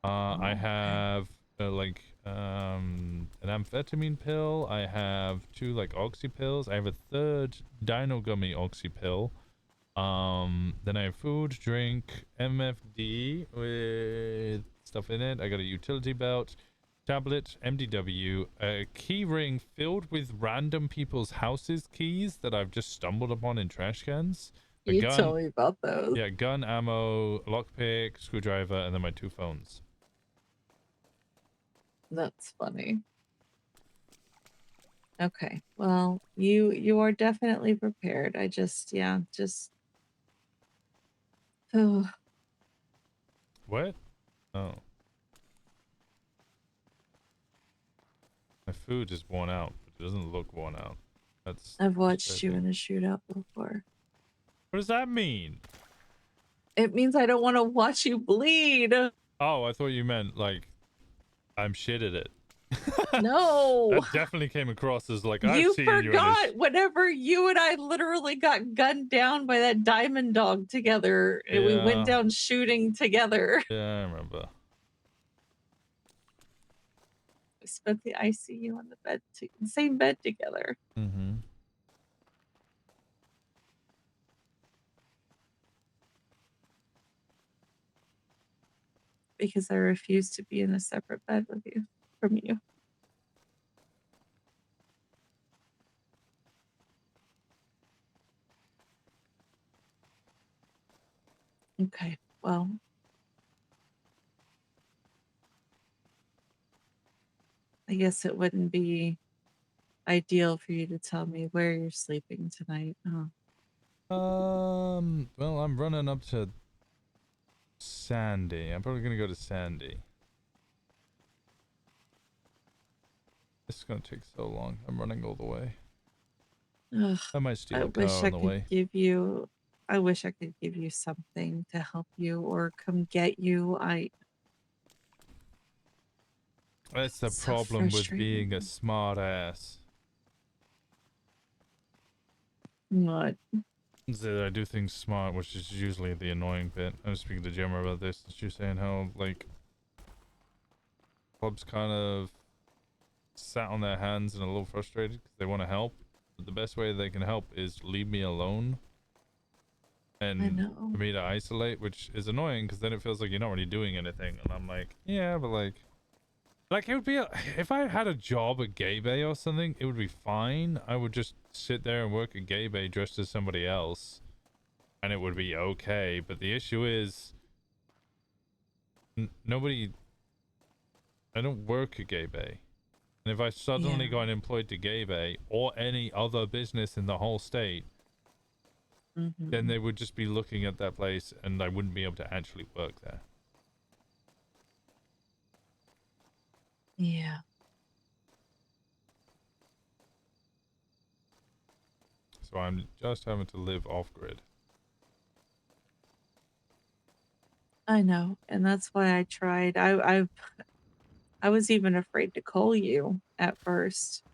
I have an amphetamine pill. I have 2 like oxy pills. I have a 3rd dino gummy oxy pill. Then I have food, drink, MFD with stuff in it. I got a utility belt, tablet, MDW, a key ring filled with random people's houses keys that I've just stumbled upon in trash cans. You told me about those. Yeah, gun, ammo, lockpick, screwdriver, and then my 2 phones. That's funny. Okay, well, you are definitely prepared. I just, yeah, just. Oh, What? Oh. My food is worn out, but it doesn't look worn out. That's I've watched you frustrating. in a shootout before. What does that mean? It means I don't want to watch you bleed. Oh, I thought you meant like I'm shit at it. No. That definitely came across as like I've You seen you in forgot this. whenever you and I literally got gunned down by that diamond dog together, and we went Yeah. down shooting together. Yeah, I remember. We spent the ICU on the bed, the same bed together. Mm-hmm. Because I refused to be in a separate bed with you from you. Okay, well. I guess it wouldn't be ideal for you to tell me where you're sleeping tonight, huh? Well, I'm running up to Sandy. I'm probably gonna go to Sandy. This is gonna take so long. I'm running all the way. Ugh, I might steal I a car wish I on the could way. give you. I wish I could give you something to help you or come get you. That's the So problem with frustrating. being a smart ass. What? Is that I do things smart, which is usually the annoying bit. I was speaking to Gemma about this, and she was saying how, like, clubs kind of sat on their hands and a little frustrated because they want to help. But the best way they can help is leave me alone. And for me to isolate, which is annoying because then it feels like you're not really doing anything. And I'm like, yeah, but like it would be, if I had a job at Gay Bay or something, it would be fine. I would just sit there and work at Gay Bay dressed as somebody else. And it would be okay. But the issue is, nobody, I don't work at Gay Bay. And if I suddenly got employed to Gay Bay or any other business in the whole state, then they would just be looking at that place and I wouldn't be able to actually work there. Yeah. So I'm just having to live off grid. I know, and that's why I tried. I was even afraid to call you at first.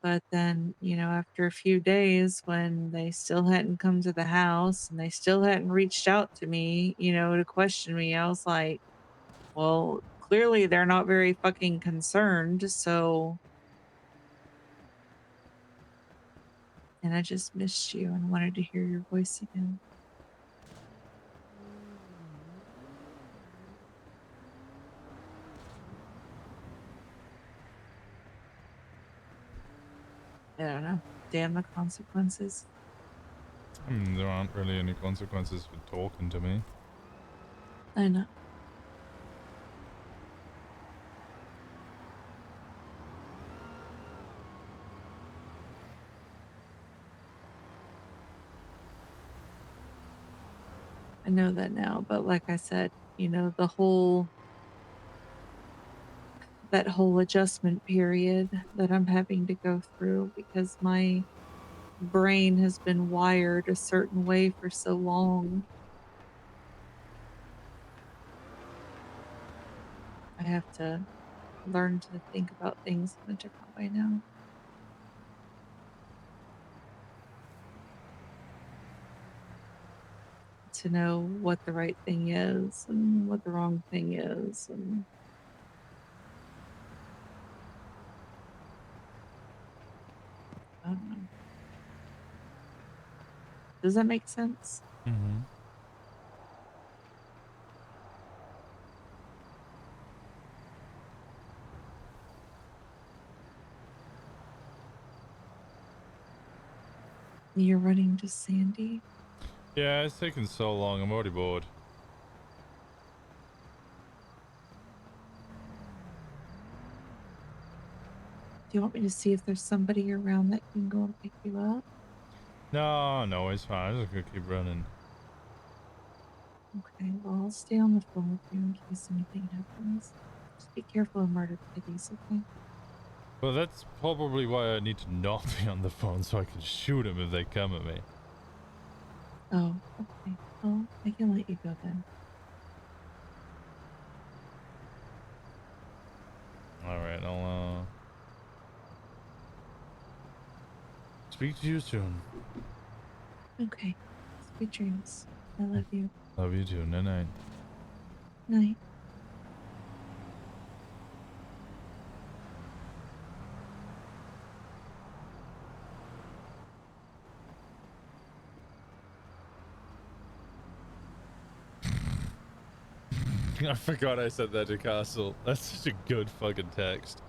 But then, you know, after a few days when they still hadn't come to the house and they still hadn't reached out to me, you know, to question me, I was like, well, clearly they're not very fucking concerned, so. And I just missed you and wanted to hear your voice again. I don't know. Damn the consequences. I mean, there aren't really any consequences for talking to me. I know. I know that now, but like I said, you know, that whole adjustment period that I'm having to go through because my brain has been wired a certain way for so long. I have to learn to think about things in a different way now. To know what the right thing is and what the wrong thing is. And I don't know. Does that make sense? Mm-hmm. You're running to Sandy? Yeah, it's taken so long. I'm already bored. Do you want me to see if there's somebody around that can go and pick you up? No, it's fine. I'm just gonna keep running. Okay, well, I'll stay on the phone with you in case anything happens. Just be careful of murder kitties, okay? Well, that's probably why I need to not be on the phone so I can shoot them if they come at me. Oh, okay. Well, I can let you go then. Alright, I'll speak to you soon. Okay. Sweet dreams. I love you. Love you too. Night-night. Night. I forgot I said that to Castle. That's such a good fucking text.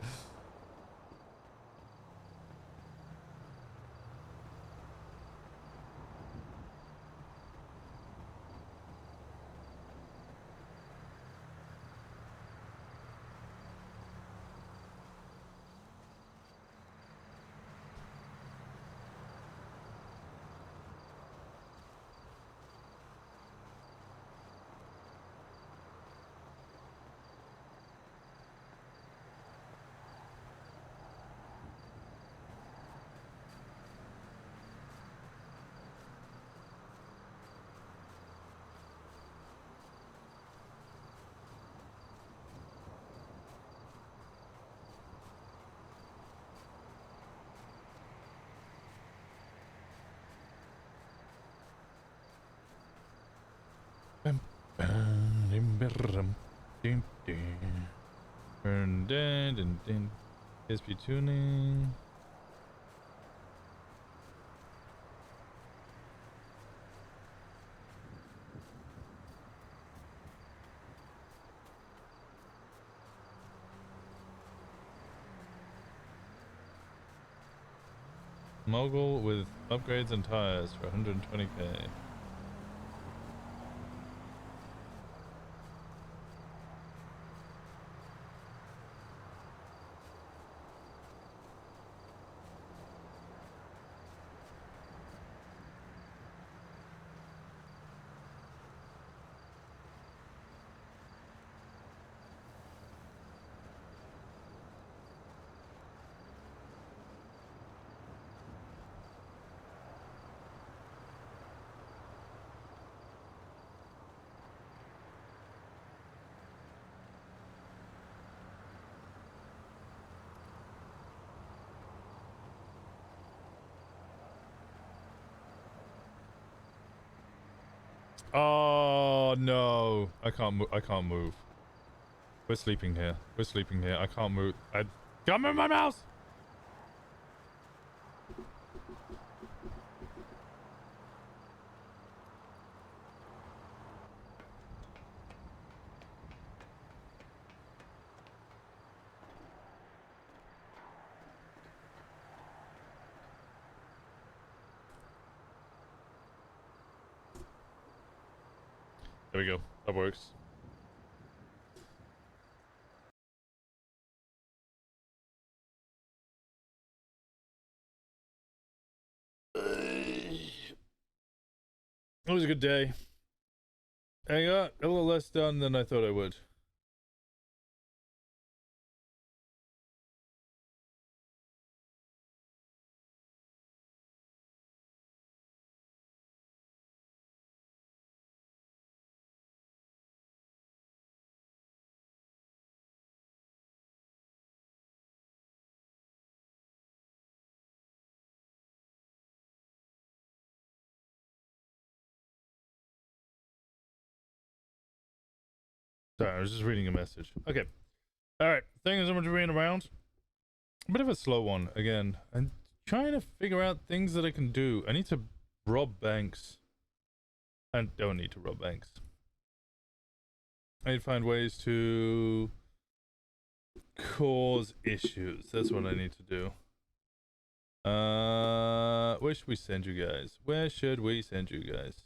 Dun, dun, dun, dun, dun. SP tuning. Mogul with upgrades and tires for 120k. Oh no, I can't move. I can't move. We're sleeping here. We're sleeping here. I can't move. I can't move my mouse. There we go. That works. It was a good day. I got a little less done than I thought I would. Sorry, I was just reading a message. Okay. Alright. Thank you so much for being around. A bit of a slow one again. I'm trying to figure out things that I can do. I need to rob banks. I don't need to rob banks. I need to find ways to cause issues. That's what I need to do. Where should we send you guys? Where should we send you guys?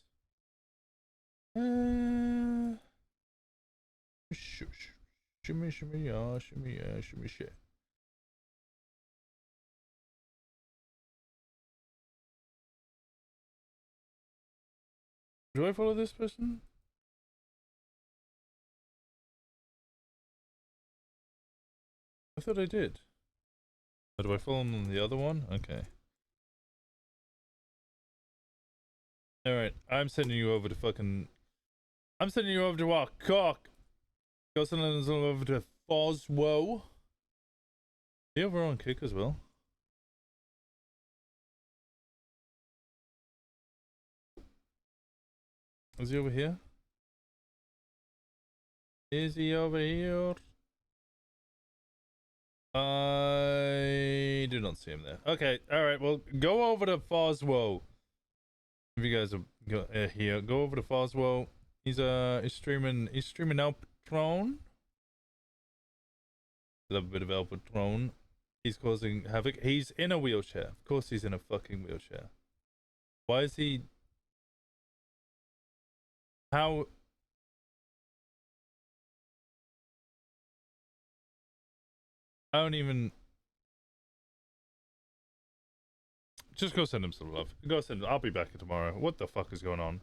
Shimmy, shimmy, yeah, shimmy, yeah, shimmy, shit. Do I follow this person? I thought I did. Or do I follow him on the other one? Okay. Alright, I'm sending you over to fucking... I'm sending you over to our cock! Go send us over to Foswo. He over on kick as well? Is he over here? Is he over here? I do not see him there. Okay, alright, well, go over to Foswo. If you guys are here, go over to Foswo. He's streaming El Patron. Love a bit of El Patron. He's causing havoc. He's in a wheelchair. Of course he's in a fucking wheelchair. Why is he... How... I don't even... Just go send him some love. Go send him. I'll be back tomorrow. What the fuck is going on?